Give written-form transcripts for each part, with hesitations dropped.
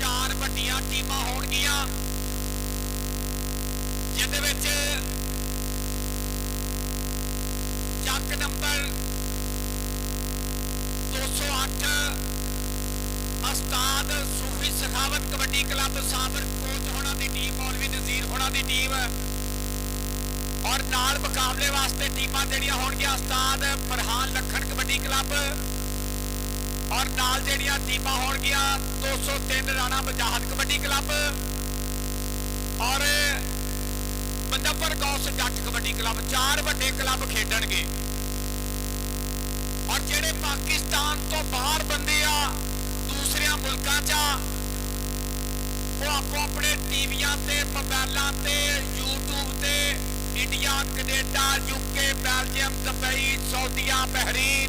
4 ਵੱਡੀਆਂ ਟੀਮਾਂ ਹੋਣਗੀਆਂ ਜਿਹਦੇ ਵਿੱਚ ਚੱਕ ਨੰਬਰ 208 ਉਸਤਾਦ सूफी सखावत कबड्डी क्लब साबिर कोच होना दी टीम मौलवी नज़ीर होना दी टीम और नाल मुकाबले वास्ते टीमां जेहड़ियां होणगियां उस्ताद फरहान लखन कबड्डी क्लब और नाल जेहड़ियां टीमां होणगियां 203 राणा मुजाहिद कबड्डी क्लब और मुजफ्फर गौस जट कबड्डी क्लब 4 वड्डे क्लब खेडणगे और जेहड़े पाकिस्तान तो बाहर बंदे आ दूसरे मुल्कों च वो आपो अपने टीवियां ते मोबाइलों ते यूट्यूब ते India Canada UK Belgium Dubai सऊदीया बहरीन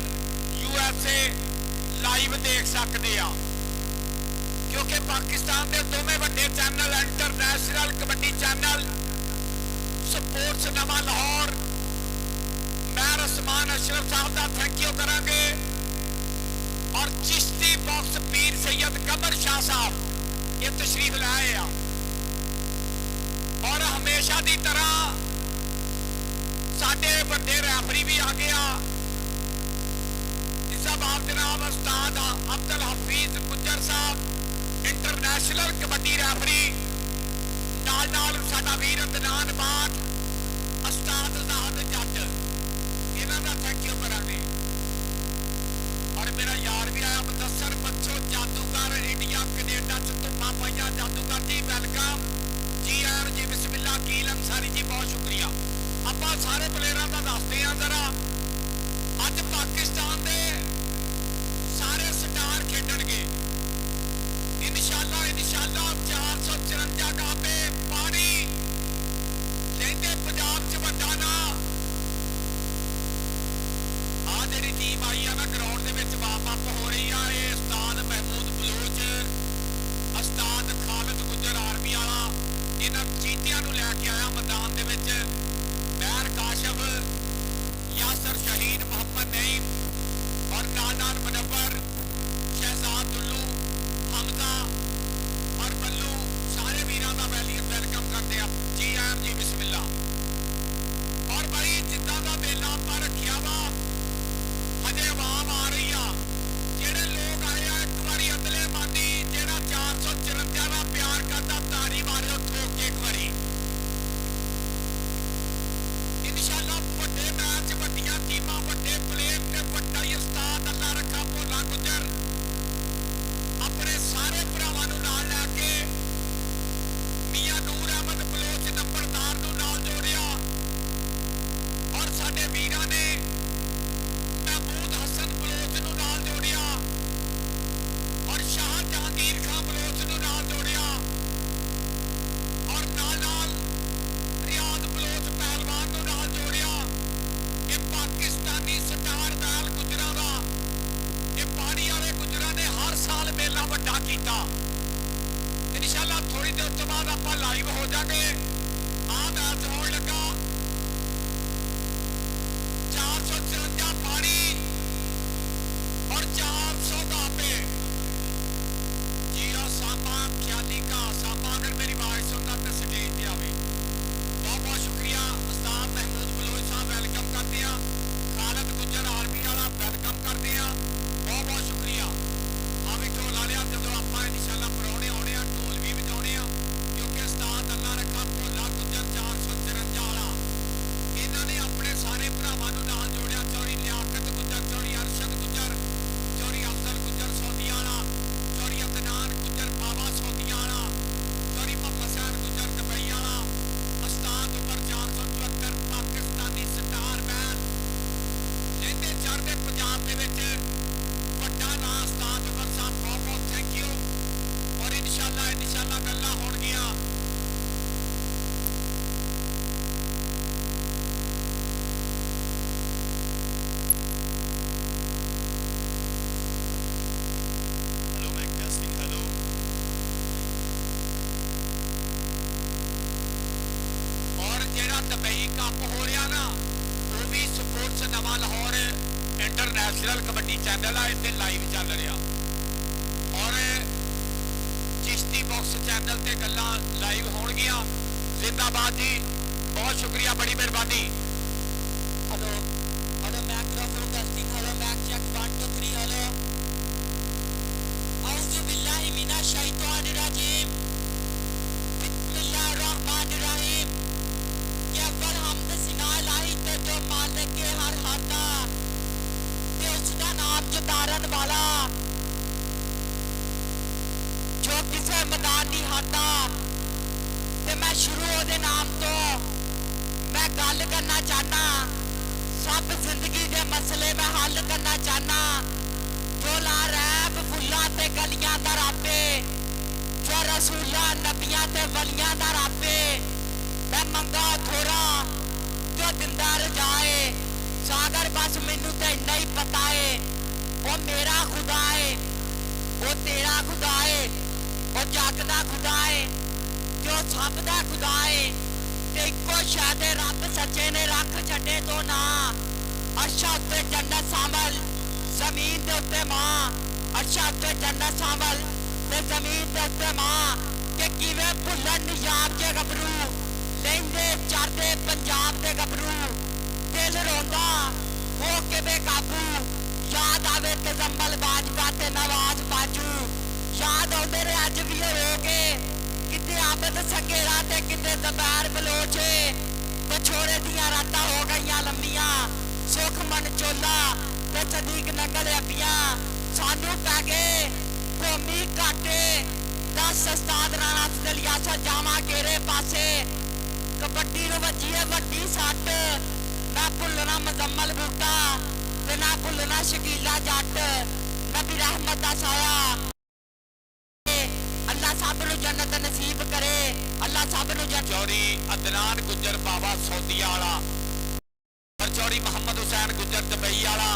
USA लाइव देख सकते हैं क्योंकि पाकिस्तान के दोवें वड्डे channel international kabaddi channel sports नवा लाहौर मैं रसमान अशरफ साहब का थैंक यू करांगे और चिश्ती बॉक्स पीर सैयद कमर शाह साहब ये तशरीफ लाए और हमेशा की तरह साडे बड़े रैफरी भी आ गया जिसाबाब जनाब उस्ताद अब्दुल हफीज गुज्जर साहब इंटरनेशनल कबड्डी रैफरी नाल नाल साडा वीर अदनान बाट उस्ताद ज़ाहद जट इन्हां दा थैंक यू करांगे और मेरा यार भी आया मुदस्सर बच्चो जादूगर इंडिया कनेडा च धुम्मा पाइया जादूगर जी वेलकम जी आन जी बिस्मिल्लाह कील अंसारी जी बहुत शुक्रिया ਆਪਾਂ सारे प्लेयरों का दसते हैं जरा अज पाकिस्तान के सारे स्टार खेडणगे इंशाअल्लाह 454 गापे पानी लेंदे पंजाब च वड्डा ना आ जिहड़ी टीम आई है ना ग्राउंड दे विच वार्म अप हो रही है ये उस्ताद महमूद बलोच उस्ताद खालिद गुज्जर आर्मी वाला इन्हां चीटियां नूं लैके आया मैदान दे विच महर काशिफ यासर शहीद मोहम्मद नईम और नाल मुनव्वर शहजाद दुल्लू हमजा और बल्लू सारे वीरां दा वेलकम करते हैं जी आम जी बिस्मिल्लाह और भाई जिद्दां दा मेला आपां रखिया वा हजे आवाम आ रही आ जेड़े लोग आए आ एक बारी अदले मानी जेड़ा 454 दा प्यार करदा ताड़ी मारियो ठोक के एक बारी इंशाअल्लाह वड्डे मैच वड्डियां टीमां वड्डे प्लेयर ते वड्डा ही उस्ताद अल्लाह रखा भोला गुज्जर अपने सारे भरावां नूं नाल लैके मियां नूर अहमद बलोच नंबरदार नूं नाल जोड़िया और साडे वीरां ने महमूद हसन बलोच नूं नाल जोड़िया और शाह जहांगीर खां बलोच नूं नाल जोड़िया और नाल रियाद बलोच पहलवान नूं नाल जोड़िया ये पाकिस्तानी स्टार दयाल गुजरां दा ये पानी वाले गुजरां ने हर साल मेला वड्डा कीता इंशाअल्लाह थोड़ी देर तो बाद आपां लाइव हो जाएंगे आ मैच होण लगा 454 पानी और 400 गापे जीरा सामा ख्याली का सामा अगर मेरी आवाज सुनता तो स्टेज पे आवे बहुत बहुत शुक्रिया उस्ताद महमूद बलोच साहब वेलकम करते हैं खालिद गुज्जर आर्मी वाला वेलकम करते हैं बहुत बहुत शुक्रिया हाँ भी ढोल वाले जो आप इंशाअल्लाह पराने आने ढोल भी बजाने क्योंकि उस्ताद अल्लाह रखा भोला गुज्जर 454 वाला इन्होंने अपने सारे भरावां नूं नाल जोड़िया चौड़ी लियाकत गुज्जर चौड़ी अरशद गुज्जर चौड़ी अफजल गुज्जर सौदिया वाला चौड़ी अदनान गुज्जर बाबा सौदिया वाला चौड़ी मोहम्मद हुसैन गुज्जर दुबई वाला उस्ताद उमर 474 पाकिस्तानी स्टार बैन लेंदे चढ़दे पंजाब दे विच वड्डा नां उस्ताद उमर साहब बहुत बहुत थैंक यू और इंशाअल्लाह गल्लां होणगियां दुबई कप हो रहा ना वो भी स्पोर्ट्स नवा लाहौर इंटरनेशनल कबड्डी चैनल है इतने लाइव चल रहा और ਤੇ ਗੱਲਾਂ ਲਾਈਵ ਹੋਣਗੀਆਂ। ਜ਼ਿੰਦਾਬਾਦ ਜੀ, बहुत शुक्रिया, बड़ी मेहरबानी। Hello hello microphone testing, hello mic check 1 2 3 hello. औज़ु बिल्लाहि मिनश शैतानिर रजीम, बिस्मिल्लाहिर रहमानिर रहीम। कि अव्वल हमद सिना इलाही ते जो मालिक के हर हादा ते उसदा नाम जो तारन वाला जो किसे मैदान नहीं हारदा। ते मैं शुरू ओदे नाम तो मैं गल करना चाहना, सब जिंदगी के मसले मैं हल करना चाहना। जो ला रैब फुल्लां ते गलियां दा रब्बे, जो रसूलां नबियां ते वलियां दा रब्बे। मैं मंगा थोड़ा जो दिंदा रजाए, सागर बस मैनू ते इन्ना ही पता है। वो मेरा खुदा है, वो तेरा खुदा है, वो जग दा खुदा है, जो सब दा खुदा है। ते इक्को शायद रब सच्चे ने रख छड्डे तो ना। अर्शा उत्ते जन्नत सामल, जमीन दे उत्ते मां। अर्शा उत्ते जन्नत सामल ते जमीन दे उत्ते मां। कि किवें भुल्लन निजाब के गबरू, लैंदे चरदे पंजाब दे गबरू। दिल रोंदा हो के बेकाबू, याद आवे तजम्मल बाजवा ते नवाज बाजू। याद आउंदे ने अज भी होगे, किते आबद सकेरा ते किते दबैर बलोचे। बछोरे दियां रातां हो गईयां लंबियां, सुख मन चोला ते सदीक नंगल अबियां। सानू पै गए कौमी घाटे, 10 उस्ताद राणा दलिया सा जावां केरे पासे। कबड्डी नूं वजी है वड्डी सट्ट, ना भुल्लना मजम्मल बूटा ते ना भुल्लना शकीला जट। नबी रहमत दा साया, अल्लाह सब नूं जन्नत नसीब करे, अल्लाह सब नूं चौरी अदनान गुज्जर बाबा सौदिया वाला, चौरी मोहम्मद हुसैन गुज्जर दुबई वाला।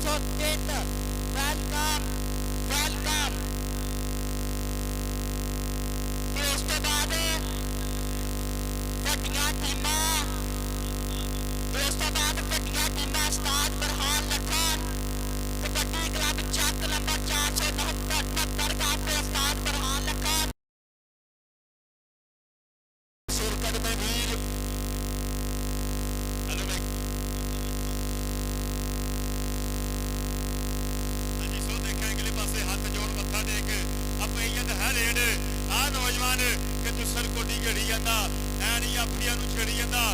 ਸੋ ਤਿੰਨ ਵੈਲਕਮ ਵੈਲਕਮ। ਤੇ ਉਸ ਤੋਂ ਬਾਅਦ ਵੱਡੀਆਂ ਟੀਮਾਂ ਉਸਤਾਦ ਬਰਹਾਨ ਲਖਨ ਕਬੱਡੀ ਕਲੱਬ ਚੱਕ ਨੰਬਰ 469 ਕਾਫੇ ਉਸਤਾਦ ਬਰਹਾਨ ਲਖਨ ਸੁਰਕਟ ਦੇ ਵੀਰ ਹਾਂਜੀ ਸੋ ਦੇਖਾਂ ਅਗਲੇ ਪਾਸੇ ਹੱਥ ਜੋੜ ਮੱਥਾ ਟੇਕ ਆਪਈਆਂ ਦਾ ਹੈ ਰੇਡ ਆ ਨੌਜਵਾਨ ਕਿ ਤੂੰ ਸਰਕੋਟੀ ਘੜੀ ਜਾਂਦਾ ਐਣੀ ਆਪਣੀਆਂ ਨੂੰ ਛੇੜੀ ਜਾਂਦਾ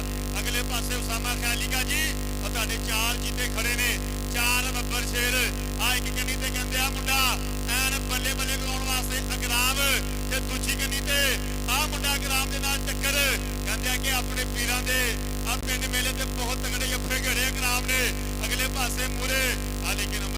ਅਗਲੇ ਪਾਸੇ ਉਸਾਮਾ ਖਿਆਲੀਗਾ ਜੀ ਉਹ ਤੁਹਾਡੇ ਚਾਰ ਜੀਤੇ ਖੜੇ ਨੇ ਚਾਰ ਬੱਬਰ ਸ਼ੇਰ ਆ ਇੱਕ ਕੰਨੀ ਤੇ ਕਹਿੰਦੇ ਆ ਮੁੰਡਾ ਐਨ ਬੱਲੇ ਬੱਲੇ ਕਰਾਉਣ ਵਾਸਤੇ ਅਗਰਾਮ ਤੇ ਦੂਜੀ ਕੰਨੀ ਤੇ ਆ ਮੁੰਡਾ ਅਗਰਾਮ ਦੇ ਨਾਲ ਟੱਕਰ ਕਹਿੰਦੇ ਆ ਕਿ ਆਪਣੇ ਪੀਰਾਂ ਦੇ ਆ ਪਿੰਡ ਮੇਲੇ ਤੇ ਬਹੁਤ ਤਗੜੇ ਜੱਫੇ ਘੜੇ ਅਗਰਾਮ ਨੇ ਅਗਲੇ ਪਾਸੇ ਮੂਰੇ ਆ ਲੇਕਿਨ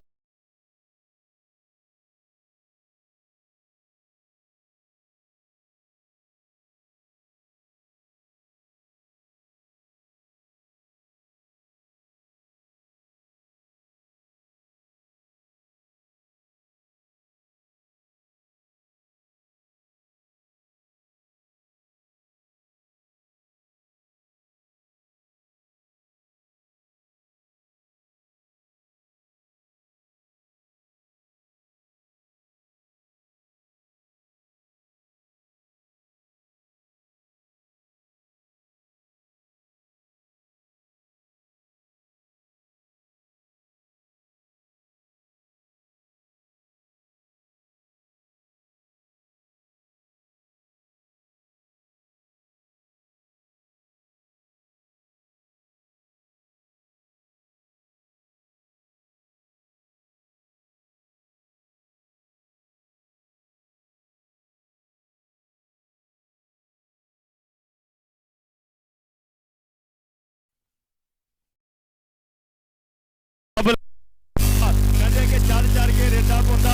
ਕਹਿੰਦੇ ਕਿ ਚੜ ਕੇ ਰੇਤਾ ਪਾਉਂਦਾ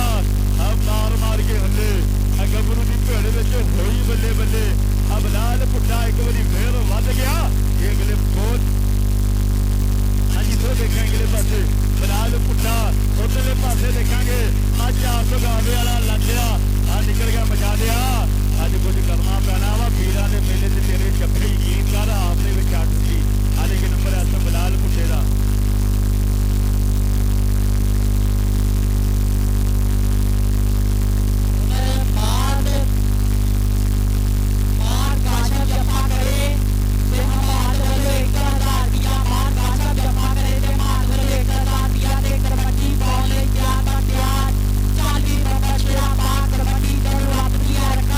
ਆ ਮਾਰ ਕੇ ਹੱਲੇ ਆ ਗੱਭਰੂ ਦੀ ਭੇੜ ਵਿੱਚ ਹੋਈ ਬੱਲੇ ਬੱਲੇ ਆ ਬਲਾਲ ਪੁੱਡਾ ਇੱਕ ਵਾਰੀ ਫੇਰ ਵੱਧ ਗਿਆ ਇਹ ਅਗਲੇ ਬਹੁਤ ਹਾਂਜੀ ਸੋ ਦੇਖਾਂਗੇ ਅਗਲੇ ਪਾਸੇ ਬਲਾਲ ਪੁੱਡਾ ਉਧਰਲੇ ਪਾਸੇ ਦੇਖਾਂਗੇ ਆ 400 ਗਾਵੇ ਵਾਲਾ ਲੱਦਿਆ ਆ ਨਿਕਲ ਗਿਆ ਮਚਾ ਦਿਆ ਅੱਜ ਕੁਝ ਕਰਨਾ ਪੈਣਾ ਵਾ ਵੀਰਾਂ ਦੇ ਮੇਲੇ ਤੇ ਤੇਰੇ ਚੱਪੜੀ ਯਕੀਨ ਕਰ ਆਪਦੇ ਵਿੱਚ ਅੱਟ ਸੀ ਆ ਲੇਕਿਨ ਨੰਬਰ ਐਸ ਬਲਾਲ ਪੁੱਡੇ ਦਾ कबड्डी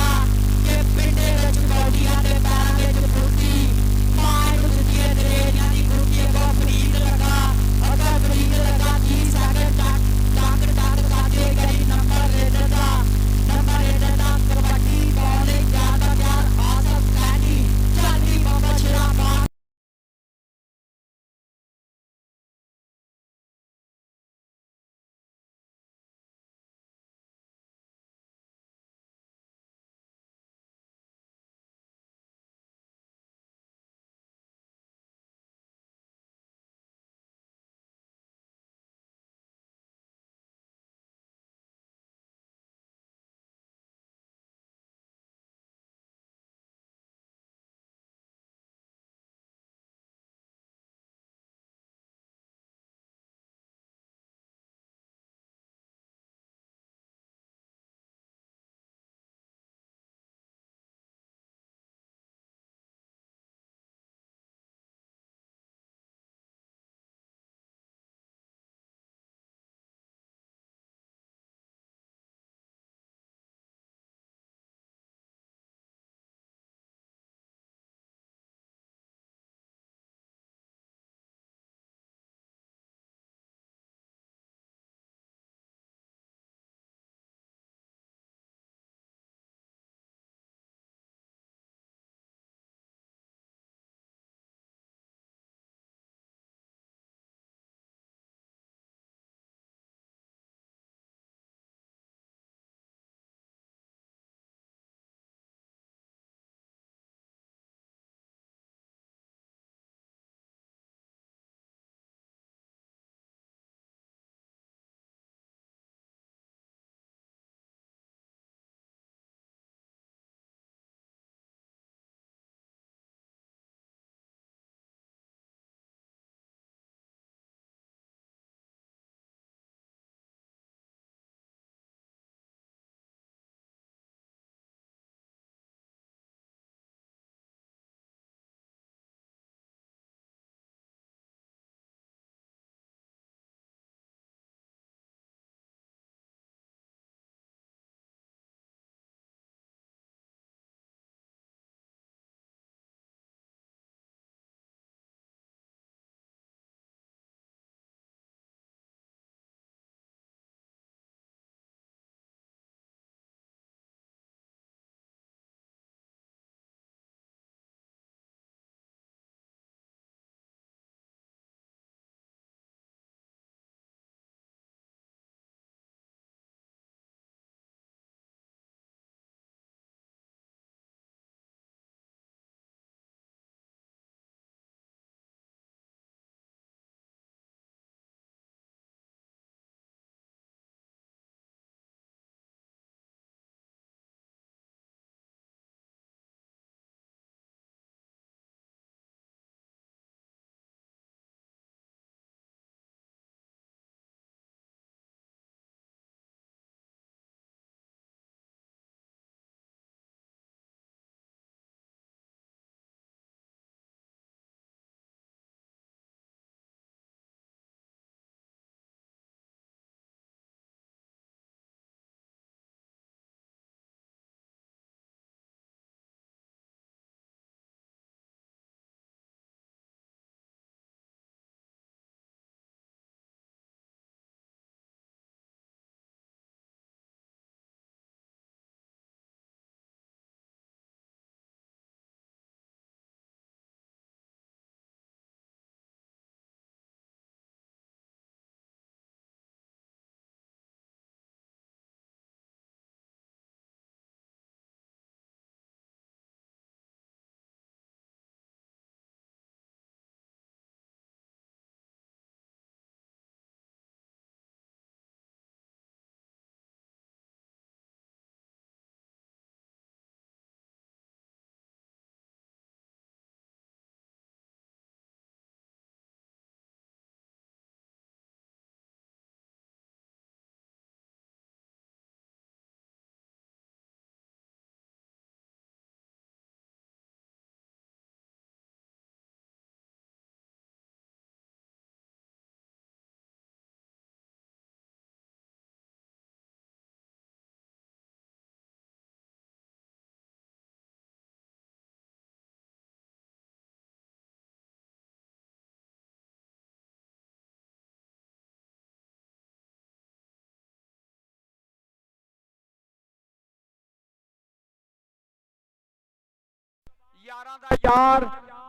यारां दा यार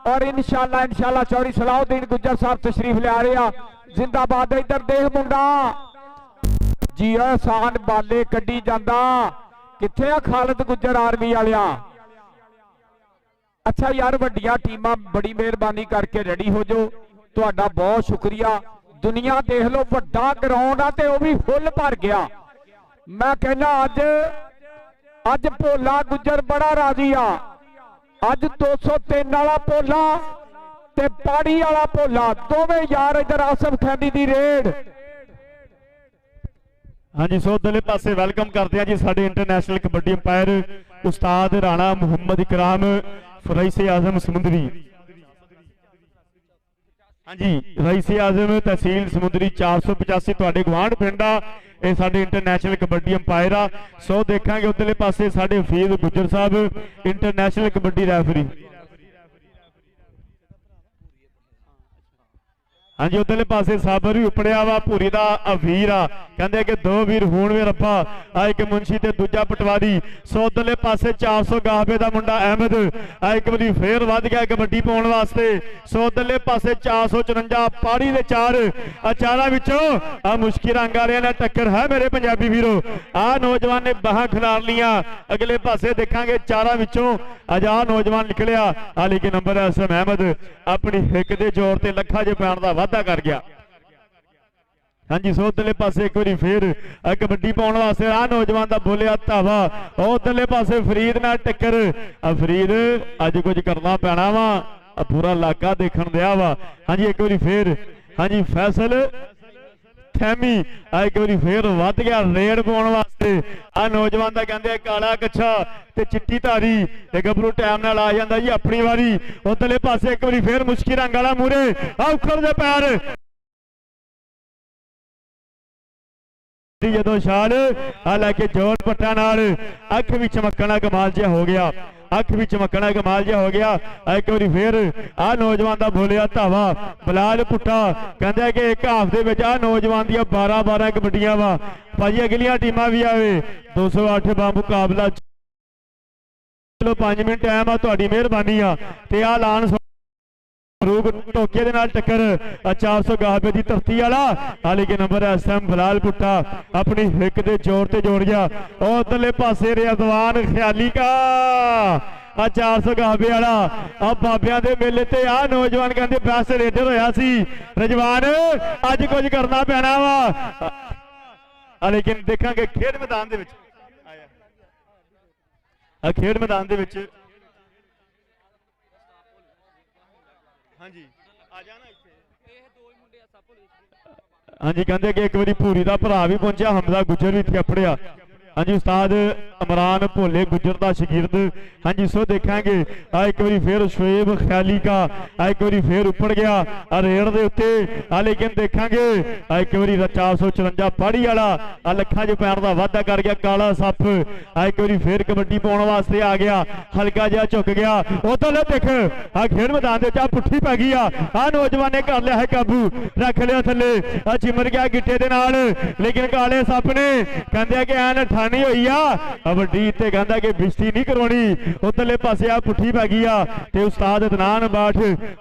और इंशाल्लाह चौधरी सलाउद्दीन गुज्जर साहब तशरीफ ले रहे हैं। जिंदाबाद। इधर देख मुंडा जी आसान बाले कड्डी जांदा किथे आ खालिद गुज्जर आर्मी वालिया। अच्छा यार वड्डियां टीमां बड़ी मेहरबानी करके रेडी हो जाओ, तुहाडा बहुत शुक्रिया। दुनिया देख लो वड्डा ग्राउंड आ ते ओह भी फुल भर गया। मैं कहना अज भोला गुज्जर बड़ा राजी आ। अज 203 वाला भोला ते पाड़ी वाला भोला दोवें यार इधर आसफ खैंडी दी रेड। हाँ जी, सो उधरले पासे वेलकम करते हैं जी साडे इंटरनेशनल कबड्डी अंपायर उस्ताद राणा मुहम्मद इकराम रईसे आजम समुंदरी। हाँ जी, रईसे आजम तहसील समुंदरी 485 तुहाडे गवांढ पिंड आ। ਇਹ ਸਾਡੇ इंटरनेशनल कबड्डी अंपायर आ। सो देखांगे उधरले पासे साडे हफीज गुज्जर साहब इंटरनेशनल कबड्डी रैफरी। हाँ जी, उधरले पासे साबर भी उपड़िया वा भूरी का वीर आ। कहते कि दो वीर होण वे रब्बा, आ एक मुंशी ते दूजा पटवारी। सो उधरले पासे 400 गाहबे का मुंडा अहमद आ एक बारी फिर वध गया कबड्डी पाउण वास्ते। सो उधरले पासे 454 पाड़ी दे चार चारां विचों आ मुश्किल रंग वालियां ने टक्कर है मेरे पंजाबी वीरो। आ नौजवान ने बाहां खिलार लियां। अगले पासे देखांगे चारां विचों अजा नौजवान निकलिया आ, लेकिन नंबर एसएम अहमद अपनी हिक दे जोर ते लखा जे पैण दा वाधा कर गया। हाँ जी, सो उधरले पासे एक बार फिर कबड्डी पाउण वास्ते आ नौजवान का बोलिया धावा। उधरले पासे फरीद नाल टक्कर। फरीद अज कुछ करना पैना वा, पूरा इलाका देखण दिया वा। हाँ जी, एक बार फिर हाँ जी फैसल थैमी एक बार फिर वध गया रेड पाउण वास्ते। आ नौजवान का कहते काला कच्छा ते चिट्टी धारी ते गबरू टाइम नाल आ जांदा जी अपनी वारी। उधरले पासे एक बार फिर मुश्किल रंग वाला मूरे आ उखड़ दे पैर जदों शाल आ लैके जोर पट्टा नाल अख भी चमकना कमाल जिहा हो गया। अख भी चमकना कमाल जिहा हो गया। एक बार फिर आ नौजवान का बोलिया धावा बलाल पुट्टा। कहते कि एक हफ्ते में आ नौजवान दियां 12 कबड्डियां वा। भाजी अगलियां टीमां भी आवे। 208 बा मुकाबला। चलो 5 मिनट टाइम आ, तुहाडी मेहरबानी आ ते आ लान रूप टोके दे नाल टक्कर 400 गाहबे की धरती वाला। हाले के नंबर एसएम बलाल पुट्टा अपनी हिक दे जोर ते जोड़ गया। उधरले पासे रिजवान ख्याली का 400 गाहबे वाला। अब बाबियां दे मेले ते आ नौजवान कहते बेस्ट रेडर होया सी रिजवान, अज कुछ करना पैना वा। लेकिन देखांगे खेड मैदान दे विच खेड मैदान दे विच हाँ जी आ जाना हाँ जी, कहते कि एक बार भूरी का भरा भी पहुंचा हमजा गुजर भी इतने अपड़िया। हाँ जी, उस्ताद इमरान भोले गुजर का शगिर्द। हाँ जी, सो देखांगे आ एक बार फिर शुएब ख्याली का एक बार फिर उपड़ गया रेड़ दे उत्ते। लेकिन देखांगे एक बार 454 पाड़ी वाला लखा च पैर का वाधा कर गया। काला सप एक बार फिर कबड्डी पाउण वास्ते आ गया, हल्का जिहा झुक गया। उधर देख आ खेड मैदान दे चा पुट्ठी पै गई आ नौजवान ने कर लिया है काबू, रख लिया थले चिमर गया गिट्टे दे नाल। लेकिन काले सप ने कहंदे कि ऐन ठानी होई आ वड्डी ते कहंदा कि बिस्ती नहीं करवानी। उधरले पासे आ पुट्ठी पै गई आ ते उस्ताद अदनान बाठ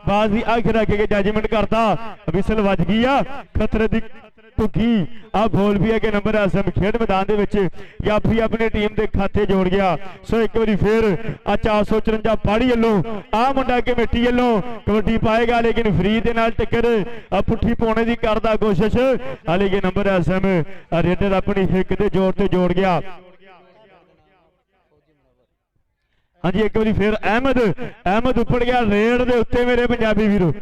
बाज दी अख रख के जजमेंट करता। विसल वज गई आ खतरे दी टुकी। आ बोल भी है कि नंबर एसएम खेड मैदान दे विच याफी अपनी टीम के खाते जोड़ गया। सो एक बार फिर आ 454 पाड़ी वालों आ मुंडा कमेटी वालों कबड्डी पाएगा, लेकिन फरीद दे नाल टक्कर पुट्ठी पाने की करदा कोशिश। लेकिन नंबर एसएम रेडर अपनी हिक दे जोर ते जोड़ गया। हाँ जी, एक बार फिर अहमद उपड़ गया रेड दे उत्ते मेरे पंजाबी वीरो।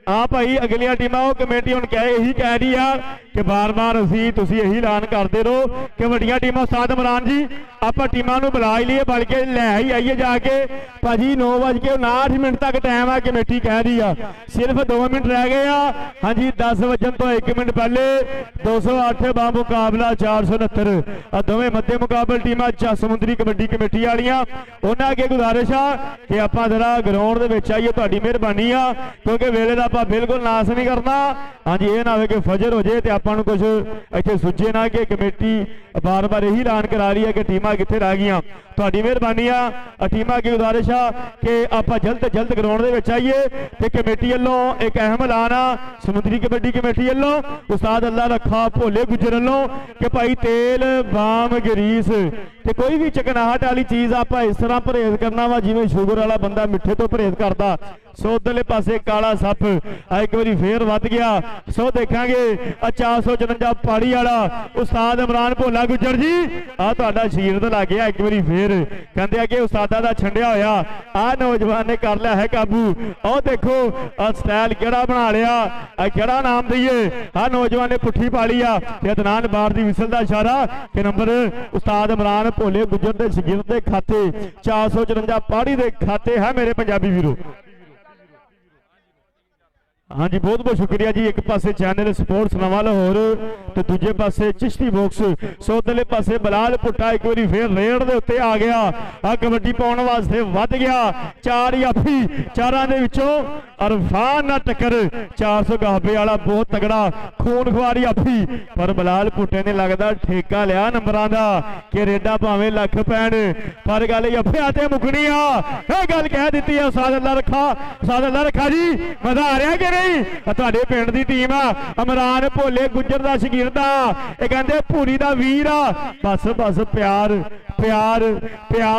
हाँ भाई अगलियां टीमां कमेटी हुण यही कह रही है कि बार बार असीं तुसीं यही ऐलान करते रहो कि वड्डियां टीमां उस्ताद इमरान जी आपां टीमां नूं बुला ही लईए, बल्कि लै ही आईए जाके। भाजी 9:59 तक टाइम है, कमेटी कह रही है सिर्फ 2 मिनट रह गए आ। हाँ जी, 10 बजन तो 1 मिनट पहले 208 बा मुकाबला 469 दोवें मध्य मुकाबल टीमां समुंदरी कबड्डी कमेटी वालियां। उन्हां अगे गुजारिश आ कि आपां जरा ग्राउंड दे विच आईए, तुहाडी मेहरबानी आ, क्योंकि वेले दा आपां बिल्कुल नास नहीं करना। हाँ जी, ये ना हो कि फजर हो जाए तो ਆਪਾਂ ਨੂੰ ਕੁਝ ਇੱਥੇ ਸੁੱਝੇ ਨਾ ਕਿ ਕਮੇਟੀ ਬਾਰ-ਬਾਰ ਇਹੀ ਐਲਾਨ ਕਰਾ ਰਹੀ ਹੈ ਕਿ ਟੀਮਾਂ ਕਿੱਥੇ ਰਹਿ ਗਈਆਂ। ਤੁਹਾਡੀ ਮਿਹਰਬਾਨੀ ਆ ਟੀਮਾਂ ਅੱਗੇ ਗੁਜ਼ਾਰਿਸ਼ ਆ ਕਿ ਆਪਾਂ ਜਲਦ ਤੋਂ ਜਲਦ ਗਰਾਊਂਡ ਦੇ ਵਿੱਚ ਆਈਏ ਤੇ ਕਮੇਟੀ ਵੱਲੋਂ ਇੱਕ ਅਹਿਮ ਐਲਾਨ ਆ ਸਮੁੰਦਰੀ ਕਬੱਡੀ ਕਮੇਟੀ ਵੱਲੋਂ ਉਸਤਾਦ ਅੱਲਾ ਰੱਖਾ ਭੋਲੇ ਗੁੱਜਰ ਵੱਲੋਂ ਕਿ ਭਾਈ ਤੇਲ ਬਾਮ ਗਰੀਸ ਤੇ ਕੋਈ ਵੀ ਚਕਨਾਹਟ ਵਾਲੀ ਚੀਜ਼ ਆਪਾਂ ਇਸ ਤਰ੍ਹਾਂ ਪਰਹੇਜ਼ ਕਰਨਾ ਵਾ ਜਿਵੇਂ ਸ਼ੂਗਰ ਵਾਲਾ ਬੰਦਾ ਮਿੱਠੇ ਤੋਂ ਪਰਹੇਜ਼ ਕਰਦਾ। ਸੋ ਉਧਰਲੇ ਪਾਸੇ ਕਾਲਾ ਸੱਪ ਇੱਕ ਵਾਰੀ ਫੇਰ ਵੱਧ ਗਿਆ। ਸੋ ਦੇਖਾਂਗੇ 454 ਪਾੜੀ ਵਾਲਾ ਉਸਤਾਦ ਇਮਰਾਨ ਭੋਲਾ ਗੁੱਜਰ ਜੀ ਆ ਤੁਹਾਡਾ ਸ਼ੀਰਦ ਲੱਗ ਗਿਆ ਇੱਕ ਵਾਰੀ ਫੇਰ ਕਹਿੰਦੇ ਆ ਕਿ ਉਸਤਾਦਾਂ ਦਾ ਛੰਡਿਆ ਹੋਇਆ ਆ ਨੌਜਵਾਨ ਨੇ ਕਰ ਲਿਆ ਹੈ ਕਾਬੂ। ਉਹ ਦੇਖੋ ਆ ਸਟਾਈਲ ਕਿਹੜਾ ਬਣਾ ਲਿਆ ਕਿਹੜਾ ਨਾਮ ਦਈਏ ਆ ਨੌਜਵਾਨ ਨੇ ਪੁੱਠੀ ਪਾ ਲਈ ਆ ਤੇ ਅਦਨਾਨ ਬਾਰ ਦੀ ਵਿਸਲ ਦਾ ਇਸ਼ਾਰਾ ਕਿ ਨੰਬਰ ਉਸਤਾਦ ਇਮਰਾਨ ਭੋਲੇ ਗੁੱਜਰ ਦੇ ਸ਼ਾਗਿਰਦ ਦੇ ਖਾਤੇ 454 ਪਾੜੀ ਦੇ ਖਾਤੇ ਹੈ ਮੇਰੇ ਪੰਜਾਬੀ ਵੀਰੋ। हाँ जी बहुत बहुत शुक्रिया जी। एक पासे चैनल स्पोर्ट्स नवा लाहौर तो दूजे पासे चिश्ती बॉक्स सो उधरले पासे बलाल पुट्टा एक बार फिर रेड दे उत्ते आ गया आ कबड्डी पाउण वास्ते वध गया। चार याफी चारां दे विचों अरफान ना टक्कर 400 गाहबे वाला बहुत तगड़ा खून खुआर याफी पर बलाल पुट्टे ने लगदा ठेका लिया नंबरां दा कि रेडा भावें लख पैण पर गल याफियां ते मुकनी आ ये गल कह दित्ती है उस्ताद अल्लाह रखा जी मजा आ रहा कि ਤੁਹਾਡੇ ਪਿੰਡ ਦੀ ਟੀਮ ਆ ਇਮਰਾਨ ਭੋਲੇ ਗੁੱਜਰ ਦਾ ਸ਼ਾਗਿਰਦ ਆ ਇਹ ਕਹਿੰਦੇ ਭੂਰੀ ਦਾ ਵੀਰ ਆ ਬਸ ਪਿਆਰ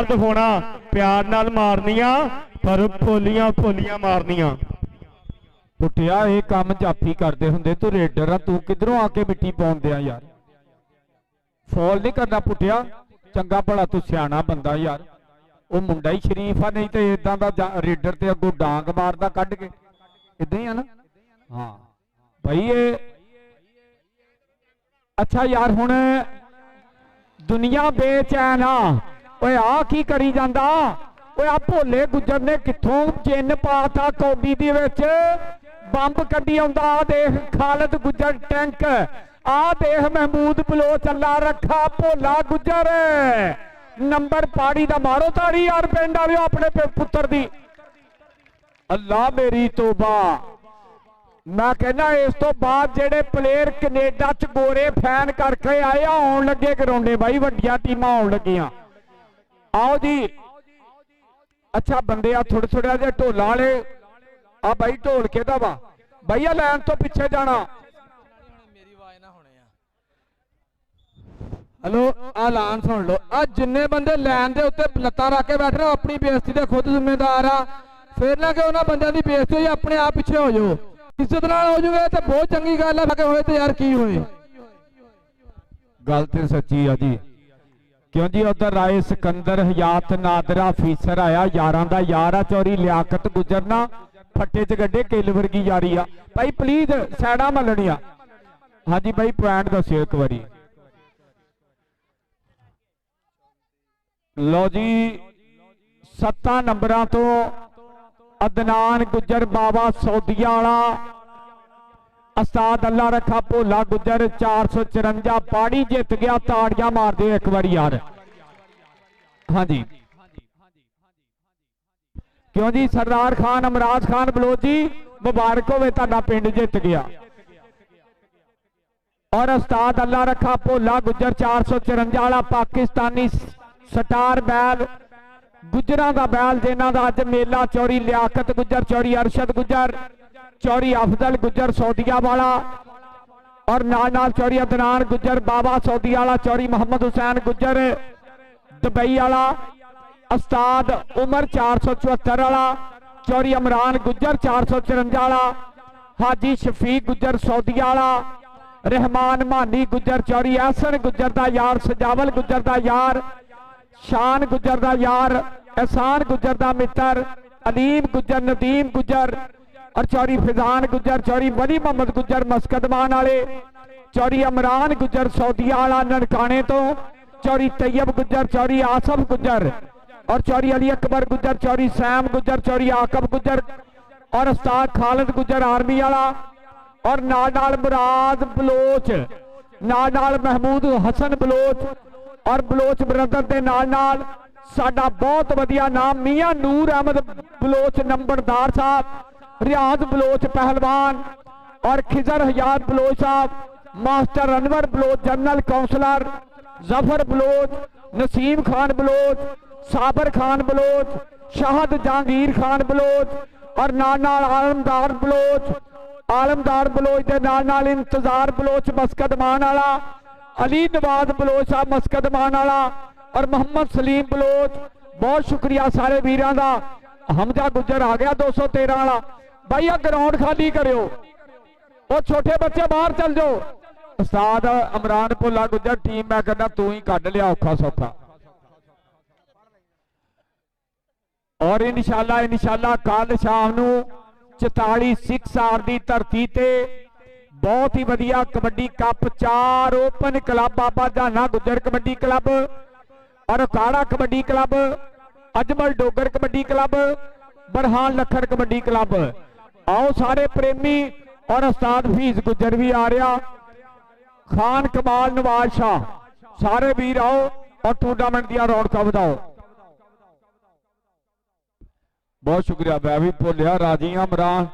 ਦਿਖਾਉਣਾ ਪਿਆਰ ਨਾਲ ਮਾਰਨੀਆਂ ਪਰ ਭੋਲੀਆਂ ਮਾਰਨੀਆਂ। ਪੁੱਟਿਆ ਇਹ ਕੰਮ ਜਾਫੀ ਕਰਦੇ ਹੁੰਦੇ ਤੂੰ ਰੇਡਰ ਆ ਤੂੰ ਕਿਧਰੋਂ ਆ ਕੇ ਮਿੱਟੀ ਪਾਉਂਦੇ ਆ ਯਾਰ ਫੌਲ ਨਹੀਂ ਕਰਨਾ ਪੁੱਟਿਆ ਚੰਗਾ ਭਲਾ ਤੂੰ ਸਿਆਣਾ ਬੰਦਾ ਯਾਰ ਉਹ ਮੁੰਡਾ ਹੀ ਸ਼ਰੀਫ ਆ ਨਹੀਂ ਤੇ ਇਦਾਂ ਦਾ ਰੇਡਰ ਤੇ ਅੱਗੋਂ ਡਾਂਗ ਮਾਰਦਾ ਕੱਢ ਕੇ इदा ही है ना। हाँ भाई ये अच्छा यार हुण दुनिया बेचैन आ की करी जांदा आ भोले गुज्जर ने कित्थों चिन्ह पाता कौडी दे विच बंब कड्डी आउंदा देख खालिद गुज्जर टैंक आ देख महमूद बलोच अल्लाह रखा भोला गुज्जर नंबर पाड़ी दा मारो ताड़ी यार पिंड वालिओ अपने पुत्र दी अल्लाह मेरी तोबा। मैं कहना इस तो बाद जेडे प्लेयर कनेडा च गोरे फैन करके आए आउण लगे ग्राउंडे भाई वड्डियां टीमां आउण लगियां आओ जी। अच्छा बंदे आ थोड़े थोड़े जे ढोला वाले आ भाई ढोल केदा वा भाई आ लैन तो पिछे जाना हेलो आ लान सुन लो आ जिन्ने बंदे लैन दे उत्ते लत्तां रख के बैठे अपनी बेइज्जती दे खुद जिम्मेदार आ फिर ना कि उन्होंने बंदे की बेइज्जती होई अपने आप पिछे हो जाओ इज्जत नाल हो जाओगे तो बहुत चंगी गल है लगे होए तो यार की होए गल तो सच्ची है जी क्यों जी उधर राय सिकंदर हयात नादरा फीसर आया यारां दा यार आ चौरी लियाकत गुजरना फट्टे च गड्डे किल वर्गी यारी आ भाई प्लीज सैडा मलनिया। हाँ जी भाई पॉइंट दस्यो एक बारी लो जी 7 नंबरां तो अदनान गुज्जर बाबा सौदिया वाला उस्ताद अल्लाह रखा भोला गुज्जर 454 पाड़ी जित गया ताड़ियां मार दे एक बार यार। हाँ जी क्यों जी सरदार खान अमराज खान बलोच जी मुबारक होवे तुहाडा पिंड जित गया और उस्ताद अल्लाह रखा भोला गुज्जर 454 वाला पाकिस्तानी स्टार बैल गुजरां दा बैल जिन्हां दा अज मेला चौरी लियाकत गुज्जर चौरी अरशद गुज्जर चौरी अफजल गुज्जर सौदिया वाला और नाल चौरी अदनान गुज्जर बाबा सौदिया वाला चौरी मोहम्मद हुसैन गुज्जर दुबई वाला उस्ताद उमर 474 वाला चौरी इमरान गुज्जर 454 वाला हाजी शफीक गुज्जर सौदिया वाला रहमान मानी गुज्जर चौरी एहसन गुज्जर दा यार सजावल गुज्जर दा यार शान गुज्जर दा यार एहसान गुज्जर दा मित्र अलीम गुज्जर नदीम गुज्जर और चौरी फिजान गुज्जर चौरी वली मोहम्मद गुज्जर मस्कदमान वाले चौरी इमरान गुज्जर सौदिया वाला ननकाने तो चौरी तैयब गुज्जर चौरी आसफ गुज्जर और चौरी अली अकबर गुज्जर चौरी सैम गुज्जर चौरी आकब गुज्जर और उस्ताद खालिद गुज्जर आर्मी वाला और नाल मुराद बलोच नाल महमूद हसन बलोच और बलोच ब्रदर के नाल साडा बहुत वधिया नाम मियां नूर अहमद बलोच नंबरदार साहब रियाज बलोच पहलवान और खिजर हयात बलोच साहब master Anwar Baloch, general councillor Zafar Baloch, Naseem Khan Baloch, Sabir Khan Baloch, Shahid Jahangir Khan Baloch और नाल आलमदार बलोच के नाल इंतजार बलोच मस्कत मान वाला, अली नवाज बलोच साहब मस्कत मान वाला और मोहम्मद सलीम बलोच। बहुत शुक्रिया सारे वीरां दा। हमजा गुजर आ गया 213 वाला। भाई आ ग्राउंड खाली करो, वो छोटे बच्चे बाहर चल जाओ। उस्ताद इमरान भोला गुजर टीम मैं कहना तू ही कढ़ लिया औखा सौखा। और इंशाल्लाह कल शाम नू 44 सिक्स आर की धरती ते बहुत ही वधिया kabaddi cup 4 open club Baba Jana Gujar kabaddi club और काड़ा kabaddi club, Ajmal Dogar kabaddi club, Barhan Lakhar kabaddi club. आओ सारे प्रेमी और उस्ताद हफीज गुजर भी आ रहा, खान कमाल नवाज शाह, सारे वीर आओ और टूर्नामेंट दिया रौनक बढ़ाओ। बहुत शुक्रिया। मैं भी भुलिया राजी हाँ। इमरान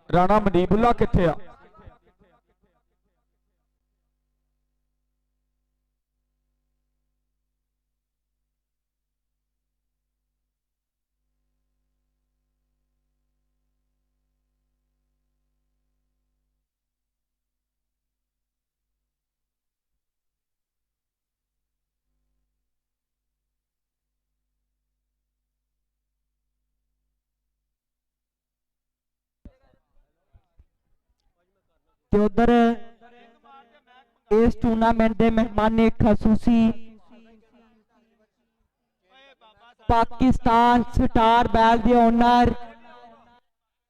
राणा मनीबुल्ला किथे आ? ਤੇ ਉਧਰ ਇਸ ਟੂਰਨਾਮੈਂਟ ਦੇ ਮਹਿਮਾਨੇ ਖਸੂਸੀ पाकिस्तान स्टार बैल के ओनर,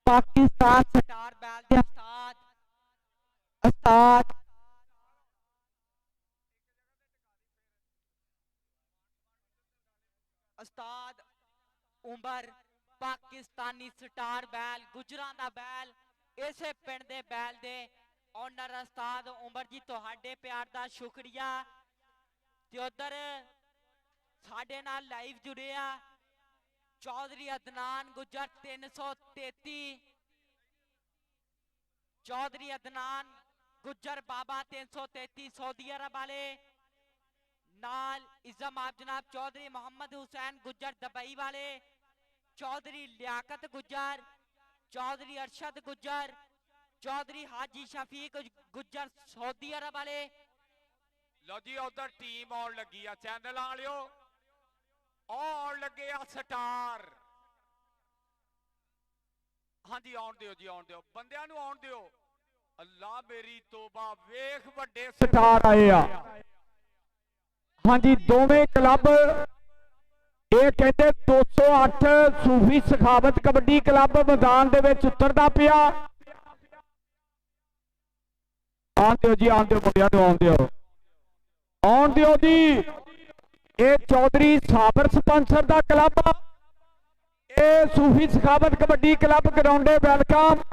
पाकिस्तान स्टार बैल के उस्ताद उस्ताद उमर, पाकिस्तानी स्टार बैल गुजरां दा बैल, इसे पिंड दे बैल दे ओनर उस्ताद उमर जी तुहाडे प्यार दा शुक्रिया। ते उधर साडे नाल लाइव जुड़े आ चौधरी अदनान गुजर 333, चौधरी अदनान गुजर बाबा 333 सऊदी अरब वाले नाल, इज़म आप जनाब चौधरी मोहम्मद हुसैन गुजर दुबई वाले, चौधरी लियाकत गुजर, चौधरी अरशद गुजर, चौधरी हाजी शफीक गुजर सऊदी अरब वाले। लो जी उधर टीम आउन लगी आ, चैनल वालियो आउन लगे आ स्टार। हाँ जी आउन दियो जी, आउन दियो बंदियां नू आउन दियो। अल्लाह मेरी तौबा, वेख वड्डे स्टार आए आ। हाँ जी दोवें क्लब ये कहते 208 सूफी सखावत कबड्डी क्लब मैदान दे विच उतरदा पिया। आउन दियो जी, आउन दियो मुंडियां नू, आउन दियो, आउन दियो जी। ये चौधरी साबर स्पॉन्सर दा क्लब आ, ये सूफी सखावत कबड्डी क्लब ग्राउंडे वेलकम।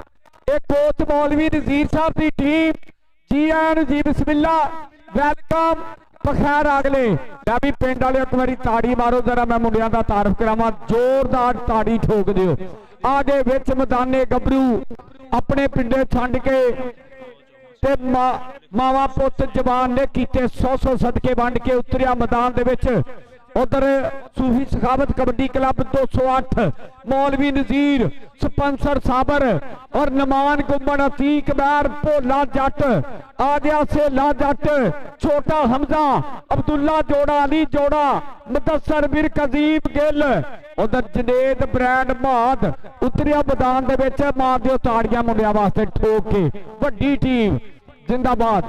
ये कोच मौलवी नजीर साहब की टीम, जी एन जी बिस्मिल्ला वेलकम। बखैर अगले मैं भी पिंड वाले एक बारी ताड़ी मारो जरा, मैं मुंडियां दा तारफ करावां, जोरदार ताड़ी ठोक दियो। आगे विच मैदाने गबरू अपने पिंडे छंड के ते मावा पुत जवान ने कीते 100 सदके वंड के उतरिया मैदान दे विच। उधर सूफी सखावत कबड्डी क्लब 208 मौलवी नजीर स्पॉन्सर साबर और नमान गुम्बन अतीक बैर भोला जट आ गया, सेला जट, छोटा हमजा, अब्दुल्ला जोड़ा, अली जोड़ा, मुदस्सर बिर कजीब गिल। उधर जनेद ब्रांड माद उतरिया मैदान दे विच। मार दियो ताड़ियां मुंडियां वास्ते ठोक के, वड्डी टीम जिंदाबाद।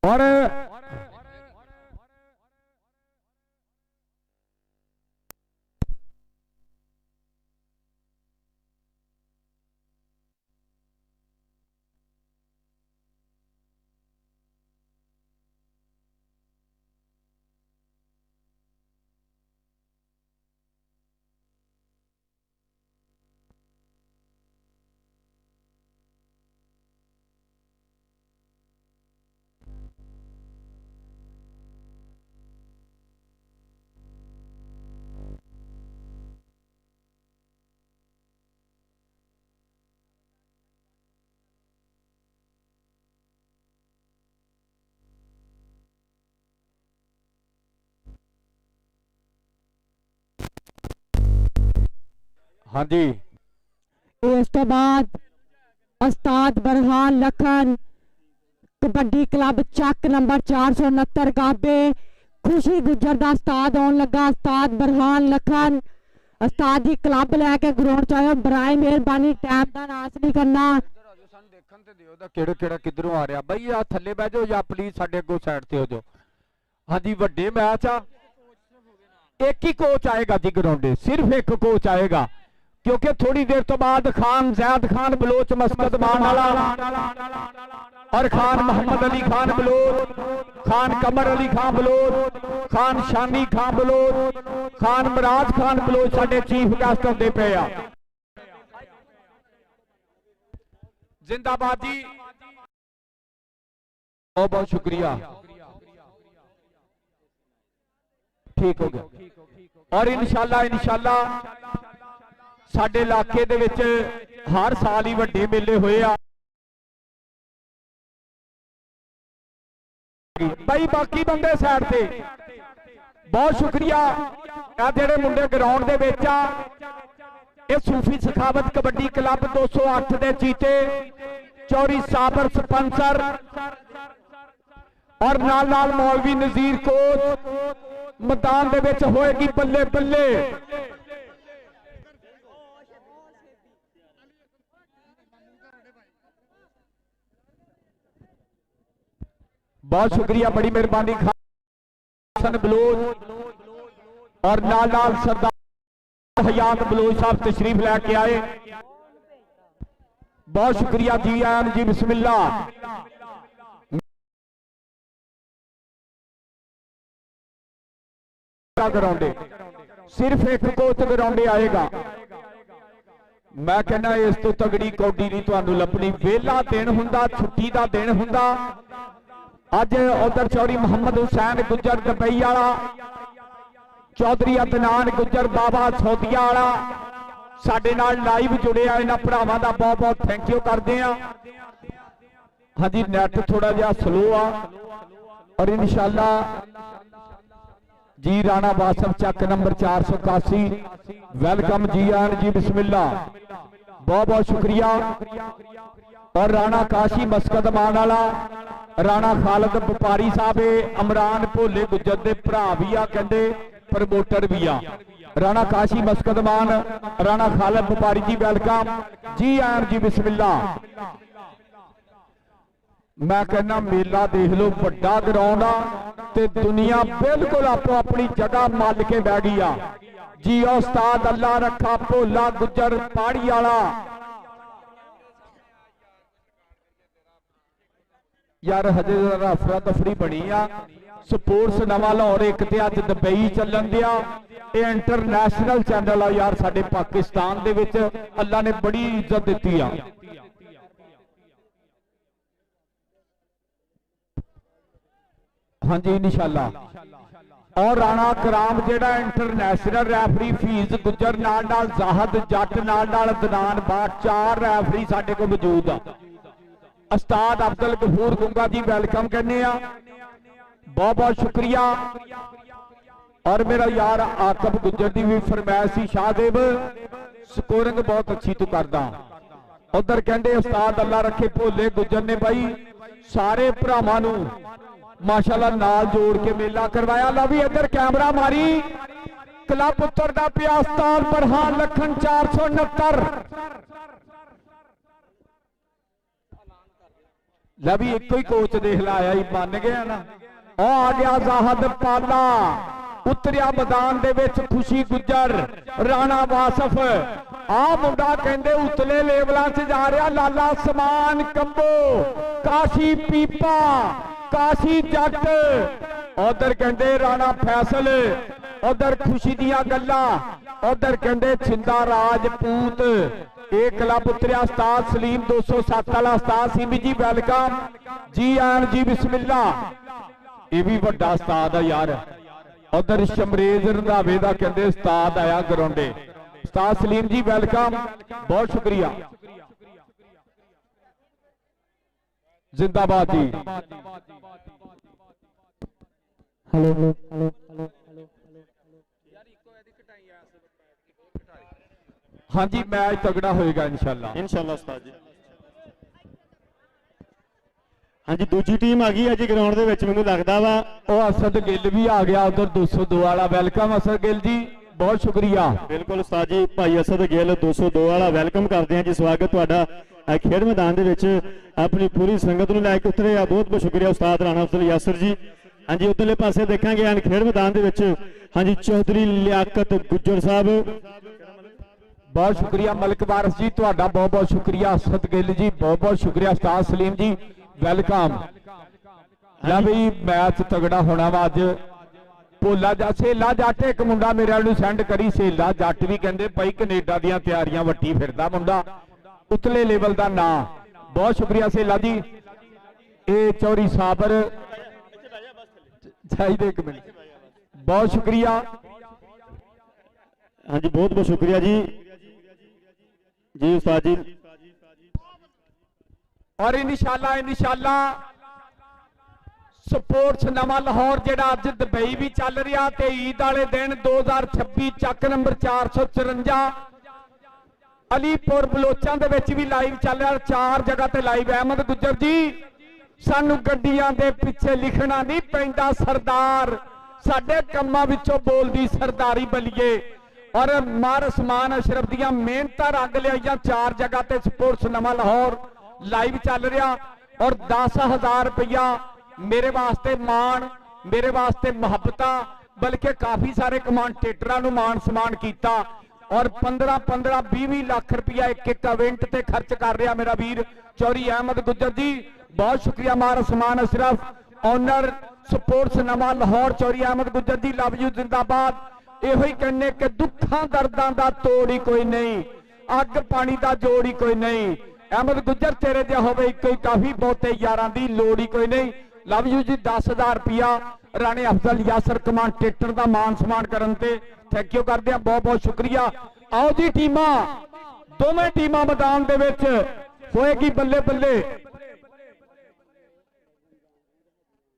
और हाँ जी ਇਸ ਤੋਂ ਬਾਅਦ ਉਸਤਾਦ ਬਰਹਾਨ ਲਖਨ ਕਬੱਡੀ ਕਲੱਬ ਚੱਕ ਨੰਬਰ 469 ਗਾਬੇ ਖੁਸ਼ੀ ਗੁੱਜਰ ਦਾ ਉਸਤਾਦ ਆਉਣ ਲੱਗਾ। ਉਸਤਾਦ ਬਰਹਾਨ ਲਖਨ ਉਸਤਾਦ ਜੀ ਕਲੱਬ ਲੈ ਕੇ ਗਰਾਊਂਡ ਚ ਆਇਓ। ਬਰਾਏ ਮਿਹਰਬਾਨੀ ਟਾਈਮ ਦਾ ਨਾਸ ਨਹੀਂ ਕਰਨਾ। ਸਾਨੂੰ ਦੇਖਣ ਤੇ ਦਿਓ ਦਾ ਕਿਹੜਾ ਕਿਹੜਾ ਕਿੱਧਰੋਂ ਆ ਰਿਹਾ ਬਈ। ਆ ਥੱਲੇ ਬਹਿ ਜਾਓ ਜਾਂ ਪਲੀਜ਼ ਸਾਡੇ ਅੱਗੋਂ ਸਾਈਡ ਤੇ ਹੋ ਜਾਓ। ਹਾਂਜੀ ਵੱਡੇ ਮੈਚ ਆ, ਇੱਕ ਹੀ ਕੋਚ ਆਏਗਾ ਜੀ ਗਰਾਊਂਡੇ, ਸਿਰਫ ਇੱਕ ਕੋਚ ਆਏਗਾ क्योंकि थोड़ी देर तो बाद खान जैद खान बलोच मस्कत मान वाला और खान मोहम्मद अली खान बलोच, खान कमर अली खान बलोच, खान शानी खान बलोच, खान मराज खान बलोच साडे चीफ गेस्ट होंदे पे आ। जिंदाबाद जी, बहुत बहुत शुक्रिया, ठीक हो गया। और इंशाल्लाह इंशाल्लाह ਸਾਡੇ ਇਲਾਕੇ ਦੇ ਵਿੱਚ ਹਰ ਸਾਲ ਹੀ ਵੱਡੇ ਮੇਲੇ ਹੋਏ ਆ ਭਾਈ। ਬਾਕੀ ਬੰਦੇ ਸਾਈਡ ਤੇ ਬਹੁਤ ਸ਼ੁਕਰੀਆ। ਆ ਜਿਹੜੇ ਮੁੰਡੇ ਗਰਾਊਂਡ ਦੇ ਵਿੱਚ ਆ ਇਹ ਸੂਫੀ ਸਖਾਵਤ ਕਬੱਡੀ ਕਲੱਬ 208 ਦੇ ਜੀਤੇ ਚੌਰੀ ਸਾਬਰ ਸਪਾਂਸਰ ਔਰ ਨਾਲ ਨਾਲ ਮੌਲਵੀ ਨਜ਼ੀਰ ਕੋਚ ਮੈਦਾਨ ਦੇ ਵਿੱਚ ਹੋਏਗੀ ਬੱਲੇ ਬੱਲੇ। बहुत शुक्रिया, बड़ी मेहरबानी। खान बलोच और नाल नाल सरदार हयात बलोच साहब तशरीफ लेके आए, बहुत शुक्रिया जी। आन जी बिस्मिल्लाह। ग्राउंडे सिर्फ एक कोच ग्राउंडे आएगा। मैं कहना इस तो तगड़ी कौडी नहीं तुहानू लभनी। वेला दिन हुंदा, छुट्टी का दिन हुंदा। अज उधर चौधरी मोहम्मद हुसैन गुजर दुबई वाला, चौधरी अदनान गुजर बाबा सौदिया वाला साडे नाल लाइव जुड़े आ। इन्हां भरावां दा बहुत बहुत थैंक यू करते हैं। हाँ जी नैट थोड़ा जिहा स्लो आ और इंशाल्लाह जी राणा वासफ चक नंबर 481 वेलकम जी आन जी बिस्मिल्लाह, बहुत बहुत शुक्रिया। और राणा काशी मस्कत मान वाला राणा खालिद व्यापारी साहब इमरान भोले गुजर दे भरा भी आ, कहते प्रमोटर भी आ। राणा काशी मस्कत मान राणा खालिद व्यापारी जी वेलकम जी आन जी बिस्मिल्लाह। मैं कहना मेला देख लो, बड़ा ग्राउंड आ ते दुनिया बिल्कुल आपो अपनी जगह मल के बह गई आ जी। उस्ताद अल्लाह रखा भोला गुजर पहाड़ी वाला यार हजे अफरा तफरी बनी आ। स्पोर्ट्स नवा लाहौर एक ते अज दुबई चलन दिया, ये इंटरनेशनल चैनल आ यार साडे पाकिस्तान दे विच अल्लाह ने बड़ी इज्जत दी आ। हाँ जी इंशाल्लाह। और राणा कराम जेड़ा इंटरनेशनल रैफरी फीस गुजर नाल नाल जाहद जट नाल नाल अदनान बाट 4 रैफरी साडे को मौजूद आ। उस्ताद अब्दुल गफूर गुंगा जी वेलकम करने आ, बहुत बहुत शुक्रिया। और मेरा यार आकब गुजर की भी फरमाइश सी शाहदेव स्कोरिंग बहुत अच्छी तू करदा। उधर कहते उस्ताद अल्लाह रखे भोले गुजर ने भाई सारे भरावां नूं माशाअल्लाह नाल जोड़ के मेला करवाया। ला भी इधर कैमरा मारी क्लब उतरदा पिया उस्ताद बरहान लखन 469 लवी एक ही कोच देख लाया ही मान गया ना। आ गया जाहद पाला उतरिया मैदान दे विच खुशी गुजर राणा वासफ आ मुंडा कहंदे उतले लेवलां च जा रहा। लाला समान कंबो काशी पीपा काशी जट उधर कहंदे राणा फैसल उधर खुशी दियां गल्लां उधर कहंदे छिंदा राजपूत एक क्लब उतरिया उस्ताद सलीम 207 वाला उस्ताद सिंह जी वेलकम जी आन जी बिस्मिल्लाह। ये भी बड़ा उस्ताद है यार। उधर शमरेज रंधावे का कहते उस्ताद आया ग्राउंडे। उस्ताद सलीम जी वेलकम, बहुत शुक्रिया, जिंदाबाद जी। हेलो हेलो हेलो हेलो ਹਾਂਜੀ ਮੈਚ ਤਗੜਾ ਹੋਏਗਾ ਇਨਸ਼ਾਅੱਲਾ। ਇਨਸ਼ਾਅੱਲਾ ਉਸਤਾਦ ਜੀ। ਹਾਂਜੀ ਦੂਜੀ ਟੀਮ ਆ ਗਈ ਹੈ ਜੀ ਗਰਾਊਂਡ ਦੇ ਵਿੱਚ, ਮੈਨੂੰ ਲੱਗਦਾ ਵਾ ਉਹ ਅਸਦ ਗਿੱਲ ਵੀ ਆ ਗਿਆ ਉਧਰ 202 ਵਾਲਾ। ਵੈਲਕਮ ਅਸਦ ਗਿੱਲ ਜੀ, ਬਹੁਤ ਸ਼ੁਕਰੀਆ। ਬਿਲਕੁਲ ਉਸਤਾਦ ਜੀ, ਭਾਈ ਅਸਦ ਗਿੱਲ 202 ਵਾਲਾ ਵੈਲਕਮ ਕਰਦੇ ਹਾਂ ਜੀ। ਸਵਾਗਤ ਤੁਹਾਡਾ ਖੇਡ ਮੈਦਾਨ ਦੇ ਵਿੱਚ, ਆਪਣੀ ਪੂਰੀ ਸੰਗਤ ਨੂੰ ਲੈ ਕੇ ਉਤਰੇ ਆ। ਬਹੁਤ ਬਹੁਤ ਸ਼ੁਕਰੀਆ ਉਸਤਾਦ ਰਾਣਾ ਅਫਜ਼ਲ ਯਾਸਰ ਜੀ। ਹਾਂਜੀ ਉਧਰਲੇ ਪਾਸੇ ਦੇਖਾਂਗੇ ਐਨ ਖੇਡ ਮੈਦਾਨ ਦੇ ਵਿੱਚ ਹਾਂਜੀ ਚੌਧਰੀ ਲਿਆਕਤ ਗੁੱਜਰ ਸਾਹਿਬ, ਬਹੁਤ ਸ਼ੁਕਰੀਆ। ਮਲਕ ਵਾਰਿਸ ਜੀ ਤੁਹਾਡਾ ਬਹੁਤ ਬਹੁਤ ਸ਼ੁਕਰੀਆ। ਅਸਦ ਗਿੱਲ ਜੀ ਬਹੁਤ ਬਹੁਤ ਸ਼ੁਕਰੀਆ। ਉਸਤਾਦ ਸਲੀਮ ਜੀ ਵੈਲਕਮ। ਲੈ ਵੀ ਮੈਚ ਤਗੜਾ ਹੋਣਾ ਵਾ ਅੱਜ। ਭੋਲਾ ਸੇਲਾ ਜੱਟ ਇੱਕ ਮੁੰਡਾ ਮੇਰੇ ਨੂੰ ਸੈਂਡ ਕਰੀ, ਸੇਲਾ ਜੱਟ ਵੀ ਕਹਿੰਦੇ ਭਾਈ ਕੈਨੇਡਾ ਦੀਆਂ ਤਿਆਰੀਆਂ ਵੱਟੀ ਫਿਰਦਾ ਮੁੰਡਾ, ਉਤਲੇ ਲੈਵਲ ਦਾ ਨਾਂ। ਬਹੁਤ ਸ਼ੁਕਰੀਆ ਸੇਲਾ ਜੀ। ਇਹ ਚੌਰੀ ਸਾਬਰ ਚਾਹੀਦੇ ਇੱਕ ਮਿੰਟ, ਬਹੁਤ ਸ਼ੁਕਰੀਆ। ਹਾਂਜੀ ਬਹੁਤ ਬਹੁਤ ਸ਼ੁਕਰੀਆ ਜੀ ਜੀ ਉਸਤਾਦ ਜੀ। ਔਰ ਇਨਸ਼ਾਅੱਲਾ ਸਪੋਰਟਸ ਨਵਾਂ ਲਾਹੌਰ ਜਿਹੜਾ ਅੱਜ ਦੁਬਈ ਵੀ ਚੱਲ ਰਿਹਾ ਤੇ ਈਦ ਵਾਲੇ ਦਿਨ 2026 ਚੱਕ ਨੰਬਰ 454 ਅਲੀਪੁਰ ਬਲੋਚਾਂ ਦੇ ਵਿੱਚ ਵੀ ਲਾਈਵ ਚੱਲ ਰਿਹਾ। 4 ਜਗ੍ਹਾ ਤੇ ਲਾਈਵ। ਅਹਿਮਦ ਗੁੱਜਰ ਜੀ ਸਾਨੂੰ ਗੱਡੀਆਂ ਦੇ ਪਿੱਛੇ ਲਿਖਣਾ ਨਹੀਂ ਪੈਂਦਾ ਸਰਦਾਰ, ਸਾਡੇ ਕੰਮਾਂ ਵਿੱਚੋਂ ਬੋਲਦੀ ਸਰਦਾਰੀ ਬਲੀਏ। ਔਰ ਮਾਰ ਉਸਮਾਨ ਅਸ਼ਰਫ ਦੀਆਂ ਮਿਹਨਤਾਂ ਰੰਗ ਲਿਆਈਆਂ। 4 ਜਗ੍ਹਾ ਤੇ ਸਪੋਰਟਸ ਨਵਾਂ ਲਾਹੌਰ ਲਾਈਵ ਚੱਲ ਰਿਹਾ। ਔਰ 10,000 ਰੁਪਇਆ ਮੇਰੇ ਵਾਸਤੇ ਮਾਣ, ਮੇਰੇ ਵਾਸਤੇ ਮੁਹੱਬਤਾਂ, ਬਲਕਿ ਕਾਫੀ ਸਾਰੇ ਕਮੈਂਟੇਟਰਾਂ ਨੂੰ ਮਾਣ ਸਨਮਾਨ ਕੀਤਾ। ਔਰ 15-15 20 ਲੱਖ ਰੁਪਇਆ ਇੱਕ ਇਵੈਂਟ ਤੇ ਖਰਚ ਕਰ ਰਿਹਾ ਮੇਰਾ ਵੀਰ ਚੌਰੀ ਅਹਿਮਦ ਗੁੱਜਰ ਜੀ। ਬਹੁਤ ਸ਼ੁਕਰੀਆ। ਮਾਰ ਉਸਮਾਨ ਅਸ਼ਰਫ ਓਨਰ ਸਪੋਰਟਸ ਨਵਾਂ ਲਾਹੌਰ ਚੌਰੀ ਅਹਿਮਦ ਗੁੱਜਰ ਜੀ, ਲਵ ਯੂ, ਜ਼ਿੰਦਾਬਾਦ। ਇਹੋ ਹੀ ਕਹਿੰਨੇ ਕਿ ਦੁੱਖਾਂ ਦਰਦਾਂ ਦਾ ਤੋੜ ਹੀ ਕੋਈ ਨਹੀਂ, ਅੱਗ ਪਾਣੀ ਦਾ ਜੋੜ ਹੀ ਕੋਈ ਨਹੀਂ। ਅਹਿਮਦ ਗੁੱਜਰ ਤੇਰੇ ਜਿਹਾ ਹੋਵੇ ਇੱਕੋ ਹੀ ਕਾਫੀ, ਬਹੁਤੇ ਯਾਰਾਂ ਦੀ ਲੋੜ ਹੀ ਕੋਈ ਨਹੀਂ। ਲਵ ਯੂ ਜੀ। 10,000 ਰੁਪਇਆ ਰਾਣੇ ਅਫਜ਼ਲ ਯਾਸਰ ਕਮਾਂਟੇਟਰ ਦਾ ਮਾਨ ਸਨਮਾਨ ਕਰਨ ਤੇ ਥੈਂਕ ਯੂ ਕਰਦੇ ਆ, ਬਹੁਤ ਬਹੁਤ ਸ਼ੁਕਰੀਆ। ਆਓ ਜੀ ਟੀਮਾਂ, ਦੋਵੇਂ ਟੀਮਾਂ ਮੈਦਾਨ ਦੇ ਵਿੱਚ ਹੋਏਗੀ ਬੱਲੇ ਬੱਲੇ।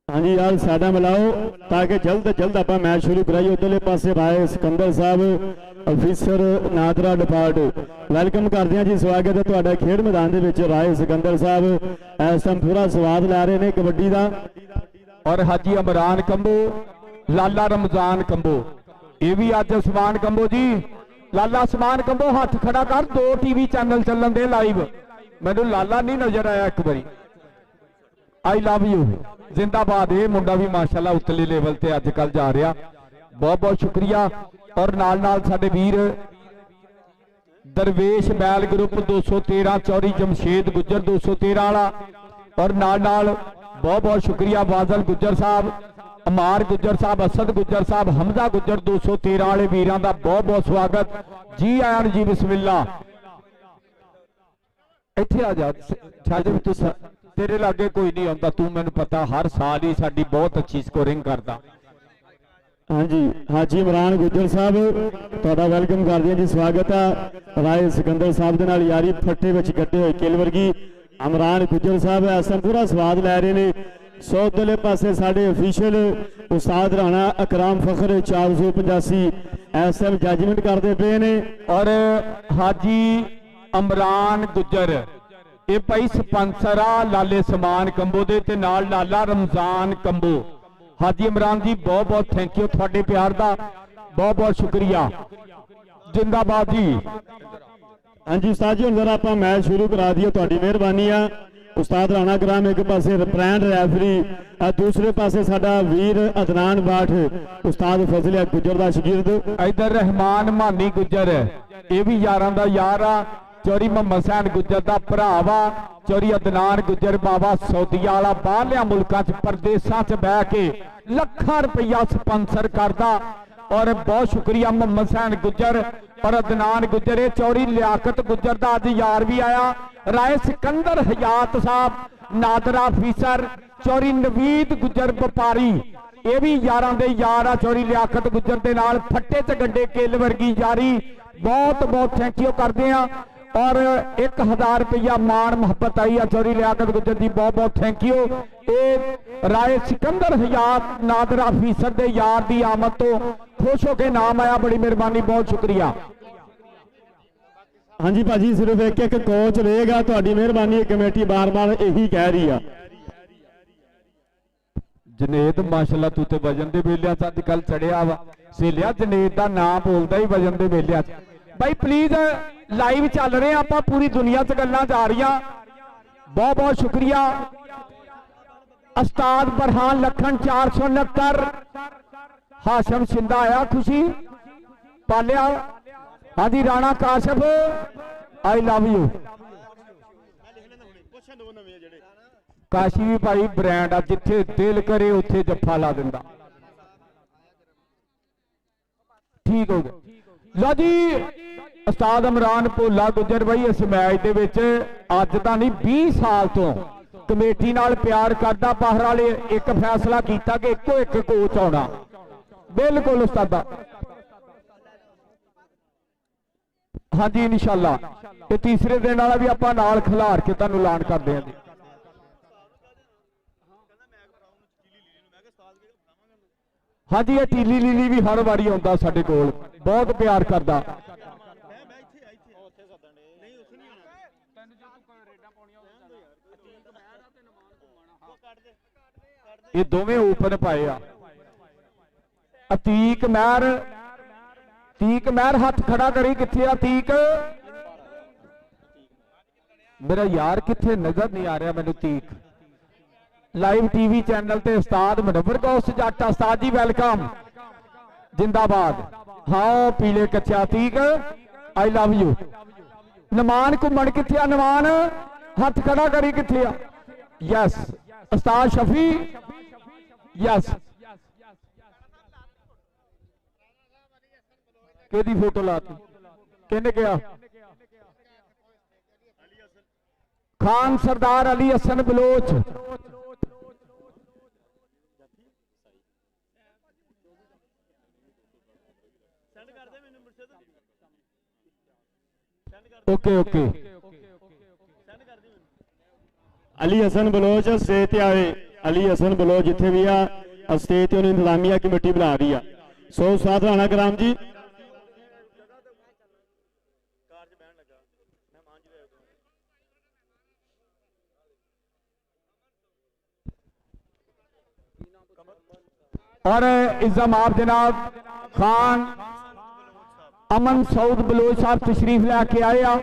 ਹਾਂਜੀ ਯਾਰ ਸਾਡਾ ਮਿਲਾਓ ਤਾਂ ਕਿ ਜਲਦ ਤੋਂ ਜਲਦ ਆਪਾਂ ਮੈਚ ਸ਼ੁਰੂ ਕਰਾਈਏ। ਉਧਰਲੇ ਪਾਸੇ ਰਾਏ ਸਿਕੰਦਰ ਸਾਹਿਬ ਅਫੀਸਰ ਨਾਦਰਾ ਡਿਪਾਰਟ ਵੈਲਕਮ ਕਰਦੇ ਹਾਂ ਜੀ। ਸਵਾਗਤ ਹੈ ਤੁਹਾਡਾ ਖੇਡ ਮੈਦਾਨ ਦੇ ਵਿੱਚ। ਰਾਏ ਸਿਕੰਦਰ ਸਾਹਿਬ ਇਸ ਟਾਈਮ ਪੂਰਾ ਸਵਾਦ ਲੈ ਰਹੇ ਨੇ ਕਬੱਡੀ ਦਾ। ਔਰ ਹਾਜੀ ਇਮਰਾਨ ਕੰਬੋ, ਲਾਲਾ ਰਮਜ਼ਾਨ ਕੰਬੋ, ਇਹ ਵੀ ਅੱਜ ਉਸਮਾਨ ਕੰਬੋ ਜੀ। ਲਾਲਾ ਉਸਮਾਨ ਕੰਬੋ ਹੱਥ ਖੜਾ ਕਰ, 2 ਟੀਵੀ ਚੈਨਲ ਚੱਲਣ ਦੇ ਲਾਈਵ। ਮੈਨੂੰ ਲਾਲਾ ਨਹੀਂ ਨਜ਼ਰ ਆਇਆ ਇੱਕ ਵਾਰੀ। ਆਈ ਲਵ ਯੂ, ਜ਼ਿੰਦਾਬਾਦ। ਇਹ ਮੁੰਡਾ ਵੀ ਮਾਸ਼ਾਅੱਲਾ ਉਤਲੇ ਲੈਵਲ ਤੇ ਅੱਜ ਕੱਲ ਜਾ ਰਿਹਾ। ਬਹੁਤ ਬਹੁਤ ਸ਼ੁਕਰੀਆ। ਔਰ ਨਾਲ ਨਾਲ ਸਾਡੇ ਵੀਰ ਦਰਵੇਸ਼ ਬੈਲ ਗਰੁੱਪ 213 ਚੌਰੀ ਜਮਸ਼ੇਦ ਗੁੱਜਰ 213 ਵਾਲਾ। ਔਰ ਨਾਲ ਨਾਲ ਬਹੁਤ ਬਹੁਤ ਸ਼ੁਕਰੀਆ ਬਾਦਲ ਗੁੱਜਰ ਸਾਹਿਬ, ਅਮਾਰ ਗੁੱਜਰ ਸਾਹਿਬ, ਅਸਦ ਗੁੱਜਰ ਸਾਹਿਬ, ਹਮਜ਼ਾ ਗੁੱਜਰ 213 ਵਾਲੇ ਵੀਰਾਂ ਦਾ ਬਹੁਤ ਬਹੁਤ ਸਵਾਗਤ ਜੀ। ਆਇਆਂ ਜੀ, ਬਿਸਮਿਲ੍ਲਾ। ਇੱਥੇ ਆ ਜਾ ਛਾਜੇ, ਤੂੰ ਤੇਰੇ ਲਾਗੇ ਕੋਈ ਨਹੀਂ ਆਉਂਦਾ, ਤੂੰ ਮੈਨੂੰ ਪਤਾ ਹਰ ਸਾਲ ਹੀ ਸਾਡੀ ਬਹੁਤ ਅੱਛੀ ਸਕੋਰਿੰਗ ਕਰਦਾ। ਹਾਂਜੀ ਹਾਜੀ ਇਮਰਾਨ ਗੁੱਜਰ ਸਾਹਿਬ ਤੁਹਾਡਾ ਵੈਲਕਮ ਕਰਦੇ ਹਾਂ ਜੀ। ਸਵਾਗਤ ਆ। ਰਾਏ ਸਿਕੰਦਰ ਸਾਹਿਬ ਦੇ ਨਾਲ ਯਾਰੀ ਫੱਟੇ ਵਿੱਚ ਗੱਡੇ ਹੋਏ ਕਿਲ ਵਰਗੀ। ਇਮਰਾਨ ਗੁੱਜਰ ਸਾਹਿਬ ਐਸਾ ਪੂਰਾ ਸਵਾਦ ਲੈ ਰਹੇ ਨੇ। ਸੋ ਉਧਰਲੇ ਪਾਸੇ ਸਾਡੇ ਅਫੀਸ਼ੀਅਲ ਉਸਤਾਦ ਰਾਣਾ ਅਕਰਾਮ ਫਖਰ 485 ਐਸਐਮ ਜੱਜਮੈਂਟ ਕਰਦੇ ਪਏ ਨੇ। ਔਰ ਹਾਜੀ ਇਮਰਾਨ ਗੁੱਜਰ ਇਹ ਭਾਈ ਸਪਾਂਸਰ ਆ ਲਾਲੇ ਸਮਾਨ ਕੰਬੋ ਦੇ ਤੇ ਨਾਲ ਲਾਲਾ ਰਮਜ਼ਾਨ ਕੰਬੋ। ਹਾਜੀ ਇਮਰਾਨ ਜੀ ਬਹੁਤ ਬਹੁਤ ਥੈਂਕ ਯੂ, ਤੁਹਾਡੇ ਪਿਆਰ ਦਾ ਬਹੁਤ ਬਹੁਤ ਸ਼ੁਕਰੀਆ, ਜਿੰਦਾਬਾਦ ਜੀ। ਹਾਂਜੀ ਉਸਤਾਦ ਜੀ ਹੁਣ ਜ਼ਰਾ ਆਪਾਂ ਮੈਚ ਸ਼ੁਰੂ ਕਰਾ ਦਈਏ, ਤੁਹਾਡੀ ਮਿਹਰਬਾਨੀ ਆ। ਉਸਤਾਦ ਰਾਣਾ ਕਰਾਮ ਇੱਕ ਪਾਸੇ ਰਿਪਰੈਂਡ ਰੈਫਰੀ, ਦੂਸਰੇ ਪਾਸੇ ਸਾਡਾ ਵੀਰ ਅਦਨਾਨ ਬਾਠ ਉਸਤਾਦ ਫਜ਼ਲਿਆ ਗੁੱਜਰ ਦਾ ਸ਼ਾਗਿਰਦ। ਇਧਰ ਰਹਿਮਾਨ ਮਾਨੀ ਗੁੱਜਰ, ਇਹ ਵੀ ਯਾਰਾਂ ਦਾ ਯਾਰ ਆ। ਚੌਰੀ ਮੁਹੰਮਦ ਸੈਨ ਗੁੱਜਰ ਦਾ ਭਰਾ ਵਾ। ਚੌਰੀ ਅਦਨਾਨ ਗੁੱਜਰ ਬਾਬਾ ਸੌਦੀਆ ਵਾਲਾ ਬਾਹਰਲਿਆਂ ਮੁਲਕਾਂ 'ਚ ਪਰਦੇਸਾਂ 'ਚ ਬਹਿ ਕੇ ਲੱਖਾਂ ਰੁਪਈਆ ਸਪਾਂਸਰ ਕਰਦਾ। ਔਰ ਬਹੁਤ ਸ਼ੁਕਰੀਆ ਮੁਹੰਮਦ ਸੈਨ ਗੁੱਜਰ ਔਰ ਅਦਨਾਨ ਗੁੱਜਰ। ਇਹ ਚੌਰੀ ਲਿਆਕਤ ਗੁੱਜਰ ਦਾ ਅੱਜ ਯਾਰ ਵੀ ਆਇਆ। ਰਾਏ ਸਿਕੰਦਰ ਹਯਾਤ ਸਾਹਿਬ, ਨਾਦਰਾ ਅਫੀਸਰ, ਚੌਰੀ ਨਵੀਦ ਗੁੱਜਰ ਵਪਾਰੀ, ਇਹ ਵੀ ਯਾਰਾਂ ਦੇ ਯਾਰ ਆ। ਚੌਰੀ ਲਿਆਕਤ ਗੁੱਜਰ ਦੇ ਨਾਲ ਫੱਟੇ 'ਚ ਗੱਡੇ ਕਿੱਲ ਵਰਗੀ ਯਾਰੀ। ਬਹੁਤ ਬਹੁਤ ਥੈਂਕ ਯੂ ਕਰਦੇ ਆ। ਔਰ 1000 ਰੁਪਇਆ ਮਾਣ ਮੁਹੱਬਤ ਆਈ ਆ ਚੌਰੀ ਲਿਆਕਤ ਗੁੱਜਰ ਦੀ, ਬਹੁਤ ਬਹੁਤ ਥੈਂਕ ਯੂ। ਇਹ ਰਾਏ ਸਿਕੰਦਰ ਹਯਾਤ ਨਾਦਰਾ ਅਫੀਸਰ ਦੇ ਯਾਰ ਦੀ ਆਮਦ ਤੋਂ ਖੁਸ਼ ਹੋ ਕੇ ਨਾਮ ਆਇਆ, ਬੜੀ ਮਿਹਰਬਾਨੀ, ਬਹੁਤ ਸ਼ੁਕਰੀਆ। ਹਾਂਜੀ ਭਾਜੀ ਸਿਰਫ ਇੱਕ ਇੱਕ ਕੋਚ ਰਹੇਗਾ, ਤੁਹਾਡੀ ਮਿਹਰਬਾਨੀ, ਕਮੇਟੀ ਬਾਰ-ਬਾਰ ਇਹੀ ਕਹਿ ਰਹੀ ਆ। ਜਨੇਦ ਮਾਸ਼ਾਅੱਲਾ ਤੂੰ ਤੇ ਵਜਨ ਦੇ ਮੇਲਿਆਂ 'ਚ ਅੱਜ ਕੱਲ ਚੜਿਆ ਵਾ ਸੇਲਿਆ, ਜਨੇਦ ਦਾ ਨਾਮ ਬੋਲਦਾ ਹੀ ਵਜਨ ਦੇ ਮੇਲਿਆਂ 'ਚ। ਬਾਈ ਪਲੀਜ਼ ਲਾਈਵ ਚੱਲ ਰਹੇ ਆਪਾਂ, ਪੂਰੀ ਦੁਨੀਆ 'ਚ ਗੱਲਾਂ ਜਾ ਰਹੀਆਂ। ਬਹੁਤ ਬਹੁਤ ਸ਼ੁਕਰੀਆ। ਉਸਤਾਦ ਬਰਹਾਨ ਲਖਣ 469, ਹਾਸ਼ਮ ਸਿੰਦਾ ਆਇਆ, ਖੁਸ਼ੀ ਪਾਲਿਆ। ਹਾਂਜੀ ਰਾਣਾ ਕਾਸ਼ਫ ਆਈ love you. Kashi we Bhai brand ਆ, ਜਿੱਥੇ ਦਿਲ ਕਰੇ ਉੱਥੇ ਜੱਫਾ ਲਾ ਦਿੰਦਾ। ਠੀਕ ਹੋ ਗਿਆ। ਲਓ ਜੀ ਉਸਤਾਦ ਇਮਰਾਨ ਭੋਲਾ ਗੁੱਜਰ ਬਾਈ ਇਸ ਮੈਚ ਦੇ ਵਿੱਚ ਅੱਜ ਤਾਂ ਨਹੀਂ 20 ਸਾਲ ਤੋਂ ਕਮੇਟੀ ਨਾਲ ਪਿਆਰ ਕਰਦਾ। ਬਾਹਰ ਵਾਲੇ ਇੱਕ ਫੈਸਲਾ ਕੀਤਾ ਕਿ ਇੱਕੋ ਇੱਕ ਕੋਚ ਆਉਣਾ। ਬਿਲਕੁਲ ਉਸਤਾਦਾ, ਹਾਂਜੀ ਇਨਸ਼ਾਅੱਲਾ ਇਹ ਤੀਸਰੇ ਦਿਨ ਵਾਲਾ ਵੀ ਆਪਾਂ ਨਾਲ ਖਿਲਾਰ ਕੇ ਤੁਹਾਨੂੰ ਐਲਾਨ ਕਰਦੇ ਹਾਂ ਜੀ। ਹਾਂਜੀ ਇਹ ਟੀਲੀ ਲੀਲੀ ਵੀ ਹਰ ਵਾਰੀ ਆਉਂਦਾ ਸਾਡੇ ਕੋਲ, ਬਹੁਤ ਪਿਆਰ ਕਰਦਾ। ਇਹ ਦੋਵੇਂ ਓਪਨ ਪਾਏ ਆ। ਅਤੀਕ ਮਹਿਰ, ਤੀਕ ਮਹਿਰ ਹੱਥ ਖੜਾ ਕਰੀ, ਕਿੱਥੇ ਆ ਤੀਕ? ਮੇਰਾ ਯਾਰ ਕਿੱਥੇ ਨਜ਼ਰ ਨਹੀਂ ਆ ਰਿਹਾ ਮੈਨੂੰ ਤੀਕ। ਲਾਈਵ ਟੀਵੀ ਚੈਨਲ ਤੇ ਉਸਤਾਦ ਮੁਨੱਵਰ ਗੌਸ ਜੱਟ, ਉਸਤਾਦ ਜੀ ਵੈਲਕਮ, ਜਿੰਦਾਬਾਦ। ਹਾਂ ਪੀਲੇ ਕੱਚਾ ਤੀਕ ਆਈ ਲਵ ਯੂ। ਨਮਾਨ ਘੁੰਮਣ ਕਿੱਥੇ ਆ? ਨਮਾਨ ਹੱਥ ਖੜਾ ਕਰੀ, ਕਿੱਥੇ ਆ? ਯੈਸ ਉਸਤਾਦ ਸ਼ਫੀ, ਯੈਸ। ਕਿਹਦੀ ਫੋਟੋ ਲਾਤੀ? ਕਿਹਨੇ ਕਿਹਾ? Khan Sardar Ali Hasan Baloch. Okay okay. Ali Hasan Baloch stage ਤੇ ਆਵੇ। ਅਲੀ ਹਸਨ ਬਲੋਚ ਜਿੱਥੇ ਵੀ ਆ ਸਟੇਜ ਤੇ ਉਹਨੂੰ ਇੰਤਜ਼ਾਮੀਆ ਕਮੇਟੀ ਬੁਲਾ ਰਹੀ ਆ। ਸੋ ਉਸਤਾਦ ਰਾਣਾ ਕਰਾਮ ਜੀ और इज़्ज़म आप जनाब खान अमन सऊद बलोच साहब तशरीफ लैके आए आ।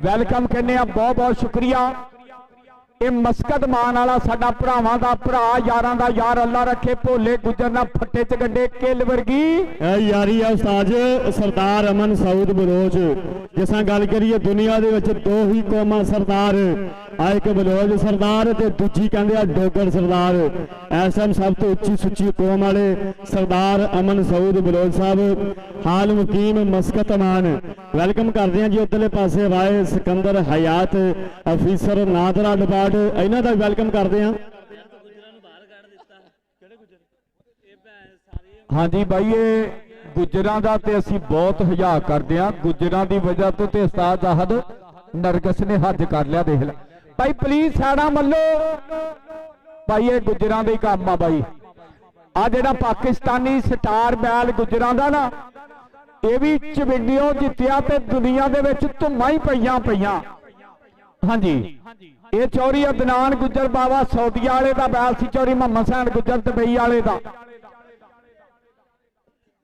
वेलकम करने बहुत बहुत शुक्रिया। ये मस्कत मान वाला साडा भरावां दा भरा, यारां दा यार, अल्लाह रखे भोले गुजर ना फट्टे च गड्डे किल वर्गी यारी है उस्ताद सरदार अमन सऊद बलोच। जिसां गल करिए दुनिया दे विच दो ही कौमां सरदार, आ एक बलोच सरदार ते दूजी कहंदे आ डोगर सरदार। इस टाइम सब तो उच्ची सुच्ची कौम वाले सरदार अमन सऊद बलोच साहब हाल मुकीम मस्कत अमान। वेलकम करते हैं जी उधरले पासे राय सिकंदर हयात अफीसर नादरा डिपार्ट, इन्हां दा वेलकम करते हैं। हाँ जी भाई ये गुजरां दा ते असीं बहुत हया करते हैं। गुजरां दी वजह तो ते उस्ताद आहद नरगस ने हज कर लिया। देख ला भाई प्लीज साड़ा मल्लो भाई, ये गुजरां दा ही काम आ भाई। आ जेड़ा पाकिस्तानी स्टार बैल गुजरां दा ना, ये भी चविंडियों जित्तिया ते दुनिया दे विच धुम्मां ही पईयां। हाँ जी ये चौरी अदनान गुजर बाबा सऊदिया वाले दा बैल सी, चौरी मोहम्मद हुसैन गुजर दुबई वाले दा।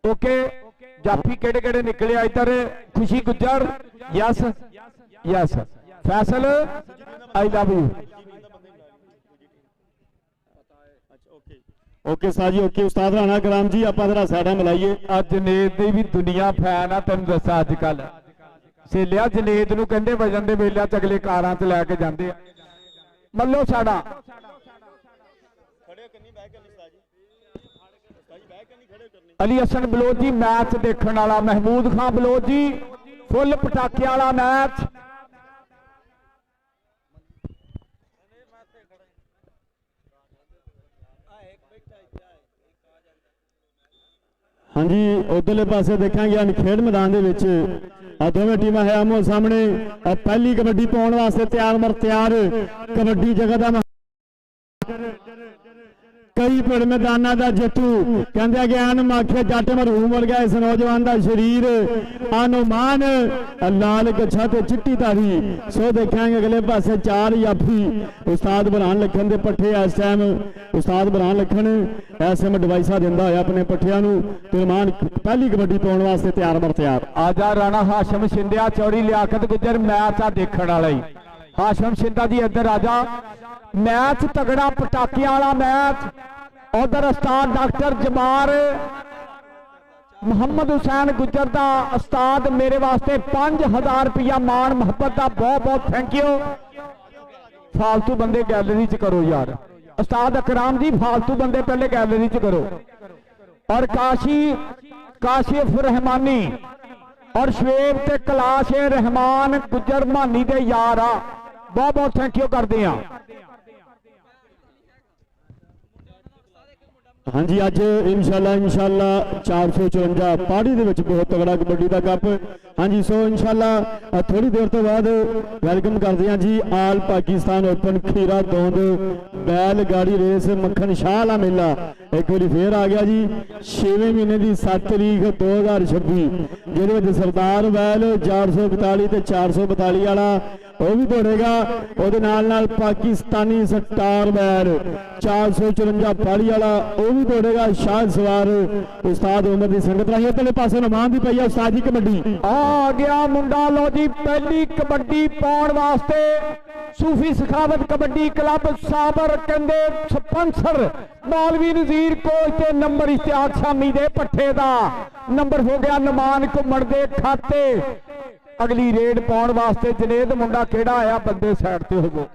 ओके जाफी केड़े केड़े निकले इधर? खुशी गुजर, yes yes. Faisal I love you. Okay Ustad ji, okay उस्ताद राणा कलाम जी, आप जरा साइडा मिलाइए। अज जनेद दी भी दुनिया फैन आ, तेन दसा अजकल सेलिया जनेद नूं कहंदे वजन दे मेलिਆਂ ਚ अगले कारां च लैके जांदे आ। मल्लो साड़ा अली हसन बलोच जी मैच देखने वाला, महमूद खान बलोच जी फुल पटाखे वाला मैच। हाँ जी उधरले पासे देखेंगे खेड मैदान दे विच दोवें टीमां है आमो सामने। पहली कबड्डी पाउण वास्ते तैयार मर तैयार। कबड्डी जगह दा कई पिंड मैदाना का जेतू कहते ज्ञान माखे जट मरूम मिल गया इस नौजवान का शरीर अनुमान लाल कच्छा ते चिट्टी धारी। सो देखेंगे अगले पासे 4 याफी उस्ताद बुरहान लखन के पट्ठे इस टाइम उस्ताद बुरहान लखन इस टाइम एडवाइसा दिंदा होया अपने पट्ठियां नूं ते मान पहली कबड्डी पाउण वास्ते तैयार बर तैयार। आजा राणा हाशम शिंदिया चौड़ी लियाकत गुजर मैच आ देखण वाला ही हाशम शिंदा जी इधर आजा मैच तगड़ा पटाकियां वाला मैच। उधर उस्ताद डॉक्टर जमार मोहम्मद हुसैन गुजर दा उस्ताद मेरे वास्ते 5000 रुपया मान मुहब्बत का बहुत बहुत थैंक यू। फालतू बंदे गैलरी च करो यार उस्ताद अकराम जी फालतू बंदे पहले गैलरी च करो। और काशिफ रहमानी और शुएब ते कलाश रहमान गुजर मानी दे यार आ बहुत बहुत थैंक यू करते हैं। हाँ जी अज इंशाल्लाह 454 पाड़ी दे विच बहुत तगड़ा कबड्डी का कप। हाँ जी सो इंशाल्लाह थोड़ी देर तो बाद वेलकम करते हैं जी आल पाकिस्तान ओपन खीरा दौंद बैल गाड़ी रेस मक्खन शाह वाला मेला एक बार फिर आ गया जी 6वें महीने की 7 तारीख 2026 जिहदे विच सरदार बैल 442 ते 442 वाला वह भी दौड़ेगा उहदे नाल पाकिस्तानी स्टार बैल 454 पाड़ी वाला वह भी दौड़ेगा शाह सवार उस्ताद उमर की संगत रही। उधरले पासे नमान भी पई है उस्ताद जी कबड्डी आ गया मुंडा लो जी पहली कबड्डी पाउण वास्ते सूफी सखावत कबड्डी क्लब साबर कहंदे स्पॉन्सर मौलवी नजीर कोच ते नंबर इश्तियाक शामी दे पट्ठे दा नंबर हो गया नमान घुमण दे खाते। अगली रेड पाउण वास्ते जनेद मुंडा केड़ा आया बंदे साइड ते होवो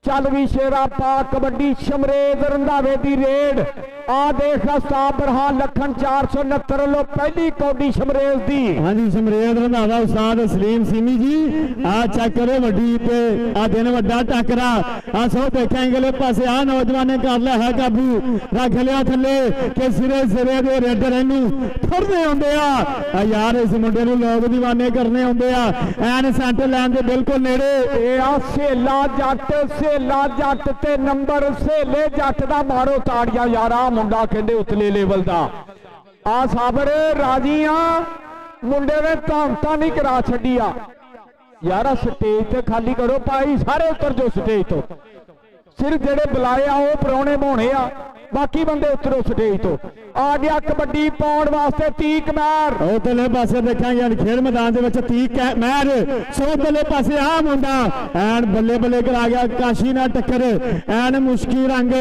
चल भी शेरा पा कबड्डी शमरेज रंधावे दी रेड आ देख उस्ताद बुरहान लखन 469 लो पहली कौडी शमरेज दी। हाँ जी शमरेज रंधावा उस्ताद सलीम सीमी जी आ चेक करो वड्डी ते आ दिन वड्डा टकरा आ सो देखेंगे अगले पासे आ नौजवान ने कर लिया है काबू रख लिया थले के सिरे सिरे दे रेडर इनू फड़ने आउंदे आ यार इस मुंडे नू लोग दीवाने करने आउंदे आ एन सेंटर लाइन दे बिल्कुल नेड़े ए आ सेला जट ते नंबर सेले जट दा मारो ताड़ियां यारा मुंडा कहंदे उतले लेवल दा आ साबर राजी आ मुंडे ने धामता नहीं करा छड़ी आ यारा स्टेज ते खाली करो भाई सारे उतर जो स्टेज तो सिर्फ जेड़े बुलाए आ वो परौने भाने आ बाकी बंदे उतरो स्टेज तो आ गया कबड्डी पाउण वास्ते तीक महर उधरले पासे देखेंगे खेल मैदान दे तीक महर सो उधरले पासे आ मुंडा एन बल्ले बल्ले करा गया काशी ना टक्कर एन मुश्किल रंग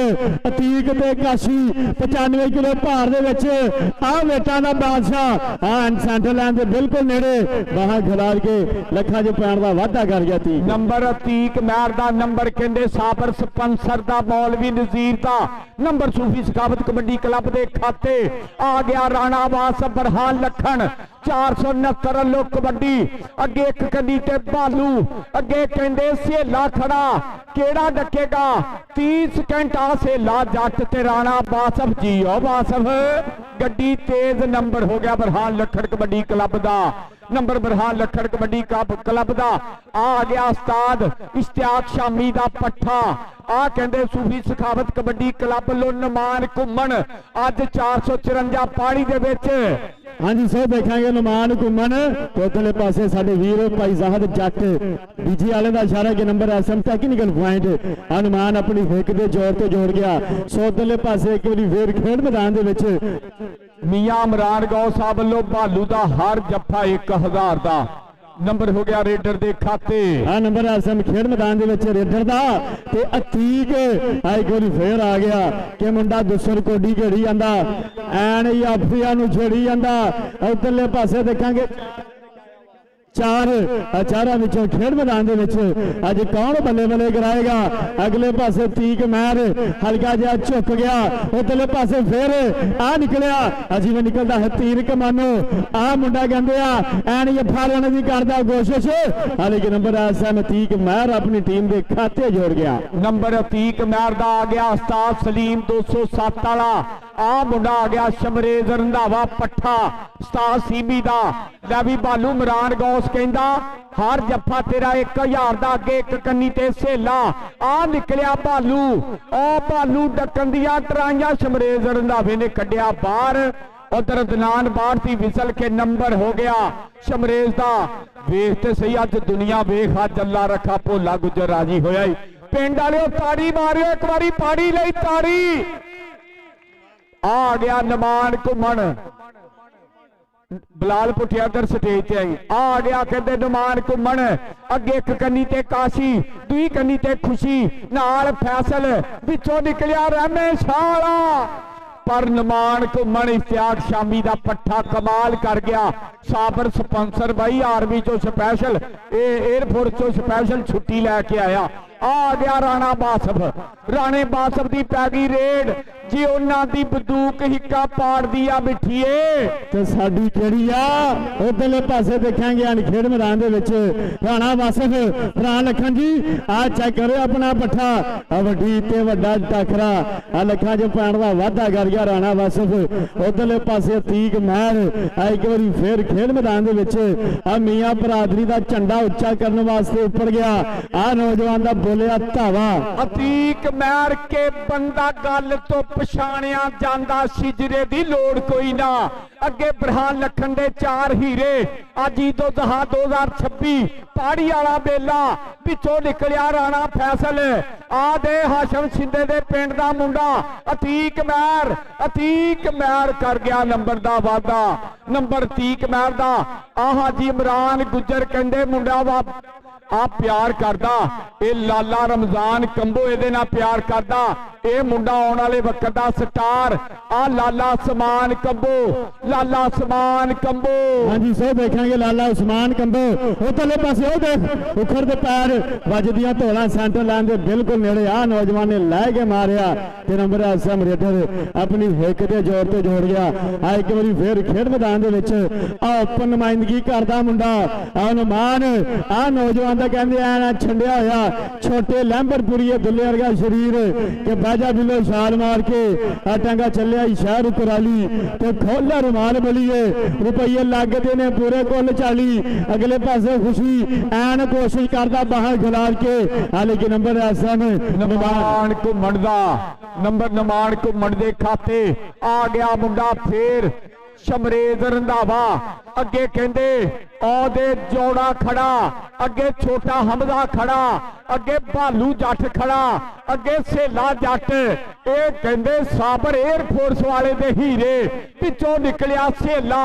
तीक ते काशी 95 किलो भार दे विच आ वेटां दा बादशाह आ सेंटर लाइन दे बिल्कुल नेड़े बाहर खिलाड़ के लखा च पैण दा वाधा कर गया तीक नंबर तीक महर दा नंबर कहंदे साबर स्पॉन्सर दा मौलवी नजीर दा नंबर सूफी सखावत कबड्डी क्लब दे खाते आ गया राणा वास बुरहान लखन 469 लो कबड्डी अगे एक कदी ते बालू अगे कहंदे सेला खड़ा केड़ा डकेगा 30 सेकंड आ सेला जट ते राणा वासफ जी ओ वासफ गड्डी तेज नंबर हो गया बुरहान लखन कबड्डी क्लब दा नंबर बुरहान लखन कबड्डी क्लब दा आ गया उस्ताद इश्तियाक शामी दा पट्ठा आ कहंदे सूफी सखावत कबड्डी क्लब लो नमान घुमन अज 454 पाड़ी दे विच। हाँ जी सो देखेंगे नमान घुमन उधरले पासे साडे वीर भाई जाहद जट बीजी वाले का इशारा के नंबर एसएम टेक्निकल पॉइंट अनुमान अपनी फिक के जोर तो जोड़ गया। सो उधरले पासे एक बार फिर खेड मैदान दे विच मियां इमरान गौ साहब लो भालू दा हर जफ्फा 1000 दा नंबर हो गया रेडर दे खाते आ नंबर एसएम खेड मैदान दे विच रेडर दा ते अतीक आई गोली फेर आ गया कि मुंडा दुसर कोडी घेड़ी जांदा एन याफिया नु छेड़ी जांदा। उधरले पासे देखांगे चारा विचों खेड मैदान दे विच अज कौन बल्ले बल्ले कराएगा। अगले पासे तीक महर हल्का जिहा झुक गया उधरले पासे फिर आ निकलिया अजीब निकलता है तीर कमानो आ मुंडा कहंदे आ एन यफा लेने की करदा कोशिश हालांकि नंबर एसएम तीक महर अपनी टीम के खाते जोड़ गया। नंबर तीक महर दा आ गया उस्ताद सलीम 207 वाला आ मुंडा आ गया शमरेज रंधावा पट्ठा उस्ताद सीमी दा लै भी बालू इमरान गौस कहंदा हर जफा तेरा 1000 का अगे एक कन्नी ते सेला आ निकलिया भालू ओ भालू डकन दिया टराइया शमरेज रंधावे ने कढ़िया बाहर उधर अदनान भारती विसल के नंबर हो गया शमरेज का वेखते सही अज दुनिया वेख अज अल्लाह रखा भोला गुजर राजी होया पिंड वाले ताड़ी मारियो एक बारी पाड़ी लई ताड़ी आ गया नमान घुमन बिलाल पुठिया उधर स्टेज से आई आ गया कहते नमान घुमन अगे एक कन्नी ते काशी दूई कन्नी ते खुशी नाल फैसल विचों निकलिया रहमे शाला पर नमान घुमन इश्तियाक शामी का पट्ठा कमाल कर गया साबर स्पॉन्सर भाई आर्मी चो स्पैशल एयरफोर्स चो स्पैशल छुट्टी लैके आया आ गया राणा बासफ राणे बासफ की पै गई रेड जी उन्हां दी बंदूक हिक्का पाड़ दिया बिठिए ते साडी केड़ी आ उधरले पासे देखांगे अनखेड़ मैदान दे विच राणा बासफ फरहान लखन जी आ चेक करो अपना पट्ठा वड्डी ते वड्डा टकरा आ लखा जो पैण दा वाधा कर गया राणा बासफ उधरले पासे अतीक महर आ एक बारी फिर खेल मैदान दे विच आ मियां बरादरी दा झंडा उच्चा करने वास्ते उपर गया आ नौजवान दा बोलिया धावा अतीक महर के बंदा गल तो पछाणिया जांदा शिजरे दी लोड़ कोई ना अगे बरहान लखन दे 4 हीरे अज ईदो दहा 2026 पहाड़ी वाला बेला पिछों निकलिया राणा फैसल आ दे हाशम शिंदे दे पिंड दा मुंडा अतीक महर कर गया नंबर दा वादा नंबर अतीक महर दा आ हाजी इमरान गुजर कहंदे मुंडा वा आ प्यार करदा ए लाला रमजान कंबो ए नाल प्यार करदा ए मुंडा आने वाले वक्त दा स्टार आ लाला उस्मान कंबो हां जी सो देखेंगे लाला उस्मान कंबो उधरले पासे ओ देख उखड़ दे पैर वजदियां धोला सेंटर लाइन दे बिल्कुल नेड़े आ नौजवान ने लै के मारिया ते नंबर आसम रेडर अपनी हिक दे जोर ते जोड़ गया आ एक बारी फिर खेड मैदान दे विच आ ओपन नुमाइंदगी करदा मुंडा आ नुमान आ नौजवान कहते हैं छंडिया होया छोटे लैंबरपुरी दुल्ले वर्गा शरीर के बाजा बिलो छाल मार के टांगा चलिया शहर कुराली तो खोला रुमाल बलिए रुपये लगते ने पूरे कुल 40 अगले पासे खुशी ऐन कोशिश करता बाहर खिलार के हालांकि नंबर ऐसा नमान घुमन दा नंबर नमान घुमन दे खाते आ गया मुंडा फिर शमरेज रंधावा अगे कहंदे औदे जोड़ा खड़ा अगे छोटा हमजा खड़ा अगे भालू जट खड़ा अगे सेला जट ए कहंदे साबर एयरफोर्स वाले दे हीरे पिछों निकलिया सेला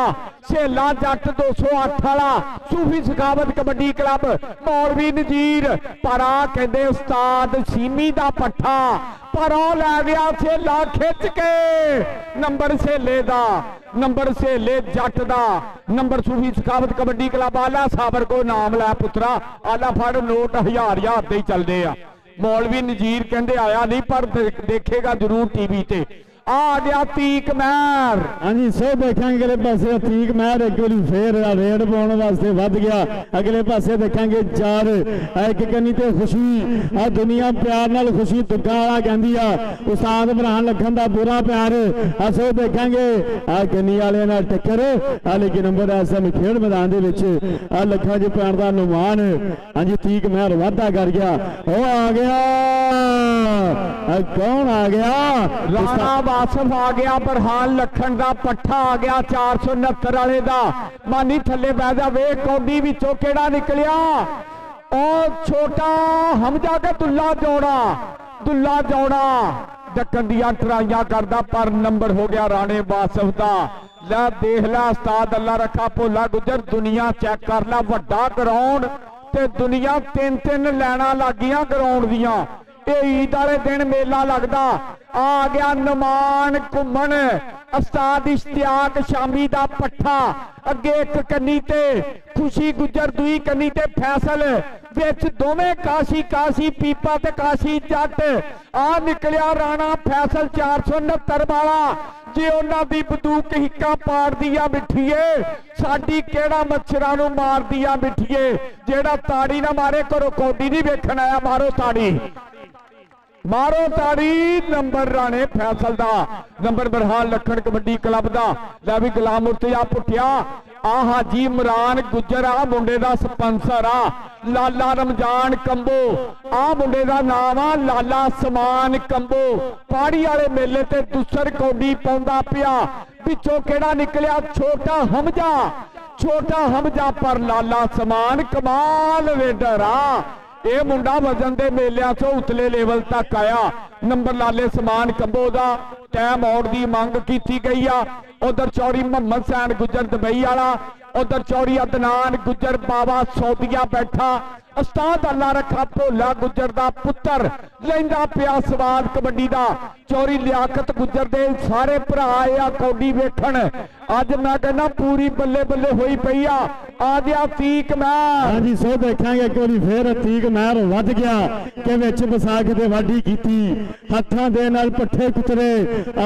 जट 208 वाला सूफी सखावत कबड्डी क्लब मौलवी नजीर पर आ कहंदे उस्ताद सीमी दा पट्ठा पर ओ लै गया सेला खिच के नंबर सेले दा नंबर सेले जट दा नंबर सूफी सखावत कबड्डी क्लब आला साबर को नाम लै पुत्रा आला फड़ नोट 1000 दे चलते आ मौलवी नजीर कहते आया नहीं पर देखेगा जरूर टीवी ते आ गया अतीक महर हाँ जी सो देखेंगे अगले पासे अतीक महर एक बार फिर रेड पाने वास्ते वध गया अगले पासे देखेंगे 4 एक कन्नी ते खुशी आ दुनिया प्यार नाल खुशी दुग्गा वाला कहंदी आ उस्ताद बरहान लखन दा पूरा प्यार असो देखेंगे आ कन्नी वाले नाल टक्कर आ लेकिन नंबर ऐसा खेल मैदान दे विच आ लखा जी पैण दा नुमान हाँ जी अतीक महर वाधा कर गया ओ आ गया कौन आ गया राणा आसफ आ गया बरहान लखन का पट्ठा आ गया 469 वाले का मानी थले बह जा वे कौडी विचों केड़ा निकलिया और छोटा हमजा के दुल्ला जोड़ा डकन दिया ट्राइयां करदा पर नंबर हो गया राणे बासफ का लै देख लै उस्ताद अल्लाह रखा भोला गुजर दुनिया चेक कर ला वड्डा ग्राउंड ते दुनिया 3 लैना लग गई ग्राउंड दियां ईद वाले दिन मेला लगता आ गया नमान घुमन उस्ताद इश्तियाक शामी दा पट्ठा अगे एक कन्नी ते खुशी गुजर दुई कन्नी ते फैसल विच दोवें काशी पीपा ते काशी जट आ निकलिया राणा फैसल 469 वाला जे उन्हां दी बंदूक हिक्का पाड़ दिया बिठिए साडी केड़ा मच्छरां नूं मार दिया बिठिए जेड़ा ताड़ी ना मारे घरों कौडी नहीं वेखण आया मारो ताड़ी नंबर राणे फैसल दा नंबर बरहान लखन कबड्डी क्लब दा लै भी गुलाम मुर्तजा पुठिया ਆ ਹਾਜੀ ਇਮਰਾਨ ਗੁੱਜਰ ਆ ਮੁੰਡੇ ਦਾ ਸਪਾਂਸਰ ਆ ਲਾਲਾ ਰਮਜ਼ਾਨ ਕੰਬੋ। ਆ ਮੁੰਡੇ ਦਾ ਨਾਮ ਆ ਲਾਲਾ ਸਮਾਨ ਕੰਬੋ। ਪਾੜੀ ਵਾਲੇ ਮੇਲੇ ਤੇ ਦੁਸਰ ਕੌਡੀ ਪਾਉਂਦਾ ਪਿਆ। ਪਿੱਛੋਂ ਕਿਹੜਾ ਨਿਕਲਿਆ? ਛੋਟਾ ਹਮਜਾ। ਛੋਟਾ ਹਮਜਾ ਪਰ ਲਾਲਾ ਸਮਾਨ ਕਮਾਲ ਰੇਡਰ ਆ। ਇਹ ਮੁੰਡਾ ਵਜਨ ਦੇ ਮੇਲਿਆਂ ਚੋਂ ਉਤਲੇ ਲੈਵਲ ਤੱਕ ਆਇਆ। ਨੰਬਰ ਲਾਲੇ ਸਮਾਨ combo the time out the ਮੰਗ ਕੀਤੀ ਗਈ ਆ। ਉਧਰ ਚੌੜੀ ਮੁਹੰਮਦ ਸੈਨ ਗੁੱਜਰ ਦੁਬਈ ਵਾਲਾ, उधर चौरी अदनान गुजर बाबा सौदिया बैठा। उस्ताद अल्लाह रखा भोला गुजर दा पुत्र लैंदा पिया स्वाद कबड्डी दा। चौरी लियाकत गुजर दे सारे भरा आए आ कौडी वेखण। अज मैं कहना पूरी बल्ले बल्ले होई पई आ। आदिया तीक महर। हां जी सो देखांगे एक बारी फिर तीक महर वध गया कि विच विसाख दे वाडी कीती। हत्थां दे नाल पट्ठे कुतरे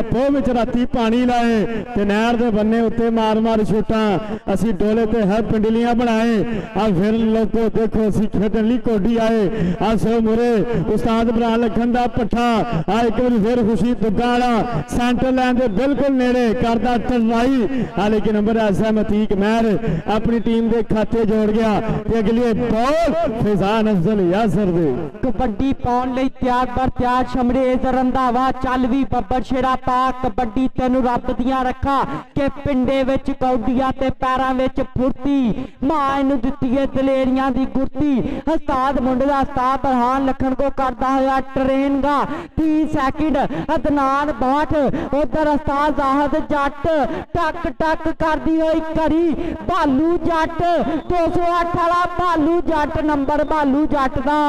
आपो विच राती पानी लाए ते नहर दे बन्ने उत्ते मार मार छोटा असी डोले ते है पिंडलियां बनाए। आ फिर लोगो देखो असी खेडन लई कोडी आए। आ सो मुरे उस्ताद बना लखन दा पट्ठा। आ एक बार फिर खुशी दुग्गा वाला सेंटर लाइन दे बिल्कुल नेड़े करदा टरवाई। आ लेकिन नंबर ऐसा मतीक महर अपनी टीम दे खाते जोड़ गया ते अगली बॉल फैजान अफजल यासर दे कबड्डी पाउण लई त्याग बर त्याग शमरेज रंधावा। चल भी बब्बर शेरा पा कबड्डी तेनू रब दियां रखा के पिंडे विच कौडिया ते पैरां विच फुर्ती। मां इनू दित्ती है दलेरियां दी गुरती। उस्ताद मुंडे दा उस्ताद बरहान लखन को करदा होया ट्रेन गा 30 सेकंड अदनान 62। उधर उस्ताद जाहद जट टक टक करदी होई करी भालू जट 208 वाला भालू जट नंबर भालू जट दा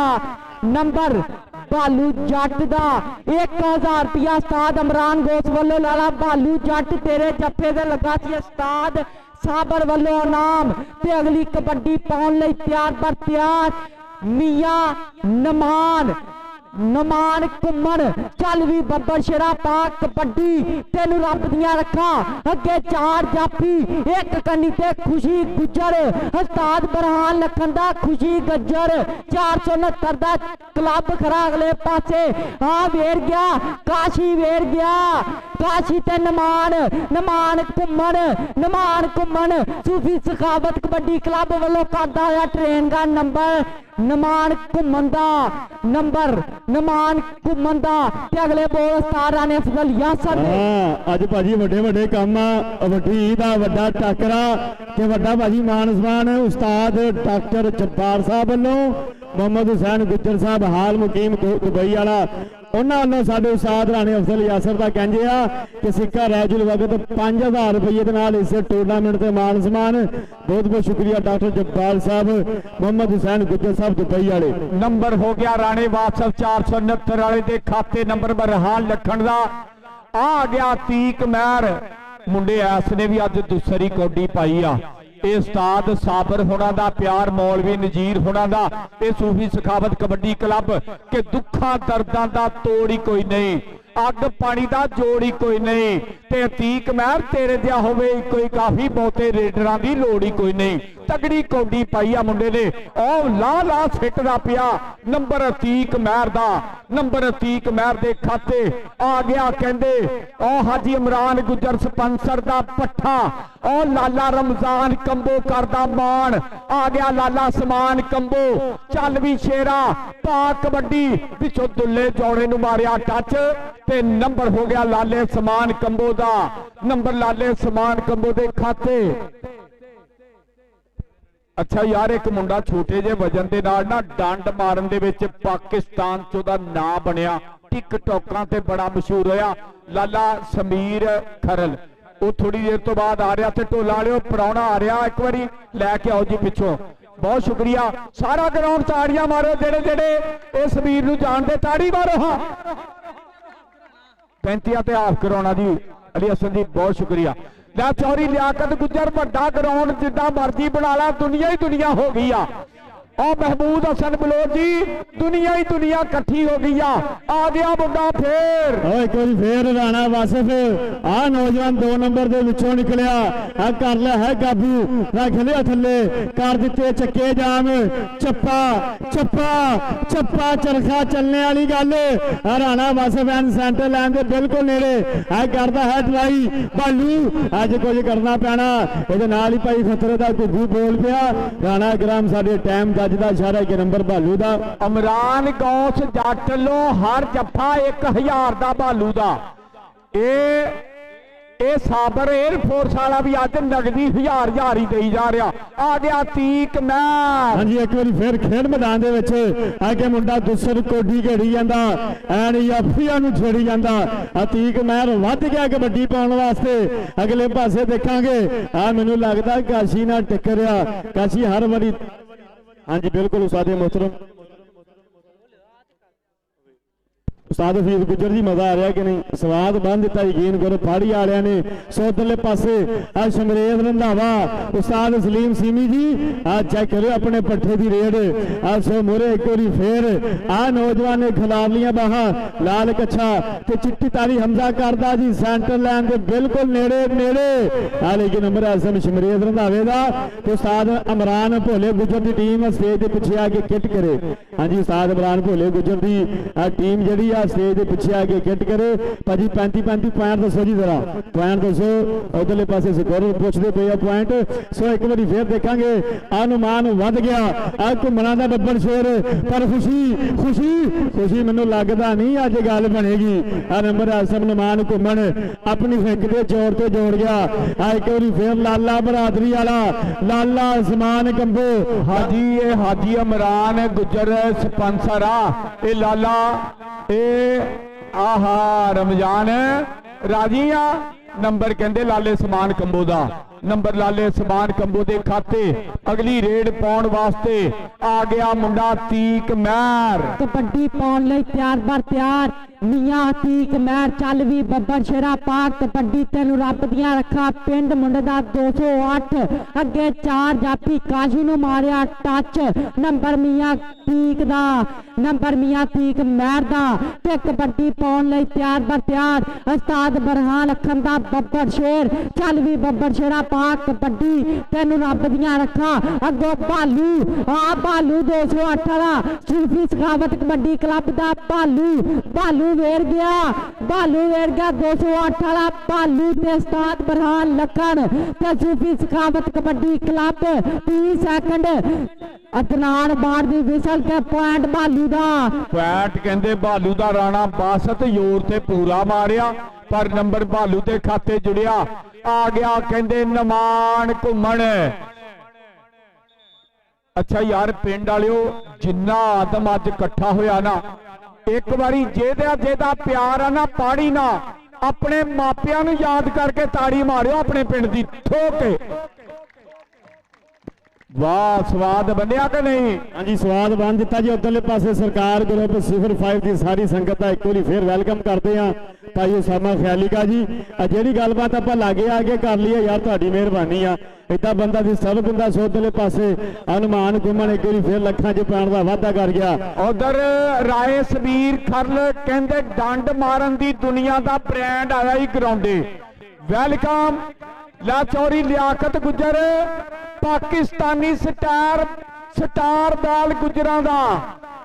नंबर भालू जट दा 1000 रुपया उस्ताद इमरान गोस वालों लाला भालू जट तेरे जफे दे लगा सी उस्ताद साबर वालों इनाम। ते अगली कबड्डी पाउण लई तैयार बर तैयार मियां नमान नमान घुमन। चल भी बब्बर शेरा पा कबड्डी तेनू रब दियां रखा अगे 4 जाफी एक कन्नी ते खुशी गुजर। उस्ताद बरहान लखन दा खुशी गज्जर 469 दा क्लब खरा अगले पासे। आ वेर गया काशी वेर गया काशी ते नमान नमान घुमन सूफी सखावत कबड्डी क्लब वालों करदा होया ट्रेन का नंबर नमान घुमन दा नंबर नमान घुमन दा ते अगले बोल सारा ने अफजल यासर ने। अज भाजी वड्डे वड्डे काम वड्डी दा वड्डा टाकरा ते वड्डा भाजी मान सम्मान उस्ताद डॉक्टर जब्बार साहब वालों मोहम्मद हुसैन गुज्जर साहब हाल मुकीम दुबई वाला उन्होंने साडे उस्ताद राणे अफजल यासर का कहंजे आ कि सिक्का रैजुल वक्त 5000 रुपये के नाल इस टूर्नामेंट के मान सम्मान। बहुत बहुत शुक्रिया डॉक्टर जब्बार साहब मोहम्मद हुसैन गुज्जर साहब दुबई वाले। नंबर हो गया राणे वात्सव 469 वाले दे खाते नंबर बरहान लखन दा। आ गया तीक महर मुंडे ऐस ने भी अज दूसरी कौडी पाई आ। ਇਹ ਉਸਤਾਦ ਸਾਬਰ ਹੋਣਾ ਦਾ ਪਿਆਰ ਮੌਲਵੀ ਨਜ਼ੀਰ ਹੋਣਾ ਦਾ ਇਹ ਸੂਫੀ ਸਖਾਵਤ ਕਬੱਡੀ ਕਲੱਬ ਕਿ ਦੁੱਖਾਂ ਦਰਦਾਂ ਦਾ ਤੋੜ ਹੀ ਕੋਈ ਨਹੀਂ ਅੱਗ ਪਾਣੀ ਦਾ ਜੋੜ ਹੀ ਕੋਈ ਨਹੀਂ ਤੇ ਅਤੀਕ ਮਹਿਰ ਤੇਰੇ ਦਿਆ ਹੋਵੇ ਕੋਈ ਕਾਫੀ ਬਹੁਤੇ ਰੇਡਰਾਂ ਦੀ ਲੋੜ ਹੀ ਕੋਈ ਨਹੀਂ। तगड़ी कौडी पाई आ मुंडे ने ओ ला ला सिटदा पिया नंबर अतीक महर दा नंबर अतीक महर दे खाते आ गया कहंदे ओ हाजी इमरान गुजर स्पॉन्सर दा पट्ठा ओ लाला रमजान कंबो करदा मान आ गया लाला समान कंबो। चल भी शेरा पा कबड्डी पिछों दुल्ले जौड़े नूं मारिया टच ते नंबर हो गया लाले समान कंबो दा नंबर लाले समान कंबो दे खाते। अच्छा यार एक मुंडा छोटे जे वजन दे नाल ना डंड मारन दे विच पाकिस्तान चो दा नाम बनिया टिकटॉकां ते बड़ा मशहूर होया लाला समीर खरल। वो थोड़ी देर तो बाद आ रहा ते ढोला वाले पराउणा आ रहा एक बारी लैके आओ जी पिछों। बहुत शुक्रिया सारा ग्राउंड ताड़ियां मारो जेड़े जेड़े इस समीर नूं जानदे ताड़ी मारो। हाँ 35 ते हाफ कराउणा जी अली हसन जी बहुत शुक्रिया। ला चौरी लियाकत गुजर बड़ा ग्राउंड जिदा मर्जी बना ला दुनिया ही दुनिया हो गई आ। और महमूद हसन बलोच जी दुनिया ही दुनिया इकट्ठी हो गई आ गया मुंडा फिर एक बार फिर राणा वासिफ आ नौजवान 2 नंबर के विचों निकलिया आ कर लिया है काबू रख लिया थले कर दिते चक्के जाम चप्पा चप्पा चप्पा चरखा चलने वाली गल Rana Wasif and centre line के बिल्कुल नेड़े आ करता है ट्राई भालू अज कुछ करना पैना ये नाल ही भाई खतरे का घुग्गू बोल पिया राणा ग्राम साडे टाइम जज का इशारा एक नंबर भालू का इमरान गौस जट लो हर जफा 1000 का भालू का ये साबर एयरफोर्स वाला भी अज नगदी 1000 ही दई जा रहा आ गया तीक मैच। हाँ जी एक बार फिर खेल मैदान दे विच आगे मुंडा दूसर कोडी घेड़ी जांदा एंड याफिया नूं छेड़ी जांदा अतीक मैर वध गया कबड्डी पाउण वास्ते अगले पासे देखांगे आ मैनूं लगदा काशी नाल टक्करिया काशी हर वारी हाँ जी बिल्कुल उस्ताद मोहतरम उस्ताद हफीज गुजर जी मजा आ रहा कि नहीं स्वाद बन दिता यकीन करो फाड़ी वाले ने सौदरले पासे आ शमरेज रंधावा उस्ताद सलीम सीमी जी आ चेक करो अपने पट्ठे की रेड आ सो मोरे एक बार फिर आ नौजवान ने खिलार लिया बाहा लाल कच्छा ते चिट्टी तारी हमजा करदा जी सेंटर लाइन के बिल्कुल नेड़े नेड़े आ लेकिन नंबर आसम शमरेज रंधावे का उस्ताद इमरान भोले गुजर की टीम स्टेज के पिछे आके किट करे हाँ जी उस्ताद इमरान भोले गुजर की टीम जी स्टेज के पिछे आके किट करे भाजी 35-35 पॉइंट दसो जी जरा पॉइंट दसो उधरले पासे स्कोर पूछते पे पॉइंट सो एक बार फिर देखांगे अनुमान वध गया आ घुमना का डब्बल शेर पर खुशी खुशी खुशी मैनू लगता नहीं अज गल बनेगी आ नंबर आसम नुमान घुमन अपनी फिक के जोर से जोड़ गया आ एक बार फिर लाला बरादरी वाला लाला आसमान कंबो हाजी ये हाजी इमरान गुजर स्पॉन्सर आ ये लाला आहा रमजान राजी आ नंबर कहते लाले समान कंबो दा नंबर लाले समान कंबो दे खाते अगली रेड पाउण वास्ते आ गया मुंडा तीक मैर कबड्डी पाउण लई तैयार बर तैयार मियां तीक मैर चल भी बब्बर शेरा पाक कबड्डी तेनू रब दियां रखा पिंड मुंडे दा 208 अगे 4 जापी काजू नू मारिया टच नंबर मियां तीक दा नंबर मियां तीक मैर दा ते कबड्डी पाउण लई तैयार बर तैयार उस्ताद बरहान अखन दा बब्बर शेर चल भी बब्बर शेरा पाक कबड्डी तेनू रब दियां रखा अगो भालू आ भालू 208 वाला सूफी सखावत कबड्डी क्लब दा भालू भालू वेर गया 208 वाला भालू ते उस्ताद बरहान लखन ते सूफी सखावत कबड्डी क्लब 30 सेकंड अदनान बाढ़ दी विसल के पॉइंट भालू दा पॉइंट कहंदे भालू दा राणा बासत जोर ते पूरा मारिया पर नंबर भालू के खाते जुड़िया आ गया कहंदे नमान घुमन अच्छा यार पिंड वालिओ जिन्ना आदम अज इकट्ठा होया ना एक बारी जेदा प्यार है ना पाड़ी ना अपने मापिया नूं याद करके ताड़ी मारियो अपने पिंड दी ठोक के वाह स्वाद बनया कि नहीं हाँ जी स्वाद बन दिता जी उधरले पासे सरकार ग्रुप 05 की सारी संगत का एक बार फिर वेलकम करते हैं भाई उसामा ख्याली का जी जी गलबात आप लागे आगे कर ली है यार तुहाडी मेहरबानी आ इदा बंदा दी सब बंदा उधरले पासे अनुमान घुमन एक बार फिर लखां च पैण दा वादा कर गया उधर राय सबीर खरल कहंदे डंड मारन दी दुनिया दा ब्रांड आया ही ग्राउंडे वेलकम लाचौरी लियाकत गुजर पाकिस्तानी स्टार बैल गुजरां दा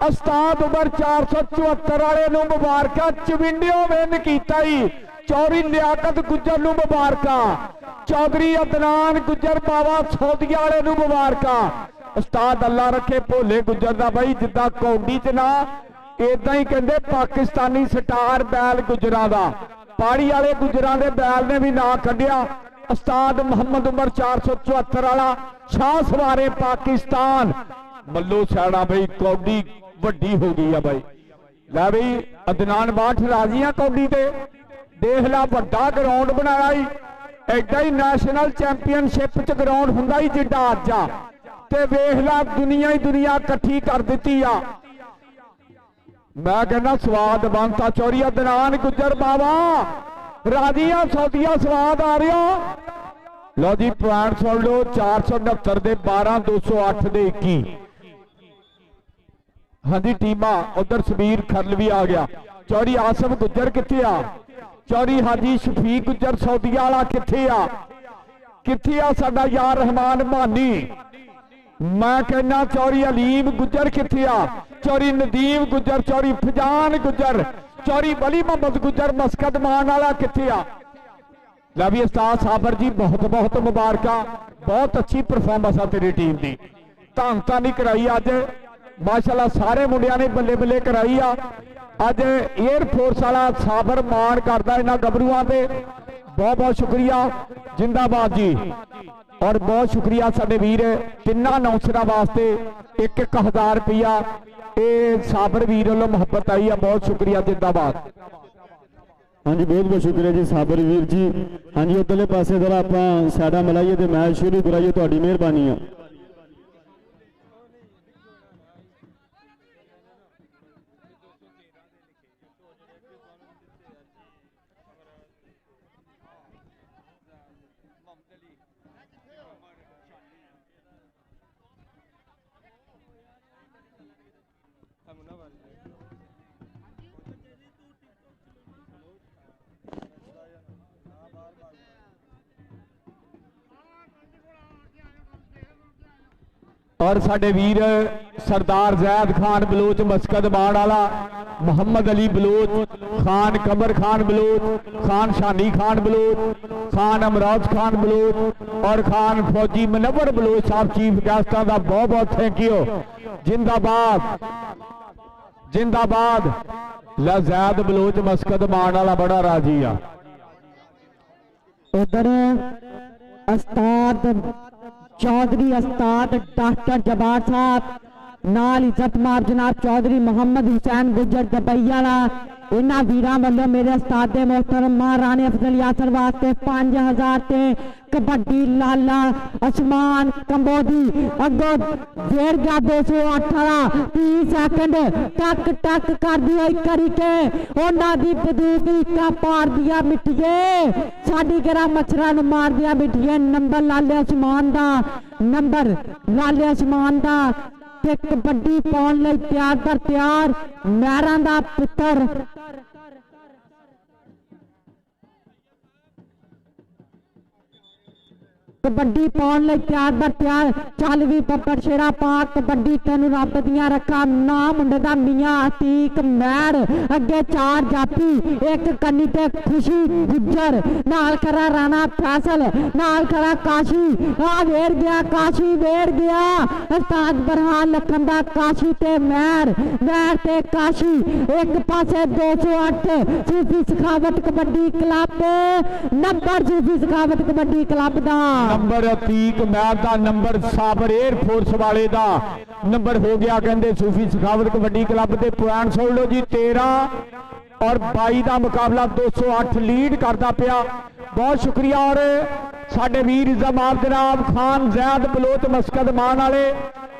उस्ताद उमर 474 वाले नूं मुबारकां चविंडियों विन कीता ही चौरी लियाकत गुजर नूं मुबारकां चौधरी अदनान गुजर बाबा सौदिया वाले नूं मुबारकां उस्ताद अल्लाह रखे भोले गुजर दा भाई जिद्दां कौडी च ना इदां ही कहंदे पाकिस्तानी स्टार बैल गुजरां दा पाड़ी वाले गुजरां दे बैल ने भी नां कढिया उस्ताद मोहम्मद उमर 474 वाला शाह सवारे पाकिस्तान मल्लो छाड़ा भाई कौडी वड्डी हो गई है भाई लै भाई अदनान बाठ राजियां कौडी ते देख ला वड्डा ग्राउंड बनाया ही एडा ही नैशनल चैंपीयनशिप च ग्राउंड हुंदा ही जिड्डा अज आ ते वेख ला दुनिया ही दुनिया इकट्ठी कर दिती आ मैं कहना स्वाद बनता चौरी अदनान गुजर बाबा राजिया सौदिया स्वाद आ रहा लो जी पॉइंट सुन लो 469 दे 12 208 दे 21 हाँ जी टीमा उधर सबीर खरल भी आ गया। चौरी आसफ गुजर किथे आ, चौरी हाजी शफीक गुजर सौदिया वाला किथे आ, किथे आ साडा यार रहमान मानी। मैं कहना चौरी अलीम गुजर किथे आ, चौरी नदीम गुजर, चौरी फजान गुजर, चौरी बली मोहम्मद गुजर मस्कत मान वाला किथे आ। ला भी उस्ताद साबर जी बहुत बहुत मुबारक, बहुत अच्छी परफॉर्मेंस आ तेरी टीम की। धन तो नहीं कराई अज माशाल्लाह, सारे मुंडिया ने बल्ले बल्ले कराई आ। अज एयरफोर्स वाला साबर मान करता इन्होंने गबरूआ पे, बहुत बहुत शुक्रिया जिंदाबाद जी। और बहुत शुक्रिया साडे वीर तिना अनाउंसर वास्ते 1,000 रुपया ये साबर वीर वालों मुहब्बत आई है, बहुत शुक्रिया जिंदाबाद। हाँ जी बहुत बहुत शुक्रिया जी साबर वीर जी। हाँ जी उधरले पासे जरा आप साइडा मिलाइए तो मैच शुरू कराइए, तुहाडी मेहरबानी है। और साडे वीर सरदार जैद खान बलोच मस्कत बाण वाला, मोहम्मद अली बलोच, खान कमर खान बलोच, खान शानी खान बलोच, खान अमराज खान बलोच और खान फौजी मनवर बलोच साहब चीफ गेस्टां का बहुत बहुत थैंक यू। जिंदाबाद जिंदाबाद। लजैद बलोच मस्कत बाण वाला बड़ा राजी आ। उधर उस्ताद चौधरी उस्ताद डॉक्टर जबार साहब नाल इज्जत मार जनाब चौधरी मोहम्मद हुसैन गुजर दबैया इन्होंने वीर वालों मेरे उस्ताद मोहतरम महाराणे अफजल यासर वास्ते 5000 ते कबड्डी लाला आसमान कंबोदी अगो वेर गया 218 30 सेकंड टक टक कर दिया एक करके उन्होंने बंदूक इक्का पार दिया मिट्टिए साड़ी गिरा मच्छरा मार दिया मिट्टिए। नंबर लाले आसमान का, नंबर लाले आसमान का ते कबड्डी पाउण लई तैयार पर तैयार मैरां दा पुत्र कबड्डी पाउण लई तैयार बर तैयार। चल भी पप्पड़ शेरा पा कबड्डी तेनू रब दियां रखा ना मुंडे दा मियां अतीक मैर अगे 4 जापी एक कन्नी ते खुशी गुजर नाल करा राणा फैसल नाल करा काशी आ वेर गया काशी वेर गया उस्ताद बरहान लखन दा काशी ते मैर मैर ते काशी एक पासे 208 सूफी सखावत कबड्डी क्लब नंबर सूफी सखावत कबड्डी क्लब दा नंबर अतीक मैर का नंबर साबर एयरफोर्स वाले का नंबर हो गया कहते सूफी सखावत कबड्डी क्लब के पॉइंट सुन लो जी 13 और 22 का मुकाबला 208 लीड करता पिया। बहुत शुक्रिया। और साडे वीर जमात जनाब खान जैद बलोच मस्कत मान वाले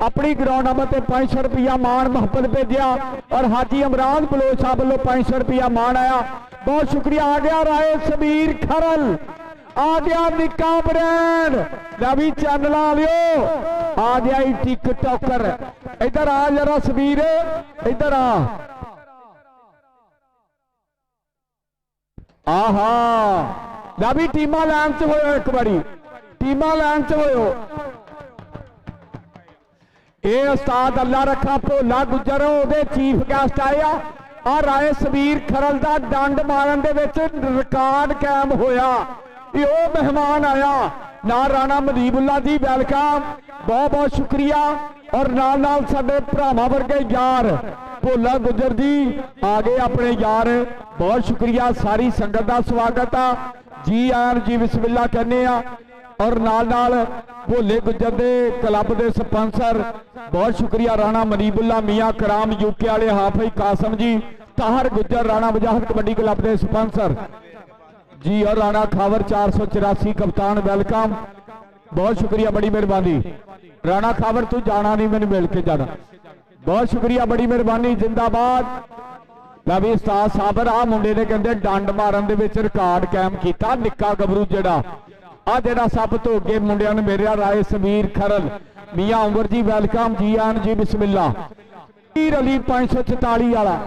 अपनी ग्राउंड नंबर से 500 रुपया मान मुहब्बत भेजा और हाजी इमरान बलोच साहब वालों 500 रुपया मान आया। बहुत शुक्रिया। आ गया राय सबीर खरल, आ गया निक्का ब्रांड नवी चैनल वालियो, आ गया टिकटॉकर। इधर आ जरा सबीर, इधर आ। आहा नवी टीमा लैन च होयो, एक बारी टीमा लैन च होयो। ये उस्ताद अल्लाह रखा भोला गुजर ओदे चीफ गेस्ट आए आ राय सबीर खरल का डंड मारन दे विच रिकॉर्ड कायम होया। यो मेहमान आया ना राणा मदीबुल्ला जी वेलकम, बहुत बहुत शुक्रिया। और नाल नाल साडे भरावां वर्गे यार भोला गुजर जी आ गए अपने यार, बहुत शुक्रिया। सारी संगत का स्वागत आ जी आन जी बिस्मिल्ला कहने आ। और नाल नाल भोले गुजर दे क्लब दे स्पॉन्सर बहुत शुक्रिया राणा मनीबुल्ला मियाँ कराम यूके वाले हाफिज कासम जी, ताहर गुजर राणा वजाहत कबड्डी क्लब के स्पॉन्सर जी और राणा खावर 484 कप्तान वेलकम, बहुत शुक्रिया बड़ी मेहरबानी। राणा खावर तू जाना नहीं, मैंने मिल के जाना, बहुत शुक्रिया बड़ी मेहरबानी। जिंदाबाद। लवी उस्ताद साबर आ मुंडे ने कहते डंड मारन दे विच रिकॉर्ड कायम किया। निक्का गबरू जड़ा आ जड़ा सब तो अगे मुंडिया ने मेरे राय सबीर खरल मियाँ उमर जी वेलकम जी आन जी बिस्मिल्ला। ਹੀਰ ਅਲੀ 544 वाला।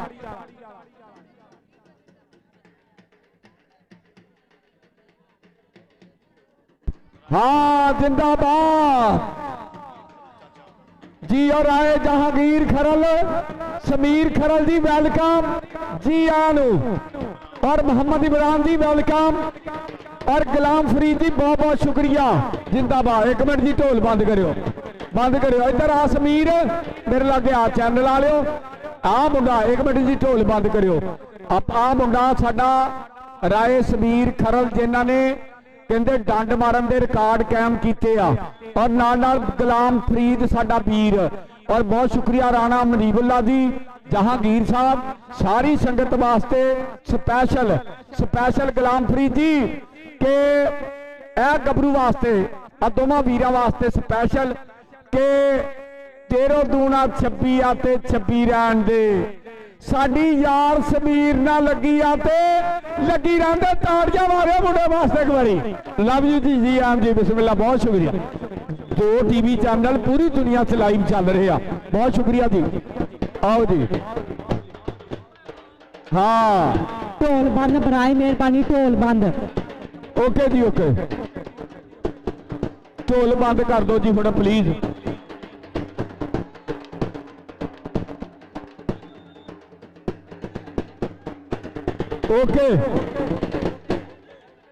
हाँ जिंदाबाद जी। और आए जहांगीर खरल, समीर खरल जी वेलकम जी आनू, और मोहम्मद इमरान जी वेलकम, और गुलाम फरीद जी बहुत बहुत शुक्रिया जिंदाबाद। एक मिनट जी ढोल बंद करो, बंद करो। इधर आ समीर मेरे लागे आ चैनल आ लियो। आ मुंडा एक मिनट जी ढोल बंद करो। आप आ मुंडा साडा राय समीर खरल जिन्हां ने कहते डंड मारन दे रिकॉर्ड कायम किए आ, और नाल गुलाम फरीद साडा वीर, और बहुत शुक्रिया राणा मनीबुल्ला जी, जहांगीर साहब, सारी संगत वास्ते स्पैशल स्पैशल गुलाम फरीद जी के ए गबरू वास्ते आ दोवां वीरां वास्ते स्पैशल के 13 दूना 26 आते 26 रहन दे। साडी यार समीर ना लगी आते लगी रहंदे। ताड़ियां मारे मुंडे वास्ते एक बारी। लव यू जी, जी आम जी, बिस्मिल्लाह, बहुत शुक्रिया। 2 टीवी चैनल पूरी दुनिया च लाइव चल रहे हैं, बहुत शुक्रिया जी। आओ जी। हाँ ढोल बंद बनाए, मेहरबानी ढोल बंद। ओके जी ओके, ढोल बंद कर दो जी हुण प्लीज। ओके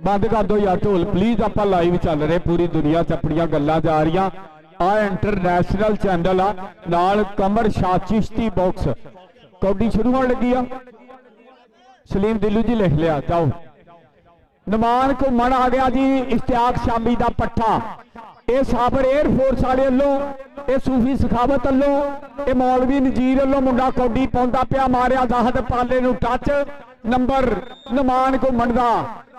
बंद कर दो यार ढोल प्लीज। आप लाइव चल रहे पूरी दुनिया च अपनियां गल्लां जा रही। आ इंटरनेशनल चैनल आ, नाल कमर शाह चिश्ती बॉक्स। कौडी शुरू होने लगी आ। सलीम दिल्लू जी लिख लिया, जाओ। नमान घुमन आ गया जी, इश्तियाक शामी दा पट्ठा। ये साबर एयरफोर्स वाले वालों, ये सूफी सखावत वालों, ये मौलवी नजीर वालों मुंडा कौडी पाउंदा पिया, मारिया जाहद पाले नूं टच। नंबर नमान घुमन दा,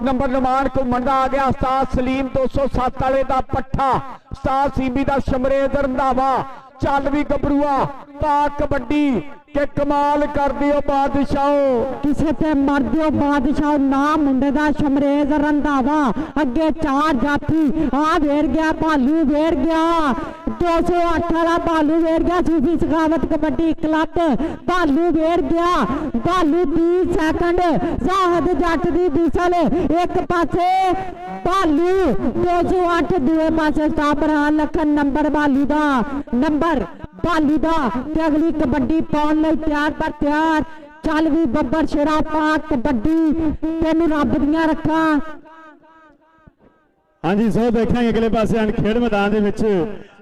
नंबर नमान घुमन दा आ गया। उस्ताद सलीम 207 वाले दा पट्ठा, उस्ताद सीबी दा शमरेज रंधावा। चल भी गबरूआ पा कबड्डी के कमाल कर दियो बादशाह, किसे ते मर दियो बादशाह। ना मुंडे दा शमरेज रंधावा, अगे 4 जाफी। आ वेर गया भालू, वेर गया 208 वाला भालू, वेर गया सूफी सखावत कबड्डी क्लब। भालू वेर गया, भालू 30 सेकंड। जाहद जट दी बिसल एक पासे, भालू 208 दूए पासे। साबरान लखन नंबर भालू दा, नंबर भालू दा। ते अगली कबड्डी पाउन लई तैयार पर तैयार। चल भी बब्बर शेरा पा कबड्डी, तेनू रब दियां रखा। हाँ जी, सो देखेंगे अगले पासे खेड मैदान दे विच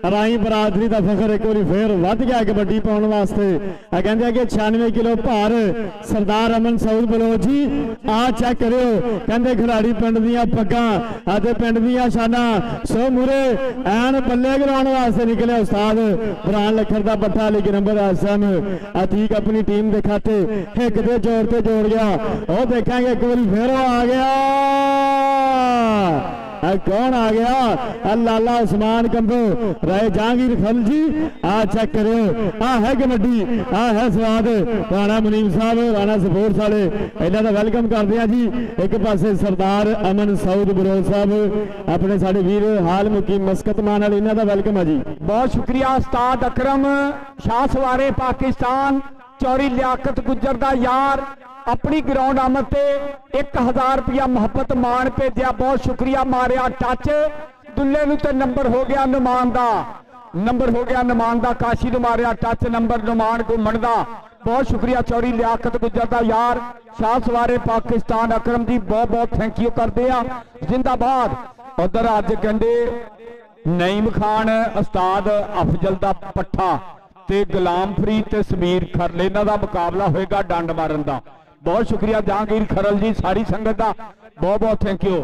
राई बरादरी का फखर एक बार फिर वध गया कबड्डी पाने वास्ते। कहते कि 96 किलो भार सरदार अमन सऊद बलोच जी आ चेक करो। कहते खिलाड़ी पिंड दियां पग्गां पिंड दियां शाना सो मुरे एन बल्ले कराने वास्ते निकले। उस्ताद बुरहान लखर का पट्ठा लिख नंबर आसम अतीक अपनी टीम के खाते हिक दे जोर ते जोड़ गया। वो देखेंगे एक बार फिर आ गया। कौन आ गया? लाला उस्मान कंबो राय जहांगीर खल जी। आ चेक करो, आ है कबड्डी, आ है स्वाद। राणा मुनीम साहब, राणा स्पोर्ट्स वाले इन्हों का वेलकम करते हैं जी। एक पासे सरदार अमन सऊद बलोच साहब अपने साढ़े वीर हाल मुकीम मस्कत मान वाले, इन्हों का वेलकम है जी। बहुत शुक्रिया। उस्ताद अकरम शाह सवारे पाकिस्तान, चौरी लियाकत गुजर दा यार अपनी ग्राउंड आमद से 1000 रुपया मोहब्बत मान भेजा, बहुत शुक्रिया। मारिया टच दुल्ले नूं ते नंबर हो गया नुमान दा, नंबर हो गया नुमान दा। काशी नूं मारिया टच, नंबर नुमान घुमन दा। बहुत शुक्रिया चौरी लियाकत गुजर दा यार। शाह सवारे पाकिस्तान अकरम जी बहुत बहुत थैंक यू करते हैं, जिंदाबाद। उधर अज कहते नईम खान उस्ताद अफजल दा पट्ठा ते गुलाम फरीद ते समीर खरले, इन्हां दा मुकाबला होएगा डंड मारन दा। बहुत शुक्रिया जहांगीर खरल जी, सारी संगत का बहुत बहुत थैंक यू।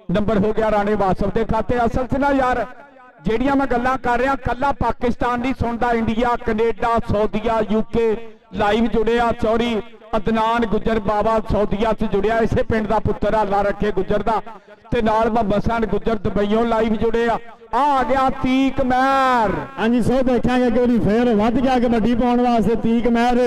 नंबर हो गया राणे वासफ के खाते। असल च ना यार ਜਿਹੜੀਆਂ मैं गल्लां कर रहा कला पाकिस्तान नहीं सुनता, इंडिया कनेडा सऊदीया यूके लाइव जुड़िया। चौरी अदनान गुजर बाबा सऊदीया च जुड़िया, इसे पिंड का पुत्र अल्लाह रखे गुजर का। ते नाल मोहम्मद हसन गुजर दुबईयों लाइव जुड़े आ। आ गया तीक महर। हाँ जी सो देखेंगे कि वारी फिर वध गया कबड्डी पाने वास्ते तीक महर।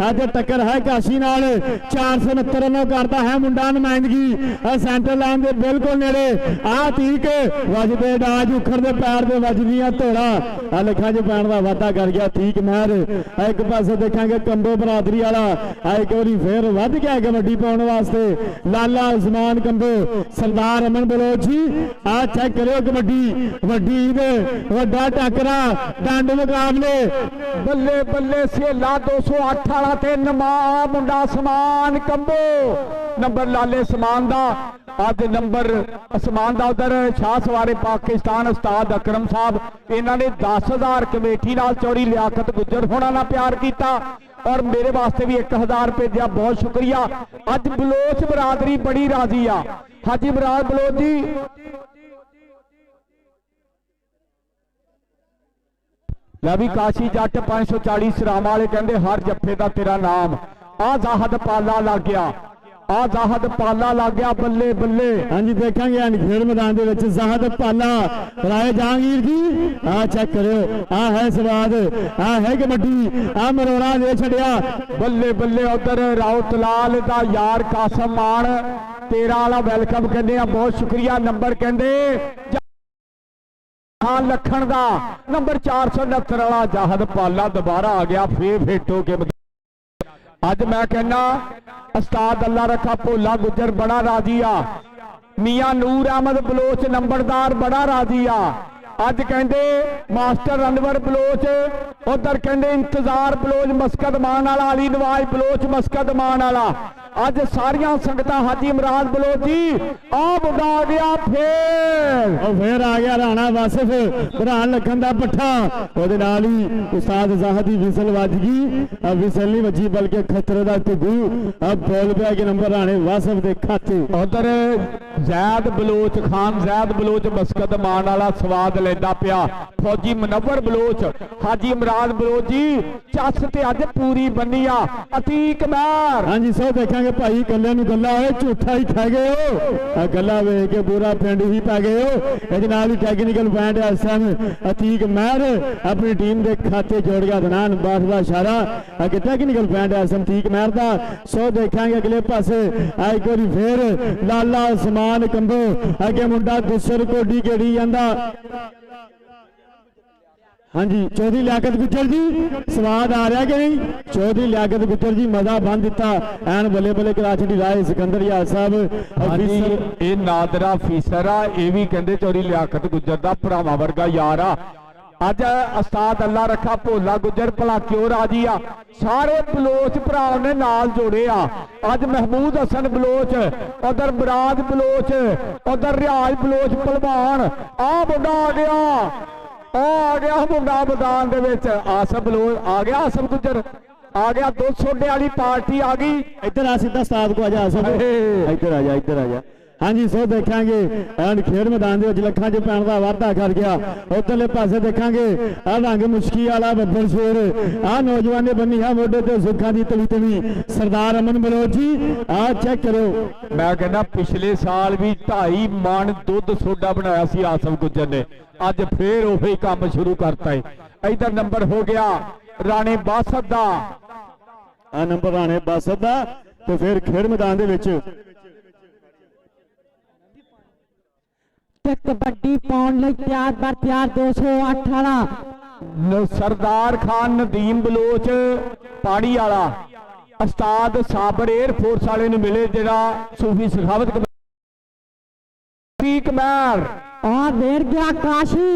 अज टक्कर है काशी नाल 469 रनों करता है मुंडा नुमाइंदगी सेंटर लाइन के बिल्कुल नेड़े। आ तीक वजदे डाज उखड़ दे पैर दे वजदियां धोड़ा लिखा च पैण दा वाधा कर गया तीक महर। एक पासे देखेंगे कंबो बरादरी वाला एक बारी फिर वध गया कबड्डी पाने वास्ते लाला उस्मान कंबो सरदार अमन बलोच जी। आ चेक करो कबड्डी वड्डी दे वड्डा टकरा डंड मुकाबले बल्ले बल्ले सेला 208 वाला ते नमा मुंडा समान कंबो नंबर लाले समान दा अज नंबर समान दा उधर शाह सवारे पाकिस्तान उस्ताद अकरम साहब इन्हों ने 10,000 कमेटी नाल चौड़ी लियाकत गुजर होना ना प्यार किया और मेरे वास्ते भी 1000 भेजा। बहुत शुक्रिया। अज बलोच बरादरी बड़ी राजी आ। हाजी मुराद बलोच जी लै भी काशी जट 540 रामा वाले कहते हर जफे का तेरा नाम। आ जाहद पाला लग गया। आ जाहद पाला लग गया बल्ले बल्ले। हाँ जी देखेंगे खेल मैदान के विच जाहद पाला राय जहांगीर जी। आ चेक करो आ है स्वाद आ है कबड्डी आ मरोड़ा दे छड़िया बल्ले बल्ले। उधर राउतलाल दा यार कासम मान तेरा वाला वेलकम कहते बहुत शुक्रिया। नंबर कहते हाँ लखन का नंबर 469 वाला जाहद पाला दोबारा आ गया फिर फेटो के। अज मैं कहना उस्ताद अल्लाह रखा भोला गुजर बड़ा राजी आ। मियां नूर अहमद बलोच नंबरदार बड़ा राजी आ। अज कहते मास्टर अनवर बलोच उधर कहते इंतजार बलोच मस्कत मान वाला अली नवाज बलोच मस्कत मान वाला। अज सारिया संगत हाजी इमरान बलोच जी आ मुंडा आ गया फिर आ गया राणा वासिफ भरान लखन का पट्ठा ओदे नाल ही उस्ताद जाहद दी विसल वज गई। विसल नहीं वजी बल्कि खतरे का घुगू अब बोल पिया कि नंबर राणे वासिफ के खाते। उधर जैद बलोच खान जैद बलोच मस्कत मान वाला स्वाद लेंदा पिया। फौजी मुनव्वर बलोच हाजी इमरान बलोच जी चस ते अज पूरी बनी आ। अतीक महर हाँ जी सो देखेंगे भाई कल्ले गला हो झूठा ही खा गए हो गला वेख के पूरा पिंड ही पै गए हो। इस नाल ही टैक्नीकल पॉइंट इस टाइम अतीक महर अपनी टीम के खाते जोड़ गया। दनान बास का इशारा अगे टैक्नीकल पॉइंट इस टाइम अतीक महर का। सो देखेंगे अगले पासे एक बार फिर लाला उस्मान कंबो अगे मुंडा दुसर कोडी गेड़ी जांदा। हाँ जी चौधरी लियाकत गुजर जी स्वाद आ रहा कि नहीं। चौधरी लियाकत गुजर जी मजा बन दिता एन बल्ले बल्ले करा छड़ी राय सिकंदर यार साहब। ये नादरा फीसर आ ये भी कहते चौधरी लियाकत गुजर का भरावां वर्गा यार आ। अज उस्ताद अल्लाह रखा भोला गुजर भला क्यों राजी आ। सारे बलोच भरा ने नाल जोड़े आ। अज महमूद हसन बलोच उधर मुराद बलोच उधर रियाज बलोच पहलवान आ मुंडा आ गया। आ गया मुंडा मैदान दे विच आसफ बलोच आ गया। आसफ गुजर आ गया 200 वाली पार्टी आ गई। इधर आ सीधा उस्ताद को आजा आसफ इधर आ जा इधर आ जा। हाँ जी सो देखेंगे खेल मैदान के लखा च पैण का वाधा कर गया। उधरले पासे देखेंगे आ रंग मुश्की वाला बब्बर शेर आ नौजवान ने बनी है मोढे ते सुखा की तली तली सरदार अमन बलोच जी। आ चेक करो मैं कहना पिछले साल भी 2.5 मन दुध सोडा बनाया सी आसफ गुजर ने अज फिर वही काम शुरू करता है। इधर नंबर हो गया राणे बासत दा। नंबर राणे बासत दा तो फिर खेल मैदान दे विच कबड्डी पाउन लई तैयार बर तैयार 208 वाला सरदार खान नदीम बलोच पाड़ी वाला उस्ताद साबर एयरफोर्स वाले ने मिले जरा सूफी सखावत तीक महर आ वेर गया काशी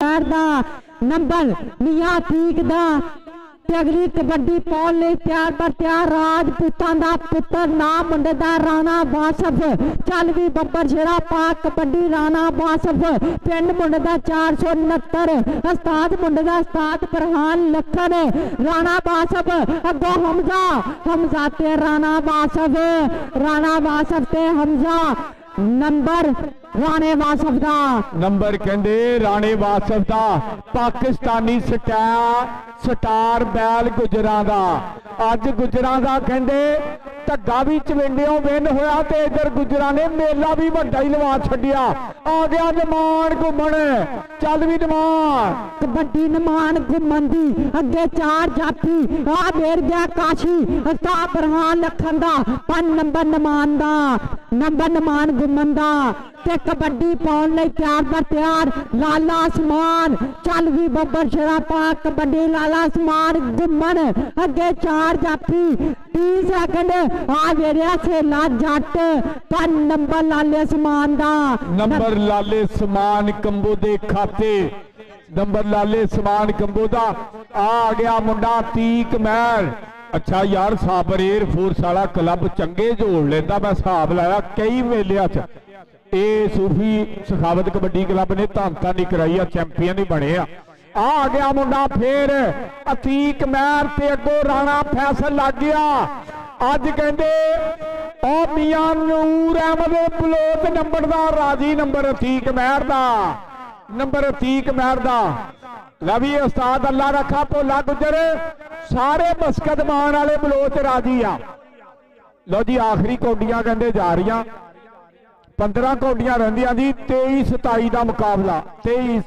आ दा नंबर मियां तीक दा अगली कबड्डी पाउन लई तैयार बर तैयार राजपूतां दा पुत्तर नाम मुंडे दा राणा वासफ चल भी बब्बर शेरा पा कबड्डी राणा वासफ पिंड मुंडे दा 469 उस्ताद मुंडे दा उस्ताद फरहान लखन राणा वासफ अगो हमजा ते राणा वासफ ते हमजा नंबर राणे वासफ दा नंबर कहते राणे वासफ दा पाकिस्तानी स्टार बैल गुजरां दा। अज गुजरां दा कहते ਢੱਗਾ ਵੀ ਚਵਿੰਡਿਓਂ ਵਿਨ ਹੋਇਆ ਤੇ ਇਧਰ ਗੁੱਜਰਾਂ ਨੇ ਮੇਲਾ ਵੀ ਵੱਡਾ ਹੀ ਲਵਾ ਛੱਡਿਆ। ਆ ਗਿਆ ਨਿਮਾਣ ਘੁੰਮਣ, ਚੱਲ ਵੀ ਨਿਮਾਣ। ਕਬੱਡੀ ਨਿਮਾਣ ਘੁੰਮਣ ਦੀ ਅੱਗੇ 4 ਜਾਫੀ ਆ ਮੇਰ ਗਿਆ ਕਾਸ਼ੀ ਉਸਤਾਦ ਬਰਹਾਨ ਲਖਨ ਦਾ 5 ਨੰਬਰ ਨਿਮਾਣ ਦਾ, ਨੰਬਰ ਨਿਮਾਣ ਘੁੰਮਣ ਦਾ ਤੇ ਕਬੱਡੀ ਪਾਉਣ ਲਈ ਤਿਆਰ ਬਰ ਤਿਆਰ ਲਾਲਾ ਅਸਮਾਨ, ਚੱਲ ਵੀ ਬੱਬਰ ਸ਼ਰਾਪਾ ਕਬੱਡੀ ਲਾਲਾ ਅਸਮਾਨ ਘੁੰਮਣ ਅੱਗੇ 4 ਜਾਫੀ 30 ਸੈਕਿੰਡ ਆ ਵੇਰਿਆ ਸੇਲਾ ਜੱਟ 5 ਨੰਬਰ ਲਾਲੇ ਅਸਮਾਨ ਦਾ, ਨੰਬਰ ਲਾਲੇ ਸਮਾਨ ਕੰਬੋ ਦੇ ਖਾਤੇ, ਨੰਬਰ ਲਾਲੇ ਸਮਾਨ ਕੰਬੋ ਦਾ। ਆ ਗਿਆ ਮੁੰਡਾ ਤੀਕ ਮਹਿਰ। ਅੱਛਾ ਯਾਰ ਸਾਬਰ 에ਅਰ ਫੋਰਸ ਵਾਲਾ ਕਲੱਬ ਚੰਗੇ ਜੋੜ ਲੈਂਦਾ, ਮੈਂ ਹਿਸਾਬ ਲਾਇਆ ਕਈ ਮੇਲਿਆਂ 'ਚ ਇਹ ਸੂਫੀ ਸਖਾਵਤ ਕਬੱਡੀ ਕਲੱਬ ਨੇ ਧਾਂਤਾ ਨਹੀਂ ਕਰਾਈ ਆ, ਚੈਂਪੀਅਨ ਹੀ ਬਣੇ ਆ ਗਿਆ ਮੁੰਡਾ ਫੇਰ ਅਤੀਕ ਮਹਿਰ ਤੇ ਅੱਗੋਂ ਰਾਣਾ ਫੈਸਲ ਲੱਗ ਗਿਆ। ਅੱਜ ਕਹਿੰਦੇ ਉਹ ਮੀਆਂ ਨੂਰ ਅਹਿਮਦ ਬਲੋਚ ਨੰਬਰ ਦਾ ਰਾਜੀ, ਨੰਬਰ ਅਤੀਕ ਮਹਿਰ ਦਾ, ਨੰਬਰ ਅਤੀਕ ਮਹਿਰ ਦਾ। ਲਵੀ ਉਸਤਾਦ ਅੱਲਾ ਰੱਖਾ ਭੋਲਾ ਗੁੱਜਰ ਸਾਰੇ ਬਸਕਤ ਮਾਨ ਵਾਲੇ ਬਲੋਚ ਰਾਜੀ ਆ। ਲੋ ਜੀ ਆਖਰੀ ਕੌਡੀਆਂ ਕਹਿੰਦੇ ਜਾ ਰਹੀਆਂ, 15 ਕੌਡੀਆਂ ਰਹਿੰਦੀਆਂ ਜੀ। 23-27 ਦਾ ਮੁਕਾਬਲਾ, 23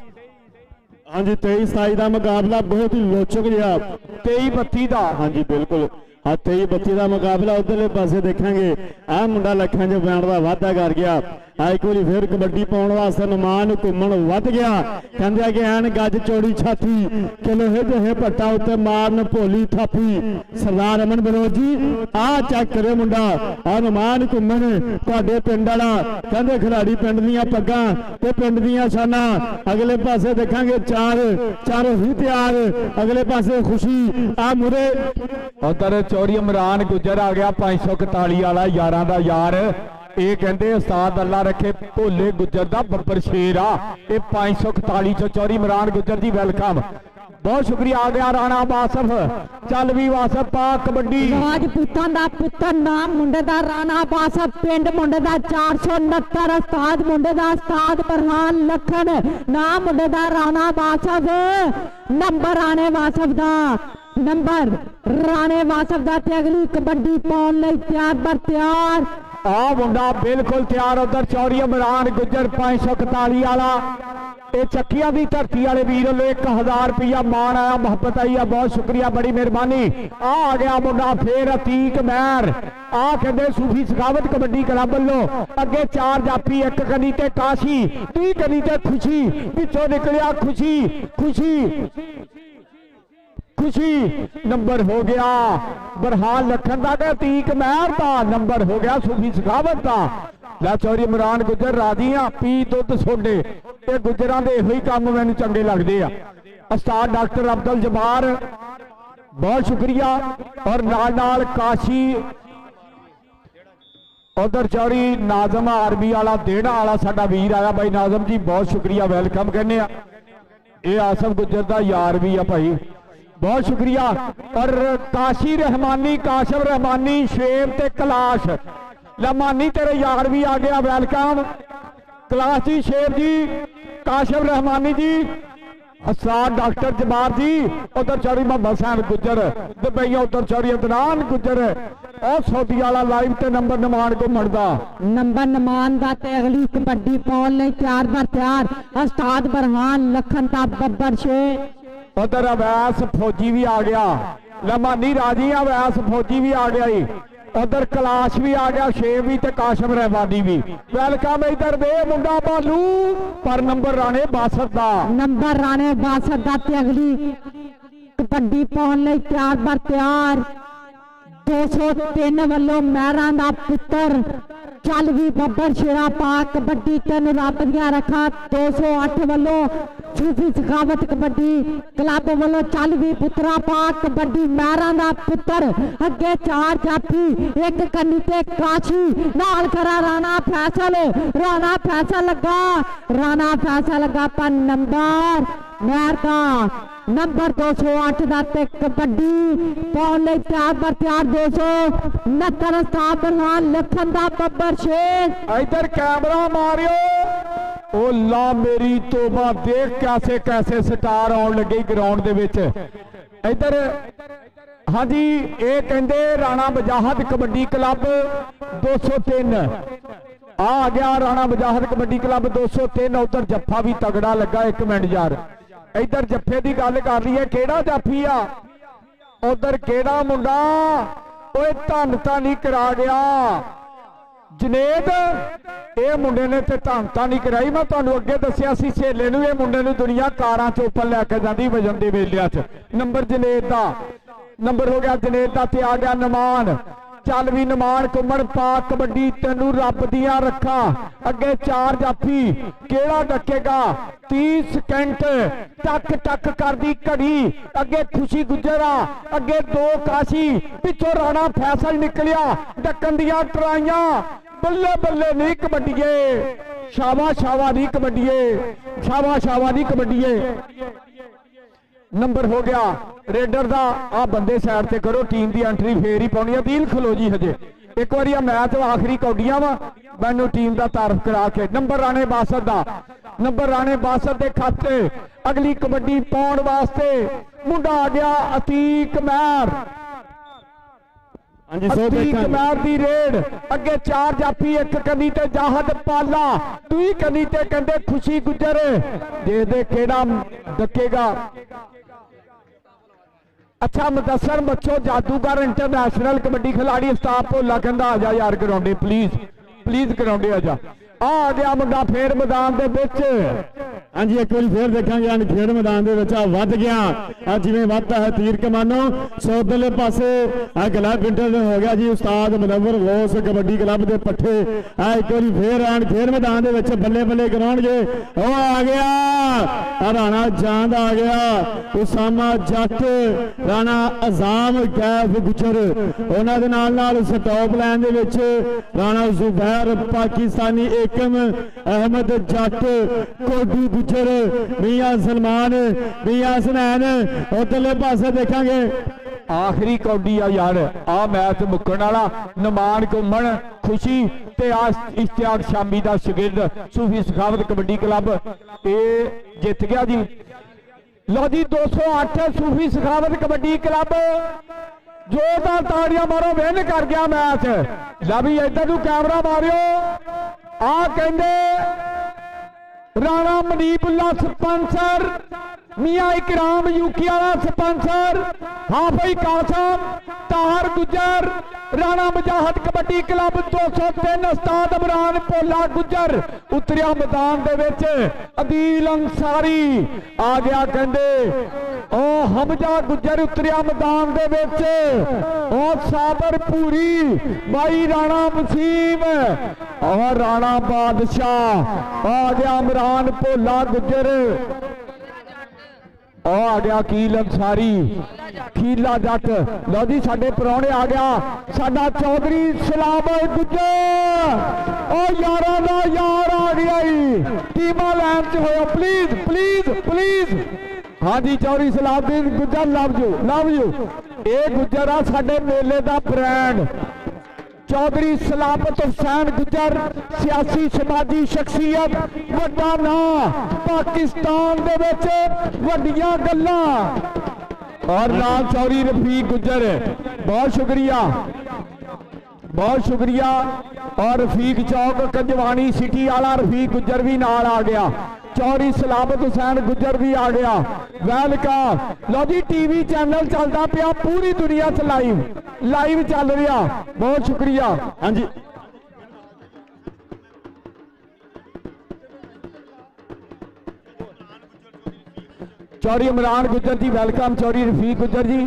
ਹਾਂਜੀ 23-27 ਦਾ ਮੁਕਾਬਲਾ ਬਹੁਤ ਹੀ ਲੋਚਕ ਜਿਹਾ, 23-32 ਦਾ। ਹਾਂਜੀ ਬਿਲਕੁਲ 23-32 ਦਾ ਮੁਕਾਬਲਾ। ਉਧਰਲੇ ਪਾਸੇ ਦੇਖਾਂਗੇ ਆਹ ਮੁੰਡਾ ਲੱਖਾਂ 'ਚ ਬੈਂਡ ਦਾ ਵਾਧਾ ਕਰ ਗਿਆ। ਇੱਕ ਵਾਰੀ ਫਿਰ ਕਬੱਡੀ ਪਾਉਣ ਵਾਸਤੇ ਨਿਮਾਣ ਘੁੰਮਣ ਵੱਧ ਗਿਆ। ਕਹਿੰਦੇ ਆ ਕਿ ਐਨ ਗੱਜ ਚੋੜੀ ਛਾਤੀ ਕਿਲੋ ਜਿਹੇ ਭੱਟਾ ਉੱਤੇ ਮਾਰਨ ਭੋਲੀ ਥਾਪੀ। ਸਰਦਾਰ ਅਮਨ ਬਲੋਚ ਜੀ ਆਹ ਚੈੱਕ ਕਰਿਓ ਮੁੰਡਾ, ਆਹ ਨਿਮਾਣ ਘੁੰਮਣ ਤੁਹਾਡੇ ਪਿੰਡ ਵਾਲਾ। ਕਹਿੰਦੇ ਖਿਡਾਰੀ ਪਿੰਡ ਦੀਆਂ ਪੱਗਾਂ ਤੇ ਪਿੰਡ ਦੀਆਂ ਸ਼ਾਨਾਂ। ਅਗਲੇ ਪਾਸੇ ਦੇਖਾਂਗੇ ਚਾਰ ਹੀ ਤਿਆਰ, ਅਗਲੇ ਪਾਸੇ ਖੁਸ਼ੀ ਆ ਮੁਰੇ। ਉਧਰ ਚੌਰੀ ਇਮਰਾਨ ਗੁੱਜਰ ਆ ਗਿਆ 541 ਵਾਲਾ, ਯਾਰਾਂ ਦਾ ਯਾਰ। ਇਹ ਕਹਿੰਦੇ ਉਸਤਾਦ ਅੱਲਾ ਰੱਖੇ ਭੋਲੇ ਗੁੱਜਰ ਦਾ ਬੱਬਰ ਸ਼ੇਰ ਆ। ਇਹ 541 ਚੋਂ ਚੌਰੀ ਇਮਰਾਨ ਗੁੱਜਰ ਜੀ ਵੈਲਕਮ, ਬਹੁਤ ਸ਼ੁਕਰੀਆ। ਆ ਗਿਆ ਰਾਣਾ ਵਾਸਫ, ਚੱਲ ਵੀ ਵਾਸਫ ਪਾ ਕਬੱਡੀ। ਰਾਜਪੂਤਾਂ ਦਾ ਪੁੱਤਰ ਨਾਮ ਮੁੰਡੇ ਦਾ ਰਾਣਾ ਵਾਸਫ, ਪਿੰਡ ਮੁੰਡੇ ਦਾ 469, ਉਸਤਾਦ ਮੁੰਡੇ ਦਾ ਉਸਤਾਦ ਬਰਹਾਨ ਲਖਨ, ਨਾਮ ਮੁੰਡੇ ਦਾ ਰਾਣਾ ਵਾਸਫ, ਨੰਬਰ ਰਾਣੇ ਵਾਸਫ ਦਾ, ਨੰਬਰ ਰਾਣੇ ਵਾਸਫ ਦਾ। ਤੇ ਅਗਲੀ ਕਬੱਡੀ ਪਾਉਣ ਲਈ ਤਿਆਰ ਬਰ ਤਿਆਰ ਆ ਮੁੰਡਾ ਬਿਲਕੁਲ ਤਿਆਰ। ਉਧਰ ਚੌਰੀ ਇਮਰਾਨ ਗੁੱਜਰ 541 ਵਾਲਾ। ਇਹ ਚੱਕੀਆਂ ਦੀ ਧਰਤੀ ਵਾਲੇ ਵੀਰ ਵੱਲੋਂ 1000 ਰੁਪਇਆ ਮਾਣ ਆਇਆ, ਮੁਹੱਬਤ ਆਈ ਆ, ਬਹੁਤ ਸ਼ੁਕਰੀਆ, ਬੜੀ ਮਿਹਰਬਾਨੀ। ਆ ਗਿਆ ਮੁੰਡਾ ਫੇਰ ਅਤੀਕ ਮਹਿਰ। ਆ ਕਹਿੰਦੇ ਸੂਫੀ ਸਖਾਵਤ ਕਬੱਡੀ ਕਲੱਬ ਵੱਲੋਂ ਅੱਗੇ 4 ਜਾਫੀ, ਇੱਕ ਕੰਨੀ ਤੇ ਕਾਸ਼ੀ, 30 ਕੰਨੀ ਤੇ ਖੁਸ਼ੀ, ਵਿੱਚੋਂ ਨਿਕਲਿਆ ਖੁਸ਼ੀ ਨੰਬਰ ਹੋ ਗਿਆ ਬਰਹਾਨ ਲਖਨ ਦਾ ਤੇ ਅਤੀਕ ਮਹਿਰ ਦਾ, ਨੰਬਰ ਹੋ ਗਿਆ ਸੂਫੀ ਸਖਾਵਤ ਦਾ। ਲੈ ਚੌਰੀ ਇਮਰਾਨ ਗੁੱਜਰ ਰਾਜੀ ਆ, ਪੀ ਦੁੱਧ ਸੋਡੇ। ਇਹ ਗੁੱਜਰਾਂ ਦੇ ਇਹੋ ਹੀ ਕੰਮ ਮੈਨੂੰ ਚੰਗੇ ਲੱਗਦੇ ਆ। ਉਸਤਾਦ ਡਾਕਟਰ ਅਬਦੁਲ ਜਬਾਰ ਬਹੁਤ ਸ਼ੁਕਰੀਆ। ਔਰ ਨਾਲ ਕਾਸ਼ੀ। ਉਧਰ ਚੌਰੀ ਨਾਜ਼ਮ ਆਰਮੀ ਵਾਲਾ ਦੇਣਾ ਵਾਲਾ ਸਾਡਾ ਵੀਰ ਆਇਆ, ਬਾਈ ਨਾਜ਼ਮ ਜੀ ਬਹੁਤ ਸ਼ੁਕਰੀਆ, ਵੈਲਕਮ ਕਹਿੰਦੇ ਆ। ਇਹ ਆਸਫ ਗੁੱਜਰ ਦਾ ਯਾਰ ਵੀ ਆ ਭਾਈ, ਬਹੁਤ ਸ਼ੁਕਰੀਆ। ਔਰ ਕਾਸ਼ੀ ਰਹਿਮਾਨੀ, ਕਾਸ਼ਮ ਰਹਿਮਾਨੀ, ਸ਼ੇਰ ਤੇ ਕਲਾਸ਼ ਰਹਿਮਾਨੀ ਤੇਰੇ ਯਾਰ ਵੀ ਆ ਗਿਆ, ਵੈਲਕਮ। ਕਲਾਸ਼ ਜੀ, ਸ਼ੇਰ ਜੀ, ਕਾਸ਼ਮ ਰਹਿਮਾਨੀ ਜੀ, ਉਸਤਾਦ ਡਾਕਟਰ ਜਬਾਰ ਜੀ। ਉਧਰ ਚੌਰੀ ਮੁਹੰਮਦ ਸਾਹਿਬ ਗੁੱਜਰ ਦੁਬਈਆ, ਉਧਰ ਚੌਰੀ ਅਦਨਾਨ ਗੁੱਜਰ। ਉਹ ਸੌਦੀ ਵਾਲਾ ਲਾਈਵ ਤੇ ਨੰਬਰ ਨਿਮਾਣ ਘੁੰਮਣ ਦਾ, ਨੰਬਰ ਨਿਮਾਣ ਦਾ। ਤੇ ਅਗਲੀ ਕਬੱਡੀ ਪਾਉਣ ਲਈ ਤਿਆਰ ਬਰ ਤਿਆਰ ਉਸਤਾਦ ਬਰਹਾਨ ਲਖਨ ਦਾ ਬੱਬਰ ਸ਼ੇਰ। ਉਧਰ ਅਵੈਸ ਫੌਜੀ ਵੀ ਆ ਗਿਆ, ਲਮਾਨੀ ਰਾਜੀ ਅਵੈਸ ਫੌਜੀ ਵੀ ਆ ਗਿਆ ਜੀ। ਉਧਰ ਕਲਾਸ਼ ਵੀ ਆ ਗਿਆ, ਸ਼ੇਵ ਵੀ ਤੇ ਕਾਸ਼ਮ ਰਹਿਮਾਨੀ ਵੀ, ਵੈਲਕਮ। ਇਧਰ ਦੇ ਮੁੰਡਾ ਬਾਲੂ ਪਰ ਨੰਬਰ ਰਾਣੇ ਬਾਸਤ ਦਾ, ਨੰਬਰ ਰਾਣੇ ਬਾਸਤ ਦਾ। ਤੇ ਅਗਲੀ ਕਬੱਡੀ ਪਾਉਣ ਲਈ ਤਿਆਰ ਬਰ ਤਿਆਰ 203 ਵੱਲੋਂ ਮਹਿਰਾਂ ਦਾ ਪੁੱਤਰ, ਚੱਲ ਵੀ ਬੱਬਰ ਸ਼ੇਰਾ ਪਾ ਕਬੱਡੀ 3 ਰੱਬ ਦੀਆਂ ਰੱਖਾਂ 208 ਵੱਲੋਂ ਸੂਫੀ ਸਖਾਵਤ ਕਬੱਡੀ ਕਲੱਬ ਵੱਲੋਂ ਚੱਲ ਵੀ ਪੁੱਤਰਾ ਪਾ ਕਬੱਡੀ ਮਹਿਰਾਂ ਦਾ ਪੁੱਤਰ। ਅੱਗੇ 4 ਜਾਫੀ, ਇੱਕ ਕੰਨੀ ਤੇ ਕਾਸ਼ੀ, ਨਾਲ ਖਰਾ ਰਾਣਾ ਫੈਸਲ ਲੱਗਾ ਪਰ ਨੰਬਰ ਮਹਿਰ ਦਾ, ਨੰਬਰ 208 ਦਾ। ਤੇ ਕਬੱਡੀ ਪਾਉਣ ਲਈ ਤਿਆਰ ਬਰ ਤਿਆਰ 269 ਉਸਤਾਦ ਬਰਹਾਨ ਲਖਨ ਦਾ ਬੱਬਰ ਸ਼ੇਰ। इधर कैमरा मारियो, ओ ला मेरी तोबा, देख कैसे स्टार आउण लगे ग्राउंड दे विच। इधर हाँ जी, ये कहते राणा वजाहत कबड्डी क्लब 203 आ गया। राणा वजाहत कबड्डी क्लब 203। उधर जफ्फा भी तगड़ा लगा। एक मिनट यार, इधर जफ्फे की गल कर रही है, केड़ा जाफी आ उधर, केड़ा मुंडा ओए धन नहीं करा गया जनेद। ये मुंडे ने ते धनता नहीं कराई। मैं तुहानू अगे दसिया सी छेले नूं, ये मुंडे नूं दुनिया कारां च उपर लैके जांदी वजन दे मेलिਆਂ च। नंबर जनेद दा, नंबर हो गया जनेद दा। ते आ गया नमान। चल भी नमान घुमण पा कबड्डी, तेनू रब दियां रखा। अगे 4 जाफी, केड़ा डकेगा 30 सेकंड टक टक कर दी घड़ी। अगे खुशी गुजरा, अगे 2 काशी, पिछों राणा फैसल निकलिया। डकन दियां ट्राइयां, बल्ले बल्ले नहीं कबड्डीए, शाबा शाबा नहीं कबड्डीए, शाबा शाबा नहीं कबड्डीए। नंबर हो गया रेडर का। आ बंदे साइड से करो, टीम की एंट्री फेर ही पानी है। दिल खलो जी हजे एक बार मैच आखिरी कौडियां वा, मैनू टीम का तारफ करा के। नंबर राणे बासत का, नंबर राणे बासत के खाते अगली कबड्डी पाउण वास्ते मुंडा आ गया अतीक महर। अतीक महर दी रेड। अगे 4 जाफी, एक कनी ते जाहद पाला, दूई कनी ते कहंदे खुशी गुजर। दे दे केड़ा डकेगा। अच्छा मुदस्सर बच्चों जादूगर इंटरनेशनल कबड्डी खिलाड़ी उस्ताद भोला कहंदा आ जा यार ग्राउंडे, प्लीज प्लीज ग्राउंडे आ जा। आ गया मुंडा फेर मैदान दे विच। हाँ जी, एक बार फिर देखेंगे खेड मैदान दे विच वध गया। जिवें वधदा है तीर कमानो। सो उधरले पासे क्लब इंटर हो गया जी उस्ताद मुनव्वर गौस कबड्डी क्लब के पट्ठे। एक बार फिर खेड मैदान दे विच बल्ले बल्ले कराउणगे। ओ आ गया राणा जांद, आ गया उसामा जट, राणा अजाम कैफ गुजर। उन्हां दे नाल स्टॉप लाइन दे विच राणा जुबैर पाकिस्तानी, एकम अहमद जट, कोडू गुजर, मियां सलमान, मियां हसनैन। उधरले पासे देखेंगे आखिरी कौडी आ यार, आ मैच मुक्कण वाला। नमान घुमण, खुशी ते आ इश्तियाक शामी दा शागिर्द सूफी सखावत कबड्डी क्लब ये जित गया जी। लो जी 208 सूफी सखावत कबड्डी क्लब जोरदार ताड़ियां मारो, विन कर गया मैच। ला भी इधर नूं कैमरा मारियो। आ कहंदे राणा मनीपुल्ला स्पॉन्सर, मियां इकराम यूकी वाला स्पॉन्सर, हाफी कासम, तार गुजर, राणा वजाहत कबड्डी क्लब 203 उस्ताद इमरान भोला गुजर उतरिया मैदान दे विच। अदील अंसारी आ गया कहंदे ओ हमजा गुजर उतरिया मैदान दे विच। ओ साबर पूरी भाई राणा वसीम और राणा बादशाह। आ गया इमरान भोला गुजर। आ गया कील अंसारी, खीला जट। लो जी साडे परौने आ गया साडा चौधरी सलाम गुजर। ओ यारां दा यार आ गया टीमा लैन च होया, प्लीज प्लीज प्लीज। हाँ जी चौधरी सलाउद्दीन गुजर, लव यू लव यू। ये गुजर आ साडे मेले दा ब्रांड। चौधरी सलामत हुसैन गुजर सियासी समाजी शख्सियत, वड्डा नां पाकिस्तान दे विच, वड्डियां गल्लां। और नाम चौधरी रफीक गुजर, बहुत शुक्रिया बहुत शुक्रिया। और रफीक चौक कंजवानी सिटी वाला रफीक गुजर भी नाल आ गया। चौधरी सलामत हुसैन गुजर भी आ गया। वेलकम। लो जी टीवी चैनल चलता पिया पूरी दुनिया च लाइव लाइव चल रहा, बहुत शुक्रिया। हाँ जी चौधरी इमरान गुजर जी वेलकम। चौधरी रफीक गुजर जी।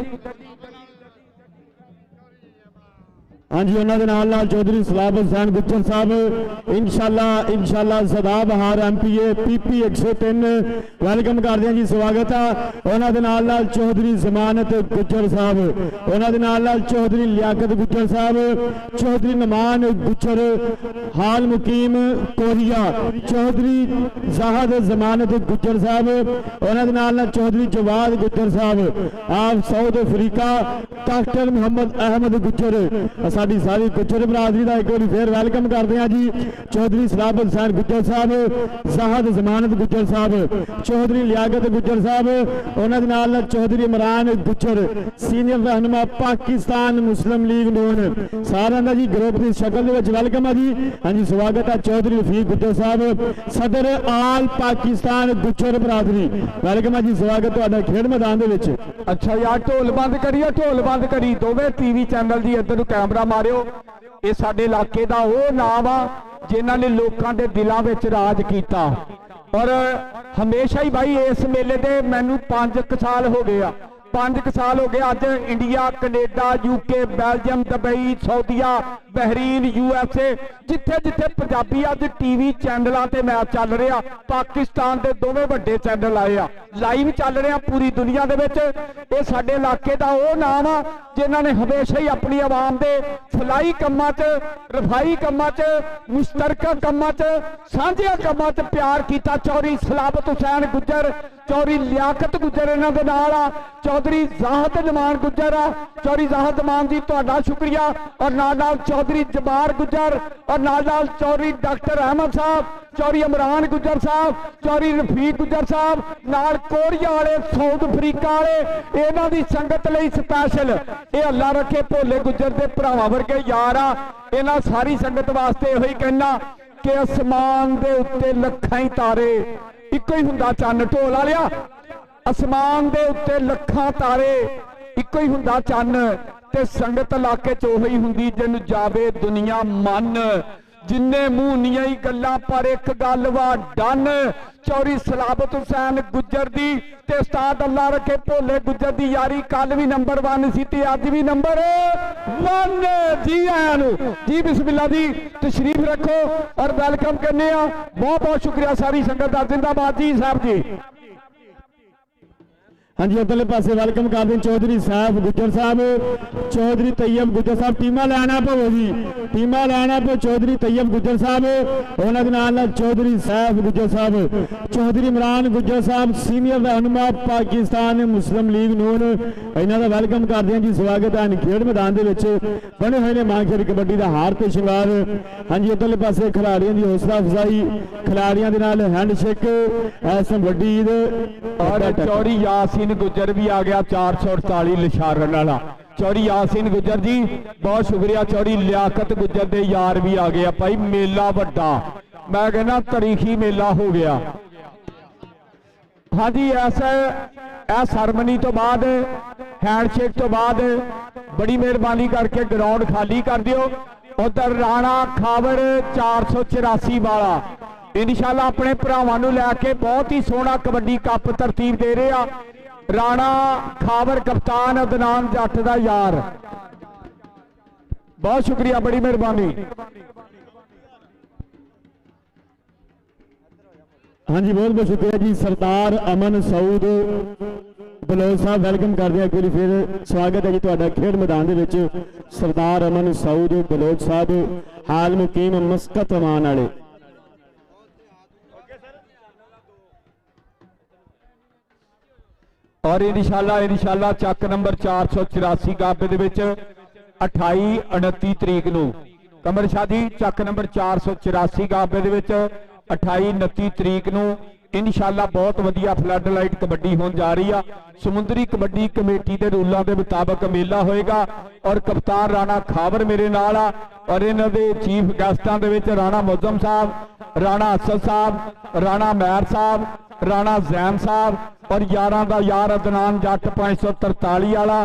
हाँ जी, उन्होंने चौधरी सलाम हुसैन गुजर साहब इंशाल्लाह सदा बहार MPA PP 103 वेलकम करते हैं जी, स्वागत है। उन्होंने चौधरी जमानत गुजर साहब, उन्होंने चौधरी लियाकत गुजर साहब, चौधरी नमान गुजर, हाल मुकीम कोरिया चौधरी ज़ाहद जमानत गुज्जर साहब, उन्होंने नाल चौधरी जवाद गुज्जर साहब, आप South Africa doctor Muhammad Ahmad Gujjar, साडी सारी गुज्जर बरादरी का एक बार फिर वेलकम करते हैं जी। चौधरी सलाबत हुसैन गुज्जर साहब, ज़ाहद जमानत गुज्जर साहब, चौधरी लियाकत गुज्जर साहब, उन्होंने नाल चौधरी इमरान गुज्जर सीनियर रहनुमा पाकिस्तान मुस्लिम लीग नून, सारा का जी ग्रुप की शक्ल वेलकम है जी। हाँ जी स्वागत है चौधरी रफीक गुज्जर साहब, सदर आल पाकिस्तान गुज्जर बरादरी, वेलकम है जी, स्वागत है खेड मैदान दे विच। अच्छा यार ढोल बंद करिए, ढोल बंद करी दोवें टीवी चैनल की इधर कैमरा मारियो। ये साडे इलाके का वो नाम आ जिन्हां ने लोकां दे दिलां विच राज कीता और हमेशा ही भाई इस मेले दे मैनू 5 साल हो गए, 5 साल हो गए। अज India Canada UK Belgium Dubai सऊदीया बहरीन यूएसए जिथे जिथे पंजाबी अज टीवी चैनलों ते मैच चल रहा, पाकिस्तान के दोवें वड्डे चैनल आए आ लाइव चल रहे पूरी दुनिया दे विच। ये साडे इलाके का वो नाम आ जिन्हां ने हमेशा ही अपनी आवाम दे फलाई कम्मां च रफाई कम्मां च मुश्तरका कम्मां च सांझिया कम्मां च प्यार कीता। चौधरी सलाबत हुसैन गुज्जर, चौधरी लियाकत गुज्जर इन्हां दे नाल आ, चौधरी ज़ाहद जमान गुज्जर आ, चौधरी ज़ाहद जमान जी तुहाडा शुक्रिया और नाल चौधरी जबार गुज्जर और नाल चौधरी डॉक्टर अहमद साहब, चौधरी इमरान गुज्जर साहब, चौधरी रफीक गुज्जर साहब, नाल कोरिया वाले साउथ अफ्रीका वाले, इन्हां दी संगत लई स्पैशल ये अल्लाह रखे भोले गुज्जर दे भरावां वर्गे यार आ। इन्हां सारी संगत वास्ते इहो ही कहना कि आसमान दे उत्ते लखां ही तारे इक्को ही हुंदा चन्न, ढोल वालिया आसमान दे उत्ते लखां तारे इक्को ही हुंदा चन्न ते संगत इलाके च ओही हुंदी जिन जावे दुनिया मन, जिन्ने मुंह नियाई गल्लां पर एक गल वा डन। चौधरी सलाबत हुसैन गुज्जर दी ते उस्ताद अल्लाह रखे भोले गुज्जर दी यारी कल भी नंबर 1 सी ते अज भी नंबर 1 जी। आया जी बिस्मिल्लाह जी तशरीफ रखो और वेलकम करने बहुत बहुत शुक्रिया सारी संगत दा, जिंदाबाद जी साहब जी। हाँ जी उधरले पासे वेलकम कर दें चौधरी साहब गुज्जर साहब, चौधरी तैयब गुज्जर साहब, टीमा लैना पवो जी, टीमा लैना पो चौधरी तैयब गुज्जर साहब, उन्होंने नाल चौधरी साहब गुज्जर साहब, चौधरी इमरान गुज्जर साहब सीनियर रहनुमा पाकिस्तान मुस्लिम लीग नून, इन्हों का वेलकम करते हैं जी। स्वागत है खेड मैदान के बने हुए ने मांखेड़ कबड्डी का हार ते शिंगार। हाँ जी उधरले पासे खिलाड़ियों की हौसला अफजाई, खिलाड़ियों के नाल हैंडशेक इस वड्डी ईद और चौधरी यासीन गुज्जर भी आ गया 448 लिशारन वाला। चौधरी यासीन गुज्जर जी बहुत शुक्रिया। चौधरी लियाकत गुज्जर दे यार भी आ गया भाई, मेला वड्डा मैं कहना तारीखी मेला हो गया। हाँ जी ऐसा सरमनी तो बाद हैंडशेक तो बाद बड़ी मेहरबानी करके ग्राउंड खाली कर दियो। उधर राणा खावर 484 वाला इंशाल्लाह अपने भरावां नूं लैके बहुत ही सोहना कबड्डी कप तरतीब दे रहे आ। राणा खावर कप्तान अदनान जट दा यार, बहुत शुक्रिया बड़ी मेहरबानी। हाँ जी बहुत बहुत शुक्रिया जी। सरदार अमन सऊद बलोच साहब वेलकम करते हैं एक बार फिर, स्वागत है जी तुहाडा खेड मैदान दे विच। सरदार अमन सऊद बलोच साहब हाल मुकीम मस्कत अमान वाले। और इंशाल्लाह चक नंबर 484 गाबे दे विच 28 29 तरीक नूं कमर शाह जी चक नंबर 484 गाबे दे विच 28 29 तरीक नूं इंशाल्लाह बहुत वधिया फ्लड लाइट कबड्डी होने जा रही है। समुद्री कबड्डी कमेटी के रूलों के मुताबिक मेला होएगा और कप्तान राणा खावर मेरे नाल आ और इन्हां दे चीफ गेस्टां दे विच राणा मुअज्जम साहब, राणा असद साहब, राणा मैर साहब, राणा जैन साहब और 11 का यार अदनान जट 543 वाला,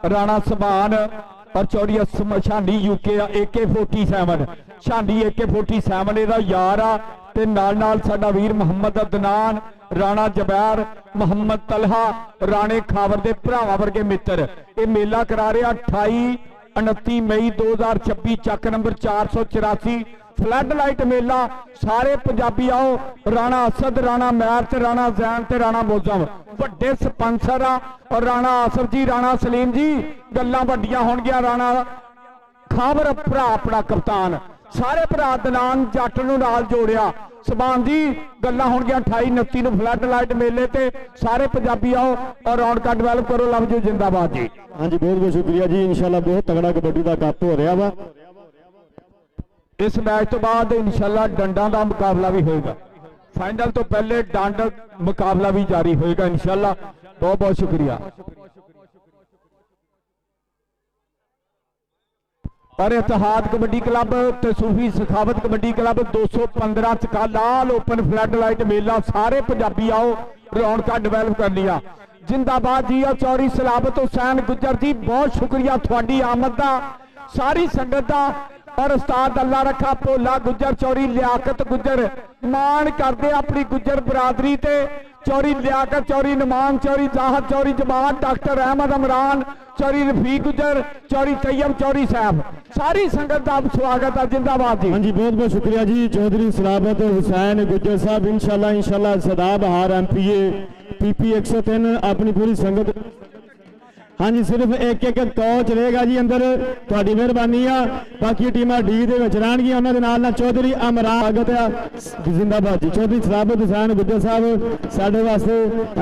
राणा सुभान और चौधरी छांडी यूके AK-47 छांडी AK-47 ਇਹਦਾ यार आ ते नाल साडा वीर मुहम्मद अदनान, राणा जबैर, मुहम्मद तलहा, राणे खावर दे भरावां वर्गे मित्र ये मेला करा रहे 28 29 मई 2026 चक नंबर 484 फ्लड लाइट मेला। सारे पंजाबी आओ, राणा असद, राणा मैर ते राणा जैन ते राणा मुअज्जम वड्डे स्पॉन्सर आ और राणा आसफ जी, राणा सलीम जी गल्लां वड्डियां होणगियां। राणा खावर भरा अपना कप्तान ਸਾਰੇ ਭਰਾ ਦਨਾਨ ਜੱਟ ਨੂੰ ਨਾਲ ਜੋੜਿਆ। ਸਮਾਨ ਜੀ ਗੱਲਾਂ ਹੋਣਗੀਆਂ 28 29 ਨੂੰ ਫਲੱਡ ਲਾਈਟ ਮੇਲੇ ਤੇ ਸਾਰੇ ਪੰਜਾਬੀ ਆਓ ਔਰ ਰੌਣਕ ਡਿਵੈਲਪ ਕਰੋ। ਲਵਜੋ ਜਿੰਦਾਬਾਦ ਜੀ। ਹਾਂਜੀ ਬਹੁਤ ਬਹੁਤ ਸ਼ੁਕਰੀਆ ਜੀ। ਇਨਸ਼ਾਅੱਲਾ ਬਹੁਤ ਤਗੜਾ ਕਬੱਡੀ ਦਾ ਕੱਪ ਹੋ ਰਿਹਾ ਵਾ। ਇਸ ਮੈਚ ਤੋਂ ਬਾਅਦ ਇਨਸ਼ਾਅੱਲਾ ਡੰਡਾਂ ਦਾ ਮੁਕਾਬਲਾ ਵੀ ਹੋਏਗਾ। ਫਾਈਨਲ ਤੋਂ ਪਹਿਲੇ ਡੰਡ ਮੁਕਾਬਲਾ ਵੀ ਜਾਰੀ ਹੋਏਗਾ ਇਨਸ਼ਾਅੱਲਾ। ਬਹੁਤ ਬਹੁਤ ਸ਼ੁਕਰੀਆ। और इतिहाद कबड्डी क्लब ते सूफी सखावत कबड्डी क्लब 215 चका लाल ओपन फ्लड लाइट मेला सारे पंजाबी आओ रौनक डिवेलप कर लिया। जिंदाबाद जी चौरी सलाबत हुसैन गुज्जर जी बहुत शुक्रिया थोड़ी आमद का सारी संगत का और उस्ताद अल्लाह रखा भोला गुज्जर चौरी लियाकत गुज्जर मान करते अपनी गुज्जर बरादरी ते चौरी लियाकत चौरी नमान चौरी जाहद चौरी जमात डॉक्टर अहमद इमरान चौरी रफीक गुज्जर चौरी तैयब चौरी साहब सारी संगत का स्वागत है। जिंदाबाद जी। हाँ जी बहुत बहुत शुक्रिया जी। चौधरी सलाबत हुसैन गुज्जर साहब इंशाल्लाह सदा बहार MPA PP 103 अपनी पूरी संगत। हाँ जी सिर्फ एक एक कोच रहेगा जी अंदर थोड़ी मेहरबानी आ। बाकी टीमां डी दे विच रहणगीਆਂ ਉਹਨਾਂ ਦੇ ਨਾਲ चौधरी अमरान स्वागत है। जिंदाबाद जी। चौधरी सलाबत हुसैन गुज्जर साहब साडे वास्ते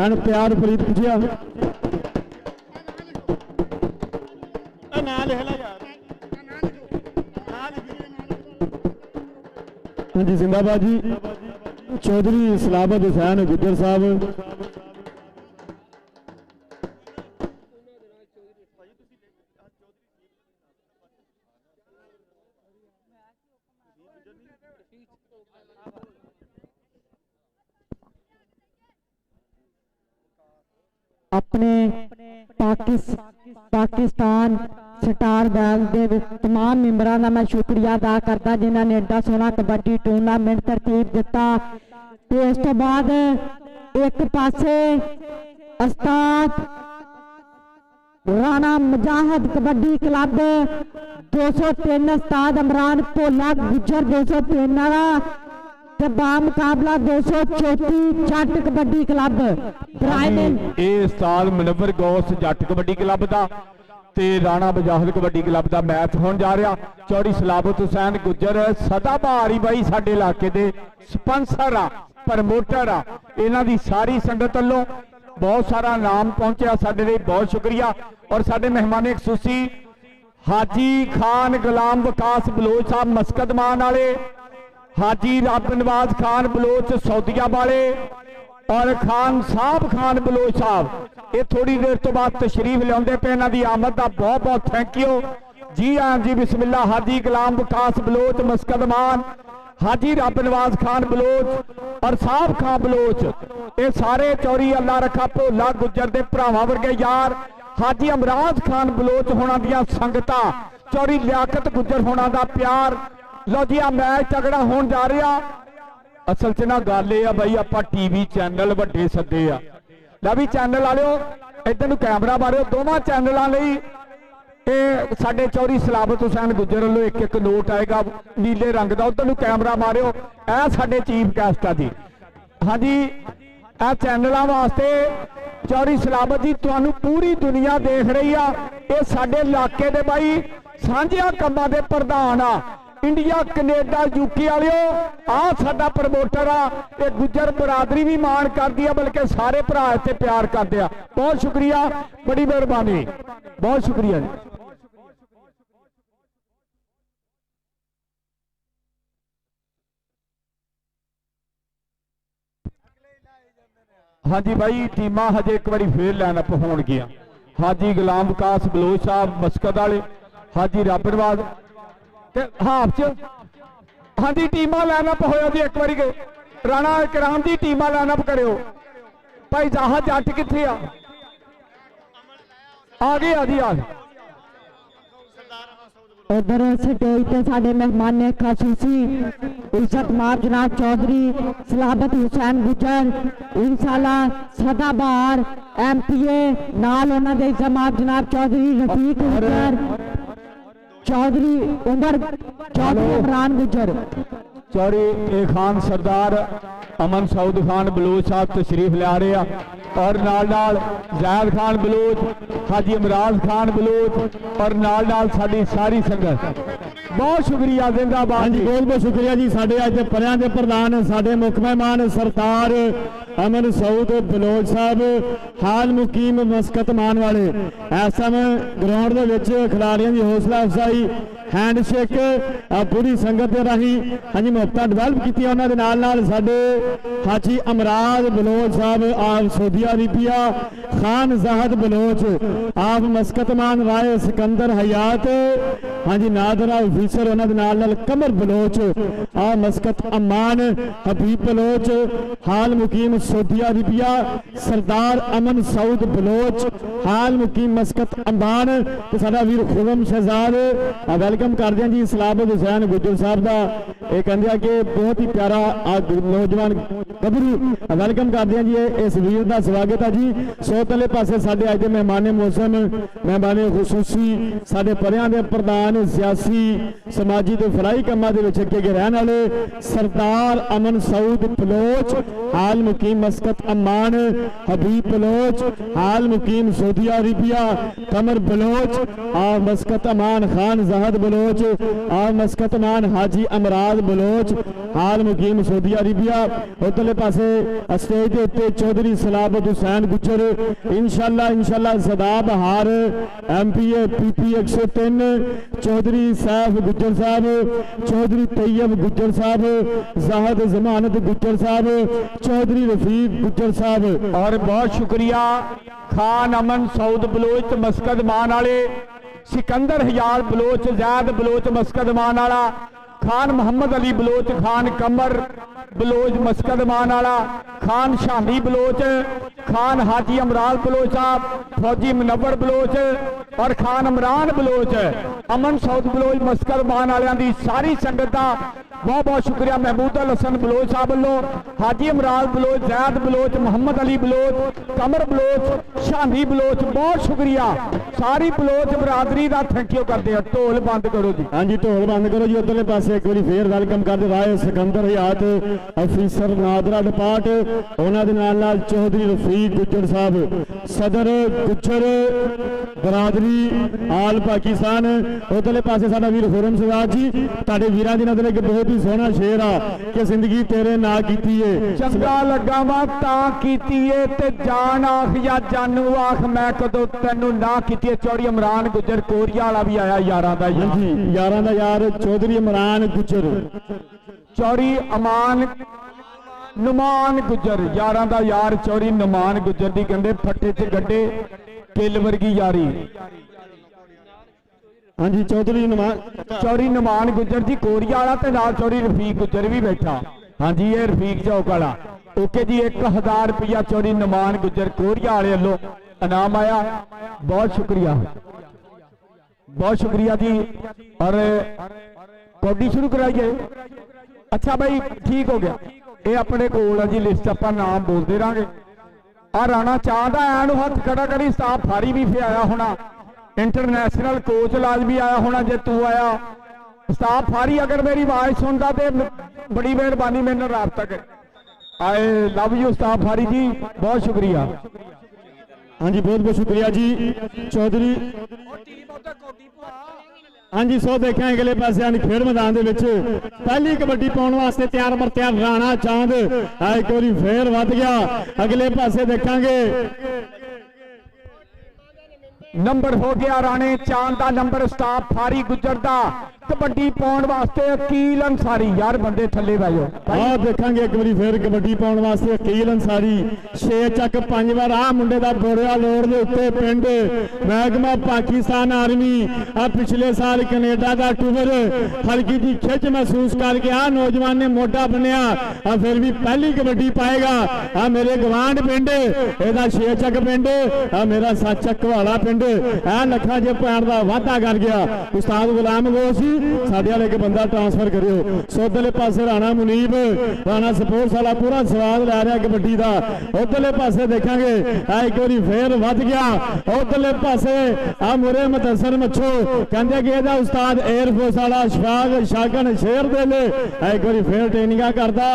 एन प्यार प्रीत पुछिया हाँ जी जिंदाबाद जी। चौधरी सलाबत हुसैन गुज्जर साहब अपने पाकिस्तान स्टार बैल दे तमाम मेंबरां दा मैं शुक्रिया अदा करता जिन्होंने एडा सोहना कबड्डी टूर्नामेंट तरतीब दिता। ते इस तो बाद एक पासे उस्ताद राणा मुजाहिद कबड्डी क्लब 203 उस्ताद इमरान भोला गुज्जर 203 वाला मुकाबला 234 जट कबड्डी क्लब उस्ताद मुनव्वर गौस जट कबड्डी क्लब का राणा मुजाहिद कबड्डी क्लब का मैच होने जा रहा। चौड़ी सलाबत हुसैन गुज्जर सदाबहार ही बाई साडे इलाके दे स्पॉन्सर आ प्रमोटर आ। इन्हां दी सारी संगत वालों बहुत सारा नाम पहुंचा साडे लिए बहुत शुक्रिया। और साडे मेहमान खसूसी हाजी खान गुलाम विकास बलोच साहब मस्कत मान वाले हाजी रब नवाज खान बलोच सौदिया वाले और खान बलोच साहब ये थोड़ी देर तो बाद तशरीफ लिया पे। इन्हों की आमद का बहुत बहुत थैंक यू जी। हाँ जी बिस्मिल्ला। हाजी गुलाम विकास बलोच मस्कत मान हाजी रब नवाज खान बलोच और साहब खान बलोच ये सारे चौरी अल्लाह रखा भोला गुज्जर के भरावां वर्गे यार हाजी अमराज खान बलोच होना दियां संगतां चौरी लियाकत गुज्जर होना दा प्यार। लो जी आ मैच तगड़ा होने जा रहा। असल च ना गल ये बई आपां टीवी चैनल वड्डे सद्दे आ। ला भी चैनल वालिओ इधर कैमरा मारिओ दोवां चैनलों लई साडे चौरी सलाबत हुसैन गुज्जर वालों एक एक नोट आएगा नीले रंग का उधर कैमरा मारिओ ए साडे चीफ गेस्ट आ जी। हाँ जी ए चैनलों वास्ते चौरी सलाबत जी तुहानू पूरी दुनिया देख रही आ। ये साडे इलाके दे बाई सांझिया कमां दे प्रधान आ। इंडिया कनेडा यूके वालिओ आ साडा प्रमोटर आ। ये गुज्जर बरादरी भी मान करती है बल्कि सारे भरा इत्थे प्यार करते हैं। बहुत शुक्रिया बड़ी मेहरबानी बहुत शुक्रिया जी। हाँ जी भाई टीमां हजे एक बार फिर लाइनअप होण गियां। हाजी गुलाम विकास बलोच साहब मस्कत वाले हाजी रब नवाज हाफ च हाँ जी टीमां लाइनअप होया जी एक बारी राणा इकराम दी टीमां लाइनअप करियो। भाई जाहा जट किथे आ गए जी आ गए। उधर स्टेज पे साडे मेहमान खसूसी इज्जत माब जनाब चौधरी सलाबत हुसैन गुज्जर इंशाल्लाह सदाबहार MPA नाल उन्हां दे इज्जत माब जनाब चौधरी रफीक गुज्जर चौधरी उमर चौधरी इमरान गुज्जर चौधरी ए खान सरदार अमन सऊद खान बलोच साहब तशरीफ लिया रहे हैं और नाल नाल जैद खान बलोच हाजी इमरान खान बलोच और नाल नाल साडी सारी संगत बहुत शुक्रिया हाँ जिंदाबाद जी जी। बहुत बहुत शुक्रिया जी। साढ़े अज परियां दे प्रधान साढ़े मुख मेहमान सरदार अमन सऊद बलोच साहब हाल मुकीम मस्कत मान वाले इस समय ग्राउंड दे विच खिलाड़ियों की हौसला अफजाई हैंडशेक पूरी संगत के राही हाँ जी मुफ्ता डिवेलप की उन्होंने साडे हाजी अमराज बलोच साहब आप सऊदी अरेबिया खान जहद बलोच आप मस्कत मान राय सिकंदर हयात हाँ जी नादरा ऑफिसर उन्होंने कमर बलोच आ मस्कत अमान हबीब बलोच हाल मुकीम सऊदी अरेबिया सरदार अमन सऊद बलोच हाल मुकीम मस्कत अम्बान तो साडा वीर खुदम शहजाद वेलकम करते हैं जी सलाबत हुसैन गुजर साहब का ये कहते कि बहुत ही प्यारा नौजवान गभरू वेलकम करते हैं जी इस वीर का स्वागत है जी। सो तले पासे साडे अज दे मेहमान मौसम मेहमान खसूसी साडे परियां दे प्रधान सियासी समाजी ते फलाई कामां दे विच अगे रहने वाले सरदार अमन सऊद बलोच हाल मुकीम मस्कत अम्मान हबीब बलोच हाल मुकीम सऊदी अरेबिया कमर बलोच आ मस्कत अमान खान जहद बलोच आ मस्कत अमान हाजी अमराज बलोच हाल मुकीम सऊदी अरेबिया। उधरले पासे स्टेज के उत्ते चौधरी सलाबत हुसैन गुजर इंशाअल्लाह सदा बहार MPA PP 103 चौधरी सैफ गुजर साहब चौधरी तैयब गुजर साहब जाहद जमानत गुजर साहब चौधरी रफीक गुजर साहब। और बहुत शुक्रिया खान अमन सऊद बलोच मस्कत मान वाले सिकंदर हयात बलोच जैद बलोच मस्कत मान वाला खान मोहम्मद अली बलोच खान कमर बलोच मस्कत मान वाला खान शामी बलोच खान हाजी अमराज बलोच साहब फौजी मुनव्वर बलोच और खान इमरान बलोच अमन सऊद बलोच मस्कत मान वालियां दी सारी संगत का बहुत बहुत शुक्रिया। महमूद अल हसन बलोच साहब वालों हाजी इमराज बलोच जैद बलोच मोहम्मद अली बलोच कमर बलोच शामी बलोच बहुत शुक्रिया सारी बलोच बरादरी का थैंक यू करते हैं। ढोल बंद करो जी। हाँ जी ढोल बंद करो जी। उधरले पासे एक बार फिर वेलकम करते राय सिकंदर हयात ऑफिसर नादरा डिपार्ट उन्होंने चौधरी रफीक गुजर साहब सदर गुजर बरादरी आल पाकिस्तान। उधरले पासे साडा वीर खुरम सिराज जी तुहाडे वीरां दी नज़र एक बहुत ही सोहना शेर आ कि जिंदगी तेरे ना कीती है चंगा लगा वा तां कीती है ते जान आख या जानू आख मैं कदों तैनू ना कीती है। चौधरी इमरान गुजर कोरिया वाला भी आया यारां दा हाँ जी यारां दा यार चौधरी इमरान गुजर चौधरी अमान नुमान गुजर यारां दा यार चौधरी नुमान गुजर दी कहंदे फट्टे च गड्डे किल वर्गी यारी। हाँ जी चौधरी नुमान गुजर जी कोरिया वाला ते नाल चौधरी रफीक गुजर भी बैठा। हाँ जी ये रफीक चौक वाला ओके जी 1000 रुपया चौधरी नुमान गुजर कोरिया वाले वालों इनाम आया बहुत शुक्रिया जी। और कौडी शुरू कराइए। अच्छा भाई ठीक हो गया ये अपने कोल है जी लिस्ट आप नाम बोलते रहेंगे। आ राणा चाहता ऐन हथ खड़ा करी स्टाफ फारी भी फिर आया होना इंटरनेशनल कोच लाज भी आया होना जे तू आया स्टाफ फारी अगर मेरी आवाज सुनता तो बड़ी मेहरबानी मेरे नाल राबता कर। आई लव यू स्टाफ फारी जी बहुत शुक्रिया। हाँ जी बहुत बहुत शुक्रिया जी चौधरी। हाँ जी सो देखें अगले पासे खेड मैदान दे विच पहली कबड्डी पाने वास्ते तैयार बर तैयार राणा चांद एक बार फिर वध गया। अगले पासे देखांगे नंबर हो गया राणे चांद का नंबर स्टाफ फारी गुजर दा कबड्डी पाने वास्ते अकील अंसारी यार बंदे थले भाईओ आ देखांगे एक बार फिर कबड्डी पाने वास्ते अकील अंसारी 6 चक 5 बार आ मुंडे दा बोरिया लोड़ दे उत्ते पिंड महकमा पाकिस्तान आर्मी आ पिछले साल कनेडा दा टूर हल्की दी खिच महसूस करके आ नौजवान ने मोटा बनया आ फिर भी पहली कबड्डी पाएगा। आ मेरे गवांड पिंड एदा 6 चक पिंड आ मेरा 7 चक वाला पिंड आ लखा जे पैर दा वाधा कर गया। उस्ताद गुलाम गोश साडे वाले एक बंदा ट्रांसफर करियो। सोदले पासे राणा मुनीब राणा स्पोर्ट्स वाला पूरा स्वाद लै रहा कबड्डी का। उधरले पासे देखांगे एक बार फिर वध गया। उधरले पासे आ मुरे मुदस्सर मच्छो कहते कि यदा उस्ताद एयरफोर्स वाला शफाक शागन शेर दे ले एक बार फिर ट्रेनिंग करता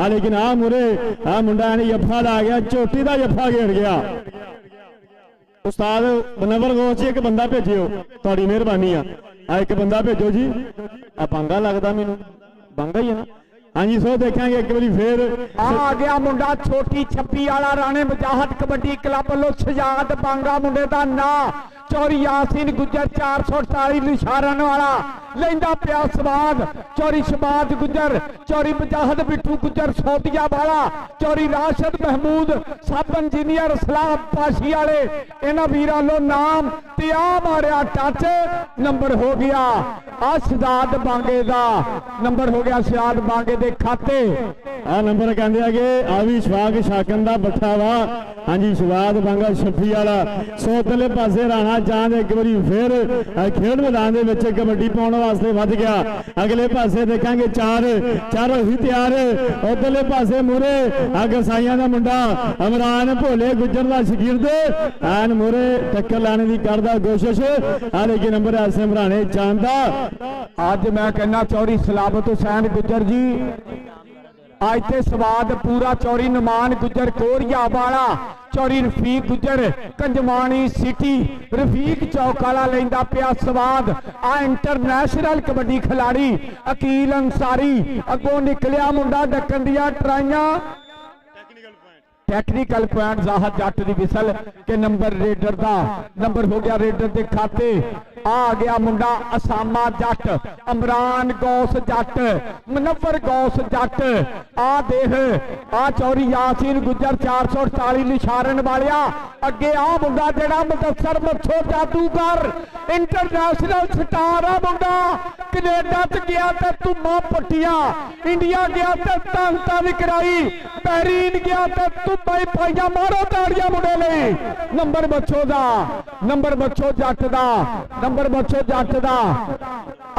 लेकिन आ मुरे आ मुंडा ने जफा ला गया चोटी का जफा घेर गया। उस्ताद मुनव्वर गौस जी एक बंदा भेजियो तुहाडी मेहरबानी आ ਇੱਕ ਬੰਦਾ ਭੇਜੋ ਜੀ। ਆ ਬਾਂਗਾ ਲੱਗਦਾ ਮੈਨੂੰ, ਬਾਂਗਾ ਹੀ ਹੈ ਨਾ। ਹਾਂਜੀ ਸੋ ਦੇਖਾਂਗੇ ਇੱਕ ਵਾਰੀ ਫੇਰ ਆ ਗਿਆ ਮੁੰਡਾ ਛੋਟੀ ਛੱਪੀ ਵਾਲਾ ਰਾਣੇ ਮੁਜਾਹਦ ਕਬੱਡੀ ਕਲੱਬ ਵੱਲੋਂ ਸ਼ਜਾਦ ਬਾਂਗਾ ਮੁੰਡੇ ਦਾ ਨਾਂ। ਚੌਰੀ ਯਾਸੀਨ ਗੁੱਜਰ 448 ਨਿਸ਼ਾਰਨ ਵਾਲਾ ਲੈਂਦਾ ਪਿਆ ਸਵਾਦ। ਚੌਰੀ ਸ਼ਬਾਦ ਗੁੱਜਰ, ਚੌਰੀ ਮੁਜਾਹਦ ਬਿੱਟੂ ਗੁੱਜਰ ਸੋਟੀਆ ਵਾਲਾ, ਚੌਰੀ ਰਾਸ਼ਦ ਮਹਿਮੂਦ ਸਬ ਇੰਜੀਨੀਅਰ ਸਲਾਮ ਪਾਸ਼ੀ ਵਾਲੇ, ਇਹਨਾਂ ਵੀਰਾਂ ਵੱਲੋਂ ਨਾਮ ਤੇ ਆ ਮਾਰਿਆ ਟੱਚ। ਨੰਬਰ ਹੋ ਗਿਆ ਆ ਸ਼ਜਾਦ ਬਾਂਗੇ ਦਾ, ਨੰਬਰ ਹੋ ਗਿਆ ਸ਼ਜਾਦ ਬਾਂਗੇ ਦੇ ਖਾਤੇ। ਆ ਨੰਬਰ ਕਹਿੰਦੇ ਆਗੇ ਆ ਵੀ ਸ਼ਵਾਗ ਸ਼ਾਕਨ ਦਾ ਬੱਠਾ ਵਾ। ਹਾਂਜੀ ਸ਼ਵਾਦ ਬਾਂਗਾ ਛੱਪੀ ਵਾਲਾ। ਸੋ ਉਧਰਲੇ ਪਾਸੇ ਰਾਣਾ ਚਾਂਦ ਇੱਕ ਵਾਰੀ ਫਿਰ ਖੇਡ ਮੈਦਾਨ ਦੇ ਵਿੱਚ ਕਬੱਡੀ ਪਾਉਣ ਵਾਸਤੇ ਵੱਧ ਗਿਆ। ਅਗਲੇ ਪਾਸੇ ਦੇਖਾਂਗੇ ਚਾਰੋਂ ਹੀ ਤਿਆਰ। ਉਧਰਲੇ ਪਾਸੇ ਮੂਰੇ ਗਸਾਈਆਂ ਦਾ ਮੁੰਡਾ ਅਮਰਾਨ ਭੋਲੇ ਗੁੱਜਰ ਦਾ ਸ਼ਗੀਰਦ ਐਨ ਮੂਰੇ ਟੱਕਰ ਲਾਣੇ ਦੀ ਕਰਦਾ ਕੋਸ਼ਿਸ਼। ਆ ਲੇਕਿਨ ਨੰਬਰ ਐਸੇ ਮਰਾਣੇ ਚਾਂਦ ਦਾ। ਅੱਜ ਮੈਂ ਕਹਿੰਦਾ ਚੌਰੀ ਸਲਾਬਤ ਹੁਸੈਨ ਗੁੱਜਰ ਜੀ ਅੱਜ ਤੇ ਸਵਾਦ ਪੂਰਾ। ਚੌਰੀ ਨਮਾਨ ਗੁੱਜਰ ਕੋਰੀਆ ਵਾਲਾ, ਚੌਰੀ ਰਫੀਕ ਗੁੱਜਰ ਕੰਜਮਾਣੀ ਸਿਟੀ, ਰਫੀਕ ਚੌਕ ਵਾਲਾ ਲੈਂਦਾ ਪਿਆ ਸਵਾਦ। ਆ ਇੰਟਰਨੈਸ਼ਨਲ ਕਬੱਡੀ ਖਿਲਾੜੀ ਅਕੀਲ ਅੰਸਾਰੀ ਅੱਗੋਂ ਨਿਕਲਿਆ ਮੁੰਡਾ ਡੱਕਣ ਦੀਆਂ ਟਰਾਈਆਂ। ਟੈਕਨੀਕਲ ਪੁਆਇੰਟ ਜ਼ਾਹਦ ਜੱਟ ਦੀ ਵਿਸਲ ਕਿ ਨੰਬਰ ਰੇਡਰ ਦਾ ਨੰਬਰ ਹੋ ਗਿਆ ਰੇਡਰ ਦੇ ਖਾਤੇ। ਆ ਗਿਆ ਮੁੰਡਾ ਅਸਾਮਾ ਜੱਟ, ਅਮਰਾਨ ਗੌਸ ਜੱਟ, ਮੁਨੱਵਰ ਗੌਸ ਜੱਟ। ਆ ਦੇਖ ਆ ਚੌਰੀ ਯਾਸੀਨ ਗੁੱਜਰ 448 ਨਿਸ਼ਾਰਨ ਵਾਲਿਆ। ਅੱਗੇ ਆ ਮੁੰਡਾ ਜਿਹੜਾ ਮੁਦੱਸਰ ਮੱਛੋ ਜਾਦੂਗਰ ਇੰਟਰਨੈਸ਼ਨਲ ਸਟਾਰ ਆ ਮੁੰਡਾ। ਕੈਨੇਡਾ ਚ ਗਿਆ ਤੇ ਧੁੰਮਾਂ ਪੱਟੀਆਂ, ਇੰਡੀਆ ਗਿਆ ਤੇ ਤਾਂਤਾ ਵੀ ਕਰਾਈ, ਬਹਿਰੀਨ ਗਿਆ ਤੇ ਧੁੰਮਾਂ ਪਾਈਆਂ। ਮਾਰੋ ਤਾੜੀਆਂ ਮੁੰਡੇ ਲਈ। ਨੰਬਰ ਬੱਚੋ ਦਾ, ਨੰਬਰ ਬੱਚੋ ਜੱਟ ਦਾ, ਨੰਬਰ ਬੱਚੋ ਜੱਟ ਦਾ।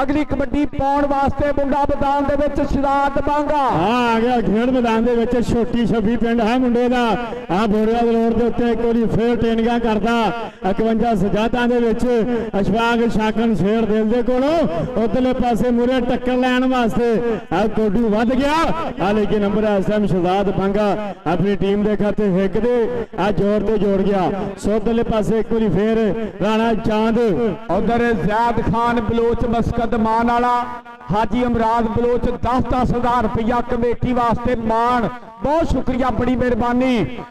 ਅਗਲੀ ਕਬੱਡੀ ਪਾਉਣ ਵਾਸਤੇ ਮੁੰਡਾ ਮੈਦਾਨ ਦੇ ਵਿੱਚ ਸ਼ਜਾਦ ਬਾਂਗਾ ਆ ਗਿਆ। ਖੇਡ ਮੈਦਾਨ ਦੇ ਵਿੱਚ ਛੋਟੀ ਛੱਬੀ ਪਿੰਡ ਹੈ ਮੁੰਡੇ ਦਾ। ਆ ਬੋਰਿਆਲ ਰੋਡ ਦੇ ਉੱਤੇ ਇੱਕ ਵਾਰੀ ਫੇਰ ਟ੍ਰੇਨਿੰਗਾਂ ਕਰਦਾ। 51 ਸਜਾਤਾਂ ਦੇ ਵਿੱਚ ਅਸ਼ਫਾਕ ਸ਼ਾਕਨ ਸ਼ੇਰ ਦਿਲ ਦੇ ਕੋਲੋਂ ਉਧਰਲੇ ਪਾਸੇ ਮੂਰੇ ਟੱਕਰ ਲੈਣ ਵਾਸਤੇ ਆ ਕੋਡੂ ਵੱਧ ਗਿਆ। ਆ ਲੇਕਿਨ ਨੰਬਰ ਐਸਐਮ ਸ਼ਜਾਦ ਬਾਂਗਾ ਆਪਣੀ ਟੀਮ ਦੇ ਖਾਤੇ ਹਿੱਕ ਦੇ ਆ ਜ਼ੋਰ ਤੇ ਜੋੜ ਗਿਆ। ਸੋ ਉਧਰਲੇ ਪਾਸੇ ਇੱਕ ਵਾਰੀ ਫੇਰ ਰਾਣਾ ਚਾਂਦ, ਉਧਰ ਜ਼ਾਦ ਖਾਨ ਬਲੋਚ ਮਸਕਤ ਮਾਨ ਵਾਲਾ, ਹਾਜੀ ਅਮਰਾਦ ਬਲੋਚ 10-10 ਹਜ਼ਾਰ ਰੁਪਇਆ ਕਮੇਟੀ ਵਾਸਤੇ ਮਾਨ। बहुत शुक्रिया, बड़ी मेहरबानी।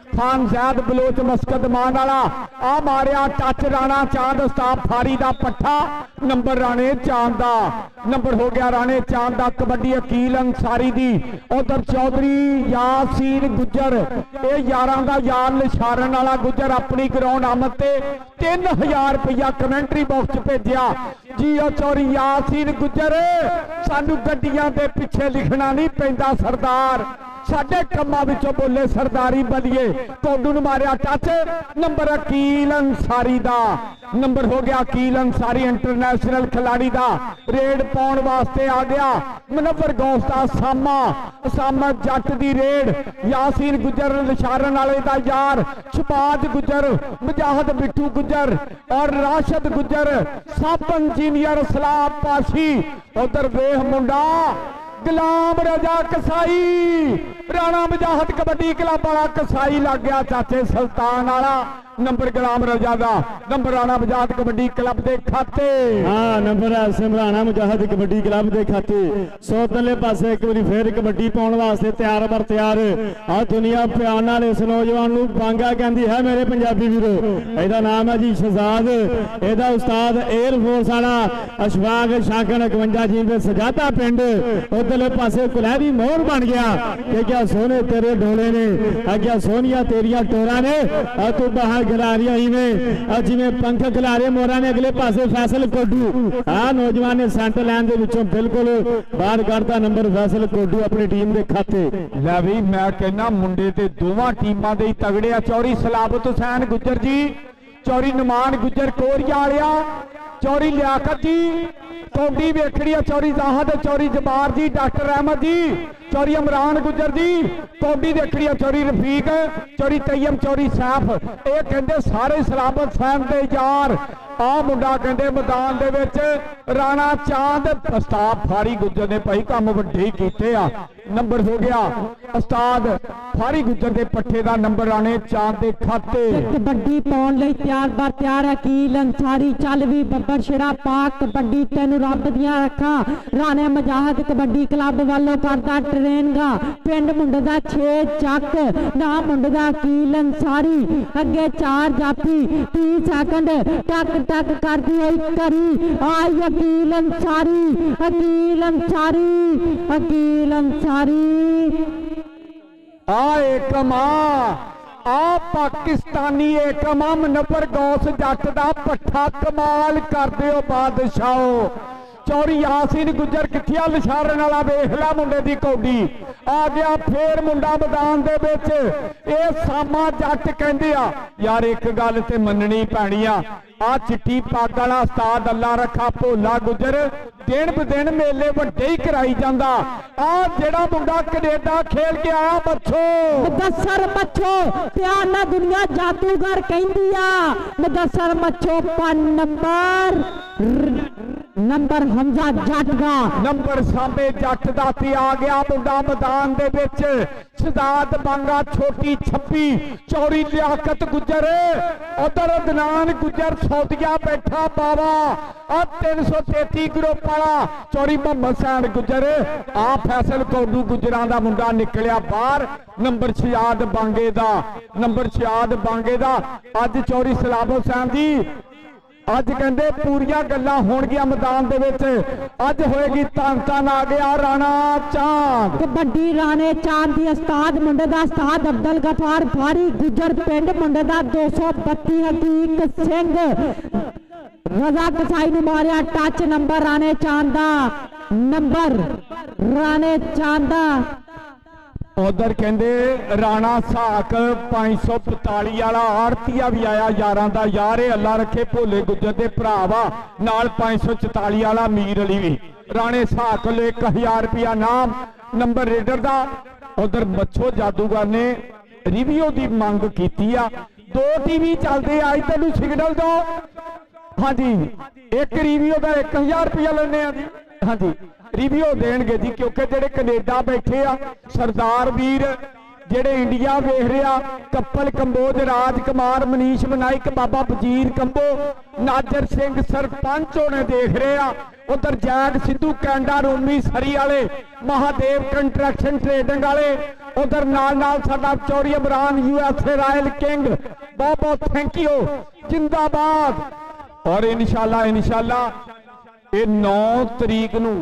खान जैद बलोच मस्कत मान वाला आ मारिया टच राणा चांद उस्ताद फारी दा पट्ठा। नंबर राणे चांद दा, नंबर हो गया राणे चांद दा। कबड्डी अकील अंसारी दी। उधर चौधरी यासीन गुजर, ये यारां दा यार निशारन वाला गुजर अपनी ग्राउंड आमद ते 3000 रुपया कमेंटरी बॉक्स च भेजिया जी। चौधरी यासीन गुजर, सानू गड्डियां दे पिछे लिखना नहीं पैंदा सरदार, साडे कम्मां विचों बोले सरदारी बलिए। कोडू नूं मारिया टच। नंबर अकील अंसारी दा, नंबर हो गया अकील अंसारी इंटरनेशनल खिलाड़ी दा। रेड पाउण वास्ते आ गया मुनव्वर गौस दा सामा, सामा जट दी रेड। यासीन गुजर निशारन वाले दा यार, शबाज गुजर, मुजाहिद बिट्टू गुजर और राशिद गुजर, सब इंजीनियर सलाम पाशी। उधर वेख मुंडा गुलाम रजा कसाई, राणा मुजाहिद कबड्डी क्लब वाला कसाई लग गया चाचे सुल्तान वाला। नंबर गुलाम रजा दा, नंबर राणा मुजाहिद कबड्डी क्लब दे खाते। हाँ नंबर राणा मुजाहिद कबड्डी क्लब दे खाते। सो तले पासे एक बार फिर कबड्डी पाउण वास्ते तैयार बर तैयार। आ दुनिया प्यार नाल इस नौजवान नूं बांगा कहंदी है मेरे पंजाबी वीरो। इहदा नाम है जी शहजाद, इहदा उस्ताद एयर फोर्स वाला अशफाक शाकन 51 जी दे सजाता पिंड। उधरले पासे कुलैदी मोहर बन गया कि क्या सोने तेरे ढोले ने, क्या सोनिया तेरिया टोरा ने, तू बाहर खिलाड़ियां ही में जिवें पंख खिलारे मोरा ने। अगले पासे फैसल कोडू, आ नौजवान ने सेंटर लाइन दे विचों बिल्कुल बाहर करता नंबर फैसल कोडू अपनी टीम दे खाते। लै भी मैं कहना मुंडे ते दोवां टीमां दे तगड़े आ। चौरी सलाबत हुसैन गुजर जी, चौरी नुमान गुजर कोरिया वालिया, चौरी लियाकत जी कौडी वेखड़ी, चौरी जाहद, चौरी जबार जी, डॉक्टर अहमद जी, चौरी इमरान गुजर जी कौडी देखड़ी, चौरी रफीक, चौरी तैयब, चौरी सैफ। ये कहते सारे सलामत फैन दे यार। आ मुंडा कहते मैदान दे विच राणा चांद उस्ताद फारी गुजर ने भाई काम वड्डे ही कीते आ। ਨੰਬਰ ਹੋ ਗਿਆ ਉਸਤਾਦ ਫਾਰੀ ਗੁੱਜਰ ਦੇ ਪੱਠੇ ਦਾ ਨੰਬਰ ਰਾਣੇ ਚਾਂਦ ਦੇ ਖਾਤੇ। ਕਬੱਡੀ ਪਾਉਣ ਲਈ ਤਿਆਰ ਬਰ ਤਿਆਰ ਅਕੀਲ ਅੰਸਾਰੀ ਚੱਲ ਵੀ ਬੱਬਰ ਸ਼ੇਰਾ ਪਾਕ ਕਬੱਡੀ ਤੈਨੂੰ ਰੱਬ ਦੀਆਂ ਰੱਖਾਂ ਰਾਣੇ ਮਜਾਹਦ ਕਬੱਡੀ ਕਲੱਬ ਵੱਲੋਂ ਕਰਦਾ ਟ੍ਰੇਨਗਾ ਪਿੰਡ ਮੁੰਡੇ ਦਾ 6 ਚੱਕ ਨਾ ਮੁੰਡੇ ਦਾ ਅਕੀਲ ਅੰਸਾਰੀ ਅੱਗੇ 4 ਜਾਫੀ 30 ਸੈਕਿੰਡ ਟਕ ਟਕ ਕਰਦੀ ਹੋਈ ਕਰੀ ਆਈ ਅਕੀਲ ਅੰਸਾਰੀ ਅਕੀਲ ਅੰਸਾਰੀ ਅਕੀਲ ਅੰਸਾਰੀ ਆ ਏਕਮ ਆ ਪਾਕਿਸਤਾਨੀ ਏਕਮ ਮੁਨੱਵਰ ਗੌਸ ਜੱਟ ਦਾ ਪੱਠਾ ਕਮਾਲ ਕਰਦੇ ਹੋ ਬਾਦਸ਼ਾਹੋ। ਚੌਰੀ ਯਾਸੀਨ ਗੁੱਜਰ ਕਿੱਥਿਆ ਲਿਸ਼ਾਰਨ ਵਾਲਾ ਵੇਖ ਲੈ ਮੁੰਡੇ ਦੀ ਕੌਡੀ ਆ ਗਿਆ ਫੇਰ ਮੁੰਡਾ ਮੈਦਾਨ ਦੇ ਵਿੱਚ। ਇਹ ਸਾਮਾ ਜੱਟ ਕਹਿੰਦੇ ਆ ਯਾਰ ਇੱਕ ਗੱਲ ਤੇ ਮੰਨਣੀ ਪੈਣੀ ਆ ਚਿੱਟੀ ਪੱਗ ਵਾਲਾ ਉਸਤਾਦ ਅੱਲਾ ਰੱਖਾ ਭੋਲਾ ਗੁੱਜਰ ਦਿਨ ਬਦਿਨ ਮੇਲੇ ਵੱਡੇ ਹੀ ਕਰਾਈ ਜਾਂਦਾ। ਆ ਜਿਹੜਾ ਮੁੰਡਾ ਕੈਨੇਡਾ ਖੇਲ ਕੇ ਆਇਆ ਮੁਦੱਸਰ ਮੱਛੋ ਪਿਆਰ ਨਾਲ ਦੁਨੀਆ ਜਾਦੂਗਰ ਕਹਿੰਦੀ ਆ ਮੁਦੱਸਰ ਮੱਛੋ 5 ਨੰਬਰ ਹਮਜ਼ਾ ਜੱਟ ਦਾ ਨੰਬਰ ਸਾਹਮਣੇ ਜੱਟ ਦਾ ਤੇ ਆ ਗਿਆ ਮੁੰਡਾ ਮੈਦਾਨ ਦੇ ਵਿੱਚ ਸਦਾਤ ਬਾਂਗਾ ਛੋਟੀ ਛੱਪੀ ਚੌੜੀ ਲਿਆਕਤ ਗੁੱਜਰ ਉਧਰ ਅਦਨਾਨ ਗੁੱਜਰ ਸੌਦੀਆ ਬੈਠਾ ਬਾਵਾ ਆ 333 ਗਰੁੱਪ ਵਾਲਾ ਚੌੜੀ ਮੁਹੰਮਦ ਸੈਨ ਗੁੱਜਰ ਆ ਫੈਸਲ ਕੌਡੂ ਗੁੱਜਰਾਂ ਦਾ ਮੁੰਡਾ ਨਿਕਲਿਆ ਬਾਹਰ ਨੰਬਰ ਸ਼ਿਆਦ ਬਾਂਗੇ ਦਾ ਨੰਬਰ ਸ਼ਿਆਦ ਬਾਂਗੇ ਦਾ ਅੱਜ ਚੌੜੀ ਸਲਾਮ ਹੁਸੈਨ ਦੀ ਅੱਜ ਕਹਿੰਦੇ ਪੂਰੀਆਂ ਗੱਲਾਂ ਹੋਣਗੀਆਂ ਮੈਦਾਨ ਦੇ ਵਿੱਚ ਅੱਜ ਹੋਏਗੀ ਧੰਨ ਆ ਗਿਆ ਰਾਣਾ ਚਾਂਦ ਕਬੱਡੀ ਰਾਣੇ ਚਾਂਦ ਦੀ ਉਸਤਾਦ ਮੁੰਡੇ ਦਾ ਉਸਤਾਦ ਅਬਦੁਲ ਗਫਾਰ ਫਾਰੀ ਗੁੱਜਰ ਪਿੰਡ ਮੁੰਡੇ ਦਾ 232 ਹਕੀਕ ਸਿੰਘ ਰਜ਼ਾ ਕਸਾਈ ਨੂੰ ਮਾਰਿਆ ਟੱਚ ਨੰਬਰ ਰਾਣੇ ਚਾਂਦ ਦਾ ਨੰਬਰ ਰਾਣੇ ਚਾਂਦ ਦਾ ਉਧਰ ਕਹਿੰਦੇ ਰਾਣਾ ਸਾਕ 545 ਵਾਲਾ ਆੜਤੀਆ ਵੀ ਆਇਆ ਯਾਰਾਂ ਦਾ ਯਾਰ ਇਹ ਅੱਲਾ ਰੱਖੇ ਭੋਲੇ ਗੁੱਜਰ ਦੇ ਭਰਾ ਵਾ ਨਾਲ 544 ਵਾਲਾ ਮੀਰ ਅਲੀ ਵੀ ਰਾਣੇ ਸਾਕ ਕੋਲ 1000 ਰੁਪਿਆ ਨਾਮ ਨੰਬਰ ਰੇਡਰ ਦਾ। ਉਧਰ ਮੱਛੋ ਜਾਦੂਗਰ ਨੇ ਰਿਵਿਊ ਦੀ ਮੰਗ ਕੀਤੀ ਆ 2 ਟੀਵੀ ਚੱਲਦੇ ਆ ਤੈਨੂੰ ਸਿਗਨਲ ਦੋ ਹਾਂਜੀ ਇੱਕ ਰਿਵਿਊ ਦਾ 1000 ਰੁਪਿਆ ਲੈਣੇ ਆ ਜੀ ਹਾਂਜੀ ਰਿਵਿਊ ਦੇਣਗੇ ਜੀ ਕਿਉਂਕਿ ਜਿਹੜੇ ਕੈਨੇਡਾ ਬੈਠੇ ਆ ਸਰਦਾਰ ਵੀਰ ਜਿਹੜੇ ਇੰਡੀਆ ਵੇਖ ਰਿਹਾ ਕੱਪਲ ਕੰਬੋਜ ਰਾਜ ਕੁਮਾਰ ਮਨੀਸ਼ ਵਿਨਾਇਕ ਬਾਬਾ ਵਜ਼ੀਰ ਕੰਬੋ ਨਾਜਰ ਸਿੰਘ ਸਰਪੰਚ ਹੋਣੇ ਦੇਖ ਰਹੇ ਆ ਉਧਰ ਜੈਗ ਸਿੱਧੂ ਕੈਂਡਾ ਰੋਮੀ ਸਰੀ ਵਾਲੇ ਮਹਾਦੇਵ ਕੰਸਟਰਕਸ਼ਨ ਟ੍ਰੇਡਿੰਗ ਵਾਲੇ ਉਧਰ ਨਾਲ ਸਾਡਾ ਚੌੜੀ ਇਮਰਾਨ USA ਰਾਇਲ ਕਿੰਗ ਬਹੁਤ ਬਹੁਤ ਥੈਂਕ ਯੂ ਜਿੰਦਾਬਾਦ। ਔਰ ਇਨਸ਼ਾਅੱਲਾ ਇਹ 9 ਤਰੀਕ ਨੂੰ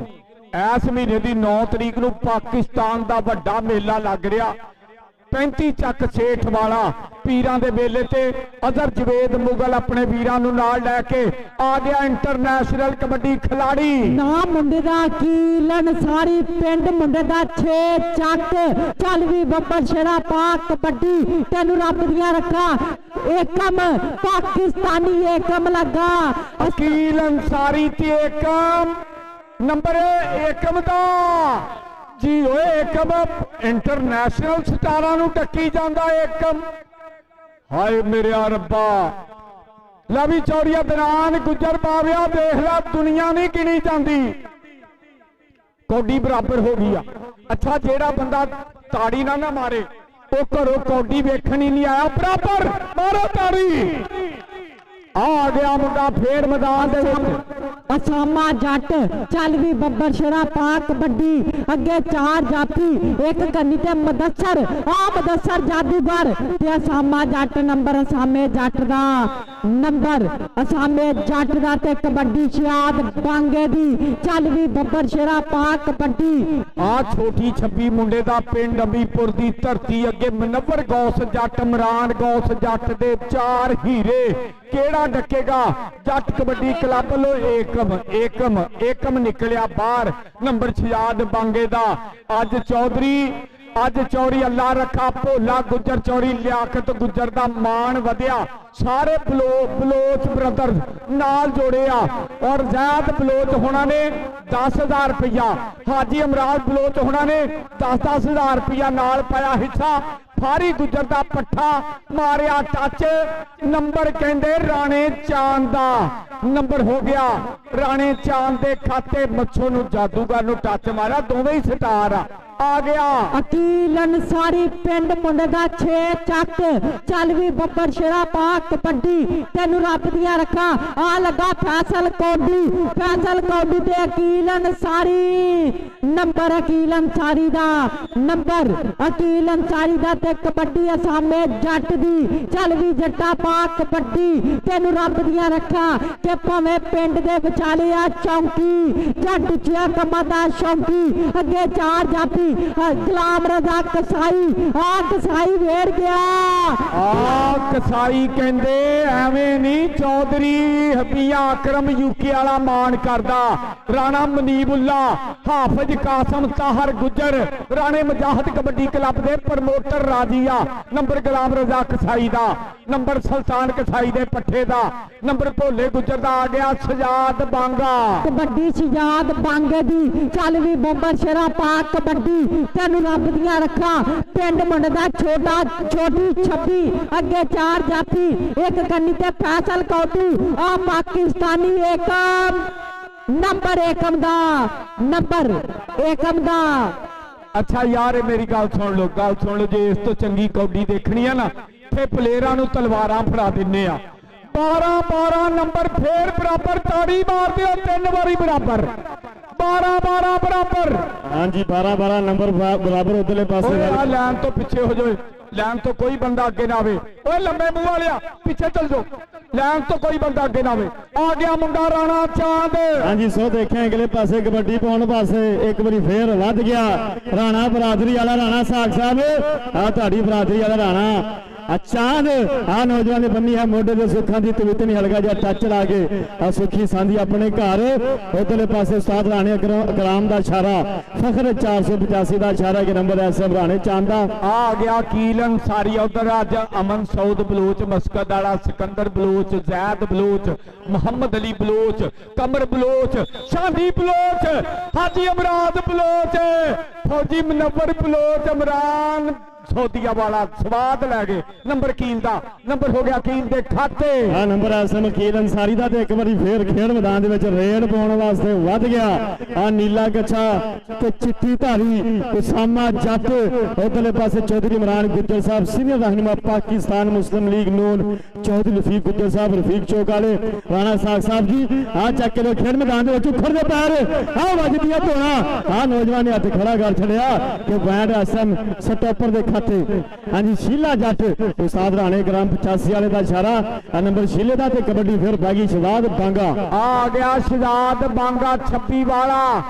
ਇਸ ਮਹੀਨੇ ਦੀ 9 ਤਰੀਕ ਨੂੰ ਪਾਕਿਸਤਾਨ ਦਾ ਵੱਡਾ ਮੇਲਾ ਲੱਗ ਰਿਹਾ 35 ਚੱਕ ਸੇਠ ਵਾਲਾ ਪੀਰਾਂ ਦੇ ਮੇਲੇ ਤੇ ਅਜ਼ਰ ਜਵੇਦ ਮੁਗਲ ਆਪਣੇ ਵੀਰਾਂ ਨੂੰ ਨਾਲ ਲੈ ਕੇ ਆ ਗਿਆ ਇੰਟਰਨੈਸ਼ਨਲ ਕਬੱਡੀ ਖਿਲਾੜੀ ਨਾ ਮੁੰਡੇ ਦਾ ਕੀਲਨ ਸਾਰੀ ਪਿੰਡ ਮੁੰਡੇ ਦਾ 6 ਚੱਕ ਚੱਲ ਵੀ ਬੱਬਰ ਸ਼ੇਰਾ ਪਾ ਕਬੱਡੀ ਤੈਨੂੰ ਰੱਬ ਦੀਆਂ ਰੱਖਾਂ ਏਕਮ ਪਾਕਿਸਤਾਨੀ ਏਕਮ ਲੱਗਾ ਅਕੀਲ ਅੰਸਾਰੀ ਤੇ ਏਕਮ ਨੰਬਰ ਏਕਮ ਦਾ ਜੀ ਓਏ ਏਕਮ ਇੰਟਰਨੈਸ਼ਨਲ ਸਟਾਰਾਂ ਨੂੰ ਟੱਕੀ ਜਾਂਦਾ ਏਕਮ ਹਾਏ ਮੇਰੇ ਰੱਬਾ ਲੈ ਵੀ ਚੌੜੀਆ ਦਰਾਨ ਗੁੱਜਰ ਪਾਵਿਆ ਦੇਖ ਲੈ ਦੁਨੀਆ ਨਹੀਂ ਗਿਣੀ ਜਾਂਦੀ ਕੌਡੀ ਬਰਾਬਰ ਹੋ ਗਈ ਆ। ਅੱਛਾ ਜਿਹੜਾ ਬੰਦਾ ਤਾੜੀ ਨਾ ਮਾਰੇ ਉਹ ਘਰੋਂ ਕੌਡੀ ਵੇਖਣ ਹੀ ਨਹੀਂ ਆਇਆ ਬਰਾਬਰ ਮਾਰੋ ਤਾੜੀ ਆ ਗਿਆ ਮੁੰਡਾ ਫੇਰ ਮੈਦਾਨ ਦੇ ਵਿੱਚ ਅਸਾਮਾ ਜੱਟ ਚੱਲ ਵੀ ਬੱਬਰ ਸ਼ੇਰਾ ਪਾ ਕਬੱਡੀ ਅੱਗੇ 4 ਜਾਫੀ ਇੱਕ ਕੰਨੀ ਤੇ ਮੁਦੱਸਰ ਮੁਦੱਸਰ ਜਾਦੂਗਰ ਤੇ ਅਸਾਮਾ ਜੱਟ ਨੰਬਰ ਅਸਾਮੇ ਜੱਟ ਦਾ ਨੰਬਰ ਅਸਾਮੇ ਜੱਟ ਦਾ ਤੇ ਕਬੱਡੀ ਸ਼ਿਆਦ ਬਾਂਗੇ ਦੀ ਚੱਲ ਵੀ ਬੱਬਰ ਸ਼ੇਰਾ ਪਾ ਕਬੱਡੀ ਆ ਛੋਟੀ ਛੱਬੀ ਮੁੰਡੇ ਦਾ ਪਿੰਡ ਅੰਬੀਪੁਰ ਦੀ ਧਰਤੀ ਅੱਗੇ ਮੁਨੱਵਰ ਗੌਸ ਜੱਟ ਇਮਰਾਨ ਗੌਸ ਜੱਟ ਦੇ 4 ਹੀਰੇ ਕਿਹੜਾ ਡੱਕੇਗਾ ਜੱਟ ਕਬੱਡੀ ਕਲੱਬ ਲੋ ਏਕਮ ਨਿਕਲਿਆ ਬਾਹਰ ਨੰਬਰ ਸ਼ਿਆਦ ਬਾਂਗੇ ਦਾ ਅੱਜ ਚੌੜੀ ਅੱਲਾ ਰੱਖਾ ਭੋਲਾ ਗੁੱਜਰ ਚੌੜੀ ਲਿਆਕਤ ਗੁੱਜਰ ਦਾ ਮਾਣ ਵਧਿਆ ਸਾਰੇ ਬਲੋਚ ਬ੍ਰਦਰ ਨਾਲ ਜੋੜੇ ਆ ਔਰ ਜ਼ੈਦ ਬਲੋਚ ਹੋਣਾ ਨੇ 10,000 ਰੁਪਇਆ ਹਾਜੀ ਇਮਰਾਨ ਬਲੋਚ ਹੋਣਾ ਨੇ 10,000 ਰੁਪਇਆ ਨਾਲ ਪਾਇਆ ਹਿੱਸਾ ਫਾਰੀ ਗੁੱਜਰ ਦਾ ਪੱਠਾ ਮਾਰਿਆ ਟੱਚ ਨੰਬਰ ਕਹਿੰਦੇ ਰਾਣੇ ਚਾਂਦ ਦਾ ਨੰਬਰ ਹੋ ਗਿਆ ਰਾਣੇ ਚਾਂਦ ਦੇ ਖਾਤੇ ਮੱਛੋ ਨੂੰ ਜਾਦੂਗਰ ਨੂੰ ਟੱਚ ਮਾਰਿਆ ਦੋਵੇਂ ਹੀ ਸਟਾਰ ਆ आ गया अकील अंसारी पिंड मुंडे दा 6 ਚੱਕ ਚੱਲ ਵੀ ਬੱਬਰ ਸ਼ੇਰਾ ਪਾ ਕਬੱਡੀ ਤੈਨੂੰ ਰੱਬ ਦੀਆਂ ਰੱਖਾਂ ਆ ਲੱਗਾ ਫੈਸਲ ਕੌਡੀ ਤੇ ਅਕੀਲ ਅੰਸਾਰੀ ਨੰਬਰ ਅਕੀਲ ਅੰਸਾਰੀ ਦਾ ਨੰਬਰ ਅਕੀਲ ਅੰਸਾਰੀ ਦਾ ਤੇ ਕਬੱਡੀ ਅਸਾਮੇ ਜੱਟ ਦੀ ਚੱਲ ਵੀ ਜੱਟਾ ਪਾ ਕਬੱਡੀ ਤੈਨੂੰ ਰੱਬ ਦੀਆਂ ਰੱਖਾਂ ਕਿ ਭਾਵੇਂ ਪਿੰਡ ਦੇ ਵਿਚਾਲੇ ਆ ਚੌਂਕੀ ਜੱਟ ਉੱਚਿਆ ਕੰਮਾਂ ਦਾ ਸ਼ੌਂਕੀ ਅੱਗੇ 4 ਜਾਫੀ ਗੁਲਾਮ ਰਜ਼ਾ ਕਸਾਈ ਵੇੜ ਗਿਆ ਕਸਾਈ ਕਹਿੰਦੇ ਐਵੇਂ ਨਹੀਂ ਚੌਧਰੀ ਹਬੀਆ ਅਕਰਮ ਯੂਕੇ ਵਾਲਾ ਮਾਣ ਕਰਦਾ ਰਾਣਾ ਮਨੀਬੁੱਲਾ ਹਾਫਿਜ਼ ਕਾਸਮ ਤਾਹਰ ਗੁੱਜਰ ਰਾਣੇ ਮਜਾਹਦ ਕਬੱਡੀ ਕਲੱਬ ਦੇ ਪ੍ਰਮੋਟਰ ਰਾਜੀਆ ਨੰਬਰ ਗੁਲਾਮ ਰਜ਼ਾ ਕਸਾਈ ਦਾ ਨੰਬਰ ਸੁਲਤਾਨ ਕਸਾਈ ਦੇ ਪੱਠੇ ਦਾ ਨੰਬਰ ਭੋਲੇ ਗੁੱਜਰ ਦਾ ਆ ਗਿਆ ਸਜਾਦ ਬਾਂਗਾ ਕਬੱਡੀ ਸਜਾਦ ਬਾਂਗੇ ਦੀ ਚੱਲ ਵੀ ਬੰਬਰ ਸ਼ੇਰਾ ਪਾ ਕਬੱਡੀ ਤੈਨੂੰ ਰੱਬ ਦੀਆਂ ਰੱਖਾਂ ਪਿੰਡ ਮੁੰਡੇ ਦਾ ਛੋਟੀ 26 ਅੱਗੇ 4 ਜਾਫੀ ਇੱਕ ਕੰਨੀ ਤੇ ਫੈਸਲ ਕੌਟੂ ਆ ਪਾਕਿਸਤਾਨੀ ਏਕਮ ਨੰਬਰ ਏਕਮ ਦਾ ਅੱਛਾ ਯਾਰ ਇਹ ਮੇਰੀ ਗੱਲ ਸੁਣ ਲਓ ਜੇ ਇਸ ਤੋਂ ਚੰਗੀ ਕੌਡੀ ਦੇਖਣੀ ਆ ਨਾ ਫੇ ਪਲੇਅਰਾਂ ਨੂੰ ਤਲਵਾਰਾਂ ਫੜਾ ਦਿੰਨੇ ਆ 12 ਨੰਬਰ ਫੇਰ ਬਰਾਬਰ ਤਾੜੀ ਮਾਰਦੇ ਹੋ 3 ਵਾਰੀ ਬਰਾਬਰ 12 ਬਰਾਬਰ ਹਾਂਜੀ 12 ਨੰਬਰ ਬਰਾਬਰ ਉਧਰਲੇ ਪਾਸੇ ਲਾਈਨ ਤੋਂ ਪਿੱਛੇ ਹੋ ਜਾਓ ਲਾਈਨ ਤੋਂ ਕੋਈ ਬੰਦਾ ਅੱਗੇ ਨਾ ਆਵੇ ਓਏ ਲੰਮੇ ਮੂੰਹ ਵਾਲਿਆ ਪਿੱਛੇ ਚੱਲ ਜਾਓ ਲਾਈਨ ਤੋਂ ਕੋਈ ਬੰਦਾ ਅੱਗੇ ਨਾ ਆਵੇ ਆ ਗਿਆ ਮੁੰਡਾ ਰਾਣਾ ਚਾਂਦ ਹਾਂਜੀ ਸੋ ਦੇਖਿਆ ਅਗਲੇ ਪਾਸੇ ਕਬੱਡੀ ਪਾਉਣ ਪਾਸੇ ਇੱਕ ਵਾਰੀ ਫੇਰ ਵੱਧ ਗਿਆ ਰਾਣਾ ਬਰਾਦਰੀ ਵਾਲਾ ਰਾਣਾ ਸਾਗ ਸਾਹਿਬ ਆ ਤੁਹਾਡੀ ਬਰਾਦਰੀ ਵਾਲਾ ਰਾਣਾ ਚਾਂਦ ਆ ਨੌਜਵਾਨ ਨੇ ਬੰਨੀ ਹੈ ਮੋਢੇ ਦੇ ਸੁੱਖਾਂ ਦੀ ਤਵੀਤ ਨਹੀਂ ਹਲਕਾ ਜਿਹਾ ਟੱਚ ਲਾ ਕੇ ਆ ਸੁੱਖੀ ਸਾਂਦੀ ਆਪਣੇ ਘਰ ਉਧਰਲੇ ਪਾਸੇ ਉਸਤਾਦ ਰਾਣੇ ਕਰਾਮ ਦਾ ਇਸ਼ਾਰਾ ਫਖਰ 485 ਦਾ ਇਸ਼ਾਰਾ ਕਿ ਨੰਬਰ ਐਸਐਮ ਰਾਣੇ ਚਾਂਦ ਦਾ ਆ ਗਿਆ ਕੀਲ ਅੰਸਾਰੀ ਉਧਰ ਅੱਜ ਅਮਨ ਸਊਦ ਬਲੋਚ ਮਸਕਦ ਵਾਲਾ ਸਿਕੰਦਰ ਬਲੋਚ ਜ਼ੈਦ ਬਲੋਚ ਮੁਹੰਮਦ ਅਲੀ ਬਲੋਚ ਕਮਰ ਬਲੋਚ ਸ਼ਾਦੀ ਬਲੋਚ ਹਾਜੀ ਅਮਰਾਦ ਬਲੋਚ ਫੌਜੀ ਮਨਵਰ ਬਲੋਚ ਇਮਰਾਨ ਸੌਦੀਆ ਵਾਲਾ ਸਵਾਦ ਲੈ ਗਏ ਨੰਬਰ ਕੀਲ ਦਾ ਨੰਬਰ ਹੋ ਗਿਆ ਕੀਲ ਦੇ ਖਾਤੇ ਆ ਨੰਬਰ ਐਸਐਮ ਕੀਲ ਅੰਸਾਰੀ ਦਾ ਤੇ ਇੱਕ ਵਾਰੀ ਫੇਰ ਖੇਡ ਮੈਦਾਨ ਦੇ ਵਿੱਚ ਰੇਡ ਪਾਉਣ ਵਾਸਤੇ ਵੱਧ ਗਿਆ ਆ ਨੀਲਾ ਕੱਛਾ ਤੇ ਚਿੱਟੀ ਧਾਰੀ ਉਸਾਮਾ ਜੱਟ ਉਧਰਲੇ ਪਾਸੇ ਚੌਧਰੀ ਇਮਰਾਨ ਗੁੱਜਰ ਸਾਹਿਬ ਸੀਨੀਅਰ ਰਹਿਨੁਮਾ ਪਾਕਿਸਤਾਨ ਮੁਸਲਿਮ ਲੀਗ ਨੂਨ ਚੌਧਰੀ ਲਫੀਕ ਗੁੱਜਰ ਸਾਹਿਬ ਰਫੀਕ ਚੌਕ ਵਾਲੇ ਰਾਣਾ ਸਾਗ ਸਾਹਿਬ ਜੀ ਆ ਚੱਕ ਕੇ ਖੇਡ ਮੈਦਾਨ ਦੇ ਵਿੱਚ ਉਖੜ ਦੇ ਪੈਰ ਆ ਵੱਜਦੀਆਂ ਧੋਣਾ ਆ ਨੌਜਵਾਨ ਨੇ ਹੱਥ ਖੜਾ ਕਰ ਛੜਿਆ ਕਿ ਬੈਂਡ ਐਸਐਮ ਸਟਾਪਰ ਦੇ ਹਾਂਜੀ ਸ਼ੀਲਾ ਜੱਟ ਉਸਤਾਦ ਰਾਣੇ ਗ੍ਰਾਮ 85 ਵਾਲੇ ਦਾ ਇਸ਼ਾਰਾ ਨੰਬਰ ਸ਼ੀਲੇ ਦਾ ਤੇ ਕਬੱਡੀ ਫਿਰ ਪੈ ਗਈ ਸ਼ਹਜ਼ਾਦ ਬਾਂਗਾ ਆ ਗਿਆ ਸ਼ਹਜ਼ਾਦ ਬਾਂਗਾ 26 ਵਾਲਾ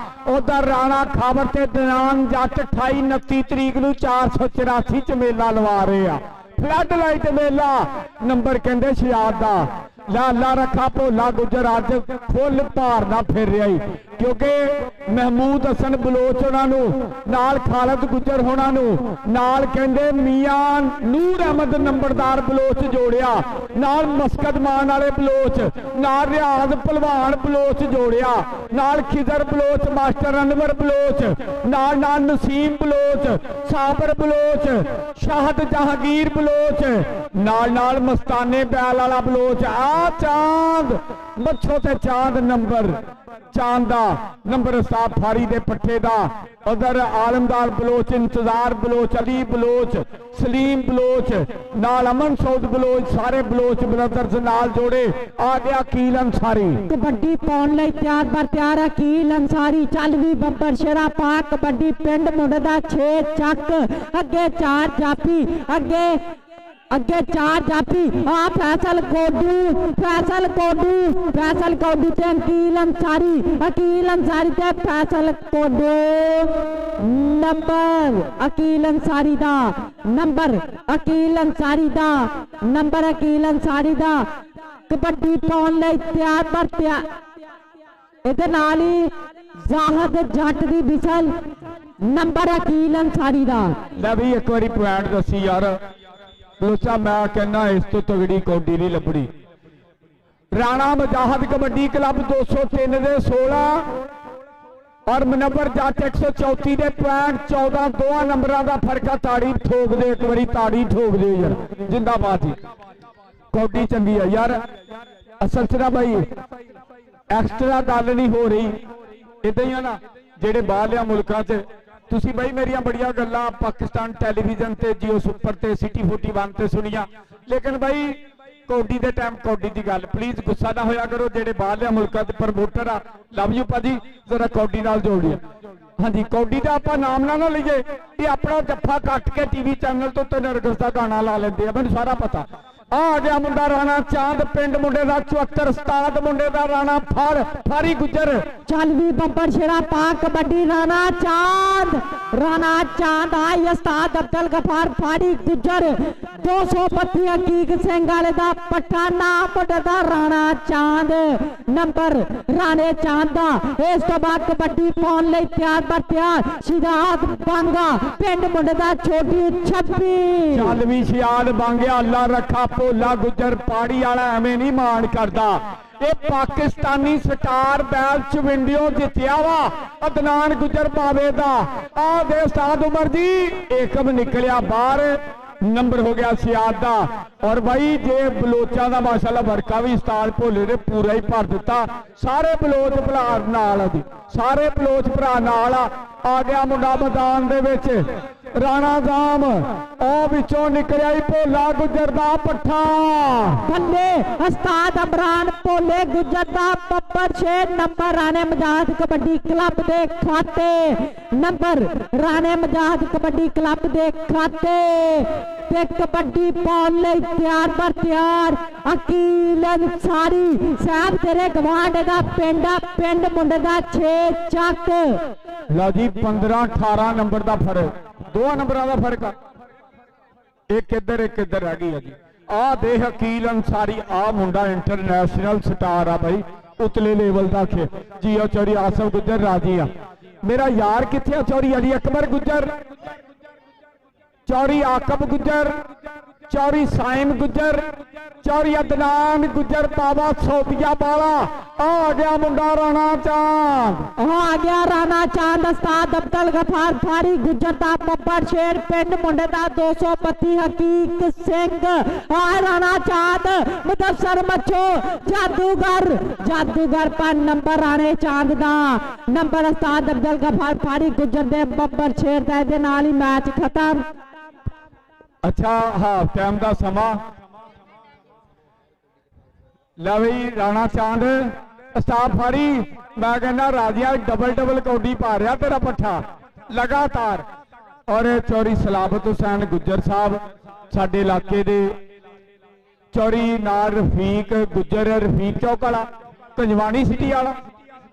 ਉਧਰ ਰਾਣਾ ਖਾਬਰ ਤੇ ਦਨਾਨ ਜੱਟ 28 29 ਤਰੀਕ ਨੂੰ 484 ਚ ਮੇਲਾ ਲਵਾ ਰਹੇ ਆ ਫਲੱਡ ਲਾਈਟ ਮੇਲਾ ਨੰਬਰ ਕਹਿੰਦੇ ਸ਼ਹਜ਼ਾਦ ਦਾ ਲਾਲਾ ਰੱਖਾ ਭੋਲਾ ਗੁੱਜਰ ਅੱਜ ਫੁੱਲ ਭਾਰ ਨਾ ਫਿਰ ਰਿਹਾ ਕਿਉਂਕਿ ਮਹਿਮੂਦ ਹਸਨ ਬਲੋਚ ਉਹਨਾਂ ਨੂੰ ਨਾਲ ਖਾਲਦ ਗੁੱਜਰ ਹੋਣਾ ਨੂੰ ਨਾਲ ਕਹਿੰਦੇ ਮੀਆਂ ਨੂਰ ਅਹਿਮਦ ਨੰਬਰਦਾਰ ਬਲੋਚ ਜੋੜਿਆ ਨਾਲ ਮਸਕਦ ਮਾਨ ਵਾਲੇ ਬਲੋਚ ਨਾਲ ਰਿਆਜ਼ ਪਹਿਲਵਾਨ ਬਲੋਚ ਜੋੜਿਆ ਨਾਲ ਖਿਜ਼ਰ ਬਲੋਚ ਮਾਸਟਰ ਅਨਵਰ ਬਲੋਚ ਨਾਲ ਨਸੀਮ ਬਲੋਚ ਸਾਬਰ ਬਲੋਚ ਸ਼ਾਹਦ ਜਹਾਂਗੀਰ ਬਲੋਚ ਨਾਲ ਮਸਤਾਨੇ ਬੈਲ ਵਾਲਾ ਬਲੋਚ ਆ ਚਾਂਦ ਮੱਛੋ ਤੇ ਚਾਂਦ ਨੰਬਰ ਚਾਂਦ ਦਾ ਨੰਬਰ ਸਾਹਿਬ ਫਾਰੀ ਦੇ ਪੱਠੇ ਦਾ ਉਧਰ ਆਲਮਦਾਰ ਬਲੋਚ ਇੰਤਜ਼ਾਰ ਬਲੋਚ ਅਲੀ ਬਲੋਚ ਸਲੀਮ ਬਲੋਚ ਨਾਲ ਅਮਨ ਸੌਦ ਬਲੋਚ ਸਾਰੇ ਬਲੋਚ ਬ੍ਰਦਰਜ਼ ਨਾਲ ਜੋੜੇ ਆ ਗਿਆ ਕੀਲ ਅੰਸਾਰੀ ਕਬੱਡੀ ਪਾਉਣ ਲਈ ਤਿਆਰ ਆ ਕੀਲ ਅੰਸਾਰੀ ਚੱਲ ਵੀ ਬੱਬਰ ਸ਼ੇਰਾ ਪਾ ਕਬੱਡੀ ਪਿੰਡ ਮੁੰਡੇ ਦਾ 6 ਚੱਕ ਅੱਗੇ 4 ਜਾਫੀ ਅੱਗੇ 4 ਜਾਫੀ ਆ ਫੈਸਲ ਕੋਡੂ ਤੇ ਅਕੀਲ ਅੰਸਾਰੀ ਤੇ ਫੈਸਲ ਕੋਡੂ ਨੰਬਰ ਅਕੀਲ ਅੰਸਾਰੀ ਦਾ ਕਬੱਡੀ ਪਾਉਣ ਲਈ ਤਿਆਰ ਇਹਦੇ ਨਾਲ ਹੀ ਜ਼ਾਹਦ ਜੱਟ ਦੀ ਵਿਸਲ ਨੰਬਰ ਅਕੀਲ ਅੰਸਾਰੀ ਦਾ ਲੈ ਵੀ ਇੱਕ ਵਾਰੀ ਪੁਆਇੰਟ ਦੱਸੀ ਯਾਰ ਬਲੋਚਾ ਮੈਂ ਕਹਿੰਦਾ ਇਸ ਤੋਂ ਤਗੜੀ ਕੌਡੀ ਨਹੀਂ ਲੱਭਣੀ ਰਾਣਾ ਮਜਾਹਦ ਕਬੱਡੀ ਕਲੱਬ 203 ਦੇ 16 ਔਰ ਮਨਵਰ ਜੱਟ 134 ਦੇ ਪੁਆਇੰਟ 14 ਦੋਹਾਂ ਨੰਬਰਾਂ ਦਾ ਫਰਕ ਆ ਤਾੜੀ ਠੋਕ ਦੇ ਇੱਕ ਵਾਰੀ ਤਾੜੀ ਠੋਕ ਦੇ ਯਾਰ ਜਿੰਦਾਬਾਦ ਜੀ ਕੌਡੀ ਚੰਗੀ ਆ ਯਾਰ ਅਸਲ ਚ ਨਾ ਬਾਈ ਐਕਸਟਰਾ ਗੱਲ ਨਹੀਂ ਹੋ ਰਹੀ ਇਦਾਂ ਹੀ ਆ ਨਾ ਜਿਹੜੇ ਬਾਹਰਲੇ ਮੁਲਕਾਂ 'ਚ ਤੁਸੀਂ ਬਈ ਮੇਰੀਆਂ ਬੜੀਆਂ ਗੱਲਾਂ ਪਾਕਿਸਤਾਨ ਟੈਲੀਵਿਜ਼ਨ ਤੇ ਜੀਓ ਸੁਪਰ ਤੇ ਸਿਟੀ 41 ਤੇ ਸੁਣੀਆਂ, ਲੇਕਿਨ ਬਈ ਕੌਡੀ ਦੇ ਟਾਈਮ ਕੌਡੀ ਦੀ ਗੱਲ, ਪਲੀਜ਼ ਗੁੱਸਾ ਨਾ ਹੋਇਆ ਕਰੋ। ਜਿਹੜੇ ਬਾਹਰਲੇ ਮੁਲਕਾਂ ਦੇ ਪ੍ਰਮੋਟਰ ਆ, ਲਵ ਯੂ ਭਾਜੀ, ਜ਼ਰਾ ਕੌਡੀ ਨਾਲ ਜੋੜੀਏ। ਹਾਂਜੀ, ਕੌਡੀ ਦਾ ਆਪਾਂ ਨਾਮ ਨਾ ਲਈਏ, ਇਹ ਆਪਣਾ ਜੱਫਾ ਕੱਟ ਕੇ ਟੀਵੀ ਚੈਨਲ ਤੋਂ ਤੇ ਨਰਗਸ ਦਾ ਗਾਣਾ ਲਾ ਲੈਂਦੇ ਆ, ਮੈਨੂੰ ਸਾਰਾ ਪਤਾ। ਆ ਗਿਆ ਮੁੰਡਾ ਰਾਣਾ ਚਾਂਦ, ਪਿੰਡ ਮੁੰਡੇ ਦਾ 74, ਉਸਤਾਦ ਮੁੰਡੇ ਦਾ ਰਾਣਾ ਫਾਰੀ ਗੁੱਜਰ। ਚੱਲ ਵੀ ਬੰਪਰ ਛੇੜਾ ਪਾ ਕਬੱਡੀ ਰਾਣਾ ਚਾंद आई उस्ताद अब्दुल गफार फाड़ी गुजर 232 हकीक सिंह वाले दा पठाना मुंडे दा राणा चांद नंबर राणे चांद दा। इस तो बाद कबड्डी पाउण लई तैयार बर तैयार शिदात बांगा पिंड मुंडे दा छोटी 26। ਚੱਲ ਵੀ ਸਿਆਲ ਬਾਂਗਿਆ ਅੱਲਾ ਰੱਖਾ ਭੋਲਾ ਗੁੱਜਰ ਪਾੜੀ ਵਾਲਾ ਐਵੇਂ ਨਹੀਂ ਮਾਣ ਕਰਦਾ। ਇਹ ਪਾਕਿਸਤਾਨੀ ਸਟਾਰ ਬੈਲ ਚਵਿੰਡਿਓ ਜਿੱਤਿਆ ਵਾ ਅਦਨਾਨ ਗੁੱਜਰ ਬਾਵੇ ਦਾ। ਆ ਦੇ ਉਸਤਾਦ ਉਮਰ ਜੀ ਏਕਮ ਨਿਕਲਿਆ ਬਾਹਰ, नंबर हो गया सियाद दा। और भाई जे बलोचा का माशाल्लाह वर्का भी उस्ताद भोले ने पूरा ही भर दिता। सारे बलोच भरा नाल जी, सारे बलोच भरा नाल आ गया मुंडा मैदान दे विच राणा जाम विचों निकलिया ही भोला गुजर दा पट्ठा बल्ले उस्ताद इमरान भोले गुजर दा बब्बर 6 नंबर राणे मजाद कबड्डी क्लब दे खाते नंबर राणे मजाद कबड्डी क्लब दे खाते ते कबड्डी पाउण लई तैयार बर तैयार अकील अंसारी साहब तेरे गवांड दा पिंड मुंडे दा 6 चक। लो जी 15-18 नंबर का फर्क, 2 नंबरों का फर्क, एक इधर रह गई है जी। आ दे हकील अंसारी आ मुंडा इंटरनेशनल स्टार आ भाई, उतले लेवल का खे जी। चौरी आसफ गुजर राजी आ मेरा यार किथे, चौरी अली अकबर गुजर, चौरी आकब गुजर, चौरी साइम गुजर, चौरी अदनान गुजर बाबा सोपिया वाला। आ गया मुंडा राणा चांद, आ गया राणा चांद उस्ताद अब्दुल गफार फारी गुजर दा बब्बर शेर पिंड मुंडे दा 232 हकीक सिंह। आ राणा चांद मुदस्सर मच्छो जादूगर पर नंबर राणे चांद दा नंबर उस्ताद अब्दुल गफार फारी गुजर दे बब्बर शेर दा। दे नाल ही मैच खत्म। अच्छा हाफ टाइम का समा लै बई राणा चांद उस्ताद फाड़ी, मैं कहना राजिया डबल कौडी पा रहा तेरा पट्ठा लगातार। और चौरी सलाबत हुसैन गुजर साहब साडे इलाके दे, चौरी नाल रफीक गुजर, रफीक चौक वाला कंजवानी सिटी वाला।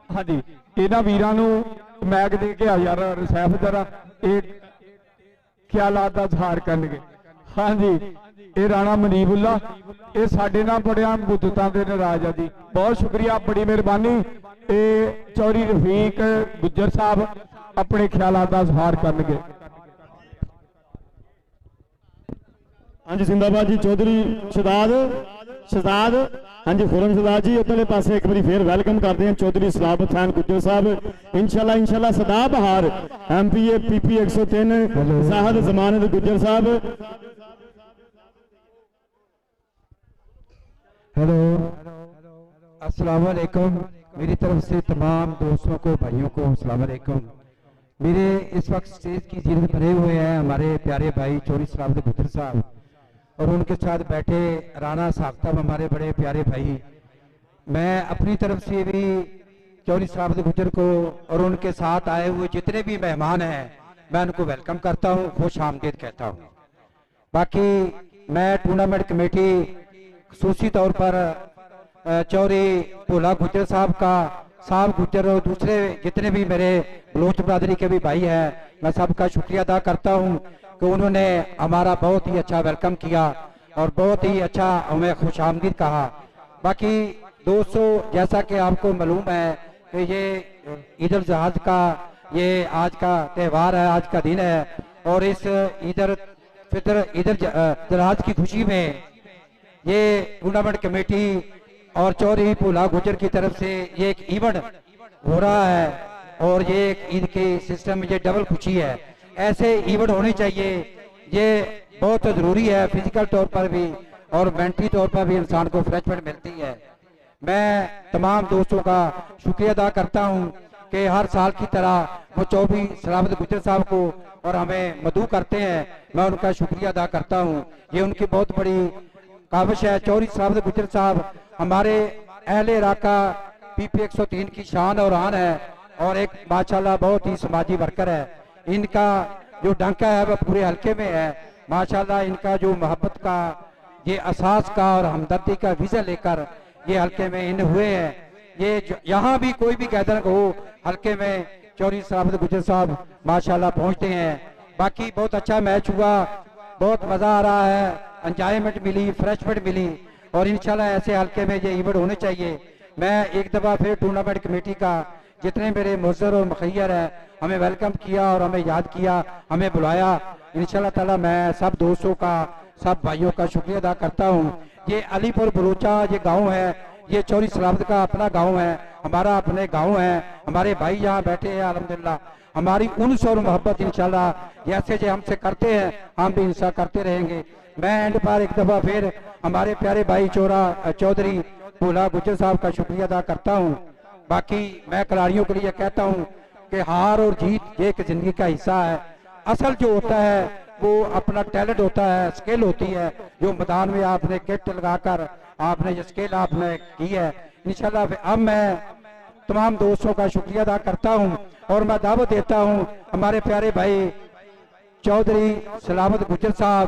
हाँ जी, इन्होंने वीरां नूं मैग दे के आ यार सैफ जरा ये ख्यालात का इजहार करनगे। हाँ जी, ये राणा मनीबुल्ला ये साडे नाल बड़िया मुद्दतां दे नाराज आ जी, बहुत शुक्रिया, बड़ी मेहरबानी। ये चौरी रफीक गुजर साहब अपने ख्यालात का इजहार करनगे। हाँ जी जिंदाबाद जी चौधरी शहजाद हाँ जी खुरम शहजाद जी उधरले पासे एक बार फिर वेलकम करते हैं चौधरी सलाबत खान गुजर साहब। इंशाल्लाह सदा बहार MPA PP 103 साहद जमानत गुजर साहब। हेलो अस्सलाम वालेकुम, मेरी तरफ से तमाम दोस्तों को भाइयों को अस्सलाम वालेकुम। मेरे इस वक्त स्टेज की जीरत बने हुए हैं हमारे प्यारे भाई चौधरी सलाबत गुजर साहब और उनके साथ बैठे राणा साहब हमारे बड़े प्यारे भाई। मैं अपनी तरफ से भी चौधरी सलाबत गुजर को और उनके साथ आए हुए जितने भी मेहमान हैं मैं उनको वेलकम करता हूँ, खुश आमदीद कहता हूँ। बाकी मैं टूर्नामेंट कमेटी खसूसी तौर पर चौधरी भोला गुजर साहब का साहब गुजर और दूसरे जितने भी मेरे बलोच बरादरी के भी भाई हैं मैं सबका शुक्रिया अदा करता हूं कि उन्होंने हमारा बहुत ही अच्छा वेलकम किया और बहुत ही अच्छा हमें खुश आमदीद कहा। बाकी दोस्तों जैसा कि आपको मालूम है कि ये ईद उल जुहा का ये आज का त्यौहार है, आज का दिन है और इस ईद उल फितर ईद उल जुहा की खुशी में ये टूर्नामेंट कमेटी और चौधरी भोला गुजर की तरफ से ये एक इवेंट हो रहा है और ये एक ईद के सिस्टम में ये डबल खुशी है। ऐसे इवेंट होने चाहिए, ये बहुत ज़रूरी है फिजिकल तौर पर भी और मेंटली तौर पर भी इंसान को फ्रेशमेंट मिलती है। मैं तमाम दोस्तों का शुक्रिया अदा करता हूँ। कि हर साल की तरह वो चौधरी सलामत गुज्जर साहब को और हमें मदऊ करते हैं। मैं उनका शुक्रिया अदा करता हूँ। ये उनकी बहुत बड़ी काविश है। चौधरी सलामत गुज्जर साहब हमारे अहले इलाका PP 103 की शान और आन है और एक माशाल्लाह बहुत ही समाजी वर्कर है। इनका जो डंका है वह पूरे हल्के में है। माशाल्लाह इनका जो मोहब्बत का ये असास का और हमदर्दी का विजन लेकर ये हल्के में इन हुए हैं। ये यहाँ भी कोई भी गैदरिंग हो हल्के में चौधरी सलामत गुज्जर साहब माशाल्लाह पहुँचते हैं। बाकी बहुत अच्छा मैच हुआ, बहुत मज़ा आ रहा है, एंजॉयमेंट मिली, फ्रेशमेंट मिली और इंशाल्लाह ऐसे हल्के में ये इवेंट होने चाहिए। मैं एक दफ़ा फिर टूर्नामेंट कमेटी का जितने मेरे मुज़र और मुखैर हैं हमें वेलकम किया और हमें याद किया, हमें बुलाया। इंशाल्लाह ताला मैं सब दोस्तों का, सब भाइयों का शुक्रिया अदा करता हूँ। ये अलीपुर बलोचा ये गांव है, ये चौधरी सलामत का अपना गांव है, हमारा अपने गांव है। हमारे भाई यहाँ बैठे हैं अल्हम्दुलिल्लाह। हमारी उन्स और मोहब्बत इंशाल्लाह जैसे जो हमसे करते हैं हम भी इंशाल्लाह करते रहेंगे। मैं एंड पर एक दफ़ा फिर हमारे प्यारे भाई चौधरी भोला गुज्जर साहब का शुक्रिया अदा करता हूँ। बाकी मैं खिलाड़ियों के लिए कहता हूँ कि हार और जीत एक जिंदगी का हिस्सा है। असल जो होता है वो अपना टैलेंट होता है, स्किल होती है जो मैदान में आपने किट लगाकर आपने ये स्किल आपने की है। इंशाल्लाह अब मैं तमाम दोस्तों का शुक्रिया अदा करता हूँ और मैं दावत देता हूँ हमारे प्यारे भाई चौधरी सलामत गुज्जर साहब,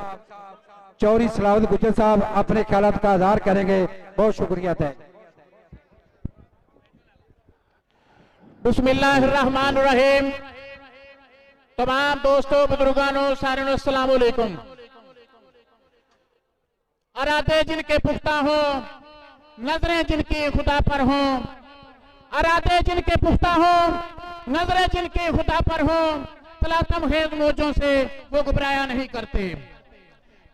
चौधरी सलामत गुज्जर साहब अपने ख्यालात का इज़हार करेंगे। बहुत शुक्रिया है। बिस्मिल्लाहिर्रहमानिर्रहीम। तमाम दोस्तों, बुजुर्गानों, सारियों अस्सलाम वालेकुम। अरादे जिनके पुख्ता हों, नजरें जिनकी खुदा पर हों, अरादे जिनके पुख्ता हों, नजरें जिनकी खुदा पर हों, तलातम खेज मौजों से वो घबराया नहीं करते।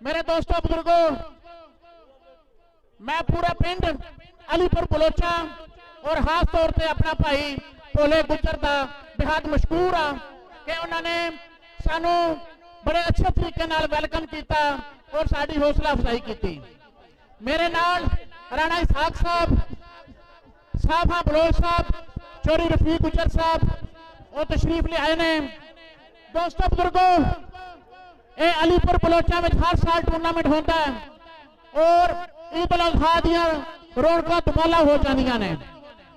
मेरे दोस्तों बुजुर्गों, मैं पूरा पिंड अलीपुर बलोचा और खास तौर से अपना भाई भोले गुज्जर का बेहद मशहूर हाँ कि उन्होंने सानू बड़े अच्छे तरीके नाल वेलकम किया और साड़ी हौसला अफजाई की। मेरे नाल राणा इसहाक साहब हाँ बलोच साहब, चौधरी रफीक गुज्जर साहब और तशरीफ ले आए ने। दोस्तों बुजुर्गों, ये अलीपुर बलोचा में हर साल टूर्नामेंट होता है और ईद उल अज़हा दियां रौनकां दुबाला हो जांदियां ने।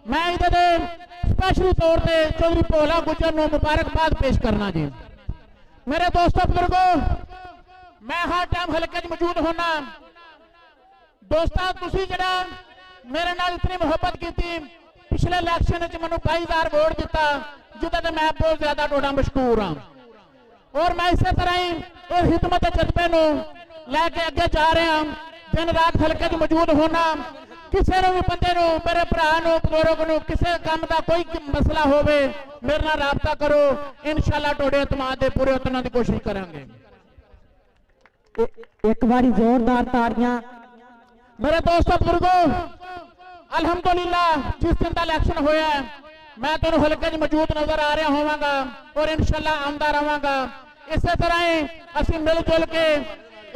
मैं इहदे स्पेशली तौर पे चौधरी भोला गुज्जर नूं मुबारकबाद पेश करना जी। मेरे दोस्तों बुजुर्गों, मैं हर टाइम हल्के च मौजूद होना। दोस्तों तुसीं जिहड़ा मेरे नाल इतनी मुहब्बत की, पिछले इलेक्शन च मैनूं 22,000 वोट दिता जिहदे ते मैं बहुत ज्यादा टोड़ा मशहूर हाँ और मैं इस तरह ही इस हिदमत जज्बे नूं लैके अगे जा रहा हूं। दिन रात हल्के च मौजूद होना। किसी भी बंदे नूं, मेरे भरा नूं, बुजुर्ग नूं किसी काम का कोई मसला होवे मेरे नाल राबता करो, इंशाअल्लाह तुहाडे एतमाद दे पूरे उतरन की कोशिश करांगे। एक बारी जोरदार ताड़ियां। मेरे दोस्तों बुजुर्गों, अल्हम्दुलिल्लाह जिस दिन का इलेक्शन होया है मैं तुहानू हल्के च मौजूद नजर आ रहा होवांगा और इंशाअल्लाह आंदा रहांगा। इस तरह ही असीं मिलजुल के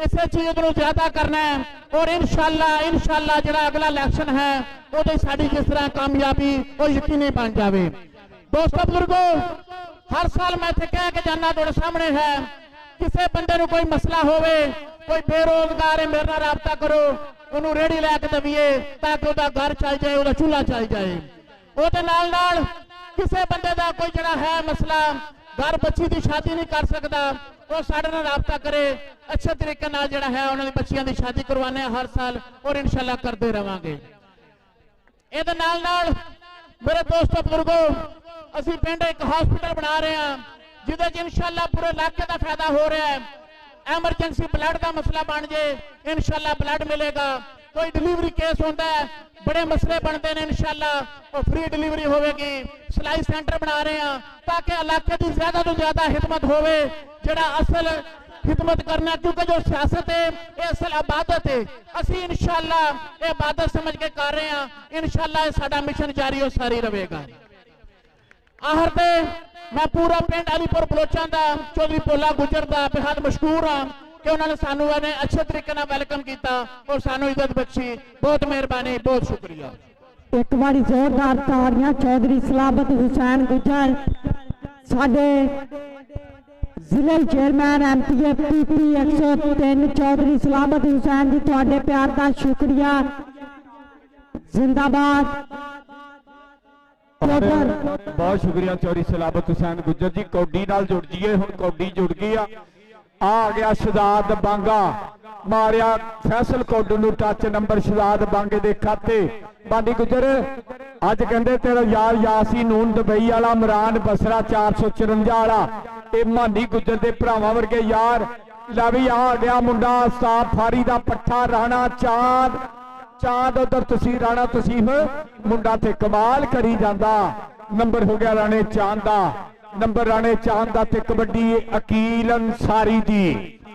इस चीज को ज्यादा करना है और इंशाअल्लाह जिहड़ा अगला इलेक्शन है वो साडी जिस तरह कामयाबी वो यकीनी बन जाए। दोस्तों बुजुर्गों, हर साल मैं इत्थे कह के जाना तुहाडे सामने है, किसी बंदे नूं कोई मसला होवे, कोई बेरोजगार है मेरे नाल राबता करो, उन्होंने रेहड़ी लैके दवीए ताकि वह घर चल जाए, वह चूल्हा चल जाए। ਉਹਦੇ ਨਾਲ ਕਿਸੇ ਬੰਦੇ ਦਾ ਕੋਈ ਜਿਹੜਾ ਹੈ ਮਸਲਾ घर बच्ची की शादी नहीं कर सकता वो साडे नाल राबता करे, अच्छे तरीके नाल जिहड़ा है उन्हां दी बच्चियां दी शादी करवाने हर साल और इंशाअल्लाह करते रहांगे। इहदे नाल मेरे दोस्तों बुजुर्गो, असीं पिंड एक हॉस्पिटल बना रहे हैं जिहदे च इंशाअल्लाह पूरे इलाके का फायदा हो रहा है। एमरजेंसी ब्लड का मसला बन जाए इंशाअल्लाह ब्लड मिलेगा। कोई डिलीवरी केस होता है, बड़े मसले बनते हैं, इंशाअल्लाह वो फ्री डिलीवरी होगी। सिलाई सेंटर बना रहे हैं ताकि इलाके की ज्यादा तो ज्यादा हिदमत होवे, जिहड़ा असल हिदमत करना, क्योंकि जो सियासत है ये असल इबादत है। असी इंशाअल्लाह ये इबादत समझ के कर रहे हैं। इंशाअल्लाह साडा मिशन जारी और सारी रहेगा। आहर ते मैं पूरा पिंड अलीपुर बलोचां दा चौधरी भोला गुज्जर दा बेहद मशहूर हाँ कि उन्होंने सानू अच्छे तरीके वेलकम किया और सानू इज्जत बख्शी। बहुत मेहरबानी, बहुत शुक्रिया। एक बारी जोरदार ताड़ियां चौधरी सलाबत हुसैन गुजर साडे जिले chairman MPA PP 103 Chaudhry Salabat Hussain ji तुहाडे प्यार का शुक्रिया जिंदाबाद। बहुत शुक्रिया चौधरी सलाबत हुसैन गुजर जी। कौडी नाल जुड़ जाइए, हुण कौडी जुड़ गई आ गया शहजाद बांगा मारिया फैसल कौडू नूं टच नंबर शहजाद बांगे दे खाते। बांडी गुजर अज कहंदे तेरा यार यासी नून दुबई वाला इमरान बसरा 454 वाला ये मानी गुजर दे भरावां वर्गे यार लै भी आ गया मुंडा साफ फारी दा पट्ठा राणा चांद चांद उधर तसीफ राणा तसीफ मुंडा ते कमाल करी जांदा। नंबर हो गया राणे चांद दा, नंबर राणे चांद दा ते कबड्डी अकील अंसारी दी।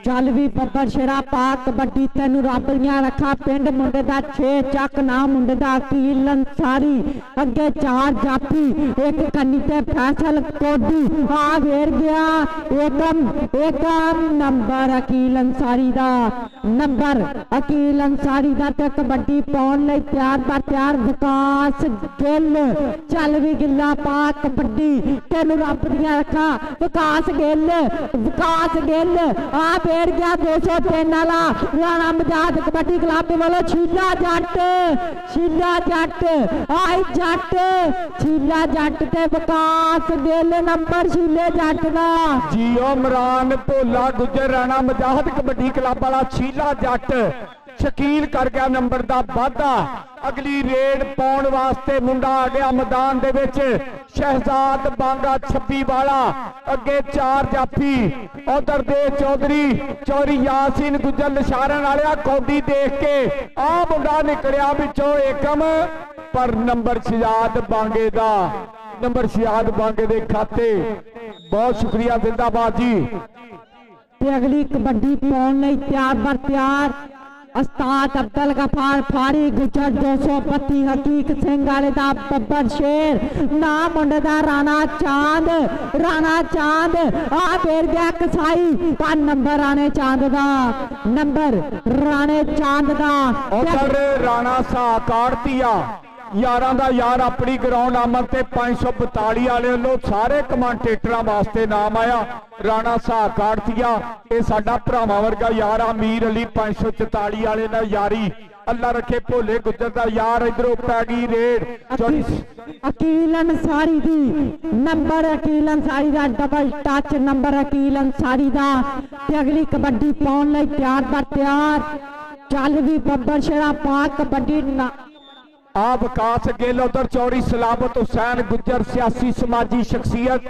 चल भी बब्बर शेरा पा कबड्डी तेनू रब दियां रखा पिंड मुंडे दा 6 चक ना मुंडे दा अकील अंसारी अगे 4 जाफी एक कन्नी ते फैसल कोडी आ वेर गया एकम नंबर अकील अंसारी दा नंबर अकील अंसारी दा ते कबड्डी पाउण लई तैयार बा तैयार विकास गिल चल भी गिल्ला पा कबड्डी तेनू रब दियां रखा विकास गिल आ फेर गया 203 वाला राणा मजाद कबड्डी क्लब वालों शीला जट आई जट शीला जट ते विकास गिल नंबर शीले जट दा जियो इमरान भोला गुजर राणा मजाद कबड्डी क्लब वाला शीला जट शकील कर गया नंबर दा वाधा। अगली रेड पाउण वास्ते मुंडा आ गया मैदान दे विच शहजाद बांगा 26 वाला अगे 4 जाफी उधर दे चौधरी यासीन गुजर लिशारन वाले कौडी देख के आ मुंडा निकलिया विचों एकम पर नंबर शहजाद बांगे दा नंबर शहजाद बांगे दे खाते। बहुत शुक्रिया जिंदाबाद जी। ते अगली कबड्डी पाउण लई तैयार बर तैयार उस्ताद अब्दुल गफार फारी गुजर 232 हकीक सिंह वाले दा बब्बर शेर ना मुंडे दा राणा चांद आ फेर गया कसाई का नंबर राणे चांद दा नंबर राणे चांद दा उधर राणा सा काड़तिया यारां दा यार अपनी ग्राउंड आमद ते 542 वाले लो सारे कमांटेटरां वास्ते नाम आया राणा सा काड़तिया ये साडा भरावां वर्गा यार अमीर अली 544 वाले ना यारी अल्लाह रखे भोले गुजर दा यार इधरों पै गई रेड अकील अंसारी दी नंबर अकील अंसारी दा double touch number Aqeel Ansari दा ते अगली कबड्डी पाउण लई तैयार बर तैयार चल भी बब्बर शेरा पा कबड्डी आ विकास गिल उधर चौधरी सलाबत हुसैन गुजर सियासी समाजी शख्सियत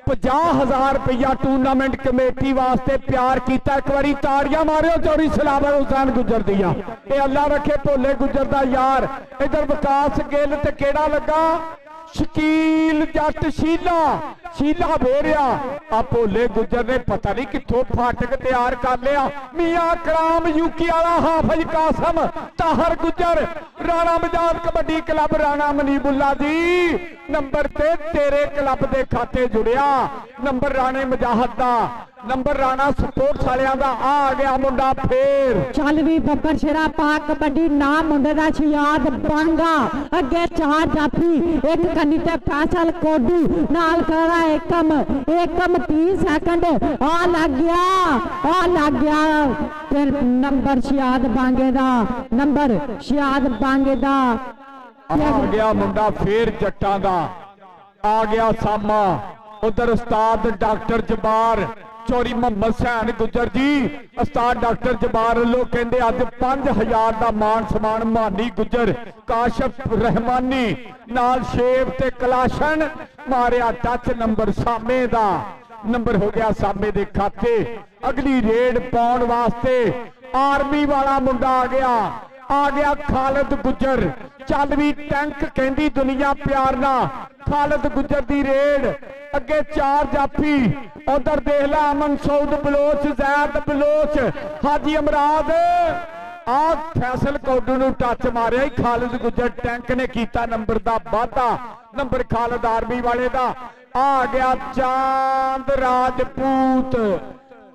50,000 रुपया टूर्नामेंट कमेटी वास्ते प्यार किया। एक बारी ताड़ियां मारियो चौधरी सलाबत हुसैन गुजर दिया ये अल्लाह रखे भोले गुजर दा यार। इधर विकास गिल ते केड़ा लगा शकील जट शीला वेरिया आ भोले गुजर ने पता नहीं किथों फाटक तैयार कर लिया। मियां कलाम यूकी वाला हाफिज कासम ताहर गुजर राणा मजाद कबड्डी क्लब राणा मनीबुल्ला जी नंबर ते तेरे क्लब दे खाते जुड़िया नंबर राणे मजाहद दा नंबर राणा स्पोर्ट्स वालियां दा आ गया मुंडा फेर चल भी बब्बर शेरा पा कबड्डी ना मुंडे दा शहजाद बांगा अगे 4 जाफी एक कन्नी ते फैसल कोडू नाल करा एकम 30 सेकंड आ लग गया फिर नंबर शहजाद बांगे दा नंबर शहजाद बांगे दा आ गया मुंडा फेर जट्टां दा आ गया सामा उधर उस्ताद डॉक्टर जबार चौधरी मोहम्मद सैन गुजर जी उस्ताद डॉक्टर जबार लो कहंदे अज 5000 का मान सम्मान मानी गुजर काशफ रहमानी नाल शेव ते कलाशन मारिया टच नंबर सामे दा नंबर हो गया सामे दे खाते। अगली रेड पाउण वास्ते आर्मी वाला मुंडा आ गया खालिद गुजर चल भी टैंक कहंदी दुनिया प्यार ना खालिद गुजर दी रेड अगे 4 जाफी उधर देख ला अमन सऊद बलोच जैद बलोच हाजी अमराद आ फैसल कौडू नूं टच मारिया खालिद गुजर टैंक ने किया नंबर दा वाधा नंबर खालिद आर्मी वाले दा आ गया चांद राजपूत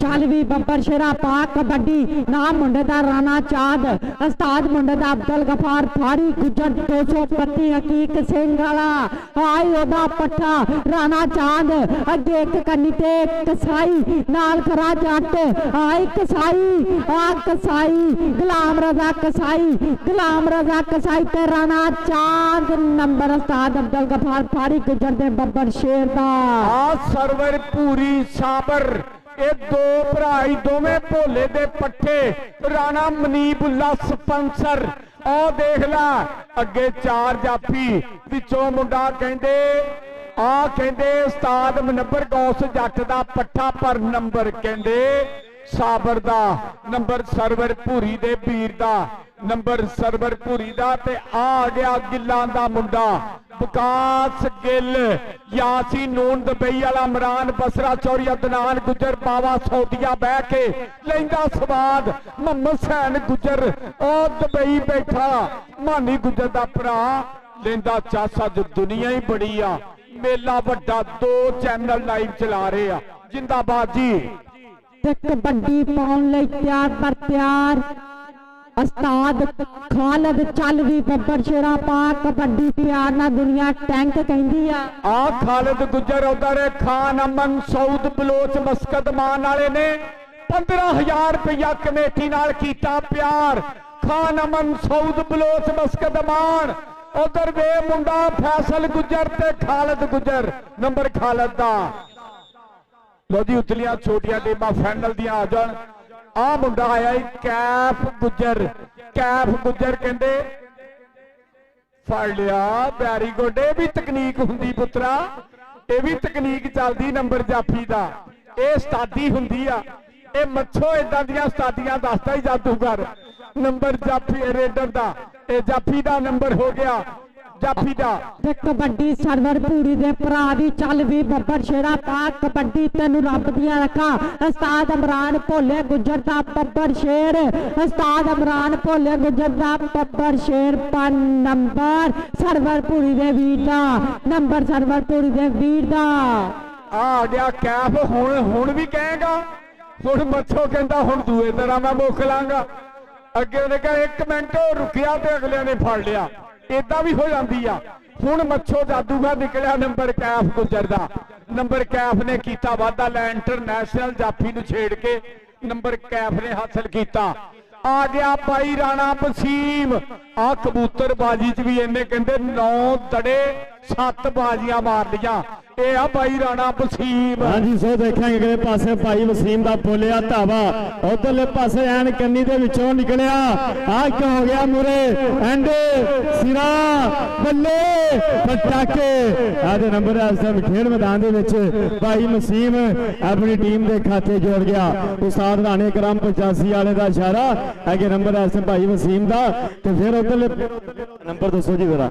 ਚੱਲ ਵੀ ਬੱਬਰ ਸ਼ੇਰਾ ਪਾ ਕਬੱਡੀ ਨਾਮ ਮੁੰਡੇ ਦਾ ਰਾਣਾ ਚਾঁਦ ਉਸਤਾਦ ਮੁੰਡੇ ਦਾ ਅਬਦੁਲ ਗਫਾਰ ਫਾੜੀ ਗੁੱਜਰ 225 ਹਕੀਕ ਸਿੰਘ ਵਾਲਾ ਆਈ ਉਹਦਾ ਪੱਠਾ ਰਾਣਾ ਚਾঁਦ ਅੱਗੇ ਇੱਕ ਕੰਨੀ ਤੇ ਕਸਾਈ ਨਾਲ ਖਰਾ ਜੱਟ ਆਈ ਕਸਾਈ ਆ ਕਸਾਈ ਗੁਲਾਮ ਰਜ਼ਾ ਕਸਾਈ ਤੇ ਰਾਣਾ ਚਾঁਦ ਨੰਬਰ ਉਸਤਾਦ ਅਬਦੁਲ ਗਫਾਰ ਫਾੜੀ ਗੁੱਜਰ ਦੇ ਬੱਬਰ ਸ਼ੇਰ ਦਾ ਆ ਸਰਵਰ ਪੂਰੀ ਸਾਬਰ ਇਹ ਦੋ ਭਰਾ ਹੀ ਦੋਵੇਂ ਭੋਲੇ ਦੇ ਪੱਠੇ ਰਾਣਾ ਮਨੀਬੁੱਲਾ ਸਪਾਂਸਰ ਉਹ ਦੇਖ ਲੈ ਅੱਗੇ 4 ਜਾਫੀ ਵਿੱਚੋਂ ਮੁੰਡਾ ਕਹਿੰਦੇ ਉਸਤਾਦ ਮਨੱਬਰ ਗੌਸ ਜੱਟ ਦਾ ਪੱਠਾ ਪਰ ਨੰਬਰ ਕਹਿੰਦੇ ਸਾਬਰ ਦਾ ਨੰਬਰ ਸਰਵਰ ਭੂਰੀ ਦੇ ਵੀਰ ਦਾ ਨੰਬਰ ਸਰਵਰ ਭੂਰੀ ਦਾ ਤੇ ਆ ਗਿਆ ਗਿੱਲਾਂ ਦਾ ਮੁੰਡਾ ਵਿਕਾਸ ਗਿੱਲ ਯਾਸੀਨ ਨੂਨ ਦੁਬਈ ਵਾਲਾ ਇਮਰਾਨ ਬਸਰਾ ਚੌਰੀ ਅਦਨਾਨ ਗੁੱਜਰ ਬਾਵਾ ਸੌਦੀਆ ਬਹਿ ਕੇ ਲੈਂਦਾ ਸਵਾਦ ਮੁਹੰਮਦ ਸੈਨ ਗੁੱਜਰ ਉਹ ਦੁਬਈ ਬੈਠਾ ਮਾਨੀ ਗੁੱਜਰ ਦਾ ਭਰਾ ਲੈਂਦਾ ਚਾਸਾ ਜੋ ਦੁਨੀਆ ਹੀ ਬੜੀ ਆ ਮੇਲਾ ਵੱਡਾ 2 ਚੈਨਲ ਲਾਈਵ ਚਲਾ ਰਹੇ ਆ ਜਿੰਦਾਬਾਦ ਜੀ ਤੇ ਕਬੱਡੀ ਪਾਉਣ ਲਈ ਤਿਆਰ ਉਸਤਾਦ ਖਾਲਦ ਚੱਲ ਵੀ ਬੱਬਰ ਸ਼ੇਰਾ ਪਾ ਕਬੱਡੀ ਪਿਆਰ ਨਾਲ ਦੁਨੀਆ ਟੈਂਕ ਕਹਿੰਦੀ ਆ ਖਾਲਦ ਗੁੱਜਰ ਉਧਰ ਖਾਨ ਅਮਨ ਸਊਦ ਬਲੋਚ ਮਸਕਤ ਮਾਨ ਵਾਲੇ ਨੇ 15000 ਰੁਪਇਆ ਕਮੇਟੀ ਨਾਲ ਕੀਤਾ ਪਿਆਰ ਖਾਨ ਅਮਨ ਸਊਦ ਬਲੋਚ ਮਸਕਤ ਮਾਨ ਉਧਰ ਵੇ ਮੁੰਡਾ ਫੈਸਲ ਗੁੱਜਰ ਤੇ ਖਾਲਦ ਗੁੱਜਰ ਨੰਬਰ ਖਾਲਦ ਦਾ ਲੋ ਜੀ ਉਤਲੀਆਂ ਛੋਟੀਆਂ ਟੀਮਾਂ ਫਾਈਨਲ ਦੀਆਂ ਆ ਜਾਣ ਆ ਮੁੰਡਾ ਆਇਆ ਕੈਫ ਗੁੱਜਰ ਕਹਿੰਦੇ ਫੜ ਲਿਆ ਵੈਰੀ ਗੁੱਡ ਇਹ ਵੀ ਤਕਨੀਕ ਹੁੰਦੀ ਪੁੱਤਰਾ ਇਹ ਵੀ ਤਕਨੀਕ ਚੱਲਦੀ ਨੰਬਰ ਜਾਫੀ ਦਾ ਇਹ ਉਸਤਾਦੀ ਹੁੰਦੀ ਆ ਇਹ ਮੱਛੋ ਇਦਾਂ ਦੀਆਂ ਉਸਤਾਦੀਆਂ ਦੱਸਦਾ ਹੀ ਜਾਦੂਗਰ ਨੰਬਰ ਜਾਫੀ ਰੇਡਰ ਦਾ ਇਹ ਜਾਫੀ ਦਾ ਨੰਬਰ ਹੋ ਗਿਆ ਜਾਫੀ ਦਾ ਤੇ ਕਬੱਡੀ ਸਰਵਰ ਪੂਰੀ ਦੇ ਭਰਾ ਵੀ ਚੱਲ ਵੀ ਬੱਬਰ ਸ਼ੇਰਾ ਪਾ ਕਬੱਡੀ ਤੈਨੂੰ ਰੱਬ ਦੀਆਂ ਰੱਖਾਂ ਉਸਤਾਦ ਇਮਰਾਨ ਭੋਲੇ ਗੁੱਜਰ ਦਾ ਬੱਬਰ ਸ਼ੇਰ ਉਸਤਾਦ ਇਮਰਾਨ ਭੋਲੇ ਗੁੱਜਰ ਦਾ ਬੱਬਰ ਸ਼ੇਰ ਪਰ ਨੰਬਰ ਸਰਵਰ ਪੂਰੀ ਦੇ ਵੀਰ ਦਾ ਨੰਬਰ ਸਰਵਰ ਪੂਰੀ ਦੇ ਵੀਰ ਦਾ ਆ ਗਿਆ ਕੈਫ ਹੁਣ ਵੀ ਕਹੇਗਾ ਹੁਣ ਮੱਛੋ ਕਹਿੰਦਾ ਹੁਣ ਦੂਏ ਤਰ੍ਹਾਂ ਮੈਂ ਮੁੱਕ ਲਾਂਗਾ ਅੱਗੇ ਉਹਨੇ ਕਿਹਾ 1 ਮਿੰਟ ਰੁਕਿਆ ਤੇ ਅਗਲਿਆਂ ਨੇ ਫੜ ਲਿਆ ਏਦਾਂ ਵੀ ਹੋ ਜਾਂਦੀ ਆ ਹੁਣ ਮੱਛੋ ਜਾਦੂਗਰ ਨਿਕਲਿਆ ਨੰਬਰ ਕੈਫ ਗੁੱਜਰ ਦਾ ਨੰਬਰ ਕੈਫ ਨੇ ਕੀਤਾ ਵਾਧਾ ਲੈ ਇੰਟਰਨੈਸ਼ਨਲ ਜਾਫੀ ਨੂੰ ਛੇੜ ਕੇ ਨੰਬਰ ਕੈਫ ਨੇ ਹਾਸਲ ਕੀਤਾ ਆ ਗਿਆ ਭਾਈ ਰਾਣਾ ਵਸੀਮ ਆ ਕਬੂਤਰਬਾਜੀ ਚ ਵੀ ਇਹਨੇ ਕਹਿੰਦੇ 9 ਦੜੇ 7 ਬਾਜ਼ੀਆਂ ਮਾਰ ਲੀਆਂ ਇਹ ਆ ਭਾਈ ਰਾਣਾ ਵਸੀਮ ਹਾਂਜੀ ਸੋ ਦੇਖਾਂਗੇ ਅਗਲੇ ਪਾਸੇ ਭਾਈ ਵਸੀਮ ਦਾ ਬੋਲਿਆ ਧਾਵਾ ਉਧਰਲੇ ਪਾਸੇ ਐਨ ਕੰਨੀ ਦੇ ਵਿੱਚੋਂ ਨਿਕਲਿਆ ਆ ਕਿਉਂ ਹੋ ਗਿਆ ਮੁਰੇ ਐਂਡ ਸਿਰਾ ਬੱਲੇ ਪਟਾਕੇ ਆਦੇ ਨੰਬਰ ਆਸਮ ਖੇਡ ਮੈਦਾਨ ਦੇ ਵਿੱਚ ਭਾਈ ਵਸੀਮ ਆਪਣੀ ਟੀਮ ਦੇ ਖਾਤੇ ਜੋੜ ਗਿਆ ਉਸਤਾਦ ਰਾਣੇ ਕਰਮ 85 ਵਾਲੇ ਦਾ ਇਸ਼ਾਰਾ ਅੱਗੇ ਨੰਬਰ ਆਸਮ ਭਾਈ ਵਸੀਮ ਦਾ ਤੇ ਫਿਰ ਉਧਰਲੇ ਨੰਬਰ ਦੱਸੋ ਜੀ ਜਰਾ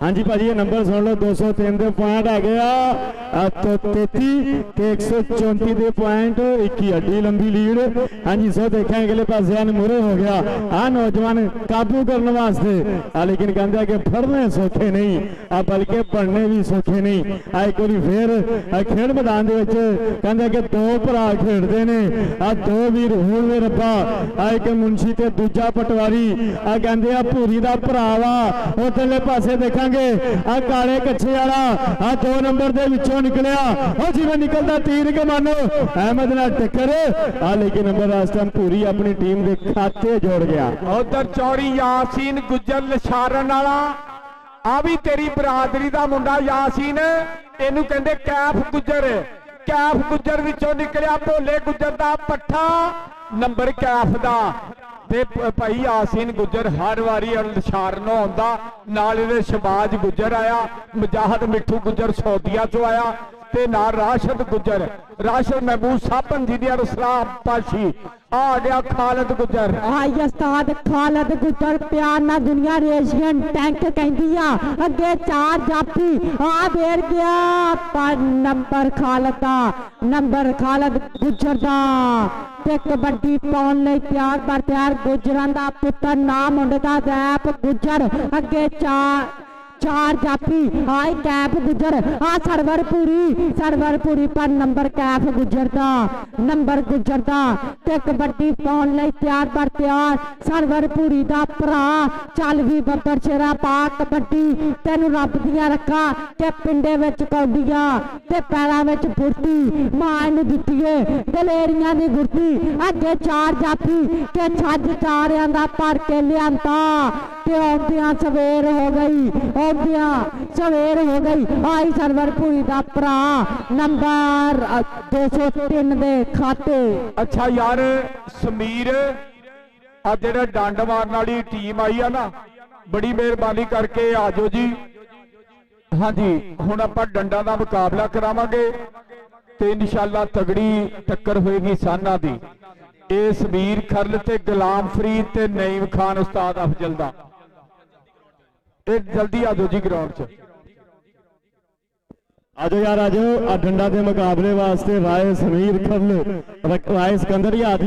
ਹਾਂਜੀ ਭਾਜੀ ਇਹ ਨੰਬਰ ਸੁਣ ਲਓ 203 ਦੇ ਪੁਆਇੰਟ ਹੈਗੇ ਆ 33 ਤੇ 134 ਦੇ ਪੁਆਇੰਟ 21 ਅੱਡੀ ਲੰਬੀ ਲੀਡ ਹਾਂਜੀ ਸੋ ਦੇਖਾਂਗੇ ਅਗਲੇ ਪਾਸੇ ਆਨ ਮੁਰੇ ਹੋ ਗਿਆ ਆ ਨੌਜਵਾਨ ਕਾਬੂ ਕਰਨ ਵਾਸਤੇ ਆ ਲੇਕਿਨ ਕਹਿੰਦੇ ਕਿ ਫੜਨੇ ਸੌਖੇ ਨਹੀਂ ਆ ਬਲਕਿ ਪੜਨੇ ਵੀ ਸੌਖੇ ਨਹੀਂ ਆ ਇੱਕ ਵਾਰੀ ਫੇਰ ਖੇਡ ਮੈਦਾਨ ਦੇ ਵਿੱਚ ਕਹਿੰਦੇ ਕਿ 2 ਭਰਾ ਖੇਡਦੇ ਨੇ ਆ 2 ਵੀਰ ਹੁਣ ਵੇ ਰੱਬਾ ਆ ਇੱਕ ਮੁੰਸ਼ੀ ਤੇ ਦੂਜਾ ਪਟਵਾਰੀ ਆ ਕਹਿੰਦੇ ਆ ਭੂਰੀ ਦਾ ਭਰਾ ਵਾ ਉਧਰਲੇ ਪਾਸੇ ਦੇਖਾਂਗੇ ਆ ਕਾਲੇ ਕੱਛੇ ਵਾਲਾ ਆ 2 ਨੰਬਰ ਦੇ ਵਿੱਚੋਂ ਨਿਕਲਿਆ ਉਹ ਜਿਵੇਂ ਨਿਕਲਦਾ ਤੀਰ ਕਮਾਨੋ ਅਹਿਮਦ ਨਾਲ ਟੱਕਰ ਆ ਲੇਕਿਨ ਨੰਬਰ ਇਸ ਟਾਈਮ ਪੂਰੀ ਆਪਣੀ ਟੀਮ ਦੇ ਖਾਤੇ ਜੋੜ ਗਿਆ ਉਧਰ ਚੌਰੀ ਯਾਸੀਨ ਗੁੱਜਰ ਲਸ਼ਾਰਨ ਵਾਲਾ ਆ ਵੀ ਤੇਰੀ ਬਰਾਦਰੀ ਦਾ ਮੁੰਡਾ ਯਾਸੀਨ ਇਹਨੂੰ ਕਹਿੰਦੇ ਕੈਫ ਗੁੱਜਰ ਵਿੱਚੋਂ ਨਿਕਲਿਆ ਭੋਲੇ ਗੁੱਜਰ ਦਾ ਪੱਠਾ ਨੰਬਰ ਕੈਫ ਦਾ ਤੇ ਭਾਈ ਯਾਸੀਨ ਗੁੱਜਰ ਹਰ ਵਾਰੀ ਲਸ਼ਾਰਨੋਂ ਆਉਂਦਾ ਨਾਲ ਇਹਦੇ ਸ਼ਬਾਜ ਗੁੱਜਰ ਆਇਆ ਮੁਜਾਹਦ ਮਿੱਠੂ ਗੁੱਜਰ ਸੌਦੀਆ ਚੋਂ ਆਇਆ ਤੇ ਨਾਲ ਰਾਸ਼ਦ ਗੁੱਜਰ ਰਾਸ਼ਦ ਮਹਿਬੂਬ ਸਾਹਿਬ ਇੰਜੀਨੀਅਰ ਸਲਾਮ ਪਾਸ਼ੀ ਆ ਗਿਆ ਖਾਲਦ ਗੁੱਜਰ ਆਈ ਉਸਤਾਦ ਖਾਲਦ ਗੁੱਜਰ ਪਿਆਰ ਨਾਲ ਦੁਨੀਆ ਰੇਸ਼ੀਅਨ ਟੈਂਕ ਕਹਿੰਦੀ ਆ ਅੱਗੇ 4 ਜਾਫੀ ਆ ਫੇਰ ਗਿਆ ਪਰ ਨੰਬਰ ਖਾਲਦ ਦਾ ਨੰਬਰ ਖਾਲਦ ਗੁੱਜਰ ਦਾ ਤੇ ਕਬੱਡੀ ਪਾਉਣ ਲਈ ਤਿਆਰ ਗੁੱਜਰਾਂ ਦਾ ਪੁੱਤਰ ਨਾਮ ਮੁੰਡੇ ਦਾ ਦੈਪ ਗੁੱਜਰ ਅੱਗੇ 4 जाफी आई कैफ गुजर आ सरवरपुरी पर नंबर कैफ गुजरदा ते कबड्डी पाउण लई तैयार पर तैयार सरवरपुरी दा भरा चल भी बब्बर शेरा पा कबड्डी तेनू रब दियां रखा ते पिंडे विच कौडियां ते पैरां विच फुर्ती मां नू दित्तीए दलेरियां दी गुरती अगे 4 जाफी के छज चारियां दा भर के लियांदा ते औंदियां सवेर हो गई आई सरवरपुरी दा भरा नंबर 203 दे खाते। अच्छा यार समीर आ जेड़ा डंड मारन वाली टीम आई है ना बड़ी मेहरबानी करके आ जाओ जी। हाँ जी हुण आपां डंडा दा मुकाबला करावांगे ते इंशाअल्लाह तगड़ी टक्कर होएगी साना दी। ए समीर खरल ते गुलाम फरीद ते नईम खान उस्ताद अफजल दा। जल्दी आ जाओ जी ग्राउंड च आजो यार आजो डंडा के मुकाबले वास्ते राय समीर खरल राय सिकंदरिया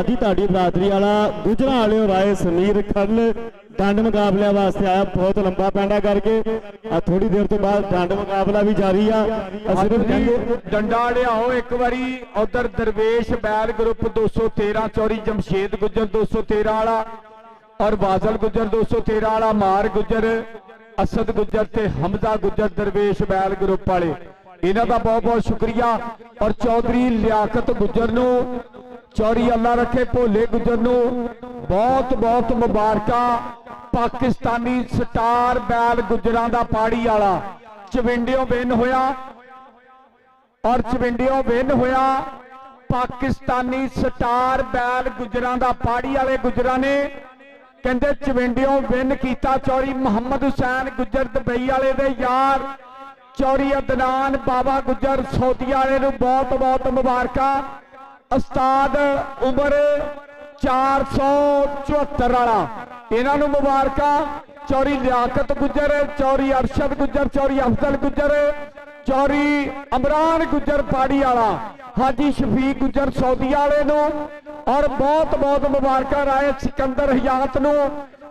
दी ताड़ी बरादरी वाला गुजरा वाले राय समीर खरल डंड मुकाबले वास्ते आया बहुत लंबा पैंडा करके थोड़ी देर तो बाद डंड मुकाबला भी जारी आ। डंडा वाले आओ एक बारी उधर दरवेश बैल ग्रुप 213 चौरी जमशेद गुजर 213 वाला और बाजल गुजर 213 वाला मार गुजर असद गुजर ते हमजा गुजर दरवेश बैल ग्रुप वाले इन्हां दा बहुत बहुत शुक्रिया। और चौधरी लियाकत गुजर नू चौरी अल्लाह रखे भोले गुजर नू बहुत बहुत मुबारकां। पाकिस्तानी स्टार बैल गुजरां दा पाड़ी वाला चविंडियों विन होया पाकिस्तानी स्टार बैल गुजरां दा पाड़ी वाले गुजरां ने कहते चविंडियों विन किया। चौरी मोहम्मद हुसैन गुजर दुबई वाले दे यार चौरी अदनान बाबा गुजर सऊदी वाले नू बहुत बहुत मुबारकां। उस्ताद उमर 474 वाला इन्हां नू मुबारकां। चौरी लियाकत गुजर चौरी अरशद गुजर चौरी अफजल गुजर चौरी इमरान गुजर पाड़ी वाला हाजी शफीक गुजर सऊदी वाले नू और बहुत बहुत मुबारकां राय सिकंदर हयात नू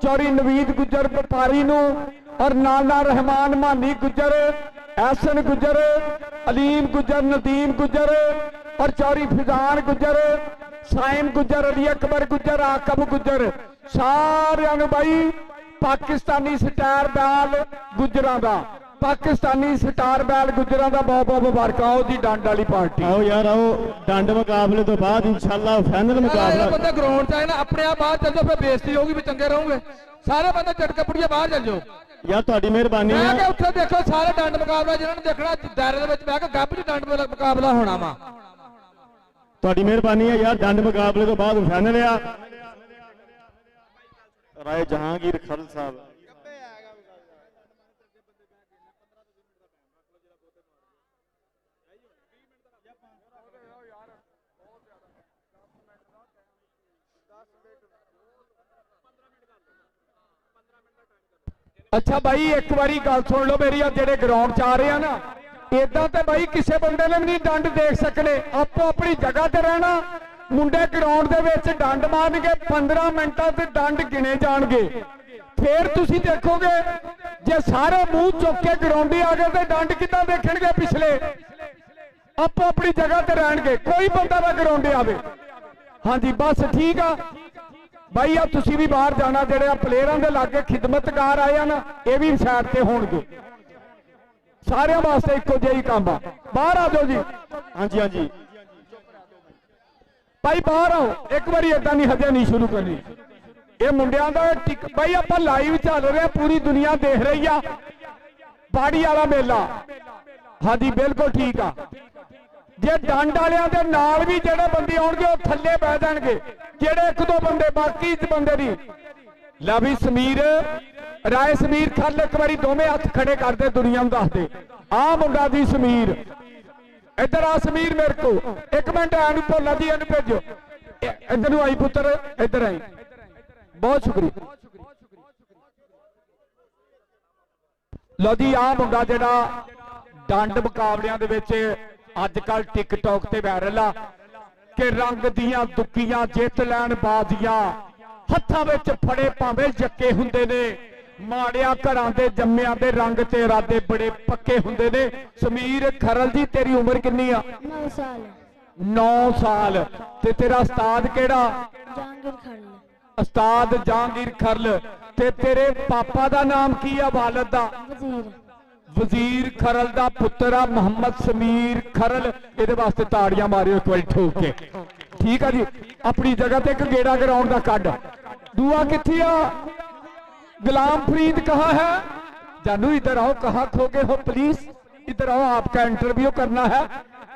चौरी नवीद गुजर व्यापारी नू और नाना रहमान मानी गुजर एहसन गुजर अलीम गुजर नदीम गुजर और चौरी फिजान गुजर साइम गुजर अली अकबर गुजर आकब गुजर सारियां नू भाई पाकिस्तानी स्टार बैल गुजरां दा पाकिस्तानी स्टार बैल गुजरां दा बहुत बहुत मुबारकां। आओ जी डंड वाली पार्टी आओ यार आओ डंड मुकाबले तो बाद इंशाअल्लाह फाइनल मुकाबला बंदा ग्राउंड च आए ना अपने आप बाहर चल जाओ फिर बेइज्जती होगी भी चंगे रहोगे सारे बंदे चटकपुड़िया बाहर चल जाओ यार तुहाडी मेहरबानी है। मैं उत्थे देखो सारे डंड मुकाबला जिन्होंने देखना दायरे दे विच बैठ के गप्प च डंड मुकाबला होना वा। तुहाडी मेहरबानी है यार डंड मुकाबले तो बाद फाइनल आ राय जहांगीर खरल साहब। अच्छा भाई एक बारी गल सुन लो मेरी जेडे ग्राउंड च आ रहे हैं ना इदा तो भाई किसी बंदे ने भी नहीं डंड देख सकने आपो अपनी जगह ते रहना। मुंडे ग्राउंड दे विच डंड मारनगे 15 मिनटां ते डंड गिने जाणगे फिर तुसीं देखोगे जे सारे मुंह चुक के ग्राउंडी आ गए तो डंड किद्दां देखणगे पिछले आपो अपनी जगह ते रहणगे कोई बंदा ना ग्राउंडी आवे। हाँ जी बस ठीक आ भाई आ तुसी भी बाहर जाना जेडे प्लेयरां दे लागे खिदमतगार आए ना ये भी साइड ते होणगे सारे वास्ते इको जिहा ही काम आ। बाहर आ जाओ जी। हाँ जी हाँ जी भाई बाहर आओ एक बार इदा नहीं हजे नहीं शुरू करनी ये मुंडिया का भाई आप लाइव चल रहे पूरी दुनिया देख रही आ बाड़ी वाला मेला। हाँ जी बिल्कुल ठीक आ जे डंड वालियां दे नाल भी जेडे बंदे आउणगे वो थल्ले बह जाणगे जेडे एक दो बंदे बाकी बंदे नहीं। ला भी समीर राय समीर खल एक बारी दोवें हथ खड़े करते दुनिया दस दे आ मुंडा जी समीर इधर आ समीर मेरे को एक मिनट एनु भोला जी एनु भेजो इधर आई पुत्र इधर आई बहुत शुक्रिया। लो जी आ मुंडा जेड़ा डंड मुकाबलियां दे विच अजकल टिकटॉक ते वायरल आ कि रंग दियां दुखियां जित लैन बाजियां हत्थां विच फड़े भावें जक्के हुंदे ने ਮਾੜਿਆਂ ਘਰਾਂ ਦੇ ਜੰਮਿਆਂ ਦੇ ਰੰਗ ਤੇ ਇਰਾਦੇ ਬੜੇ ਪੱਕੇ ਹੁੰਦੇ ਨੇ। ਸਮੀਰ ਖਰਲ ਜੀ ਤੇਰੀ ਉਮਰ ਕਿੰਨੀ ਆ? 9 ਸਾਲ 9 ਸਾਲ। ਤੇ ਤੇਰਾ ਉਸਤਾਦ ਕਿਹੜਾ? ਜਹਾਂਗੀਰ ਖਰਲ। ਉਸਤਾਦ ਜਹਾਂਗੀਰ ਖਰਲ। ਤੇ ਤੇਰੇ ਪਾਪਾ ਦਾ ਨਾਮ ਕੀ ਆ? ਵਾਲਦ ਦਾ? ਵਜ਼ੀਰ। ਵਜ਼ੀਰ ਖਰਲ ਦਾ ਪੁੱਤਰ ਆ ਮੁਹੰਮਦ ਸਮੀਰ ਖਰਲ। ਇਹਦੇ ਵਾਸਤੇ ਤਾੜੀਆਂ ਮਾਰਿਓ ਇੱਕ ਵਾਰੀ ਠੋਕ ਕੇ। ठीक है जी, अपनी जगह ते एक गेड़ा ग्राउंड का कड। दुआ किथे आ? गुलाम फरीद कहाँ है? जानू इधर आओ, कहाँ खो गए हो प्लीज? इधर आओ, आपका इंटरव्यू करना है,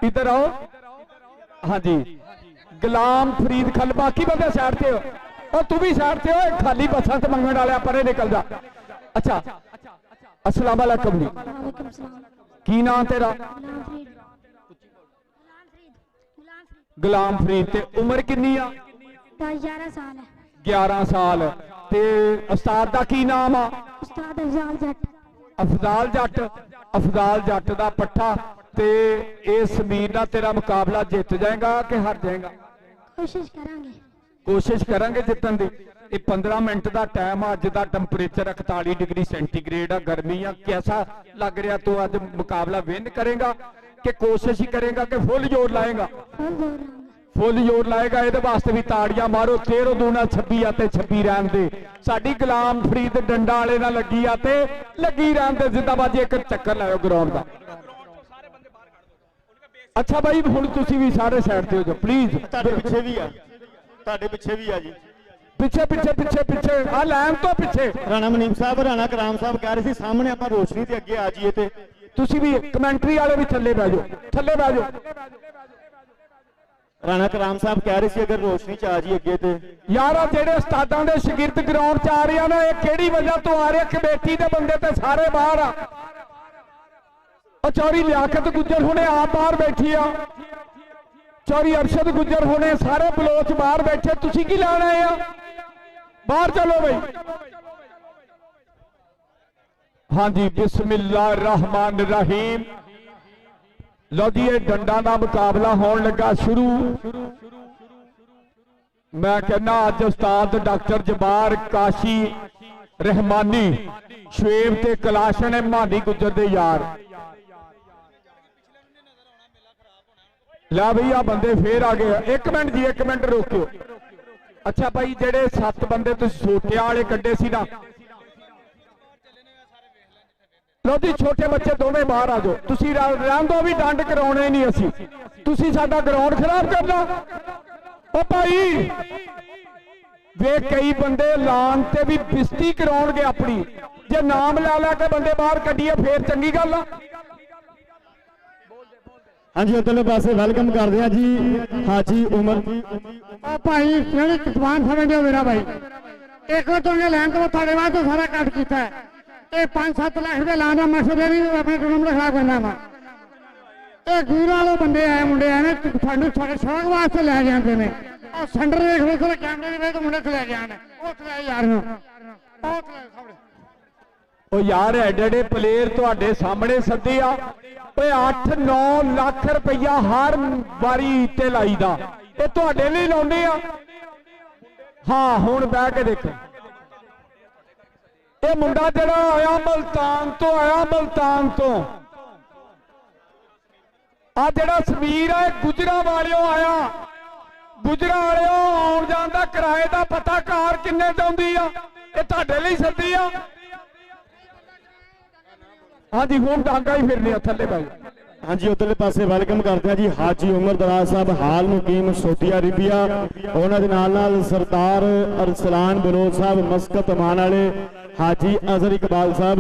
इधर आओ। हाँ जी, गुलाम फरीद खल। बाकी बंदे साइड से हो, और तू भी साइड से हो। खाली बसा से मंगण वाले परे निकल जा। अच्छा, अस्सलाम वालेकुम जी, की नाम तेरा? गुलाम फरीद। ते उम्र कितनी आ? 11 साल है। 11 साल। ते उस्ताद दा की नाम आ? उस्ताद अफजाल जट। अफजाल जट। अफजाल जट दा पट्ठा। ते इस समीर नाल तेरा मुकाबला जित जाएगा कि हार जाएगा? कोशिश करांगे। कोशिश करांगे जितन दी। ये 15 मिनट का टाइम आ। अज दा टैंपरेचर 41 डिग्री सेंटीग्रेड आ, गर्मी आ। कैसा लग रहा तू अज मुकाबला विन करेगा कि कोशिश ही करेगा कि फुल जोर लाएगा? फुल जोर लाएगा। ये वास्ते भी ताड़ियां मारो। 13 दूना 26 आते 26 रहन दे। साडी गुलाम फरीद डंडा वाले ना लगी आते लगी रहन दे। जिंदाबाद। एक चक्कर लाओ ग्राउंड का। अच्छा भाई, हुण तुसीं भी सारे साइड ते हो जाओ प्लीज। ਤੁਹਾਡੇ ਪਿੱਛੇ ਵੀ ਆ, ਤੁਹਾਡੇ ਪਿੱਛੇ ਵੀ ਆ ਜੀ। ਪਿੱਛੇ ਪਿੱਛੇ ਪਿੱਛੇ ਪਿੱਛੇ ਆ ਲਾਈਨ ਤੋਂ ਪਿੱਛੇ। ਰਾਣਾ ਮਨੀਮ ਸਾਹਿਬ, ਰਾਣਾ ਕਰਾਮ ਸਾਹਿਬ ਕਹਿ ਰਹੇ ਸੀ ਸਾਹਮਣੇ ਆਪਾਂ ਰੋਸ਼ਨੀ ਤੇ ਅੱਗੇ ਆ ਜਾਈਏ। ਤੇ ਤੁਸੀਂ ਵੀ ਕਮੈਂਟਰੀ ਵਾਲੇ ਵੀ ਥੱਲੇ ਬਹਿ ਜਾਓ, ਥੱਲੇ ਬਹਿ ਜਾਓ। ਰਾਣਾ ਕਰਾਮ ਸਾਹਿਬ ਕਹਿ ਰਹੇ ਸੀ ਅਗਰ ਰੋਸ਼ਨੀ ਚ ਆ ਜਾਈਏ ਅੱਗੇ। ਤੇ ਯਾਰ ਜਿਹੜੇ ਉਸਤਾਦਾਂ ਦੇ ਸ਼ਾਗਿਰਦ ਗਰਾਊਂਡ ਚ ਆ ਰਹੇ ਨੇ, ਇਹ ਕਿਹੜੀ ਵਜ੍ਹਾ ਤੋਂ ਆ ਰਹੇ? ਕਮੇਟੀ ਦੇ ਬੰਦੇ ਤੇ ਸਾਰੇ ਬਾਹਰ ਆ। चौरी लियाकत गुजर होने आप बाहर बैठी आ, चौरी अरशद गुजर होने सारे बलोच बाहर बैठे। तुसी की लाना है? बाहर चलो भाई। हाँ जी, बिस्मिल्लाहिर्रहमानिर्रहीम। लो जी, ये डंडा का मुकाबला होने लगा शुरू। मैं कहना अज उस्ताद डॉक्टर जबार काशी रहमानी शुएब ते कलाशन मानी गुजर दे यार। ला भई आ बंदे फिर आ गए। एक मिनट जी, एक मिनट रोको। अच्छा भाई, जेडे 7 बंदे तुसीं सोटिया वाले कड्डे सी ना, लो जी छोटे बच्चे दोवें बाहर आ जाओ। तुसीं रहन दो, भी डंड कराउणे नहीं असीं। तुसीं साडा ग्राउंड खराब करना। ओ भाई वे कई बंदे लान ते भी बिस्ती कराउणगे अपनी। जे नाम ला ला के बंदे बाहर कड्डीए फिर चंगी गल आ। हाँ जी, उधरले पासे वेलकम करते हैं जी हाजी उमर जी। भाई जवान समझो मेरा भाई, एक तो लैन तो थोड़े बाद तो सारा कट किया है। 5-7 लाख रुपये लाना मसले नहीं अपने टूर्नामेंट खराब करना वा। ये दूर वाले बंदे आए मुंडे आए थानू शौक वास्ते लै जाते हैं। और सेंटर देख लो थोड़े कैमरे के तो मुंडे लै जाने यार यार एडे एडे प्लेयर तुहाडे सामने सद्दे आ। 8-9 लाख रुपया हर बारी ते लाईदा। ये तुहाडे लिए लाउने आ। हाँ हुण बह के देखो, ये मुंडा जिहड़ा आया मुल्तान तो आया, मुल्तान तो आ जिहड़ा समीर है गुजरा वालियों आया। गुजरा वालियों आउण जाण दा किराए दा पता कार किन्ने चाहुंदी आ? ये तुहाडे लिए सद्दी आ। हाँ जी, हूँ डांगा ही फिरने थले भाई। हाँ जी, उधरले पासे वेलकम करते हैं जी हाजी उमर दराज साहब, हाल मुकीम सऊदी अरेबिया। उन्होंने दे नाल सरदार अरसलान बलोच साहब मस्कत अमान वाले, हाजी अजहर इकबाल साहब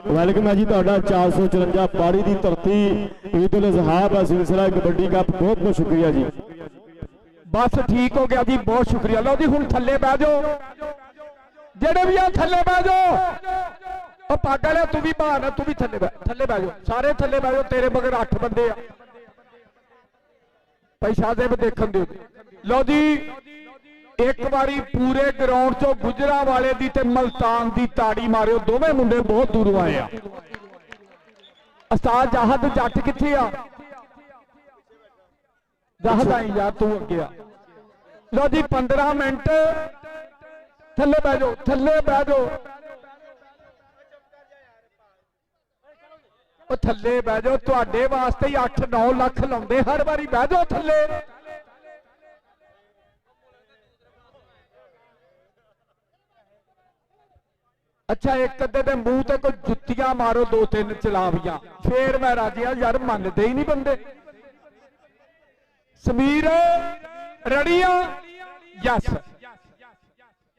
वेलकम है जी। तुहाडा 454 पाड़ी की धरती ईद उल अज़हा का सिलसिला कबड्डी कप, बहुत बहुत शुक्रिया जी। बस ठीक हो गया जी, बहुत शुक्रिया। लो जी, हूँ थले बह जाओ, जेडे भी आ थले बह जाओ। पागल है तू भी, बहान है तू भी, थले बह जाओ, सारे थले बह जाओ। तेरे मगर 8 बंदे आ भाई। शाहजेब देखन दो। लो जी, एक बारी पूरे ग्राउंड चो गुजरा वाले दी ते मुल्तान दी ताड़ी मारियो। दोवें मुंडे बहुत दूरों आए आ। उस्ताद जाहद जट किथे आ? जाहद आई यार, तू अगे आ। लो जी, 15 मिनट थले बह जाओ, थले बह जाओ। ਉਹ ਥੱਲੇ ਬਹਿ ਜਾਓ, ਤੁਹਾਡੇ ਵਾਸਤੇ ਹੀ 8-9 ਲੱਖ ਲਾਉਂਦੇ ਹਰ ਵਾਰੀ, ਬਹਿ ਜਾਓ ਥੱਲੇ। ਅੱਛਾ ਇੱਕ ਅੱਧੇ ਦੇ ਮੂੰਹ ਤੇ ਕੋਈ ਜੁੱਤੀਆਂ ਮਾਰੋ, 2-3 ਚਲਾਵੀਆਂ, ਫੇਰ ਮੈਂ ਰਾਜੀ ਆ। ਯਾਰ ਮੰਨਦੇ ਹੀ ਨਹੀਂ ਬੰਦੇ। ਸਮੀਰ ਰੜੀਆਂ, ਯਸ।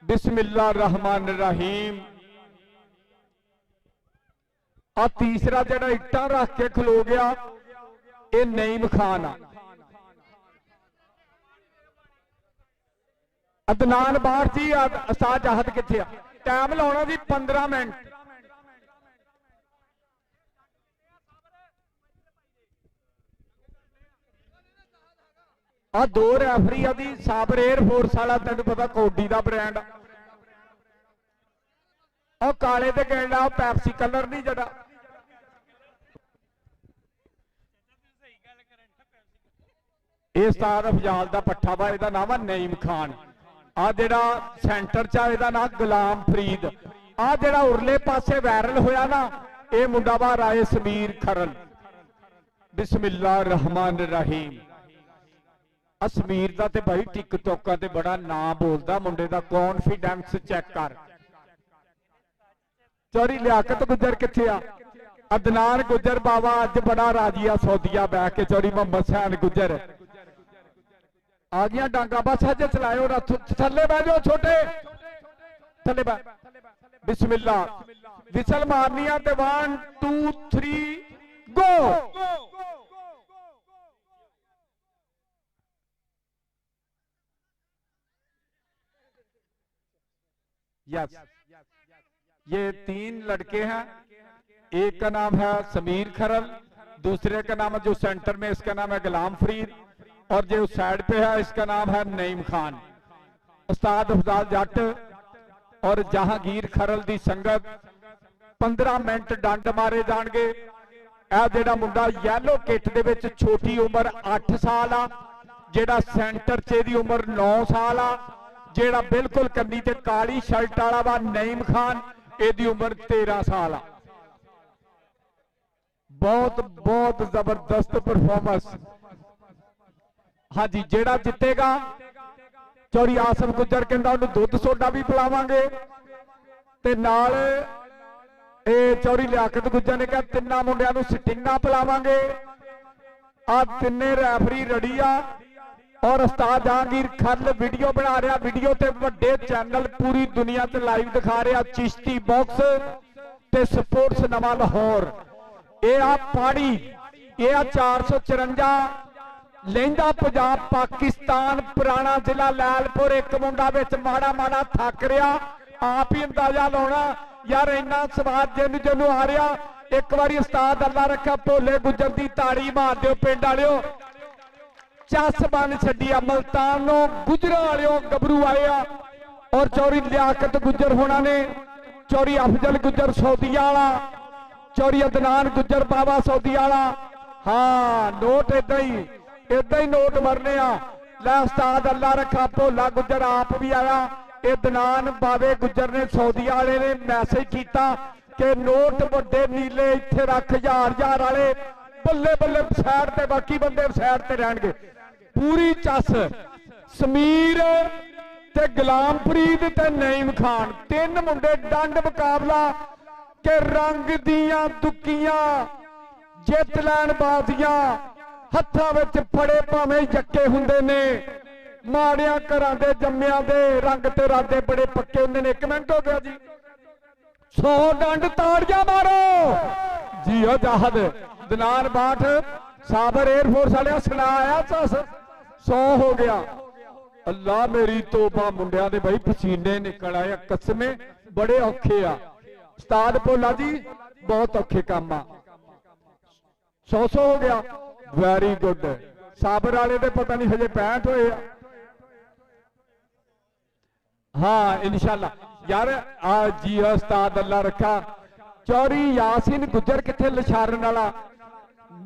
ਬਿਸमिल्लाह रहमान रहीम। आ तीसरा जड़ा इट्टा रख के खलो गया, ये नईम खान आ। अदनान बार जी उस्ताद जाहद किथे आ? टाइम लाउणा जी 15 मिनट। आ 2 रैफरी आ दी साबर एयरफोर्स वाला, तेन पता कोडी का ब्रांड। और काले ते गेंडा पैप्सी कलर नहीं जड़ा। ये उस्ताद अफजाल दा पट्ठा वा, इहदा नाम है नईम खान। आ जेड़ा सेंटर च इहदा नाम गुलाम फरीद। आ जेड़ा उरले पासे वायरल होया ना, ये मुंडा वा राय समीर खरल। बिस्मिल्लाह रहमान रहीम। समीर दा ते भाई टिकटॉक ते बड़ा नाम बोलदा, मुंडे दा कॉन्फिडेंस चेक कर। चौरी लियाकत गुजर किथे आ? अदनान गुजर बाबा अज बड़ा राजी आ सौदिया बह के। चौरी मोहम्मद सैन गुजर आ गया डांगा, बस अज चलाओ, थले बह जाओ छोटे, थले बह। बिस्मिल्लाह। विसल मारनी है, 1 2 3 गो। यस, ये 3 लड़के हैं। एक का नाम है समीर खरल, दूसरे का नाम है जो सेंटर में, इसका नाम है गुलाम फरीद, और जो साइड पे है इसका नाम है नईम खान। उस्ताद अफजाल जट और जहांगीर खरल दी संगत 15 मिनट डंड मारे जाणगे। यह जेड़ा मुंडा येलो किट दे विच छोटी उम्र 8 साल आ, जेड़ा सेंटर च दी उम्र 9 साल आ, जेड़ा बिल्कुल कन्नी ते काली शर्ट वाला वा नईम खान, एदी उम्र 13 साल आ। बहुत बहुत जबरदस्त परफॉर्मेंस। हाँ जी, जेड़ा जितेगा चौरी आसम गुजर कहंदा उन्हें दुध सोडा भी पिलावांगे, ते नाल चौरी लियाकत गुजर ने कहा 3 मुंडियां नूं सिटिंगां पिलावांगे। आ 3 रैफरी रड़िया और उस्ताद जहांगीर खरल वीडियो बना रहा, वीडियो ते वड्डे चैनल पूरी दुनिया ते लाइव दिखा रहा, चिश्ती बॉक्स ते स्पोर्ट्स नवा लाहौर। ये आ पाड़ी, ये आ 454 लहिंदा पंजाब पाकिस्तान पुराना जिला लैलपुर। एक मुंडा विच माड़ा माड़ा थक रहा, आप ही अंदाजा लाउणा यार इन्ना स्वाद जिन्नू जिन्नू आ रहा। एक बारी उस्ताद अल्लाह रखा भोले गुजर दी ताड़ी मार दिओ पिंड वालिओ। चस बन छड्डी आ, मुल्तानों गुजरा वालिओ गबरू आए आ, और चौरी लियाकत गुजर होना ने, चौरी अफजल गुजर सौदिया वाला, चौरी अदनान गुजर बाबा सौदिया वाला। हाँ नोट इदा ही नोट मरने आ। लै उस्ताद अल्लाह रखा भोला गुजर आप भी आया। अदनान बाबे गुजर ने सौदिया वाले ने मैसेज किया कि नोट बड़े नीले इत्थे रख 1000 वाले, बल्ले बल्ले साइड ते, बाकी बंदे साइड ते रहणगे। पूरी चस समीर ते गुलाम फरीद ते नईम खान 3 मुंडे डंड मुकाबला के रंग दियां दुकियां जित लैन बाजियां हत्थां विच फड़े भावें जक्के हुंदे ने। माड़ियां घरां दे जम्मियां दे रंग ते रादे बड़े पक्के हुंदे ने। 1 मिनट हो गया जी, 100 डंड ताड़ियां मारो जी। हो जाहद दनान बाट साबर एयरफोर्स वाले सुनाया 100 हो गया। अल्लाह मेरी तोबा, मुंडिया दे भाई पसीने निकल आए, कसमे बड़े औखे आ। उस्ताद भोला जी बहुत औखे काम आ। 100 हो गया, वेरी गुड। साबर वाले दे पता नहीं हजे 65 होए आ। हाँ इंशाल्लाह यार आ जी उस्ताद अल्लाह रखा। चौरी यासीन गुजर किथे लिशारन वाला,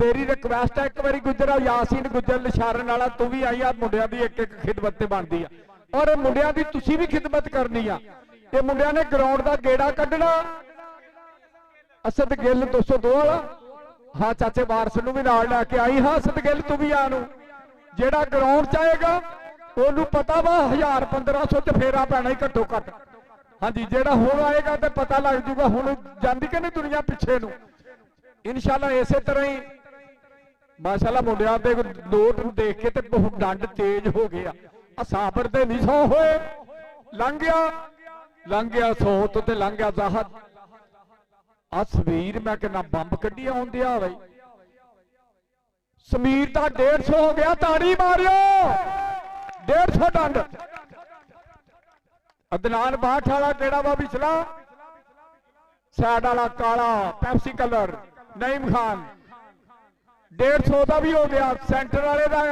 मेरी रिक्वेस्ट है एक बारी गुजर यासीन गुजर लिशारन वाला तू भी आई आ। मुंडिया दी एक एक खिदमत बनती है, और मुंडिया दी तुसी भी खिदमत करनी आ। ये मुंडिया ने ग्राउंड का गेड़ा कढ़ना। असद गिल 202 वाला हाँ चाचे वारस नूं भी नाल लैके आई। हाँ सतगिल तू भी आनू जेड़ा ग्राउंड च आएगा ओनू पता वा 1000-1500 च फेरा पैना ही घट्टो घट। हाँ जी जेड़ा हुण आएगा तो पता लग जूगा हुण जांदी कि नहीं दुनिया पिछे नूं। इंशाअल्लाह इसे तरह ही माशाअल्लाह मुंडिया दे नोट देख के ते बहुत डंड तेज हो गया। साबर ते नहीं सौ होए लंघ गया 100 तो ते लंघ गया ज़ाहद। आ समीर मैं कहना बंब कड्डी आउंदे आ बई समीर दा 150 हो गया। ताड़ी मारियो 150 डंड। अदनान 62 वाला केड़ा वा पिछला सैड वाला काला पैप्सी कलर नईम खान 150 का भी हो गया। सेंटर वाले का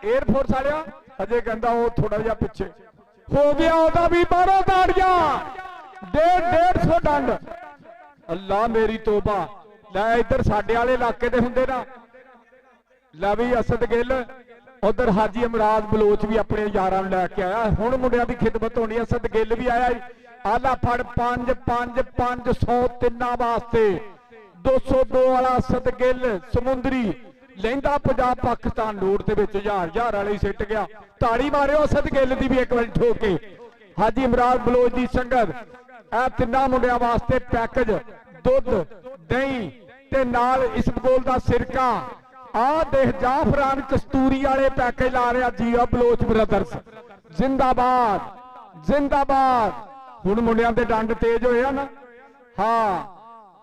एयरफोर्स वाले अजय कहता वो थोड़ा जा पिछे हो गया ओदा भी 12 ताड़ियां 150 डंड। अल्लाह मेरी तोबा। लै इधर साडे वाले इलाके दे हुंदे ना लै भी असद गिल उधर हाजी इमराज बलोच भी अपने यारां नूं लैके आया। हुण मुंडियां दी खिदमत होनी। असद गिल भी आया आला फड़ 5-5-500 तिन्ना वास्ते 202 वाला असद गिल समुंदरी लैंदा पंजाब पाकिस्तान नोट दे विच 1000 वाले सिट गया। ताड़ी मारियो असद गिल दी भी एक बार ठोके। हाजी इमराज बलोच दी संगत ए तिन्ना मुंडियां वास्ते पैकेज दुध दही ते नाल इसबगोल दा सिरका आ देख जाफरान कस्तूरी वाले पैकेज ला रहा जीआ बलोच ब्रदर्स जिंदाबाद जिंदाबाद। हुण मुंडियां दे डंड तेज होया ना। हाँ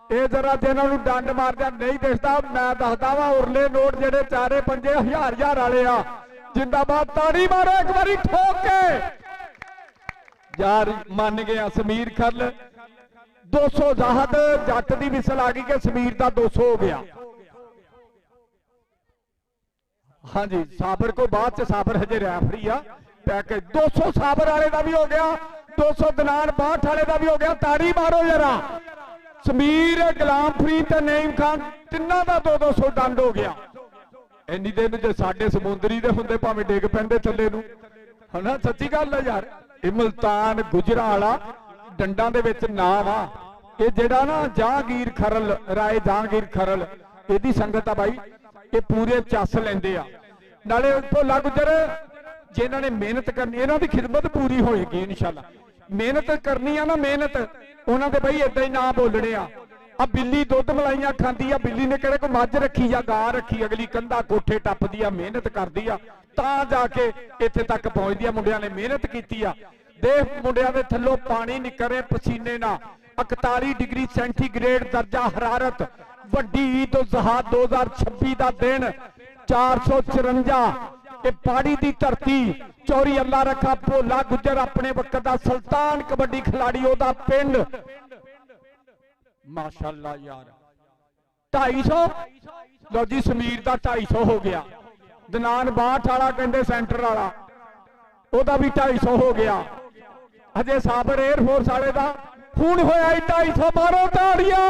ये जरा जिन्होंने डंड मारदा नहीं दिखता मैं दसदा वा उरले नोट जेडे 4-5 1000 वाले आ जिंदाबाद। ताड़ी मारो एक बारी ठोक के यार मान गया। समीर खल 200 ज़ाहद जट दी विसल आ गई कि समीर का 200 हो गया। हाँ जी साबर को बाद च साबर हजे रैफरी आ पैकेज 200 साबर वाले का भी हो गया 200 दनान 62 वाले का भी हो गया। ताड़ी मारो जरा। समीर गुलाम फरीद ते नईम खान तिन्ना का 200 डंड हो गया। इन्नी दिन जे साडे समुंदरी दे हुंदे भावें डिग पैंदे थल्ले नूं है ना। सच्ची गल है यार। ये मुल्तान गुजरा वाला डंडा दे विच नाम आ। ये जेड़ा ना जहांगीर खरल राय जहांगीर खरल इहदी संगत आ भाई ये पूरे चस लेंदे आ। नाले भोला गुजर जिन्हां ने मेहनत करनी इन्हां दी खिदमत पूरी होएगी इंशाअल्लाह। मेहनत करनी आ ना मेहनत उन्हां दे भाई इदां ही ना बोलने आ। बिल्ली दुध मलाइयां खांदी आ। बिल्ली ने किहड़े कोई मੱਝ रखी या गां रखी अगली कंधा कोठे टप्पदी आ मेहनत करदी आ तां जाके इत्थे तक पहुंचदी आ। मुंडियां ने मेहनत कीती आ। देख मुंडियां दे थल्लों पानी निकल रहे पसीने ना 41 डिग्री सेंटीग्रेड दर्जा हरारत। वड्डी ईद उल ज़ुहा 2026 का दिन 454 ये पहाड़ी की धरती चौरी अल्लाह रखा भोला गुजर अपने वक्त का सुल्तान कबड्डी खिलाड़ी ओदा पिंड माशाअल्लाह यार 250 लो जी समीर का 250 हो गया। दनान 62 वाला कहते सेंटर वाला ओदा भी 250 हो गया। अजय साबर एयरफोर्स वाले का हुण होया 250 मारो ताड़ियां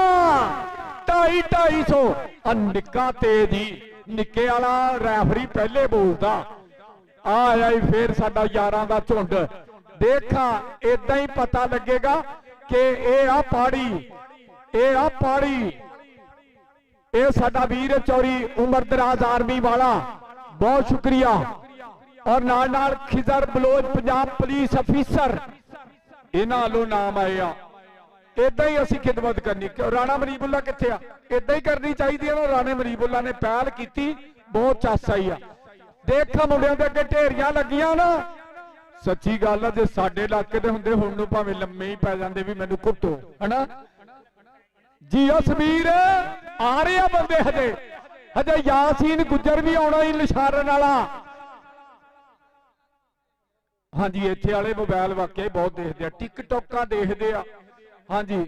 250 निक्का तेज ही निक्के वाला रैफरी पहले बोलता आया ही फिर साडा यारां दा झुंड देखा इदां ही पता लगेगा कि ये आ पहाड़ी ये आ पहाड़ी ये साडा वीर चौरी उमर दराज आर्मी वाला बहुत शुक्रिया। और नाल नाल खिजर बलोच पंजाब पुलिस अफीसर इन्हां वालों नाम आए आ। इदा ही असी खिदमत करनी। राणा मरीबुल्ला किथे आ इदा ही करनी चाहिए ना। राणे मरीबुल्ला ने पहल की बहुत चस आई आ। देखा मुंडियां दे अगे ढेरियां लगियां ना सच्ची गल है जे साडे इलाके दे हुंदे हुण नूं भावें लम्मे ही पै जांदे भी मैनूं घुੱਟो है ना जी। समीर आ रहे आ बंदे हजे हजे यासीन गुजर भी आउणा ही लिशारन वाला। हाँ जी इत्थे वाले मोबाइल वाकई बहुत देखते आ टिकटॉकां देखते आ। हाँ जी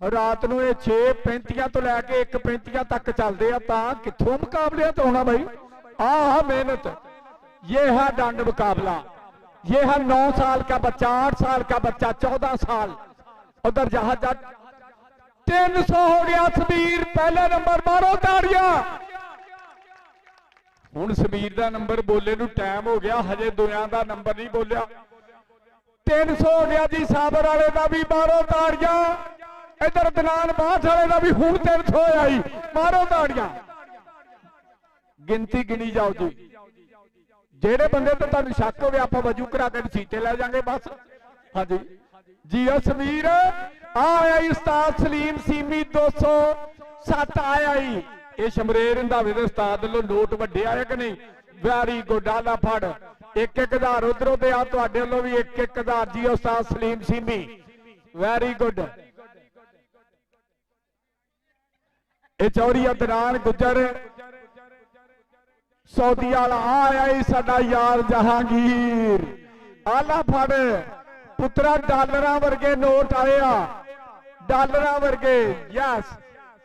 रात नूं 6:35 तो लैके 1:35 तक चलते आ तां कित्थों मुकाबले तो होना भाई। आ मेहनत ये है डंड मुकाबला। ये है 9 साल का बच्चा 8 साल का बच्चा 14 साल उधर जहाज 300 हो गया। समीर पहले नंबर मारो ताड़ियां। हुण समीर का नंबर बोले नूं टाइम हो गया हजे दुनिया का नंबर नहीं बोलिया। 300 हो गया जी साबर वाले का भी मारो ताड़ियां। इधर दनान बाठ वाले का भी हुण 300 आई, मारो ताड़ियां, गिनती गिनी जाओ जी। जेड़े बंदे तो तुहानू शक हो आप वजू करा के सीटे ले जाएंगे बस। हाँ जी जी समीर आया उस्ताद सलीम सीमी 207 आया ही, ये शमरेर रंधावे दे उस्ताद लो नोट वड्डे आए कि नहीं? वैरी गुड, आला फड़ 1-1000 उधरों ते आ तुहाडे वल्लों भी 1-1000 जी उस्ताद सलीम सीमी, वैरी गुड। ये चौरी अदनान गुजर सऊदी वाला आया ही साडा यार जहांगीर, आला फड़ पुत्रा डॉलर वर्गे नोट आया, डॉलर वर्गे, यस।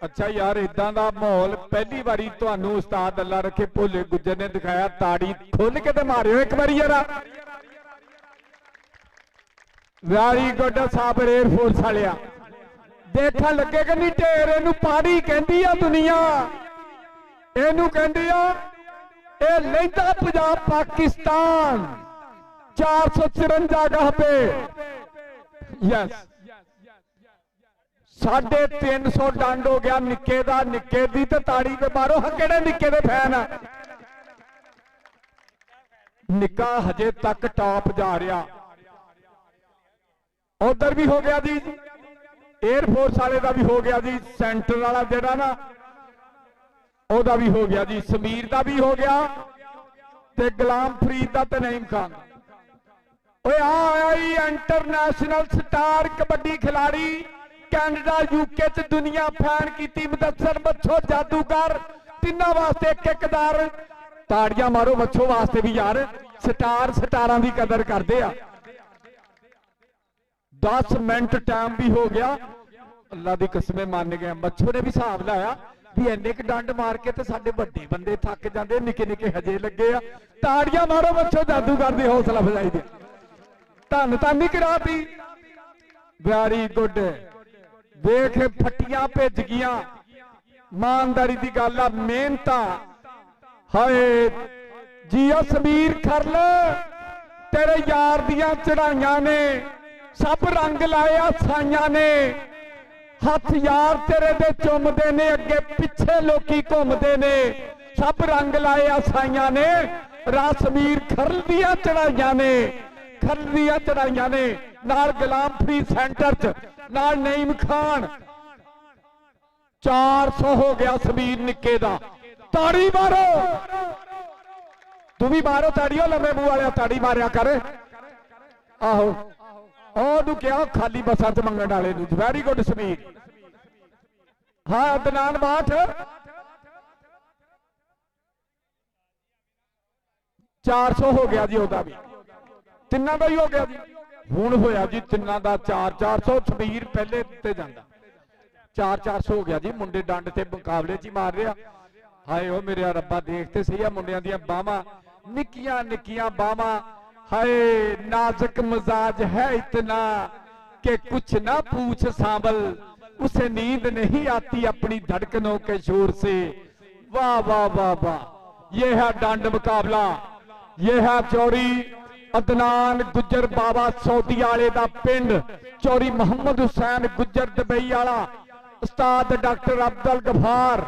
अच्छा यार इदा का माहौल पहली बारी तुहानू उस्ताद अल्लाह रखे भोले गुजर ने दिखाया, ताड़ी खुल के ते मारियो एक बारी जरा। वैरी गुड साबर एयरफोर्स वालिया, देखन लगे कि नहीं ढेर, इनू पाड़ी कहती है दुनिया, इनू कहती है ये लैंदा पंजाब पाकिस्तान 454 गह पे, यस 350 डंड हो गया निक्के दा, निक्के दी ते ताड़ी ते मारो। हाँ केड़े निक्के दे फैन आ, निक्का हजे तक टॉप जा रहा। उधर भी हो गया जी एयरफोर्स वाले का भी हो गया जी, सेंटर वाला जेड़ा ना ओदा भी हो गया जी, समीर का भी हो गया ते गुलाम फरीद का ते नईम खान। ओए आई इंटरनेशनल स्टार कबड्डी खिलाड़ी कैनेडा यूके च दुनिया फैन की मुदस्सर मच्छो जादूगर, तिन्हां वास्ते 1-1000 ताड़ियां मारो, मच्छो वास्ते भी यार स्टार स्टारां दी कदर करदे आ। 10 मिनट टाइम भी हो गया, अल्लाह दी कसमें मान गए। मच्छो ने भी हिसाब लाया भी इन्ने क डंड मार के ते साडे वड्डे बंदे थक जांदे, निक्के निक्के हजे लगे आ। ताड़ियां मारो मच्छो जादूगर दी हौसला अफजाई दी, धन धन कराती, वैरी गुड। देख फटियां भेज गया, ईमानदारी की गल आ, मेहनत हाय जियो समीर खरल, तेरे यार दियां चढ़ाइयां ने सब रंग लाया साइया ने, हथ यार तेरे दे चुमदे ने, अगे पिछे लोकी घूमदे ने, सब रंग लाया साइया ने, रासमीर खरल दियां चढ़ाइयां ने, खरल दियां चढ़ाइयां ने, नाल गुलाम फरीद सेंटर च, नाल नईम खान। 400 हो गया समीर निक्के दा, ताड़ी मारो, तू भी मारो ताड़ियो, लम्बे मुंह वाले ताड़ी मारिया कर। आहो ओनू क्या खाली बसा च मंगण वाले नू, वैरी गुड समीर। हाँ अदनान बाठ 400 हो गया जी, ओदा भी तिन्ना का ही हो गया जी। हुण होया जी तिन्ना का 400, समीर पहले ते जांदा, 400 हो गया जी। मुंडे डंड ते मुकाबले च मार रहा। हाय ओ मेरे रब्बा देखते सही है, मुंडियां दियां बाहां निक्कियां निक्कियां बाहां, हाय नाजुक मिजाज है इतना कि कुछ ना पूछ सांबल, उसे नींद नहीं आती अपनी धड़कनों के शोर से। वाह वाह वाह वाह, यह है डंड मुकाबला, यह है चौरी अदनान गुजर बाबा सऊदी वाले दा पिंड, चौरी मोहम्मद हुसैन गुजर दुबई वाला, उस्ताद डॉक्टर अब्दुल गफार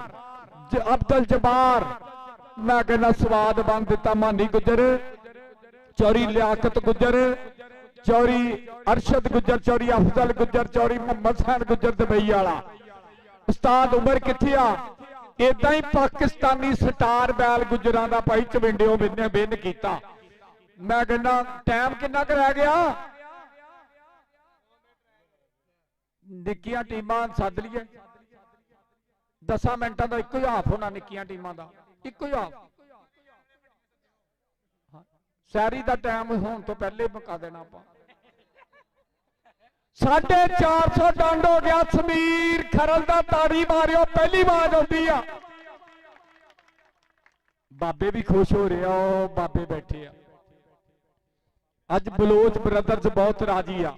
अब्दुल जबार, मैं कहना स्वाद बन दिता मानी गुजर, चौरी लियाकत गुजर, चौरी अरशद गुजर, चौरी अफजल गुजर, चौरी मोहम्मद हुसैन गुजर दुबई वाला। उस्ताद उमर किथे आ, इदा ही पाकिस्तानी स्टार बैल गुजरां दा भाई चविंडियों विन कीता। मैं कहना टाइम किन्ना क रह गया, निक्कियां टीमां सद लीए, 10 मिनटां दा इक्को ही हाफ होना निक्कियां टीमां दा, इक्को ही हाफ। सैरी दा टाइम होने तो पहले मुका देना आपां। 450 डंड हो गया, समीर खरल दा ताड़ी मारियो, पहली आवाज आती आ। बाबे भी खुश हो रहे हो, बाबे बैठे आ। अज बलोच ब्रदर्स बहुत राजी आ,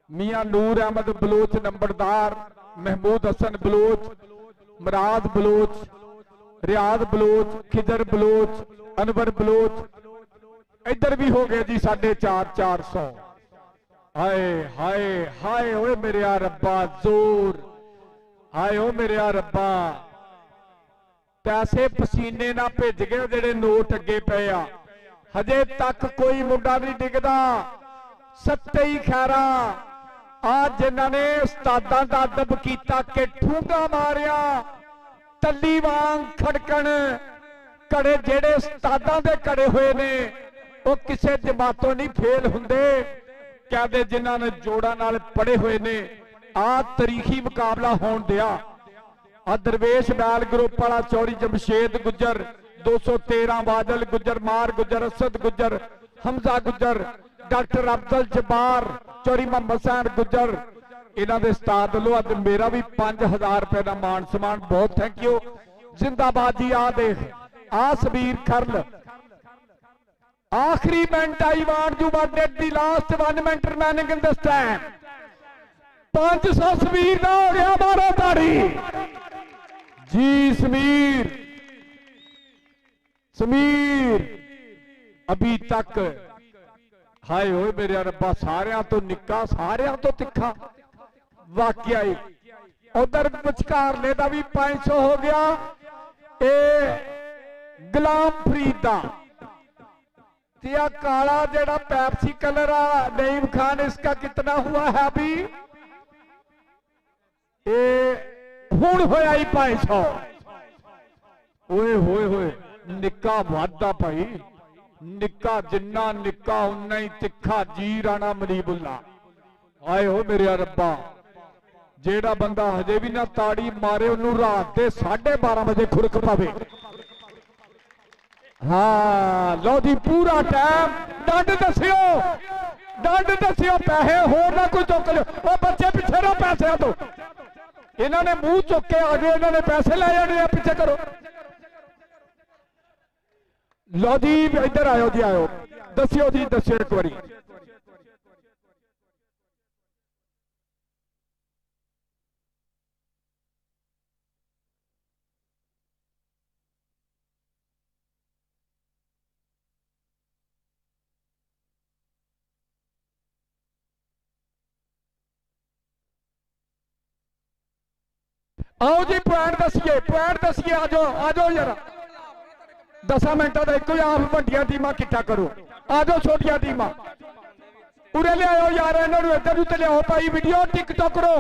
मियां नूर अहमद बलोच नंबरदार, महमूद हसन बलोच, मराद बलोच, रियाज बलोच, खिजर बलोच, अनवर बलोच, इधर भी हो गए जी 450। हाय हाय हाय ओए मेरे रब्बा जोर, हाय ओ मेरे रब्बा पैसे पसीने ना भेज गए जेडे नोट अगे पे आ, हजे तक कोई मुंडा नहीं डिगदा। सत्ते ही खैरा आज जिन्होंने उस्तादां दा अदब कीता कि ठूंगा मारिया तली वांग खड़कन कड़े जेडे उस्तादां दे कड़े हुए ने वो किसी जमातों नहीं फेल हुंदे, कहते जिन्होंने जोड़ा नाल पढ़े हुए ने। आ तरीखी मुकाबला होण दिया। आ दरवेश बैल ग्रुप वाला चौड़ी जमशेद गुजर, 213 बादल गुजर, मार गुजर, असद गुजर, हमजा गुजर, डॉक्टर अब्दुल जब्बार, चौरी मोहम्मद सैन गुजर, इन्हों के उस्ताद लो अज मेरा भी 5000 रुपए का मान सम्मान, बहुत थैंक यू। जिंदाबाद जी। आ देख आ सबीर खरल आखिरी minute I want you wanted the last 1 minute remaining in this time. 500 Sameer का हो गया, मारो ताड़ी जी। समीर समीर अभी तक हाय होए मेरे रब्बा सारियां तो निक्का सारियां तो तिखा वाकया ही। उधर विचकारले का भी 500 हो गया। ए गुलाम फरीद का काला जेड़ा पैप्सी कलर आ नईम खान, इसका कितना हुआ है अभी? हुण होया ही 500। ओए होए होए निक्का वादा भाई, निक्का जिन्ना निक्का उन्ना ही तिखा जी। राणा मनीबुल्ला आए हो मेरे रब्बा, जेड़ा बंदा हजे भी ना ताड़ी मारे उन्होंने रात के 12:30 बजे खुरक पावे। हाँ लो जी पूरा टाइम डंड दसियो, डंड दसियो, पैसे हो ना कोई चुक लो। बच्चे पीछे रहो, पैसे तो इन्होंने मुंह चुक के आ गए, इन्होंने पैसे ले जाने, पीछे करो। लो जी इधर आयो जी, आयो दसियो जी, दसियो एक बारी। आओ जी पॉइंट दसिए, पॉइंट दसिए, आ जाओ आ जाओ यार। 10 मिनटों का एक आप वड्डियां टीमां किट्ठा करो, आ जाओ छोटियां टीमां उरे ले आओ यार, इन्होंने इधर उधर लियाओ भाई, वीडियो टिकटॉक करो।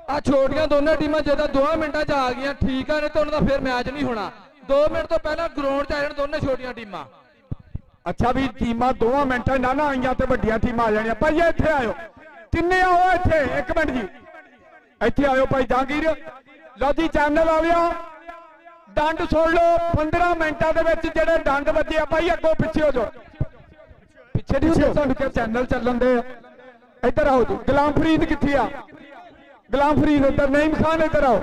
आ छोटियां दोनों टीमां जो 2 मिनटों आ गई ठीक है, नहीं तो उन्होंने फिर मैच नहीं होना। 2 मिनट तो पहले ग्राउंड च आ जाने दोनों छोटियां टीमां। अच्छा भी टीमां 2 मिनटां ना ना आईयां ते वड्डियां टीमां आ जानियां। भाई इत्थे आयो, तिन्ने आओ इत्थे, 1 मिनट जी इत्थे आयो भाई जहांगीर। लो जी चैनल वालिया डंड सुन लो, 15 मिनटों के जेडे डंड बजे आ भाई अगो पीछे हो जाओ, पीछे नहीं हो जाओ, क्या चैनल चलन दे। इधर आओ जी, गुलाम फरीद किथे आ? गुलाम फरीद इधर, नईम खान इधर आओ।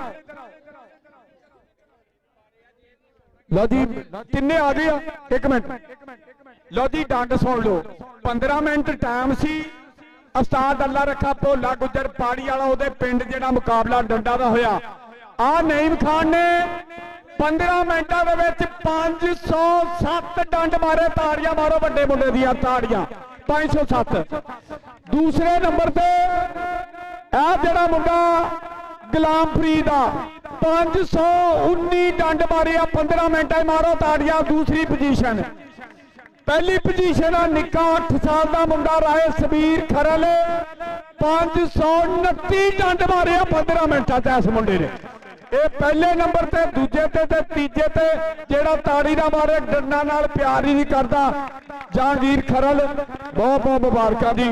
लो जी तिन्ने आ गए, 1 मिनट। लो जी डंड सुन लो, 15 मिनट टाइम सी। उस्ताद अल्लाह रखा भोला गुजर पाड़ी वाला उहदे पिंड जिहड़ा मुकाबला डंडा दा होया, आ नईम खान ने 15 मिनटों के 507 डंड मारे। ताड़ियां मारो बड़े मुंडे दियां ताड़ियां, 507। दूसरे नंबर पे जड़ा मुंडा गुलाम फरीद आ, 519 डंड मारे 15 मिनट मारो ताड़ियां। दूसरी पोजीशन, पहली पोजीशन आ निक्का 8 साल का मुंडा राय सबीर खरल, 529 डंड मारे 15 मिनटा इस मुंडे ने। ये पहले नंबर ते, दूजे ते तीजे ते जेड़ा ताड़ी ना मारे डंडा नाल प्यार ही नहीं करता, जहांगीर खरल। बहुत बहुत मुबारक जी।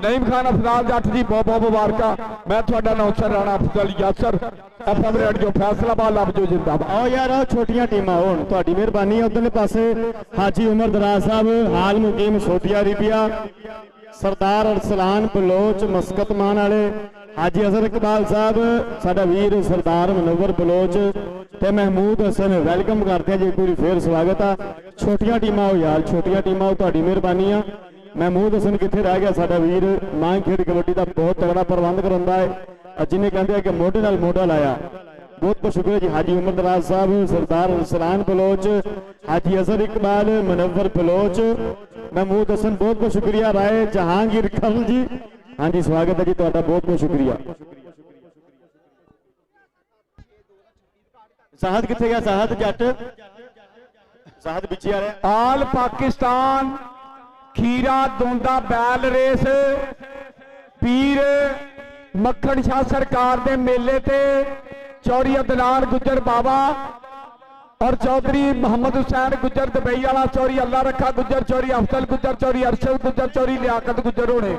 नईम खान अफजाल जट जी बहुत बहुत मुबारक। मैं थोड़ा नौसर राणा अफजल यासर, FM रेडियो फैसलाबाद लभजो जिंदाबाद। आओ यार आओ छोटियां टीमां होण, तुहाडी मेहरबानी। उधरले पासे हाजी उमर दराज साहब हाल मुकीम सऊदी अरेबिया, सरदार अरसलान बलोच मस्कत मान वाले, हाजी अजहर इकबाल साहब साडा वीर सरदार मनोवर बलोच ते महमूद हसन वेलकम करते हैं जी, एक बार फिर स्वागत आ। छोटियां टीमां हो यार, छोटियां टीमां हो, तुहाडी मेहरबानी आ। महमूद हसन कित्थे रह गया साडा वीर, मां खेड कबड्डी का बहुत तगड़ा प्रबंध करांदा है, जिन्हें कहते हैं कि मोढे नाल मोढा लाया। बहुत बहुत शुक्रिया जी। हाजी उमर दराज साहब, सरदार अरसलान बलोच, हाजी अजहर इकबाल, मनोवर बलोच, महमूद हसन बहुत बहुत शुक्रिया। राय जहांगीर खल जी हाँ जी स्वागत है जी तुहाडा, बहुत बहुत शुक्रिया। साहद किथे गया? साहद जट साहद पिछे आ रहा। आल पाकिस्तान खीरा दोंदा बैल रेस पीर मक्खन शाह सरकार दे मेले ते चौरी अदनान गुजर बाबा और चौधरी मोहम्मद हुसैन गुजर दुबई वाला, चौरी अल्लाह रखा गुजर, चौरी अफजल गुजर, चौरी अरशद गुजर, चौरी लियाकत गुजर होने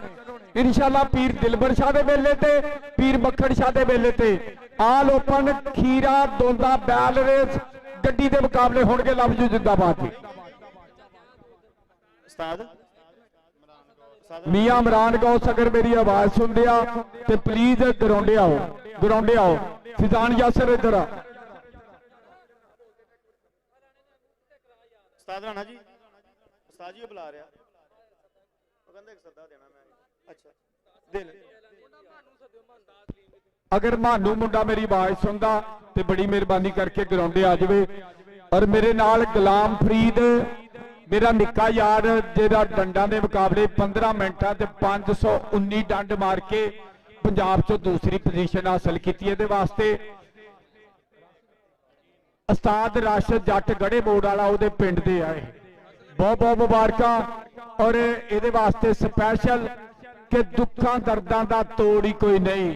इंशाल्लाह पीर दिलबर शाह दे मेले ते पीर मक्खन शाह दे मेले ते आल ओपन खीरा दोंदा बैल रेस गड्डी दे मुकाबले होणगे। लवजू जिंदाबाद जी। मियां इमरान गौस अगर मेरी आवाज सुनते आ तो प्लीज ग्राउंडे आओ, ग्राउंडे आओ। फिजान यासर इधर आ। उस्ताद राणा जी, उस्ताद जी बुला रहा, वो कहंदे एक सद्दा देना मैं। अच्छा दे ले। अगर मानू मुंडा मेरी आवाज सुनता तो बड़ी मेहरबानी करके ग्राउंडे आ जाए। और मेरे नाल गुलाम फरीद मेरा निक्का यार जेदा डंडा के मुकाबले 15 मिनटा 519 डंड मार के पंजाब चो दूसरी पोजीशन हासिल की। ये वास्ते उस्ताद राशिद जट गड़े मोड़ वाला वो पिंड दे आए, बहुत बहुत मुबारक। और ये वास्ते स्पैशल कि दुखा दर्दां दा तोड़ ही कोई नहीं,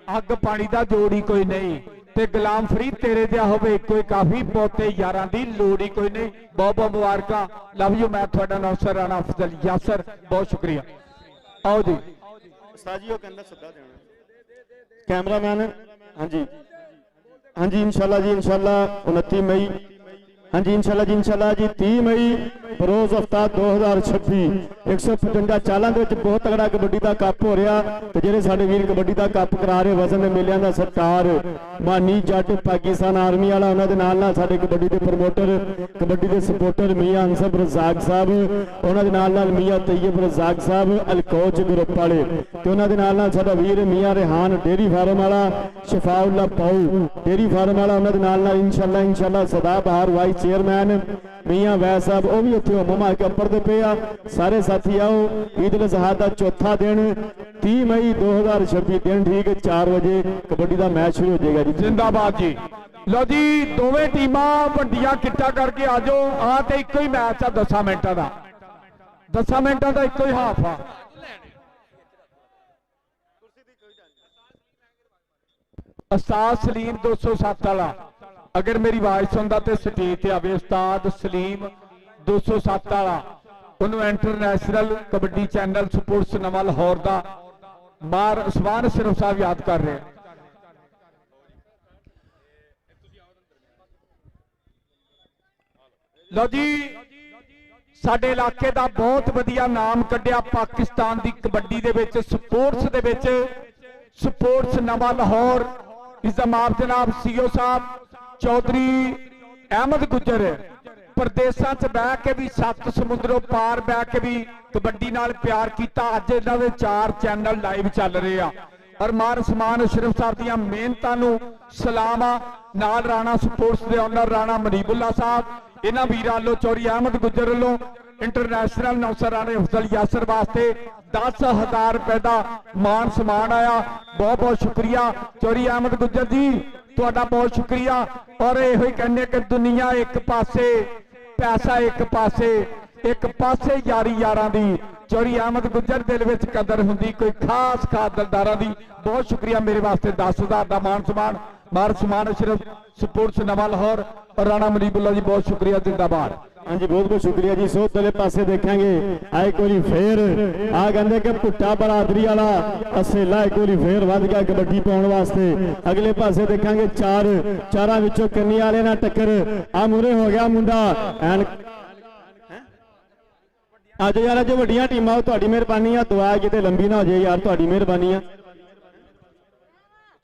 अग पानी का जोड़ ही कोई नहीं, ते गुलाम फरीद तेरे दिया होवे कोई काफी पोते यारां दी लोड़ ही कोई नहीं। बहुत बहुत मुबारक। Love you. मैं थोड़ा नौसर राणा अफजल यासर, बहुत शुक्रिया। आओ जी उस्ताद जी, वो कहंदा सद्दा देना। कैमरामैन हाँ जी, हाँ जी इंशाल्लाह जी, इंशाल्लाह 29 मई, हाँ जी इंशाल्लाह जी, इंशाल्लाह जी 30 मई बरोज हफ्ता 2026 155 चालां दे विच बहुत तगड़ा कबड्डी का कप हो रहा। तो जेडे साडे वीर कबड्डी का कप करा रहे वजन दे मेलियां दा सरकार मानी जट पाकिस्तान आर्मी वाला, उन्हां दे नाल नाल साडे कबड्डी दे प्रमोटर कबड्डी दे सपोर्टर मियां अंसब रज़ाक साहब, उन्हां दे नाल नाल मियां तैयब रज़ाक साहब अलकोच ग्रुप वाले, ते उन्हां दे नाल नाल साडा वीर मियां रेहान डेयरी फार्म वाला, शफाउल्ला पाऊ डेयरी फार्म वाला, उन्हां दे नाल नाल इंशाल्लाह इंशाल्लाह सदा बहार वाइस चेयरमैन मियां वैस साहब, वो भी उत्थे हुम मार के अपरदे पे आ। सारे साथी आओ, ईद उल अज़हा दा चौथा दिन 30 मई 2026 दिन ठीक 4 बजे कबड्डी का मैच शुरू हो जाएगा जी। जिंदाबाद जी। लो जी दोवें टीमां वड्डियां किट्ठा करके आ जाओ। आ ते इक्को ही मैच आ 10 मिनटां दा, 10 मिनटां दा इक्को ही हाफ आ। उस्ताद सलीम 207 वाला अगर मेरी आवाज सुनता तो स्टेज ते आवे। उस्ताद सलीम 207 वाला, उन्होंने इंटरनेशनल कबड्डी चैनल स्पोर्ट्स नवा लाहौर का मार उस्मान सिरफ साहब याद कर रहे हैं। लो जी साडे इलाके का बहुत वधिया नाम कढ़िया पाकिस्तान की कबड्डी दे विच, स्पोर्ट्स दे विच, स्पोर्ट्स नवा लाहौर इज़माब जनाब सीओ साहब चौधरी अहमद गुजर प्रदेशों च बह के भी 7 समुद्रों पार बह के भी कबड्डी नाल प्यार किया। अज इन्हां दे 4 चैनल लाइव चल रहे हैं और मान समान अशरफ साहब दी मेहनतां नूं सलाम आ। नाल राणा स्पोर्ट्स के ओनर राणा मनीबुल्ला साहब, इन्हां वीरां वालों चौधरी अहमद गुजर वालों इंटरनेशनल नौसर राणे अफजल यासर वास्ते 10,000 रुपए का मान सम्मान आया। बहुत बहुत शुक्रिया चौधरी अहमद गुजर जी, तुहाडा बहुत शुक्रिया। और यही कहने कि दुनिया एक पासे, पैसा एक पासे यारी यारां दी। चौधरी अहमद गुजर दिल विच कदर हुंदी कोई खास दिलदारां दी। बहुत शुक्रिया मेरे वास्ते 10,000 का मान सम्मान। मार सम्मान सिर्फ स्पोर्ट्स नवा लाहौर और राणा मनीबुल्ला जी, बहुत शुक्रिया। जिंदाबाद। हाँ जी बहुत बहुत शुक्रिया जी। सो दले पासे देखेंगे आए कोई फेर आ कहते कि भुट्टा बरादरी वाला असेला एक बारी फेर वध गया कबड्डी पाने वास्ते। अगले पासे देखेंगे चारां विचों कन्नी वाले ना टक्कर आ मुरे हो गया मुंडा एन अज यार जो वड्डियां टीमां तुहाडी मेहरबानी आ, दुआ किते लंबी ना हो जाए यार, तुहाडी मेहरबानी आ।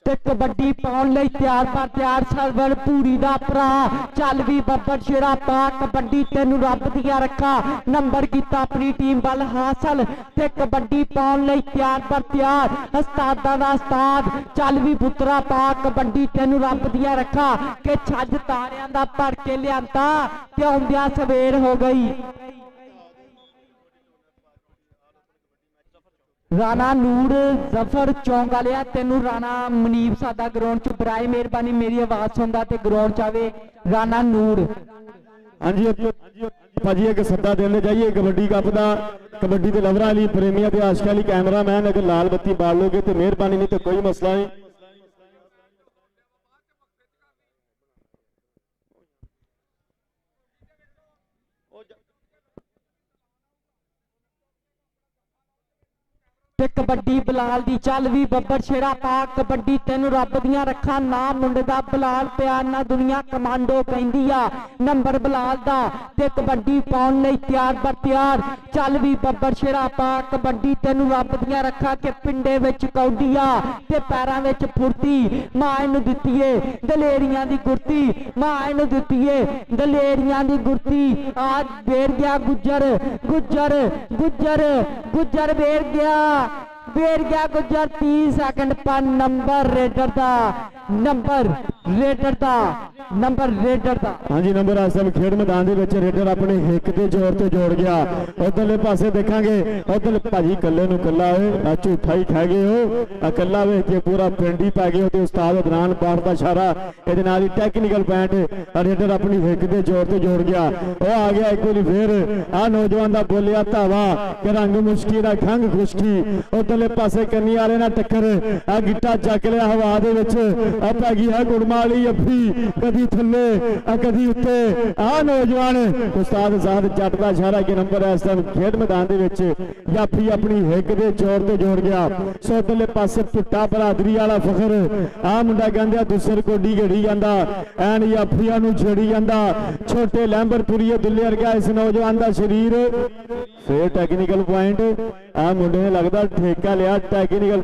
ते कबड्डी पाउण लई तैयार पर तैयार सरवर पूरी दा भरा चल भी बब्बर शेरा पा कबड्डी तेनू रब दिया रखा नंबर कीता अपनी टीम वाल हासिल ते कबड्डी पाउण लई तैयार पर तैयार उस्तादां दा उस्ताद चल भी पुत्रा पा कबड्डी तेनू रब दिया रखा के छज तारियां दा भर के लियांदा ते आउंदियां सवेर हो गई। ਰਾਣਾ ਨੂਰ ਜ਼ਫਰ ਚੌਂਕ ਵਾਲਿਆ ਤੈਨੂੰ ਰਾਣਾ ਮਨੀਬ ਸਾਦਾ ਗਰਾਊਂਡ ਚ ਬਰਾਏ ਮਿਹਰਬਾਨੀ ਮੇਰੀ ਆਵਾਜ਼ ਸੁਣਦਾ ਤੇ ਗਰਾਊਂਡ ਚ ਆਵੇ ਰਾਣਾ ਨੂਰ। ਹਾਂਜੀ ਭਾਜੀ ਇੱਕ ਸੱਦਾ ਦੇਣ ਜਾਈਏ ਕਬੱਡੀ ਕੱਪ ਦਾ, ਕਬੱਡੀ ਦੇ ਲਵਰਾਂ ਲਈ ਪ੍ਰੇਮੀਆਂ ਤੇ ਆਸ਼ਕਾਂ ਲਈ ਕੈਮਰਾਮੈਨ ਅਗਰ ਲਾਲ ਬੱਤੀ ਬਾਲ ਲੋਗੇ ਤੇ ਮਿਹਰਬਾਨੀ, ਨਹੀਂ ਤੇ ਕੋਈ ਮਸਲਾ ਨਹੀਂ। ਤੇ ਕਬੱਡੀ ਬਲਾਲ ਦੀ ਚੱਲ ਵੀ ਬੱਬਰ ਸ਼ੇਰਾ ਪਾ ਕਬੱਡੀ ਤੈਨੂੰ ਰੱਬ ਦੀਆਂ ਰੱਖਾਂ ਨਾ ਮੁੰਡੇ ਦਾ ਬਲਾਲ ਪਿਆਰ ਨਾ ਦੁਨੀਆ ਕਮਾਂਡੋ ਕਹਿੰਦੀ ਆ ਨੰਬਰ ਬਲਾਲ ਦਾ ਤੇ ਕਬੱਡੀ ਪਾਉਣ ਲਈ ਤਿਆਰ ਬਰ ਤਿਆਰ ਚੱਲ ਵੀ ਬੱਬਰ ਸ਼ੇਰਾ ਪਾ ਕਬੱਡੀ ਤੈਨੂੰ ਰੱਬ ਦੀਆਂ ਰੱਖਾਂ ਕਿ ਪਿੰਡੇ ਵਿੱਚ ਕੌਡੀ ਆ ਤੇ ਪੈਰਾਂ ਵਿੱਚ ਫੁਰਤੀ ਮਾਂ ਇਹਨੂੰ ਦਿੱਤੀ ਏ ਦਲੇਰੀਆਂ ਦੀ ਗੁਰਤੀ ਮਾਂ ਇਹਨੂੰ ਦਿੱਤੀ ਏ ਦਲੇਰੀਆਂ ਦੀ ਗੁਰਤੀ ਆ ਵੇਰ ਗਿਆ ਗੁੱਜਰ ਗੁੱਜਰ ਗੁੱਜਰ ਗੁੱਜਰ ਵੇਰ ਗਿਆ ਗੁੱਜਰ 30 ਸੈਕਿੰਡ ਪਰ ਨੰਬਰ ਰੇਡਰ ਦਾ ਹਾਂਜੀ ਨੰਬਰ ਆਸਮ ਖੇਡ ਮੈਦਾਨ ਦੇ ਵਿੱਚ ਰੇਡਰ ਆਪਣੇ ਹਿੱਕ ਦੇ ਜ਼ੋਰ ਤੇ ਜੋੜ ਗਿਆ। ਉਧਰਲੇ ਪਾਸੇ ਦੇਖਾਂਗੇ ਉਧਰ ਭਾਜੀ ਕੱਲੇ ਨੂੰ ਕੱਲਾ ਹੋਏ ਝੂਠਾ ਹੀ ਖਾ ਗਏ ਹੋ ਇਕੱਲਾ ਵੇਖ ਕੇ ਪੂਰਾ ਪਿੰਡ ਹੀ ਪੈ ਗਏ ਤੇ ਉਸਤਾਦ ਅਦਨਾਨ ਬਾੜ ਦਾ ਇਸ਼ਾਰਾ ਇਹਦੇ ਨਾਲ ਹੀ ਟੈਕਨੀਕਲ ਪੁਆਇੰਟ ਰੇਡਰ ਆਪਣੀ ਹਿੱਕ ਦੇ ਜ਼ੋਰ ਤੇ ਜੋੜ ਗਿਆ। ਉਹ ਆ ਗਿਆ ਇੱਕ ਵਾਰੀ ਫੇਰ ਆ ਨੌਜਵਾਨ ਦਾ ਬੋਲਿਆ ਧਾਵਾ ਕਿ ਰੰਗ ਮੁਸ਼ਕੀ ਦਾ ਖੰਗ ਖੁਸ਼ਕੀ ਉਧਰਲੇ ਪਾਸੇ ਕੰਨੀ ਵਾਲੇ ਨਾਲ ਟੱਕਰ ਆ ਗਿੱਟਾ ਚੱਕ ਲਿਆ ਹਵਾ ਦੇ ਵਿੱਚ ਆ ਪੈ ਗਈ ਹੈ ਗੁੜਮਾ ਵਾਲੀ ਅੱਫੀ ਕਦੀ ਥੱਲੇ ਕਦੀ ਉੱਤੇ ਆ ਨੌਜਵਾਨ ਉਸਤਾਦ ਜ਼ਾਹਦ ਜੱਟ ਦਾ ਇਸ਼ਾਰਾ ਕਿ ਨੰਬਰ ਇਸ ਟਾਈਮ ਖੇਡ ਮੈਦਾਨ ਦੇ ਵਿੱਚ ਜਾਫੀ ਆਪਣੀ ਹਿੱਕ ਦੇ ਜ਼ੋਰ ਤੇ ਜੋੜ ਗਿਆ। ਸੋ ਉਧਰਲੇ ਪਾਸੇ ਪੁੱਟਾ ਬਰਾਦਰੀ ਵਾਲਾ ਫਖਰ ਆ ਮੁੰਡਾ ਕਹਿੰਦਾ ਦੂਸਰ ਕੋਡੀ ਘੜੀ ਜਾਂਦਾ ਐਨ ਜਾਫੀਆਂ ਨੂੰ ਛੇੜੀ ਜਾਂਦਾ ਛੋਟੇ ਲੈਂਬਰਪੁਰੀਏ ਦੁੱਲੇ ਵਰਗਾ ਇਸ ਨੌਜਵਾਨ ਦਾ ਸਰੀਰ ਫੇਰ ਟੈਕਨੀਕਲ ਪੁਆਇੰਟ ਆ ਮੁੰਡੇ ਨੇ ਲੱਗਦਾ ਠੇਕਾ ਲਿਆ ਟੈਕਨੀਕਲ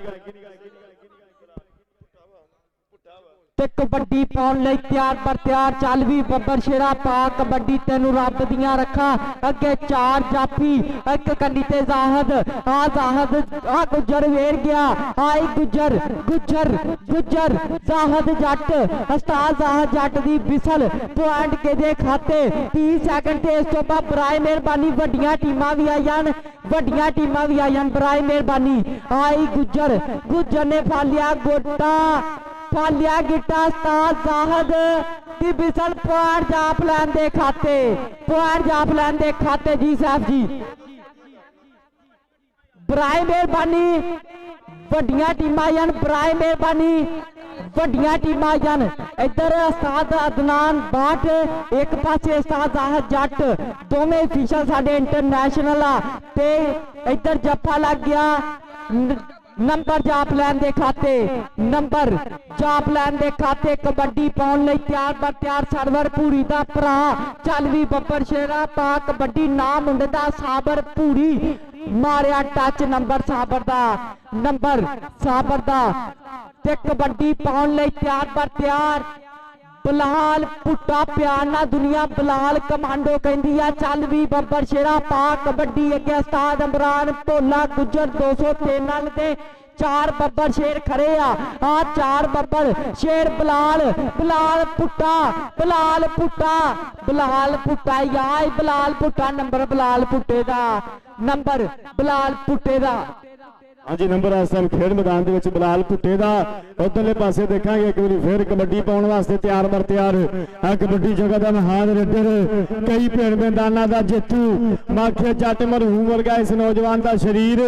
ਤੇ ਕਬੱਡੀ ਪਾਉਣ ਲਈ ਤਿਆਰ ਬਰ ਤਿਆਰ ਚੱਲ ਵੀ ਬੱਬਰ ਸ਼ੇਰਾ ਪਾ ਕਬੱਡੀ ਤੈਨੂੰ ਰੱਬ ਦੀਆਂ ਰੱਖਾਂ ਅੱਗੇ ਚਾਰ ਜਾਫੀ ਇੱਕ ਕੰਡੀ ਤੇ ਜ਼ਾਹਦ ਆ ਗੁੱਜਰ ਵੇਰ ਗਿਆ ਆਈ ਗੁੱਜਰ ਜ਼ਾਹਦ ਜੱਟ ਉਸਤਾਦ ਜ਼ਾਹਦ ਜੱਟ ਦੀ ਵਿਸਲ ਪੁਆਇੰਟ ਕਿਹਦੇ ਖਾਤੇ 30 ਸੈਕਿੰਡ ਤੇ ਇਸ ਤੋਂ ਬਾਅਦ ਬਰਾਏ ਮਿਹਰਬਾਨੀ ਵੱਡੀਆਂ ਟੀਮਾਂ ਵੀ ਆਈਆਂ ਬਰਾਏ ਮਿਹਰਬਾਨੀ ਆਈ ਗੁੱਜਰ ਨੇ ਫਾਲਿਆ ਗਿੱਟਾ ਉਸਤਾਦ ਜ਼ਾਹਦ ਦੀ ਬਿਸਲ ਪੁਆਇੰਟ ਜਾਪ ਲੈਣ ਦੇ ਖਾਤੇ ਜੀ ਸਾਹਿਬ ਜੀ ਬਰਾਏ ਮਿਹਰਬਾਨੀ ਵੱਡੀਆਂ ਟੀਮਾਂ ਇੱਧਰ ਉਸਤਾਦ ਅਦਨਾਨ ਬਾਟ ਇੱਕ ਪਾਸੇ ਉਸਤਾਦ ਜ਼ਾਹਦ ਜੱਟ ਦੋਵੇਂ ਅਫੀਸ਼ਲ ਸਾਡੇ ਇੰਟਰਨੈਸ਼ਨਲ ਆ ਤੇ ਇੱਧਰ ਜੱਫਾ ਲੱਗ ਗਿਆ ਨੰਬਰ ਜਾਪ ਲੈਣ ਦੇ ਖਾਤੇ ਕਬੱਡੀ ਪਾਉਣ ਲਈ ਤਿਆਰ ਬਰ ਤਿਆਰ ਸਰਵਰ ਪੂਰੀ ਦਾ ਭਰਾ ਚੱਲ ਵੀ ਬੱਬਰ ਸ਼ੇਰਾ ਪਾ ਕਬੱਡੀ ਨਾ ਮੁੰਡੇ ਦਾ ਸਾਬਰ ਪੂਰੀ ਮਾਰਿਆ ਟੱਚ ਨੰਬਰ ਸਾਬਰ ਦਾ ਤੇ ਕਬੱਡੀ ਪਾਉਣ ਲਈ ਤਿਆਰ ਬਰ ਤਿਆਰ ਬਲਾਲ ਪੁੱਟਾ ਪਿਆਰ ਨਾ ਦੁਨੀਆ ਬਲਾਲ ਕਮਾਂਡੋ ਕਹਿੰਦੀ ਆ ਚੱਲ ਵੀ ਬੱਬਰ ਸ਼ੇਰਾ ਪਾ ਕਬੱਡੀ ਅੱਗੇ ਉਸਤਾਦ ਇਮਰਾਨ ਭੋਲਾ ਗੁੱਜਰ 203 ਨਾਲ ਤੇ ਚਾਰ ਬੱਬਰ ਸ਼ੇਰ ਖੜੇ ਆ ਚਾਰ ਬੱਬਰ ਸ਼ੇਰ ਬਲਾਲ ਪੁੱਟਾ ਨੰਬਰ ਬਲਾਲ ਪੁੱਟੇ ਦਾ ਹਾਂਜੀ ਨੰਬਰ ਇਸ ਟਾਈਮ ਖੇਡ ਮੈਦਾਨ ਦੇ ਵਿੱਚ ਬਲਾਲ ਪੁੱਟੇ ਦਾ ਉਧਰਲੇ ਪਾਸੇ ਦੇਖਾਂਗੇ ਇੱਕ ਵਾਰੀ ਫੇਰ ਕਬੱਡੀ ਪਾਉਣ ਵਾਸਤੇ ਤਿਆਰ ਬਰ ਤਿਆਰ ਆ ਕਬੱਡੀ ਜਗ੍ਹਾ ਦਾ ਮਹਾਨ ਰੇਡਰ ਕਈ ਭੇਡ ਮੈਦਾਨਾਂ ਦਾ ਜੇਤੂ ਮਾਖੇ ਜੱਟ ਮਰਹੂਮ ਵਰਗਾ ਇਸ ਨੌਜਵਾਨ ਦਾ ਸਰੀਰ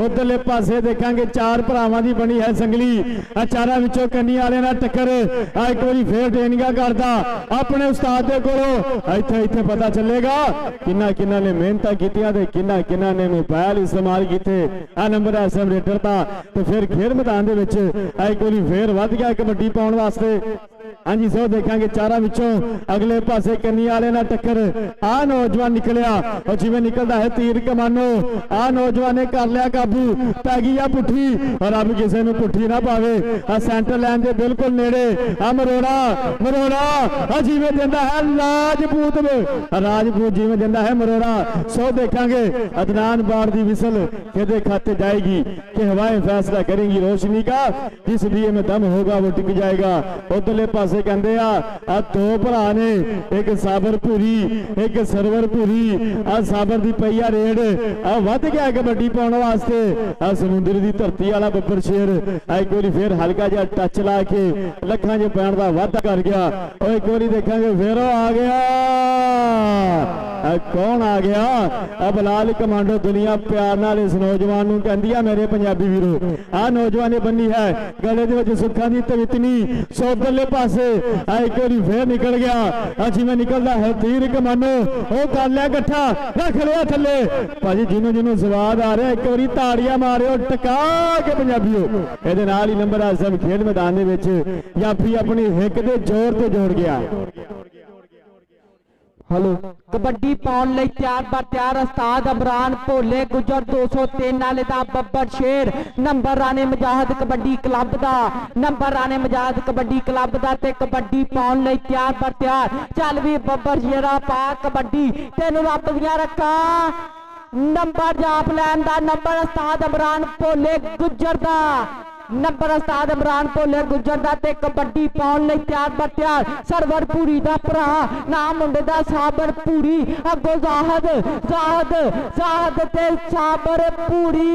ਉਧਰਲੇ ਪਾਸੇ ਦੇਖਾਂਗੇ ਚਾਰ ਭਰਾਵਾਂ ਦੀ ਬਣੀ ਹੈ ਸੰਗਲੀ ਆ ਚਾਰਾਂ ਵਿੱਚੋਂ ਕੰਨੀ ਵਾਲਿਆਂ ਨਾਲ ਟੱਕਰ ਆ ਇੱਕ ਵਾਰੀ ਫੇਰ ਟ੍ਰੇਨਿੰਗਾਂ ਕਰਦਾ ਆਪਣੇ ਉਸਤਾਦ ਦੇ ਕੋਲੋਂ ਇੱਥੇ ਪਤਾ ਚੱਲੇਗਾ ਕਿੰਨਾ ਨੇ ਮਿਹਨਤਾਂ ਕੀਤੀਆਂ ਤੇ ਕਿੰਨਾ ਨੇ ਮੋਬਾਈਲ ਇਸਤੇਮਾਲ ਕੀਤੇ ਆ ਨੰਬਰ ਐਸ ਰੇਡਰ ਦਾ ਤੇ ਫਿਰ ਖੇਡ ਮੈਦਾਨ ਦੇ ਵਿੱਚ ਇੱਕ ਵਾਰੀ ਫੇਰ ਵੱਧ ਗਿਆ ਕਬੱਡੀ ਪਾਉਣ ਵਾਸਤੇ। ਹਾਂਜੀ ਸੋ ਦੇਖਾਂਗੇ ਚਾਰਾਂ ਵਿੱਚੋਂ ਅਗਲੇ ਪਾਸੇ ਕੰਨੀ ਵਾਲੇ ਨਾਲ ਟੱਕਰ ਆ ਨੌਜਵਾਨ ਨਿਕਲਿਆ ਉਹ ਜਿਵੇਂ ਨਿਕਲਦਾ ਹੈ ਤੀਰ ਕਮਾਨੋ ਆ ਨੌਜਵਾਨ ਨੇ ਕਰ ਲਿਆ ਕਾਬੂ ਪੈ ਗਈ ਆ ਪੁੱਠੀ ਔਰ ਰੱਬ ਕਿਸੇ ਨੂੰ ਪੁੱਠੀ ਨਾ ਪਾਵੇ ਆ ਸੈਂਟਰ ਲਾਈਨ ਦੇ ਬਿਲਕੁਲ ਨੇੜੇ ਆ ਮਰੋੜਾ ਆ ਜਿਵੇਂ ਦਿੰਦਾ ਹੈ ਰਾਜਪੂਤ ਜਿਵੇਂ ਦਿੰਦਾ ਹੈ ਮਰੋੜਾ। ਸੋ ਦੇਖਾਂਗੇ ਅਦਨਾਨ ਬਾੜ ਦੀ ਵਿਸਲ ਕਿਹਦੇ ਖਾਤੇ ਜਾਏਗੀ कि हवाएं फैसला करेंगी रोशनी का जिस दिए में दम होगा वो टिक जाएगा। उधरले पास ਪਾਸੇ ਕਹਿੰਦੇ ਆ ਦੋ ਭਰਾ ਨੇ, ਇੱਕ ਸਾਬਰ ਭੂਰੀ ਇੱਕ ਸਰਵਰ ਭੂਰੀ। ਆ ਸਾਬਰ ਦੀ ਪਈ ਆ ਰੇਡ ਆ ਵੱਧ ਗਿਆ ਕਬੱਡੀ ਪਾਉਣ ਵਾਸਤੇ। ਆ ਸਮੁੰਦਰ ਦੀ ਧਰਤੀ ਵਾਲਾ ਬੱਬਰ ਸ਼ੇਰ ਇੱਕ ਵਾਰੀ ਫੇਰ ਹਲਕਾ ਜਿਹਾ ਟੱਚ ਲਾ ਕੇ ਲੱਖਾਂ 'ਚ ਪੈਣ ਦਾ ਵਾਅਦਾ ਕਰ ਗਿਆ। ਉਹ ਇੱਕ ਵਾਰੀ ਦੇਖਾਂਗੇ ਫੇਰ ਉਹ ਆ ਗਿਆ। कौन आ गया? अब लाल कमांडो दुनिया प्यार नाल इस नौजवान नूं कहंदी आ मेरे पंजाबी वीरो आ नौजवान ने बन्नी है गले दे विच सुखां दी तवितनी सोदरले पासे आ एक बारी फिर निकल गया। जिवें निकलदा है तीर कमानो ओ कर लिया इकट्ठा रख लिया थल्ले। भाजी जिन्हों जिन्हों स्वाद आ रहा एक बारी ताड़ियां मारियो टका के पंजाबीओ। इहदे नाल ही नंबर आसम खेड मैदान दे विच जाफी अपनी हिक दे जोर ते जोड़ गया। हेलो कबड्डी पाउण लई तैयार बर तैयार उस्ताद इमरान भोले गुजर 203 वाले दा बब्बर शेर नंबर राणे मुजाहिद कबड्डी क्लब दा नंबर राणे मुजाहिद कबड्डी क्लब दा ते कबड्डी पाउण लई तैयार बर तैयार। चल भी बब्बर शेरा पा कबड्डी तेनू रब दियां रखा नंबर जाप लैन दा नंबर उस्ताद इमरान भोले गुजर दा नंबर उस्ताद इमरान भोले गुजर दा ते कबड्डी पाउण लई तैयार बर तैयार। सरवर पूरी दा भरा नाम मुंडे दा साबर पूरी अगो जाहद जाहद जाहद ते साबर पूरी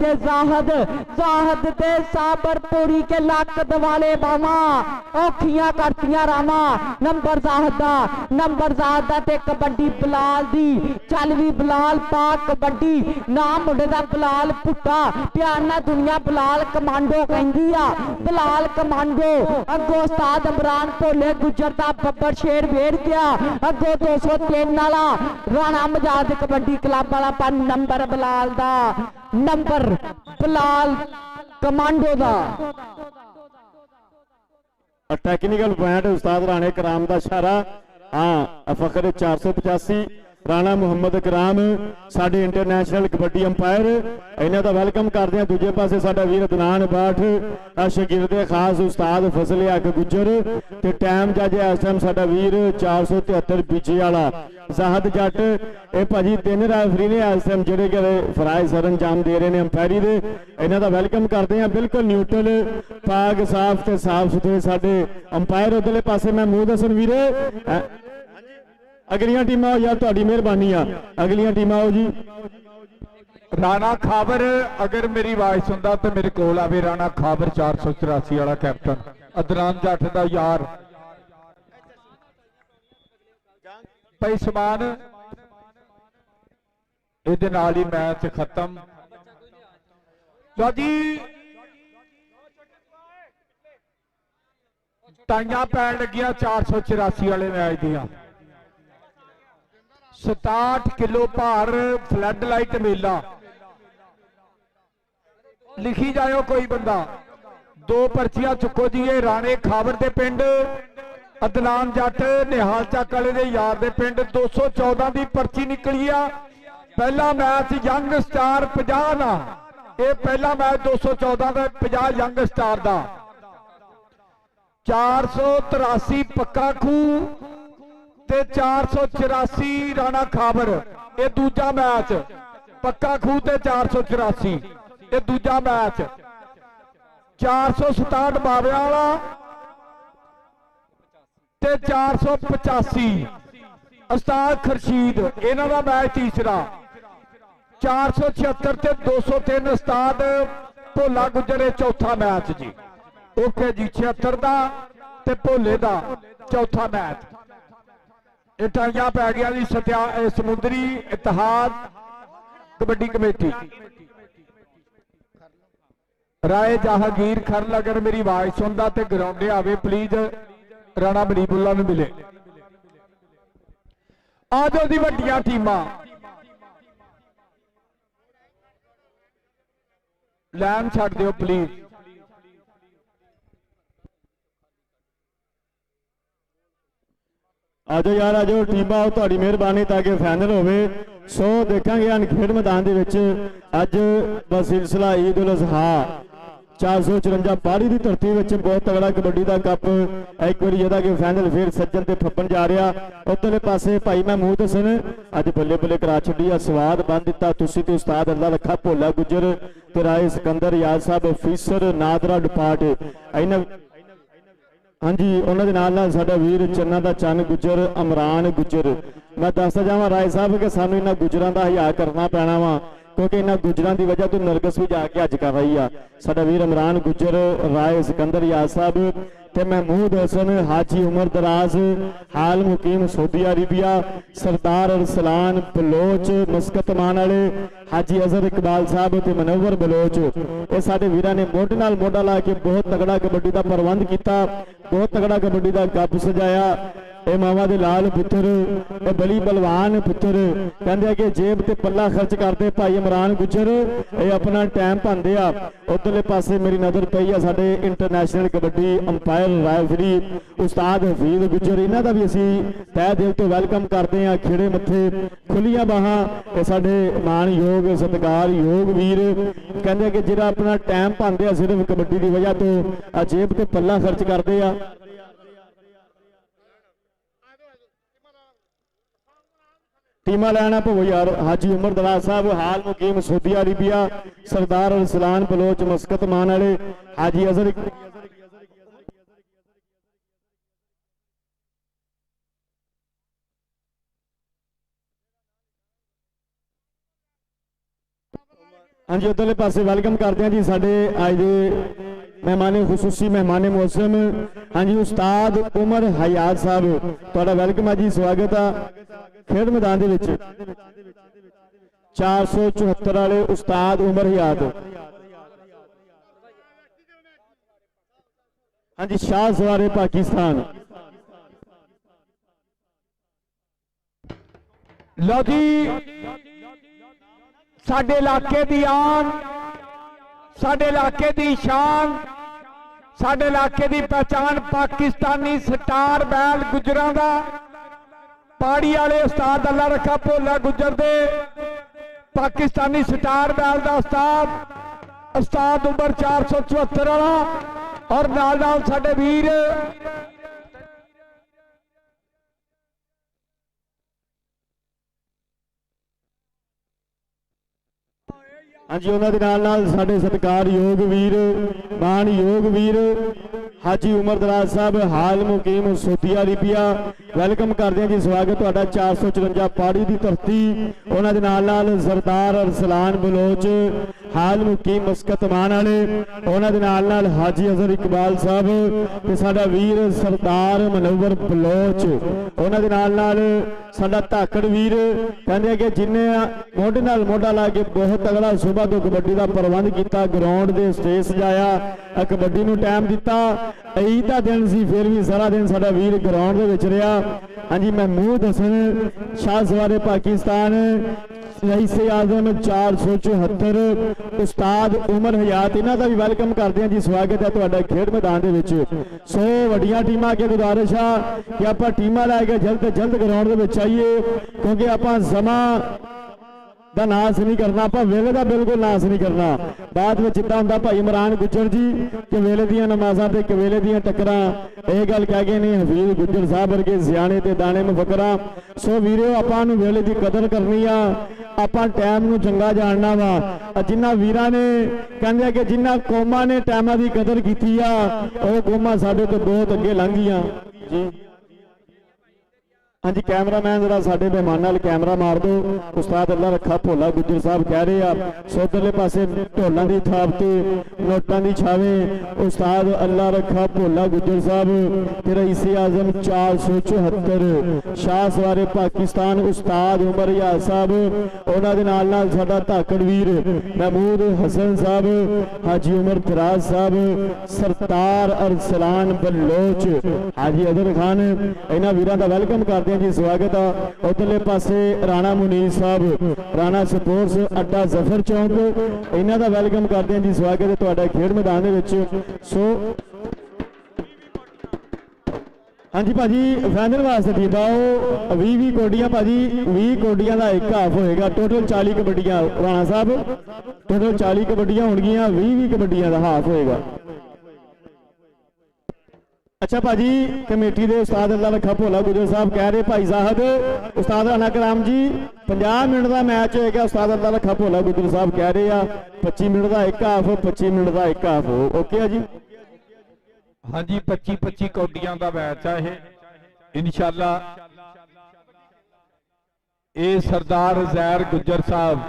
ते जाहद जाहद ते साबर पूरी के लक दवाले बावा औखियां करतियां रामा। नंबर जाहद दा ते कबड्डी बिलाल दी चल भी बिलाल पा कबड्डी नाम मुंडे दा बिलाल पुट्टा प्यार ना दुनिया बिलाल कमांडो कहंदी आ बिलाल कमांडो। अगो उस्ताद इमरान भोले गुजर दा बब्बर शेर वेड़ गया। अगो 203 वाला राणा मुजाहिद कबड्डी क्लब वाला पर नंबर बिलाल दा नंबर बिलाल कमांडो दा। टेक्निकल पॉइंट उस्ताद राणे कराम दा इशारा। हाँ फखर 485 राणा मुहम्मद कराम साडे इंटरनेशनल कबड्डी अंपायर इन्हां दा वेलकम करदे हैं। दूजे पासे साडा वीर अदनान बाट शागिर्द खास उस्ताद फजल हक गुजर ते टाइम जज इस टाइम साडा वीर 473 बीजे वाला जाहद जट। ये भाजी 3 रैफरी ने इस टाइम जिहड़े कि फराइज सर अंजाम दे रहे हैं अंपायरी दे इन्हां दा वेलकम करते हैं। बिल्कुल न्यूट्रल पाक साफ ते साफ सुथरे साडे अंपायर। उधरले पासे महमूद हसन वीरे अगलियां टीमां यार तुहाडी मेहरबानी आ अगलियां टीमां आओ जी। राणा खाबर अगर मेरी आवाज सुनता तो मेरे को आवे। राणा खाबर 484 वाला कैप्टन अदनान जट दा यार भाई समान इहदे नाल ही मैच खत्म। लो जी ताइयां पैन लगियां 484 वाले मैच दियां। 67 किलो भार फ्लड लाइट मेला लिखी जाओ कोई बंदा 2 पर्चियां चुको जी। राणे खाबर दे पिंड अदनान जट निहाल चक वाले दे यार दे पिंड 214 की पर्ची निकली आ। पहला मैच यंग स्टार 50 ना ये पहला मैच 214 का 50 यंग स्टार का 483 पक्का खूह ते 484 राणा खाबर ये दूजा मैच पक्का खूह ते 484 ये दूजा मैच 467 बाबे वाला ते 485 उस्ताद खर्शीद इन्हां दा मैच तीसरा 476 ते 203 उस्ताद भोला गुजरे चौथा मैच जी। ओके जी 76 का ते भोले का चौथा मैच। टाइयां पै गया जी सत्या समुद्री इतिहाद कबड्डी कमेटी राय जहांगीर खरल अगर मेरी आवाज सुनता तो ग्राउंडे आवे प्लीज राणा मरीबुल्ला नूं मिले। आ जाओ जी वड्डियां टीमां लैन छड्ड दिओ प्लीज। आजो यार आजो टीम आओ तुहाडी मेहरबानी ताकि फाइनल होवे। सो देखांगे खेड मैदान दे विच अज बसिलसिला ईद उल अज़हा 454 पारी की धरती में बहुत तगड़ा कबड्डी का कप एक बार जदा कि फाइनल फिर सज्जन ते फप्पन जा रहा। उधरले पासे भाई महमूद हसन अज बल्ले बल्ले करा छड्डी स्वाद बन दिता। तुसी ते उस्ताद अल्लाह रखा भोला गुजर ते राय सिकंदर याद साहब ऑफिसर नादरा डिपार्ट हाँ जी उन्होंने नाल नाल साडा वीर चन्ना दा चन्न गुजर अमरान गुजर मैं दसदा जावां राय साहब कि सानू इन्हां गुजरां दा हया करना पैना वा क्योंकि इन्हां गुजरां दी वजह तो नरगस भी जाके अज कर रही है साडा वीर इमरान गुजर राय सिकंदर याद साहब ते महमूद हसन हाजी उमर दराज हाल मुकीम सऊदी अरेबिया सरदार अरसलान बलोच मस्कत मान वाले हाजी अजहर इकबाल साहब ते मनोवर बलोच ये साडे वीरां ने मोढे नाल मोढा ला के बहुत तगड़ा कबड्डी का प्रबंध किया बहुत तगड़ा कबड्डी का गप सजाया ए मावा दे लाल पुत्र ए बली बलवान पुत्र कहंदे कि जेब ते पल्ला खर्च करते भाई इमरान गुजर ये अपना टाइम पांदे आ उधरले पासे मेरी नज़र पई आ साडे इंटरनेशनल कबड्डी अंपायर रेफरी उस्ताद हफीज गुजर इन्हां दा भी असीं तहे दिल तो वेलकम करते हैं खिड़े मत्थे खुलियां बाहां ये साडे मानयोग सत्कारयोग वीर कहंदे कि जिहड़ा अपना टाइम पांदे आ सिर्फ कबड्डी की वजह तो जेब ते पल्ला खर्च करते आ टीमा लैना भो यार हाजी उमर दराज साहब हाल मुकीम सऊदी अरेबिया सरदार अरसलान बलोच मस्कत मान वाले हाजी अजहर हाँ जी उधरले पासे वेलकम करते हैं जी साडे अज दे मेहमान खुसूसी मेहमान मौसम हाँ जी उस्ताद उमर हयात साहब तुहाडा वेलकम है जी स्वागत है खेड मैदान दे विच 474 वाले उस्ताद उमर हयात हाँ जी शाह सवारे पाकिस्तान लो जी साडे इलाके दी आन साडे इलाके दी शान साडे इलाके दी पहचान पाकिस्तानी स्टार बैल गुजरां दा पाड़ी वाले उस्ताद अल्लाह रखा भोला गुजर दे पाकिस्तानी स्टार बैल दा उस्ताद उमर 474 वाला और नाल नाल साडे वीर हाँ जी उन्होंने नाल साडे सत्कारयोग वीर मानयोग वीर हाजी उमर दराज साहब हाल मुकीम सऊदी अरेबिया वेलकम करते हैं जी स्वागत तुहाडा 454 पाड़ी की धरती उन्होंने नाल सरदार अरसलान बलोच हाल मुकीम मस्कत मान वाले उन्होंने नाल हाजी अजहर इकबाल साहब ते साडा वीर सरदार मनोवर बलोच उन्होंने नाल साडा धाकड़ वीर कहंदे कि जिन्हें मोढे नाल मोढा ला के बहुत तगड़ा सुबह तो कबड्डी का प्रबंध किया ग्राउंड के स्टेज सजाया कबड्डी नूं टाइम दिता ईद का दिन सी फिर भी सारा दिन साडा वीर ग्राउंड दे विच रहा हाँ जी महमूद हसन शाह सवारे पाकिस्तान रईसे आजम 474 उस्ताद उमर हयात इन्हां दा भी वेलकम करते हैं जी स्वागत है तुहाडा खेड मैदान दे विच सो वड्डियां टीमां अगे गुजारिश है कि आपां टीमां लैके जल्द तो जल्द ग्राउंड दे विच आइए क्योंकि आपां समा का नाश नहीं करना आप वेले का बिल्कुल नाश नहीं करना बाद में जिदा होंगे भाई इमरान गुजर जी कि वेले दी नमाजा से कवेले दी टक्कर यह गल कह गए ने हफीज गुजर साहब वर्गे सियाने ते दाने मुफकरा सो वीरो आपां नूं वेले की कदर करनी आ आपां टाइम नूं चंगा जानना वा जिन्हां वीरां ने कहंदे कि जिन्हां कौमां ने टाइमां की कदर कीती आ ओह कौमां साडे तो बहुत अगे लंघ गईयां जी हाँ जी कैमरामैन जरा साडे मेहमान नाल कैमरा मार दो उस्ताद अल्लाह रखा भोला गुजर साहब कह रहे हैं सोदरले पासे ढोलों की थाप ते नोटां की छावे उस्ताद अल्लाह रखा भोला गुजर साहब ते रईसे आजम 474 शाह सवारे पाकिस्तान उस्ताद उमर हयात साहब उन्हां दे नाल नाल साडा धाकड़ वीर महमूद हसन साहब हाजी उमर दराज साहब सरदार अरसलान बलोच हाजी अजहर खान इन्हां वीरां दा वेलकम कर जी स्वागत है उधरले पासे राणा मुनीर साहब राणा स्पोर्ट्स अड्डा जफर चौक इन्हां दा वेलकम करते हैं जी स्वागत है तुहाडा खेड मैदान दे विच सो हाँ जी भाजी फाइनल वास्ते टीम आओ 20 कोडियां भाजी 20 कोडियां का एक हाफ होएगा टोटल 40 कबड्डियां राणा साहब टोटल 40 कबड्डियां होणगियां 20 कबड्डियां का हाफ होएगा अच्छा भाजी कमेटी के उस्ताद अल्लाह रखा भोला गुजर साहब कह रहे भाई साहब उस्ताद राणा कलाम जी 50 मिनट का मैच होएगा उस्ताद अल्लाह रखा भोला गुजर साहब कह रहे हैं 25 मिनट का एक हाफ 25 मिनट का एक हाफ ओके है जी हाँ जी 25-25 कौडियां का मैच है ये इंशाल्लाह। ये सरदार अजैर गुज्जर साहब,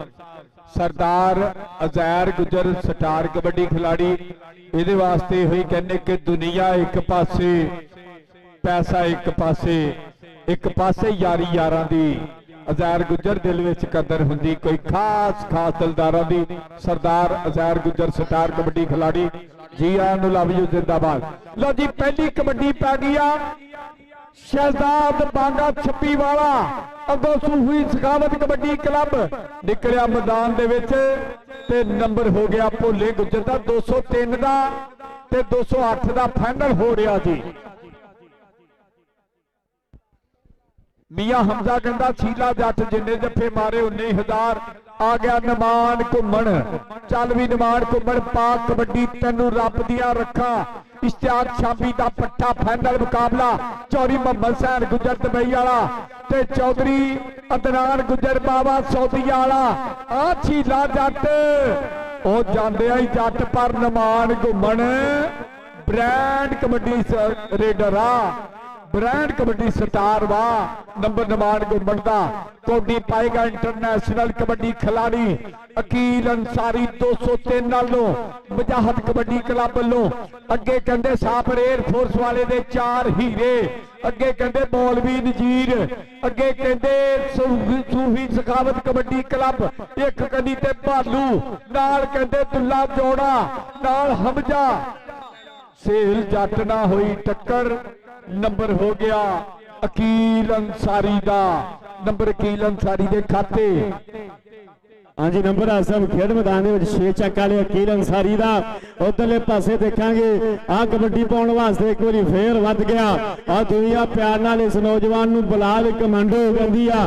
सरदार अजैर गुज्जर स्टार कबड्डी खिलाड़ी, ये वास्ते हुई कहने कि दुनिया एक पासे पैसा एक पासे यारी यारां दी अजैर गुज्जर दिल विच कदर हुंदी कोई खास दिलदारां दी। सरदार अजैर गुज्जर स्टार कबड्डी खिलाड़ी जी आन लव यू जिंदाबाद। लो जी पहली कबड्डी पै गई शहजाद बांगा छप्पी वाला अगों सूफी सखावत कबड्डी क्लब निकलिया मैदान दे विच ते नंबर हो गया भोले गुज्जर दा 203 दा ते 208 दा फाइनल हो रहा जी। मियां हमजा कहंदा शीला जट जिन्ने जफे मारे 19,000 आ गया नमान घुमन। चल भी नमान घुमन पाक कबड्डी तेनू रब दिया रखा। इश्तियाक शामी दा पट्ठा फाइनल मुकाबला चौधरी मोहम्मद सैन गुज्जर दुबई वाला ते चौधरी अदनान गुज्जर बाबा सऊदी वाला। आ शीला जट ओ जांदे ही जट पर नमान घुमन ब्रांड कबड्डी रेडर आ ब्रांड कबड्डी स्टार वा नंबर नमान घुमन दा कौडी पाएगा इंटरनेशनल कबड्डी खिलाड़ी अकील अंसारी 203 नालों मुजाहद कबड्डी क्लब वालों। अगे कहते सापर एयरफोर्स वाले दे 4 हीरे, अगे कहते मौलवी नजीर, अगे कहते सूफी सखावत कबड्डी क्लब एक कदी ते भालू नाल कहते दुल्ला जोड़ा नाल हमजा। सेल जट ना हुई टक्कर नंबर हो गया अकील अंसारी दा। नंबर अकील अंसारी दे खाते हाँ जी नंबर आसम खेड मैदान में 6 चक वाले अकील अंसारी का। उधरले पासे देखांगे आ कबड्डी पाने वास्ते एक बार फेर वध गया। आ दुनिया प्यार नाल इस नौजवान नूं बलाल कमांडो कहंदी आ।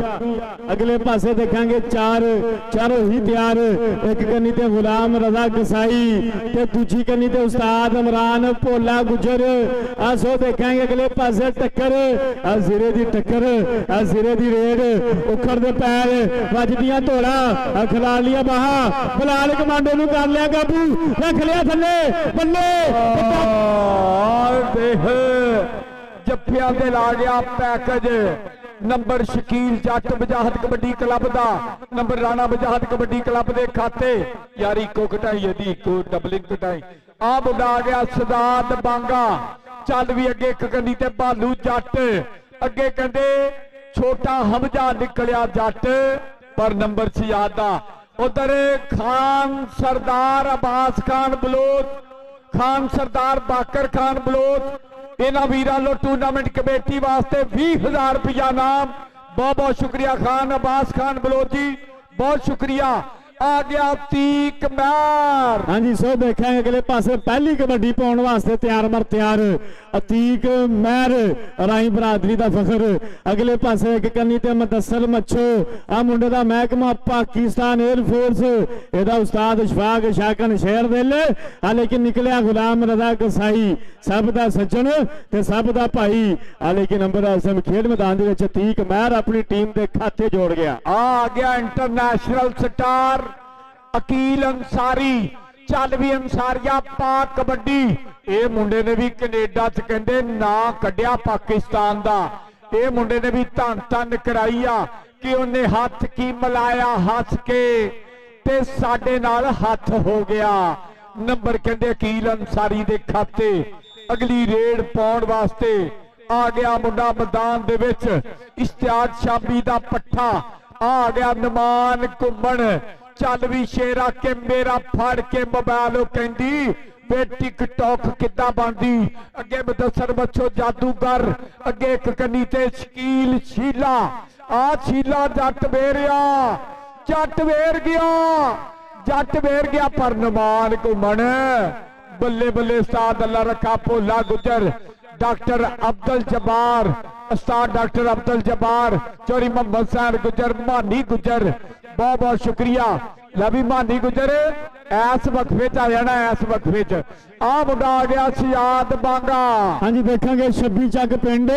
अगले पासे देखांगे चारों ही तैयार, एक कन्नी ते गुलाम रजा कसाई ते दूजी कन्नी ते उस्ताद इमरान भोला गुजर। आ सो देखांगे अगले पासे टक्कर आ सिरे दी टक्कर आ सिरे दी रेड उखड़ दे पैर वजदियां धोड़ा खिला लिया बाहा बलाल कमांडो नूं कर लिया काबू रख लिया थले बल्ले देख जफ्फियां दे ला गया पैकेज। नंबर शकील जट मुजाहद कबड्डी क्लब दा, नंबर राणा मुजाहद कबड्डी क्लब दे खाते यारी को घटाई यदि को डबलिंग घटाई। आ मुंडा आ गया सदात बांगा। चल भी अगे एक कन्नी ते भालू जट, अगे कहंदे छोटा हमजा निकलिया जट पर नंबर सियादा। उधर खान सरदार अब्बास खान बलोच, खान सरदार बाकर खान बलोच इन्हां वीरां लो टूर्नामेंट कमेटी वास्ते 20,000 रुपया नाम। बहुत बहुत शुक्रिया खान अब्बास खान बलोच जी, बहुत शुक्रिया। आ गया अतीक महर। हाँ जी सो देखेंगे अगले पासे पहली कबड्डी पाने वास्ते तैयार मर तैयार अतीक महर राई बरादरी का फखर। अगले पासे एक कन्नी ते मुदस्सर मच्छो आ मुंडे दा महकमा पाकिस्तान एयरफोर्स एदा उस्ताद शफाक शाकन शहर दिल आ लेकिन निकलिया गुलाम रजा कसाई सब दा सज्जन ते सब दा भाई। आ लेकिन नंबर आसम खेड मैदान दे विच अतीक महर अपनी टीम दे खाते जोड़ गया। आ गया इंटरनेशनल स्टार अकील अंसारी। चल भी अंसारिया पाक कबड्डी ये मुंडे ने भी कनेडा च कहंदे ना कढ़िया पाकिस्तान दा। ये मुंडे ने भी धन धन कराई आ कि उन्हें हाथ की मिलाया हस के ते साडे नाल हाथ हो गया। नंबर कहंदे अकील अंसारी दे खाते। अगली रेड पाउण वास्ते आ गया मुंडा मैदान दे विच इश्तियाक शामी दा पट्ठा। आ गया नमान घुमन। चल भी शेरा के मेरा फड़ के मोबाइल कहंदी वे टिकटॉक किदा बनदी। अगे मुदस्सर बच्चो जादूगर, अगे एक कन्नी ते शकील शीला। आ शीला जट वेरिया, जट वेर गया, जट वेर गया पर नमान घुमन। बल्ले बल्ले उस्ताद अल्लाह रखा भोला गुजर, डॉक्टर अब्दुल जब्बार, उस्ताद डॉक्टर अब्दुल जब्बार, चौधरी मोहम्मद सैन गुजर, मानी गुजर, बहुत बहुत शुक्रिया। लवी मानी गुजर ऐस वक्फे च आ जाना, ऐस वक्फे च ਆ ਮੁੰਡਾ ਆ ਗਿਆ ਸਿਆਦ ਬਾਂਗਾ। ਹਾਂਜੀ ਦੇਖਾਂਗੇ 26 ਚੱਕ ਪਿੰਡ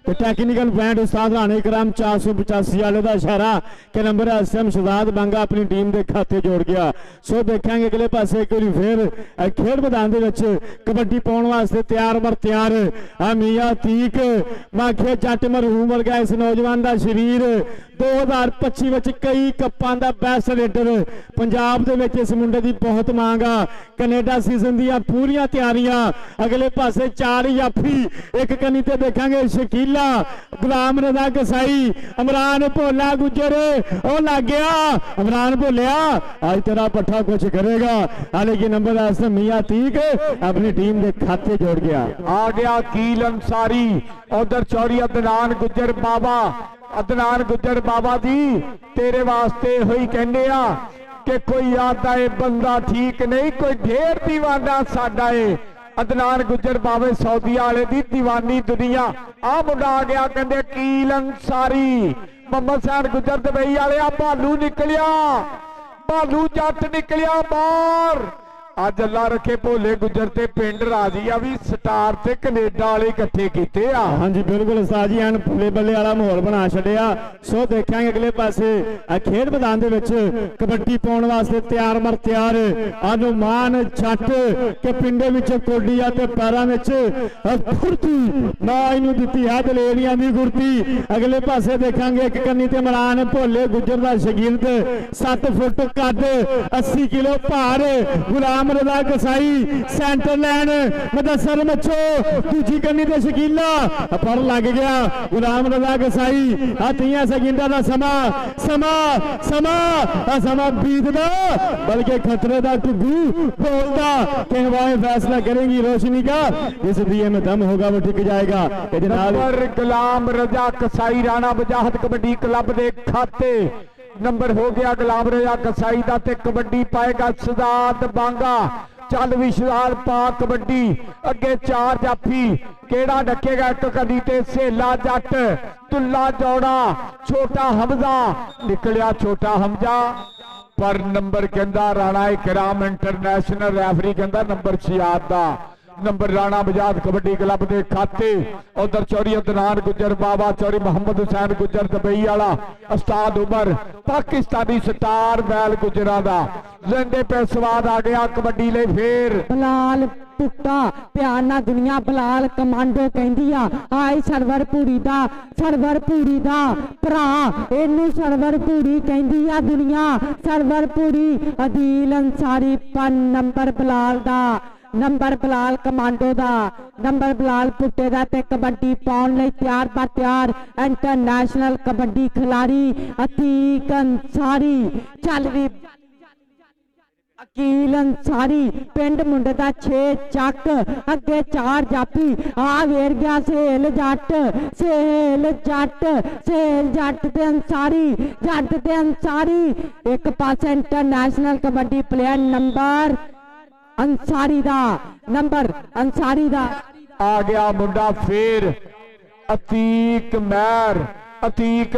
ਤੇ ਟੈਕਨੀਕਲ ਪੁਆਇੰਟ ਉਸਤਾਦ ਰਾਣੇ ਕਰਾਮ 485 ਵਾਲੇ ਦਾ ਇਸ਼ਾਰਾ ਕਿ ਨੰਬਰ ਐਸਐਮ ਸ਼ਹਜ਼ਾਦ ਬਾਂਗਾ ਆਪਣੀ ਟੀਮ ਦੇ ਖਾਤੇ ਜੋੜ ਗਿਆ। ਸੋ ਦੇਖਾਂਗੇ ਅਗਲੇ ਪਾਸੇ ਇੱਕ ਵਾਰੀ ਫੇਰ ਖੇਡ ਮੈਦਾਨ ਦੇ ਵਿੱਚ ਕਬੱਡੀ ਪਾਉਣ ਵਾਸਤੇ ਤਿਆਰ ਬਰ ਤਿਆਰ ਆ ਮੀਆਂ ਤੀਕ ਮਾਖੇ ਜੱਟ ਮਰਹੂਮ ਵਰਗਾ ਇਸ ਨੌਜਵਾਨ ਦਾ ਸ਼ਰੀਰ 2025 ਵਿੱਚ ਕਈ ਕੱਪਾਂ ਦਾ ਬੈਸਟ ਰੇਡਰ ਪੰਜਾਬ ਦੇ ਵਿੱਚ ਇਸ ਮੁੰਡੇ ਦੀ ਬਹੁਤ ਮੰਗ ਆ। ਕੈਨੇਡਾ ਸੀਜ਼ਨ ਦੀਆਂ ਪੂਰੀਆਂ ਤਿਆਰੀਆਂ ਅਗਲੇ ਪਾਸੇ 4 ਜਾਫੀ ਇੱਕ ਕੰਨੀ ਤੇ ਦੇਖਾਂਗੇ ਸ਼ਕੀਲਾ ਗੁਲਾਮ ਰਜ਼ਾ ਕਸਾਈ ਇਮਰਾਨ ਭੋਲਾ ਗੁੱਜਰ ਉਹ ਲੱਗ ਗਿਆ ਇਮਰਾਨ ਭੋਲਿਆ ਅੱਜ ਤੇਰਾ ਪੱਠਾ ਕੁਛ ਕਰੇਗਾ ਹਾਲੇ ਕਿ ਨੰਬਰ ਐਸ ਮੀਆਂ ਤੀਕ ਆਪਣੀ ਟੀਮ ਦੇ ਖਾਤੇ ਜੋੜ ਗਿਆ। ਆ ਗਿਆ ਕੀਲ ਅੰਸਾਰੀ ਉਧਰ ਚੌਰੀ ਅਦਨਾਨ ਗੁੱਜਰ ਬਾਬਾ ਅਦਨਾਨ ਗੁੱਜਰ ਬਾਬਾ ਜੀ ਤੇਰੇ ਵਾਸਤੇ ਹੋਈ ਕਹਿੰਦੇ ਆ ਕਿ ਕੋਈ ਆਦਾ ਏ ਬੰਦਾ ਠੀਕ ਨਹੀਂ ਕੋਈ ਢੇਰ ਦੀਵਾਨਾ ਸਾਡਾ ਏ। ਅਦਨਾਨ ਗੁੱਜਰ ਬਾਵੇ ਸੌਦੀਆ ਵਾਲੇ ਦੀ ਦੀਵਾਨੀ ਦੁਨੀਆ ਆ ਮੁੰਡਾ ਆ ਗਿਆ ਕਹਿੰਦੇ ਕੀਲ ਅੰਸਾਰੀ ਮੁਹੰਮਦ ਸੈਨ ਗੁੱਜਰ ਦੁਬਈ ਵਾਲੇ ਆ ਭਾਲੂ ਨਿਕਲਿਆ ਭਾਲੂ ਜੱਟ ਨਿਕਲਿਆ ਬਾਹਰ। ਅੱਜ ਅੱਲਾ ਰੱਖੇ ਭੋਲੇ ਗੁੱਜਰ ਤੇ ਪਿੰਡ ਰਾਜੀ ਆ ਵੀ ਸਟਾਰ ਤੇ ਕੈਨੇਡਾ ਵਾਲੇ ਇਕੱਠੇ ਕੀਤੇ ਆ। ਹਾਂਜੀ ਬਿਲਕੁਲ ਉਸਤਾਦ ਜੀ ਐਨ ਫੁੱਲੇ ਬੱਲੇ ਵਾਲਾ ਮਾਹੌਲ ਬਣਾ ਛੱਡਿਆ। ਸੋ ਦੇਖਾਂਗੇ ਅਗਲੇ ਪਾਸੇ ਖੇਡ ਮੈਦਾਨ ਦੇ ਵਿੱਚ ਕਬੱਡੀ ਪਾਉਣ ਵਾਸਤੇ ਤਿਆਰ ਮਰ ਤਿਆਰ ਅਨੁਮਾਨ ਛੱਟ ਕਿ ਪਿੰਡੇ ਵਿੱਚ ਕੋਡੀਆ ਤੇ ਪੈਰਾਂ ਵਿੱਚ ਫੁਰਤੀ ਨਾ ਇਹਨੂੰ ਦਿੱਤੀ ਹੈ ਦਲੇਰੀਆਂ ਦੀ ਗੁਰਤੀ। ਅਗਲੇ ਪਾਸੇ ਦੇਖਾਂਗੇ ਇੱਕ ਕੰਨੀ ਤੇ ਇਮਰਾਨ ਭੋਲੇ ਗੁੱਜਰ ਦਾ ਸ਼ਾਗਿਰਦ 7 ਫੁੱਟ ਕੱਦ 80 ਕਿਲੋ ਭਾਰ ਗੁਲਾਮ ਰਜ਼ਾ ਕਸਾਈ ਸੈਂਟਰ ਲਾਈਨ ਮਦਸਰ ਮੱਛੋ ਦੂਜੀ ਕੰਨੀ ਤੇ ਸ਼ਕੀਲਾ ਪਰ ਲੱਗ ਗਿਆ ਗੁਲਾਮ ਰਜ਼ਾ ਕਸਾਈ ਹੱਥੀਆਂ ਸੈਕਿੰਡਾਂ ਦਾ ਸਮਾਂ ਬੀਤਦਾ ਬਲਕਿ ਖਤਰੇ ਦਾ ਢੁੱਗੂ ਬੋਲਦਾ ਕਿ ਹਵਾएं फैसला करेंगी रोशनी का जिस दिए में दम होगा वो टिक जाएगा। गुलाम रजा कसाई राणा वजाहत कबड्डी क्लब के खाते नंबर हो गया गुलाम रजा कसाई का ते कबड्डी पाएगा शहजाद बांगा। चल विशाल पा कबड्डी अगे 4 जाफी केड़ा डकेगा एक कदी ते सेला जट तुला जौड़ा छोटा हमजा निकलिया छोटा हमजा पर नंबर कहंदा राणा इकराम इंटरनेशनल रैफरी कहंदा नंबर सियाद दा नंबर राणा बजाज कबड्डी क्लब के खाते। उधर चौरी अदनान गुजर बाबा चौरी मोहम्मद हुसैन गुजर दुबई वाला उस्ताद उमर पाकिस्तानी स्टार बैल गुजरा दा लेंदे पे स्वाद आ गया कबड्डी ले फिर बलाल पुट्टा प्यार ना दुनिया बलाल कमांडो कहंदी आ आई सरवर पूरी दा भरा इनू सरवर पूरी कहंदी आ दुनिया सरवर पूरी अदील अंसारी 5 नंबर बलाल दा नंबर बलाल कमांडो दा नंबर बलाल पुट्टे दा ते कबड्डी पाउण लई तैयार बा तैयार इंटरनेशनल कबड्डी खिलाड़ी अतीक अंसारी चल भी अकील अंसारी पिंड मुंडे दा 6 चक अगे 4 जाफी आ वेर गया सेल जट ते अंसारी एक पास international kabaddi player number Ansari दा आ गया मुंडा फिर अतीक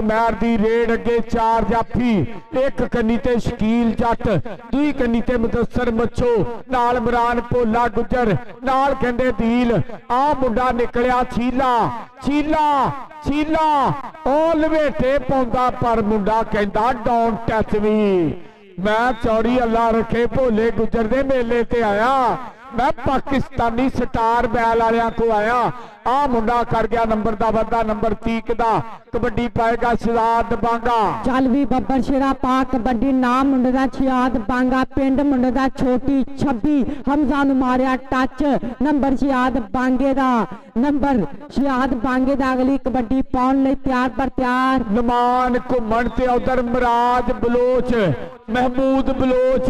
महर दी रेड अगे 4 जाफी एक कन्नी ते शकील जट दूई कन्नी ते मुदस्सर मच्छो नाल इमरान भोला गुजर नाल कहंदे दील आ मुंडा निकलिया छीला ओ लवेटे पाउंदा पर मुंडा कहंदा डोंट टच मी। मैं चौड़ी अल्लाह रखे भोले गुजर दे मेले ते आया मैं पाकिस्तानी स्टार बैल वालियां को आया आ मुंडा कर गया नंबर दा वादा नंबर 30 दा कबड्डी पाएगा शहजाद बांगा। चल भी बब्बर शेरा पा कबड्डी नाम मुंडे दा शहजाद बांगा पिंड मुंडे दा छोटी 26 हमजा नु मारिया टच नंबर शहजाद बांगे दा अगली कबड्डी पाउण लई तैयार पर तैयार नमान घुमण ते उधर मराज बलोच महमूद बलोच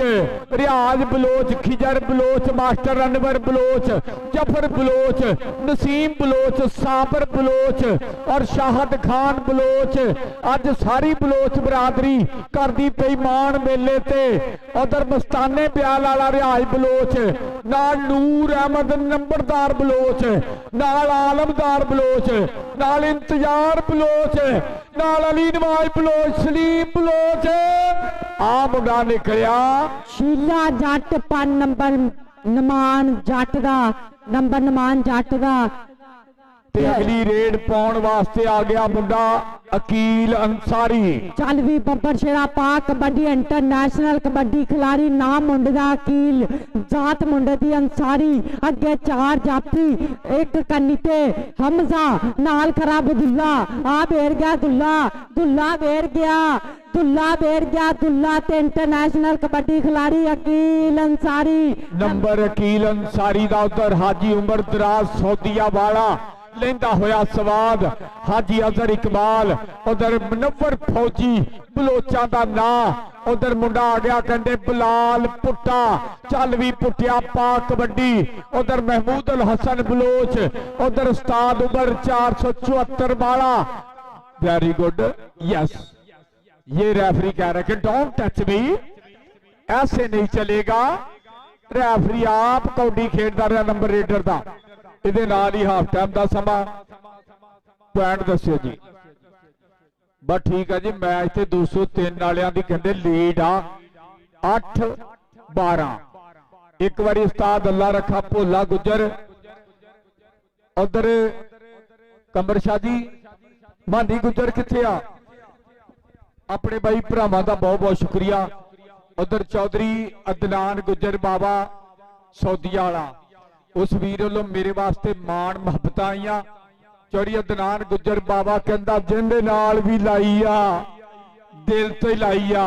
रियाज बलोच खिजर बलोच मास्टर अनवर बलोच जफर बलोच नसीम बलोच साबर बलोच और शाहद खान बलोच अज सारी बलोच बरादरी करदी पई मान मेले ते उधर मस्ताने ब्याल वाला रियाज बलोच नाल नूर अहमद नंबरदार बलोच नाल आलमदार बलोच नाल इंतजार बलोच नाल अली नवाज बलोच सलीम बलोच आ मुंडा निकलिया शीला जट 5 नंबर ਨਮਾਨ ਜੱਟ ਦਾ ਨੰਬਰ ਨਮਾਨ ਜੱਟ ਦਾ ਤੇ ਅਗਲੀ ਰੇਡ ਪਾਉਣ ਵਾਸਤੇ ਆ ਗਿਆ ਮੁੰਡਾ ਅਕੀਲ ਅੰਸਾਰੀ। ਚੱਲ ਵੀ ਬੱਬਰ ਸ਼ੇਰਾ ਪਾ ਕਬੱਡੀ ਇੰਟਰਨੈਸ਼ਨਲ ਕਬੱਡੀ ਖਿਲਾੜੀ ਨਾਮ ਮੁੰਡੇ ਦਾ ਅਕੀਲ ਜਾਤ ਮੁੰਡੇ ਦੀ ਅੰਸਾਰੀ। ਅੱਗੇ 4 ਜਾਫੀ ਇੱਕ ਕੰਨੀ ਤੇ ਹਮਜ਼ਾ ਨਾਲ ਖਰਾ ਬਦੁੱਲਾ ਆ ਵੇਰ ਗਿਆ ਦੁੱਲਾ ਵੇਰ ਗਿਆ ਦੁੱਲਾ ਤੇ ਇੰਟਰਨੈਸ਼ਨਲ ਕਬੱਡੀ ਖਿਲਾੜੀ ਅਕੀਲ ਅੰਸਾਰੀ। ਨੰਬਰ ਅਕੀਲ ਅੰਸਾਰੀ ਦਾ ਉਧਰ ਹਾਜੀ ਉਮਰ ਦਰਾਜ਼ ਸੌਦੀਆ ਵਾਲਾ ਲੈਂਦਾ ਹੋਇਆ ਸਵਾਦ ਹਾਜੀ ਅਜ਼ਹਰ ਇਕਬਾਲ। ਉਧਰ ਮੁਨੱਵਰ ਫੌਜੀ ਬਲੋਚਾਂ ਦਾ ਨਾਂ। ਉਧਰ ਮੁੰਡਾ ਆ ਗਿਆ ਕਹਿੰਦੇ ਬਲਾਲ ਪੁੱਟਾ ਚੱਲ ਵੀ ਪੁੱਟਿਆ ਪਾ ਕਬੱਡੀ। ਉਧਰ ਮਹਿਮੂਦ ਅਲ ਹਸਨ ਬਲੋਚ। ਉਧਰ ਉਸਤਾਦ ਉਮਰ 474 वाला। वेरी गुड यस ये रेफरी कह रहे कि डोंट टच मी ऐसे नहीं चलेगा। रेफरी आप कौडी खेडदा रहा नंबर रेडर का। ਇਹਦੇ ਨਾਲ ਹੀ ਹਾਫ ਟਾਈਮ ਦਾ ਸਮਾਂ ਪੁਆਇੰਟ ਦੱਸਿਓ ਜੀ। ਬਸ ਠੀਕ ਆ ਜੀ ਮੈਚ ਤੇ 203 ਵਾਲਿਆਂ ਦੀ ਕਹਿੰਦੇ ਲੀਡ ਆ 8-12। ਇੱਕ ਵਾਰੀ ਉਸਤਾਦ ਅੱਲਾ ਰੱਖਾ ਭੋਲਾ ਗੁੱਜਰ ਉਧਰ ਕੰਬਰ ਸ਼ਾਹ ਜੀ ਮਾਨੀ ਗੁੱਜਰ ਕਿੱਥੇ ਆ ਆਪਣੇ ਬਾਈ ਭਰਾਵਾਂ ਦਾ ਬਹੁਤ ਬਹੁਤ ਸ਼ੁਕਰੀਆ। ਉਧਰ ਚੌਧਰੀ ਅਦਨਾਨ ਗੁੱਜਰ ਬਾਬਾ ਸੌਦੀਆ ਵਾਲਾ उस वीर वालों मेरे वास्ते मान मुहब्बत आईया। चौड़ी अदनान गुजर बाबा कहता जिंदे नाल भी लाई आ दिल तो ही लाई आ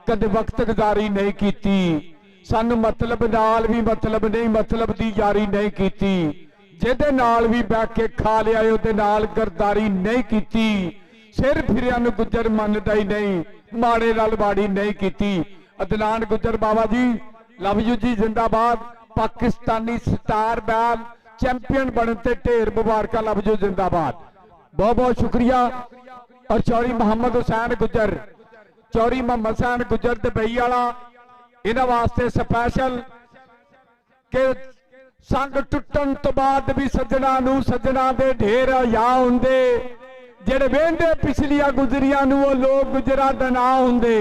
कदे वक्त गुजारी नहीं की सानू मतलब नाल भी मतलब नहीं मतलब दी यारी नहीं की जिहदे नाल भी बैठ के खा लिया उहदे नाल गरदारी नहीं की सिर फिरिया नूं गुजर मनदा ही नहीं माड़े नाल माड़ी नहीं की। अदनान गुजर बाबा जी लव यू जी जिंदाबाद। पाकिस्तानी स्टार बैल चैंपियन बनते ढेर मुबारक लव जो जिंदाबाद। बहुत बहुत शुक्रिया। और चौरी मोहम्मद हुसैन गुजर चौरी मोहम्मद हुसैन गुजर दुबई वाला इन्हां वास्ते स्पैशल के संग टुटन तो बाद भी सज्जना नूं सज्जना दे ढेर या हुंदे जेड़े वेंदे पिछलियां गुजरियां नूं वो लोग गुजरा दा ना हुंदे।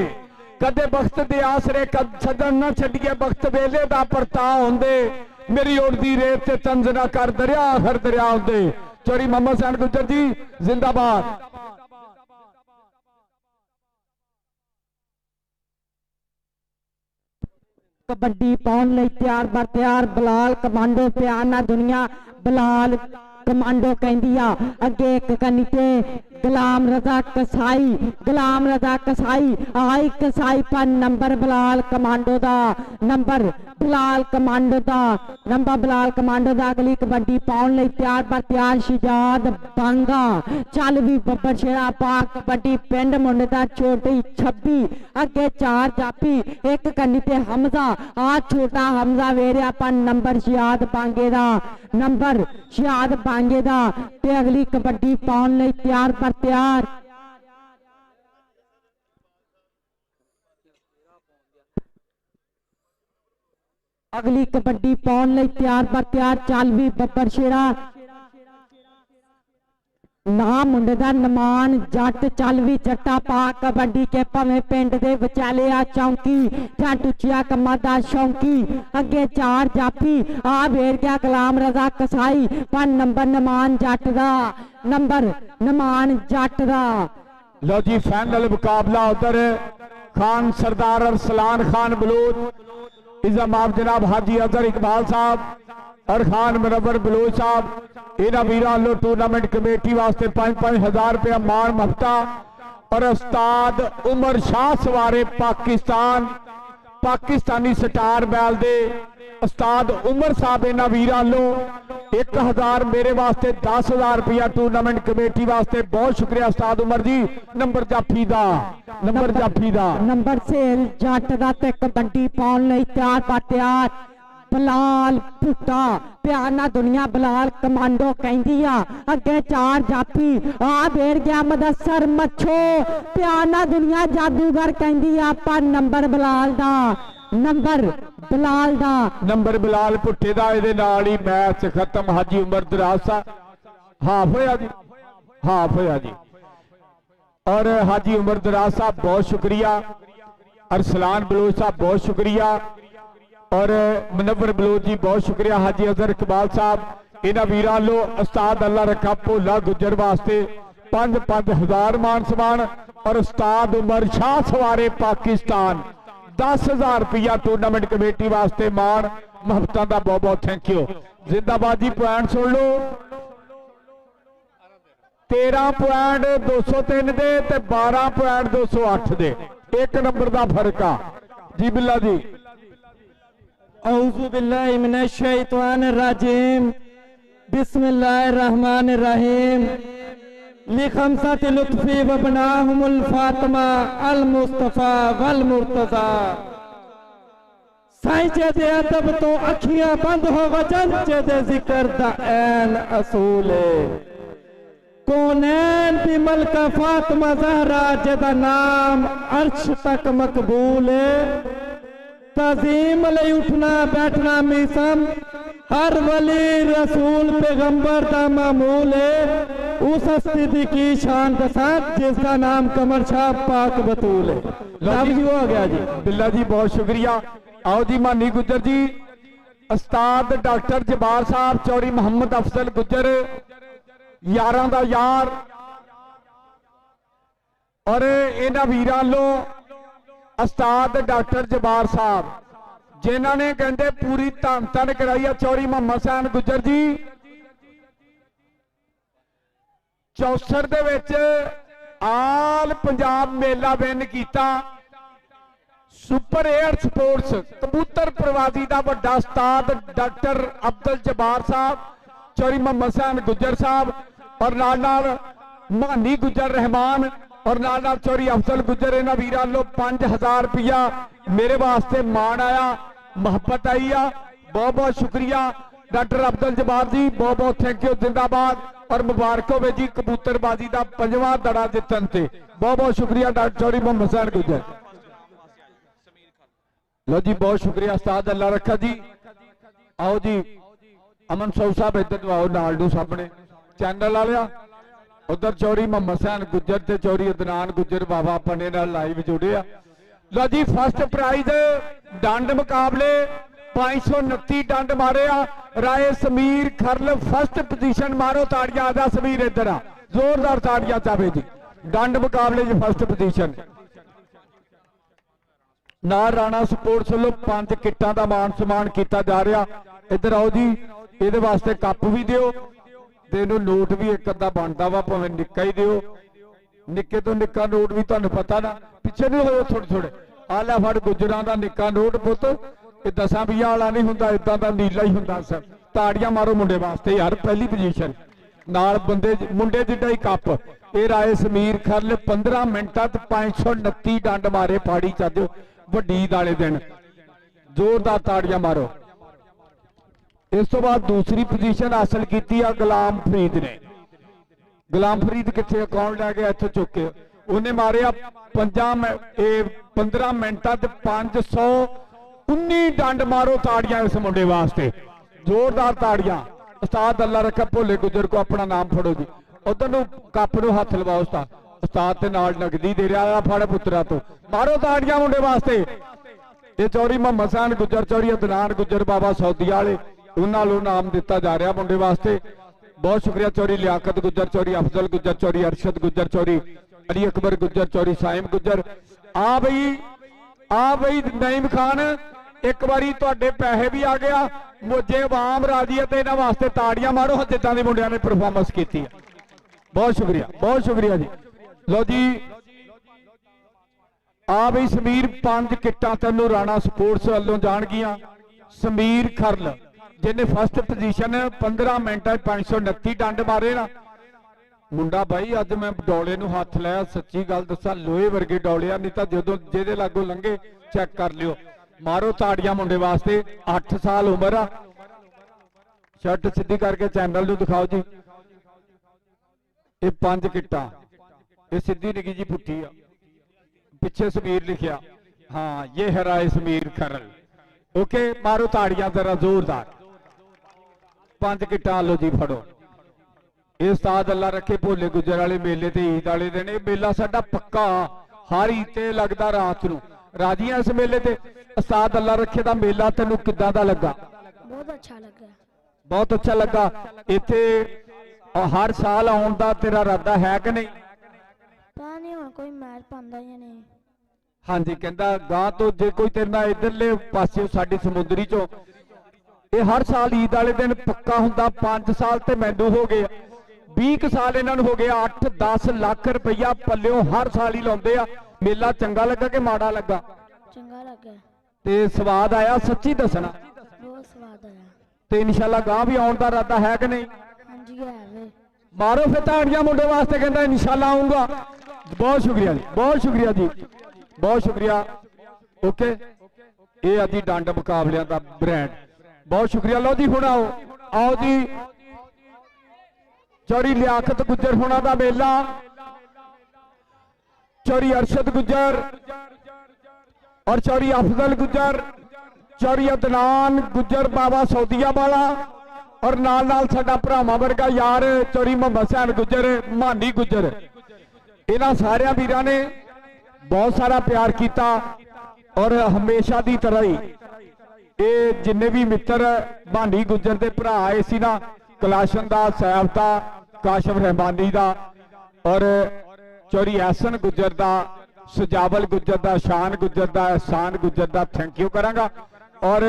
कदे बख्त दे आसरे कद सदन न छड़िए बख्त वेले दा परता होंदे मेरी उड़दी रेत ते तंज ना कर दरिया हर दरिया होंदे। चौरी मोहम्मद हुसैन गुजर जी जिंदाबाद। कबड्डी पाउन लई तैयार बर तैयार बलाल कमांडो प्यार ना दुनिया बलाल कमांडो कहंदी आ। अगे एक कनी ते गुलाम रजा कसाई आई कसाई पर नंबर बलाल कमांडो दा नंबर बलाल कमांडो दा अगली कबड्डी पाउन लई तैयार पर तैयार शहजाद बांगा। चल भी बब्बर शेरा पा कबड्डी पिंड मुंडे दा छोटी 26 अगे 4 जाफी एक कन्नी ते हमजा आ छोटा हमजा वेरिया पर नंबर शहजाद बांगे दा ते अगली कबड्डी पाउन लई तैयार पर तैयार अगली कबड्डी पाउन लई तैयार पर तैयार चल भी बब्बर शेरा ना मुंडे दा नमान जट चल भी जट्टा पा कबड्डी के भावें पिंड दे विचाले आ चौंकी जां टुचिया कम्मा दा शौंकी। अगे 4 जाफी आ वेर गया गुलाम रजा कसाई पर नंबर नमान जट दा लो जी फाइनल मुकाबला उधर खान सरदार अरसलान खान बलूच इज़म आप जनाब हाजी अजहर इकबाल साहब और खान मुनव्वर बलूच साहब इन्हां वीरां लो टूर्नामेंट कमेटी वास्ते 5-5 रुपया मान मुफ्ता। और उस्ताद उमर शाह सवारे पाकिस्तानी स्टार बैल दे उस्ताद उमर साहब इन्हां वीरां लो 1000 मेरे वास्ते 10,000 रुपया टूर्नामेंट कमेटी वास्ते बहुत शुक्रिया उस्ताद उमर जी। नंबर जाफी दा नंबर सेल जट दा ते कबड्डी पाउन लई तैयार पर तैयार बलाल पुट्टा प्यार ना दुनिया बलाल कमांडो कहंदी आ। अगे 4 जाफी आ बेर गया मदसर मच्छो प्यार ना दुनिया जादूगर कहंदी आ पर नंबर बलाल पुट्टे दा इहदे नाल ही मैच खत्म। हाजी उमर दराज सा हाफ होया जी और हाजी उमर दराज साहब बहुत शुक्रिया। अरसलान बलूच साहब बहुत शुक्रिया। और मुनव्वर बलोच जी बहुत शुक्रिया। हाजी अजहर इकबाल साहब इन्हां वीरां लो उस्ताद अल्लाह रखा भोला गुजर वास्ते 5,000 मान सम्मान और उस्ताद उमर शाह सवारे पाकिस्तान 10,000 रुपया टूर्नामेंट कमेटी वास्ते मान मुहब्बतां दा बहुत बहुत थैंक यू। जिंदाबाद जी। पॉइंट सुन लो 13.203 दे ते 12.208 दे 1 नंबर का फर्क आ जी। बिल्ला जी। औज़ु बिल्लाहि मिनश शैतानिर रजीम बिस्मिल्लाहिर रहमानिर रहीम लिखमसति लुत्फी व बनाहुमुल फातिमा अल मुस्तफा वल मुर्तजा। साइंचे दे अदब तो अखियां बंद हो वजन चे दे जिक्र दा ऐन असूल कौनैन भी मलका फातिमा ज़हरा जेदा नाम अर्श तक मकबूल है। तज़ीम ले उठना बैठना मीसम हर वली रसूल पैगंबर दा मामूल है। उस हस्ती की शान दसा जिसका नाम कमर शाह पाक बतूल है। लफ्ज़ हो गया जी। बिल्ला जी बहुत शुक्रिया। आओ जी मानी गुजर जी। उस्ताद डॉक्टर जबार साहब चौरी मोहम्मद अफजल गुजर यारां दा यार और इन्हां वीरां लो उस्ताद डॉक्टर जबार साहब जिन्हां ने कहंदे पूरी धन धन कराई है चौरी मोहम्मद हुसैन गुजर जी 64 दे विच आल पंजाब मेला विन कीता। सुपर एयर स्पोर्ट्स कबूतर प्रवाजी का बड़ा उस्ताद डॉक्टर अब्दुल जबार साहब चौरी मोहम्मद हुसैन गुजर साहब और नाल मानी गुजर रहमान और नाल चौरी अफजल गुजर इन्हां वीरां लो 5,000 रुपया मेरे वास्ते मान आया मोहब्बत आई आ। बहुत बहुत शुक्रिया डॉक्टर अब्दुल जबार जी बहुत बहुत थैंक यू। जिंदाबाद और मुबारक हो जी कबूतरबाजी का 5वां दड़ा जितन से बहुत बहुत शुक्रिया डॉक्टर चौरी मोहम्मद हुसैन गुजर। लो जी बहुत शुक्रिया उस्ताद अल्लाह रखा जी। आओ जी अमन सौ साहब इधर आओ नालडू सामने चैनल वाले उधर चौरी मोहम्मद हुसैन गुजर ते चौरी अदनान गुजर बाबा अपने नाल लाइव जुड़े आ। लो जी फर्स्ट प्राइज डंड मुकाबले 529 डंड मारे आ। राय समीर खरल फर्स्ट पोजीशन मारो ताड़ियां। आजा समीर इधर आ जोरदार ताड़ियां चाहे जी। डंड मुकाबले जी फर्स्ट पोजीशन ना राणा स्पोर्ट्स वालों 5 किट्टां दा मान सम्मान किया जा रहा। इधर आओ जी ये वास्ते कप भी दिओ ते नोट भी एक अद्धा बनता वा भावें निक्का ही दिओ। निक्के तो निक्का नोट भी तुहानूं पता ना पिछे नहीं हो थोड़े थोड़े आ लै फड़ गुजरां दा निक्का नोट पुत ये 10-20 वाला नहीं हुंदा इदां दा नीला ही हुंदा सर। ताड़ियां मारो मुंडे वास्ते यार पहली पोजीशन नाल बंदे मुंडे जिड्डा ही कप। ये राय समीर खरल 15 मिनटां ते 529 डंड मारे पाड़ी चज वड्डी दाले दिन जोरदार ताड़ियां मारो। इस तो बाद दूसरी पोजीशन हासिल की गुलाम फरीद ने। गुलाम फरीद कितने अकाउंट लैके इतों चुके उन्हें मारे 15 मिनटां ते 519 डंड मारो ताड़ियां इस मुंडे वास्ते जोरदार ताड़ियां। उस्ताद अल्लाह रखा भोले गुजर को अपना नाम फड़ो जी। उधर कप नूं हथ लवाओ उस्ताद। उस्ताद ते नाल नगदी दे रहा फड़ पुत्रा तो मारो ताड़ियां मुंडे वास्ते। ये चौरी मोहम्मद हुसैन गुजर चौरी अदनान गुजर बाबा सौदी वाले उन्होंने नाम दिता जा रहा मुंडे वास्ते। बहुत शुक्रिया चौरी लियाकत गुजर चौरी अफजल गुजर चौरी अरशद गुजर चौरी अली अकबर गुजर चौरी साइम गुजर। आ बई नईम खान एक बारी तुहाडे पैसे भी आ गया मुझे आवाम राजी है तो इन्हां वास्ते ताड़ियां मारो जिद्दां दे मुंडियां ने परफॉर्मेंस की। बहुत शुक्रिया जी। लो जी आ बई समीर 5 किट्टां तैनूं राणा स्पोर्ट्स वालों जाणगियां। समीर खरल जिन्हें फर्स्ट पोजीशन 15 मिनट 529 डंड मारे ना मुंडा भाई अज मैं डोले नूं हथ लाया सच्ची गल दसा लोहे वर्गे डोलिया नहीं तो जो जेदे लागों लंघे चेक कर लियो। मारो ताड़ियां मुंडे वास्ते 8 साल उम्र आ। शर्ट सीधी करके चैनल नूं दिखाओ जी। ये 5 किट्टां ये सीधी निकी जी पुट्ठी आ पिछे समीर लिखिया। हाँ ये है राय समीर खरल। ओके मारो ताड़ियां जरा जोरदार। 5 किट्टां लो जी फड़ो। ये उस्ताद अल्लाह रखे भोले गुजर वाले मेले ते ईद वाले दिन। मेला साडा पक्का हर ईद ते लगदा रात नूं ਰਾਜੀ ਆ ਇਸ ਮੇਲੇ ਤੇ? ਉਸਤਾਦ ਅੱਲਾ ਰੱਖੇ ਦਾ ਮੇਲਾ ਤੈਨੂੰ ਕਿੱਦਾਂ ਦਾ ਲੱਗਾ? बहुत अच्छा लगा। ਬਹੁਤ ਅੱਛਾ ਲੱਗਾ। ਇੱਥੇ ਹਰ ਸਾਲ ਆਉਣ ਦਾ ਤੇਰਾ ਇਰਾਦਾ ਹੈ ਕਿ ਨਹੀਂ? पता नहीं हुण कोई मैच पांदा या नहीं। ਹਾਂਜੀ, ਕਹਿੰਦਾ ਗਾਂ ਤੋਂ ਜੇ ਕੋਈ ਤੇਰੇ ਨਾਲ ਇਧਰਲੇ ਪਾਸੇ ਸਾਡੀ ਸਮੁੰਦਰੀ ਚੋਂ ਇਹ ਹਰ ਸਾਲ ਈਦ ਵਾਲੇ ਦਿਨ ਪੱਕਾ ਹੁੰਦਾ। 5 ਸਾਲ ਤੇ ਮੈਨੂੰ ਹੋ ਗਏ, 20 ਸਾਲ ਇਹਨਾਂ ਨੂੰ ਹੋ ਗਏ। 8-10 ਲੱਖ ਰੁਪਈਆ ਪੱਲਿਓਂ ਹਰ ਸਾਲ ਹੀ ਲਾਉਂਦੇ ਆ। ਮੇਲਾ ਚੰਗਾ ਲੱਗਾ ਕਿ ਮਾੜਾ ਲੱਗਾ? चंगा लगा। ਤੇ ਸਵਾਦ ਆਇਆ? ਸੱਚੀ ਦੱਸਣਾ। बहुत स्वाद आया। ਤੇ ਇਨਸ਼ਾਅੱਲਾ ਗਾਂ ਵੀ ਆਉਣ ਦਾ ਇਰਾਦਾ ਹੈ ਕਿ ਨਹੀਂ? हाँ जी है वे। ਮਾਰੋ ਫਿਰ ਤਾੜੀਆਂ ਮੁੰਡੇ ਵਾਸਤੇ, ਕਹਿੰਦਾ ਇਨਸ਼ਾਅੱਲਾ ਆਉਂਗਾ। ਬਹੁਤ ਸ਼ੁਕਰੀਆ ਜੀ, ਬਹੁਤ ਸ਼ੁਕਰੀਆ ਜੀ, ਬਹੁਤ ਸ਼ੁਕਰੀਆ। ਓਕੇ, ਇਹ ਆ ਜੀ ਡੰਡ ਮੁਕਾਬਲਿਆਂ ਦਾ ਬ੍ਰਾਂਡ। ਬਹੁਤ ਸ਼ੁਕਰੀਆ। ਲਓ ਜੀ ਹੁਣ ਆਓ ਜੀ ਚੌਰੀ ਲਿਆਕਤ ਗੁੱਜਰ ਹੋਣਾ ਦਾ ਮੇਲਾ। ਚੌਰੀ ਅਰਸ਼ਦ ਗੁੱਜਰ ਔਰ ਚੌਰੀ ਅਫਜ਼ਲ ਗੁੱਜਰ, ਚੌਰੀ ਅਦਨਾਨ ਗੁੱਜਰ ਬਾਬਾ ਸੌਦੀਆ ਵਾਲਾ, ਔਰ ਨਾਲ ਨਾਲ ਸਾਡਾ ਭਰਾਵਾਂ ਵਰਗਾ ਯਾਰ ਚੌਰੀ ਮੁਹੰਮਦ ਹੁਸੈਨ ਗੁੱਜਰ, ਮਾਨੀ ਗੁੱਜਰ। ਇਹਨਾਂ ਸਾਰਿਆਂ ਵੀਰਾਂ ਨੇ ਬਹੁਤ ਸਾਰਾ ਪਿਆਰ ਕੀਤਾ ਔਰ ਹਮੇਸ਼ਾ ਦੀ ਤਰ੍ਹਾਂ ਹੀ ਇਹ ਜਿੰਨੇ ਵੀ ਮਿੱਤਰ ਮਾਨੀ ਗੁੱਜਰ ਦੇ ਭਰਾ ਆਏ ਸੀ ਨਾ, ਕਲਾਸ਼ਨ ਦਾ, ਸੈਫ ਦਾ, ਕਾਸ਼ਫ ਰਹਿਮਾਨੀ ਦਾ, ਔਰ ਚੌਰੀ ਐਸਨ ਗੁੱਜਰ ਦਾ, ਸਜਾਵਲ ਗੁੱਜਰ ਦਾ, ਸ਼ਾਨ ਗੁੱਜਰ ਦਾ, ehsan Gujjar the thank you ਕਰਾਂਗਾ। ਔਰ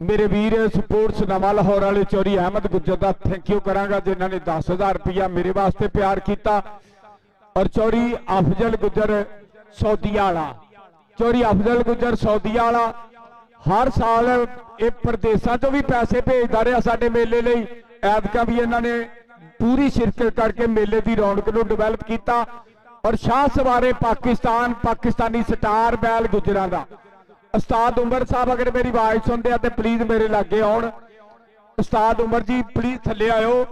ਮੇਰੇ ਵੀਰ ਸਪੋਰਟਸ ਨਵਾਂ ਲਾਹੌਰ ਵਾਲੇ ਚੌਰੀ ਅਹਿਮਦ ਗੁੱਜਰ ਦਾ ਥੈਂਕ ਯੂ ਕਰਾਂਗਾ, ਜਿਨ੍ਹਾਂ ਨੇ 10,000 ਰੁਪਇਆ ਮੇਰੇ ਵਾਸਤੇ ਪਿਆਰ ਕੀਤਾ। ਔਰ ਚੌਰੀ ਅਫਜ਼ਲ ਗੁੱਜਰ ਸੌਦੀਆ ਵਾਲਾ, ਚੌਰੀ ਅਫਜ਼ਲ ਗੁੱਜਰ ਸੌਦੀਆ ਵਾਲਾ ਹਰ ਸਾਲ ਇਹ ਪ੍ਰਦੇਸ਼ਾਂ ਚੋਂ ਵੀ ਪੈਸੇ ਭੇਜਦਾ ਰਿਹਾ ਸਾਡੇ ਮੇਲੇ ਲਈ। ਐਤਕਾਂ ਵੀ ਇਹਨਾਂ ਨੇ ਪੂਰੀ ਸ਼ਿਰਕਤ ਕਰਕੇ ਮੇਲੇ ਦੀ ਰੌਣਕ ਨੂੰ ਡਿਵੈਲਪ ਕੀਤਾ। ਔਰ ਸ਼ਾਹ ਸਵਾਰੇ ਪਾਕਿਸਤਾਨ, ਪਾਕਿਸਤਾਨੀ ਸਟਾਰ ਬੈਲ ਗੁੱਜਰਾਂ ਦਾ ਉਸਤਾਦ ਉਮਰ ਸਾਹਿਬ ਅਗਰ ਮੇਰੀ ਆਵਾਜ਼ ਸੁਣਦੇ ਆ ਤੇ ਪਲੀਜ਼ ਮੇਰੇ ਲਾਗੇ ਆਉਣ। ਉਸਤਾਦ ਉਮਰ ਜੀ ਪਲੀਜ਼ ਥੱਲੇ ਆਇਓ।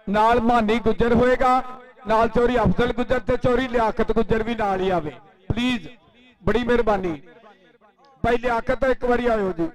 ਨਾਲ ਮਾਨੀ ਗੁੱਜਰ ਹੋਏਗਾ, ਨਾਲ ਚੌਰੀ ਅਫਜ਼ਲ ਗੁੱਜਰ ਤੇ ਚੌਰੀ ਲਿਆਕਤ ਗੁੱਜਰ ਵੀ ਨਾਲ ਹੀ ਆਵੇ ਪਲੀਜ਼, ਬੜੀ ਮਿਹਰਬਾਨੀ। ਭਾਈ ਲਿਆਕਤ ਇੱਕ ਵਾਰੀ ਆਇਓ ਜੀ।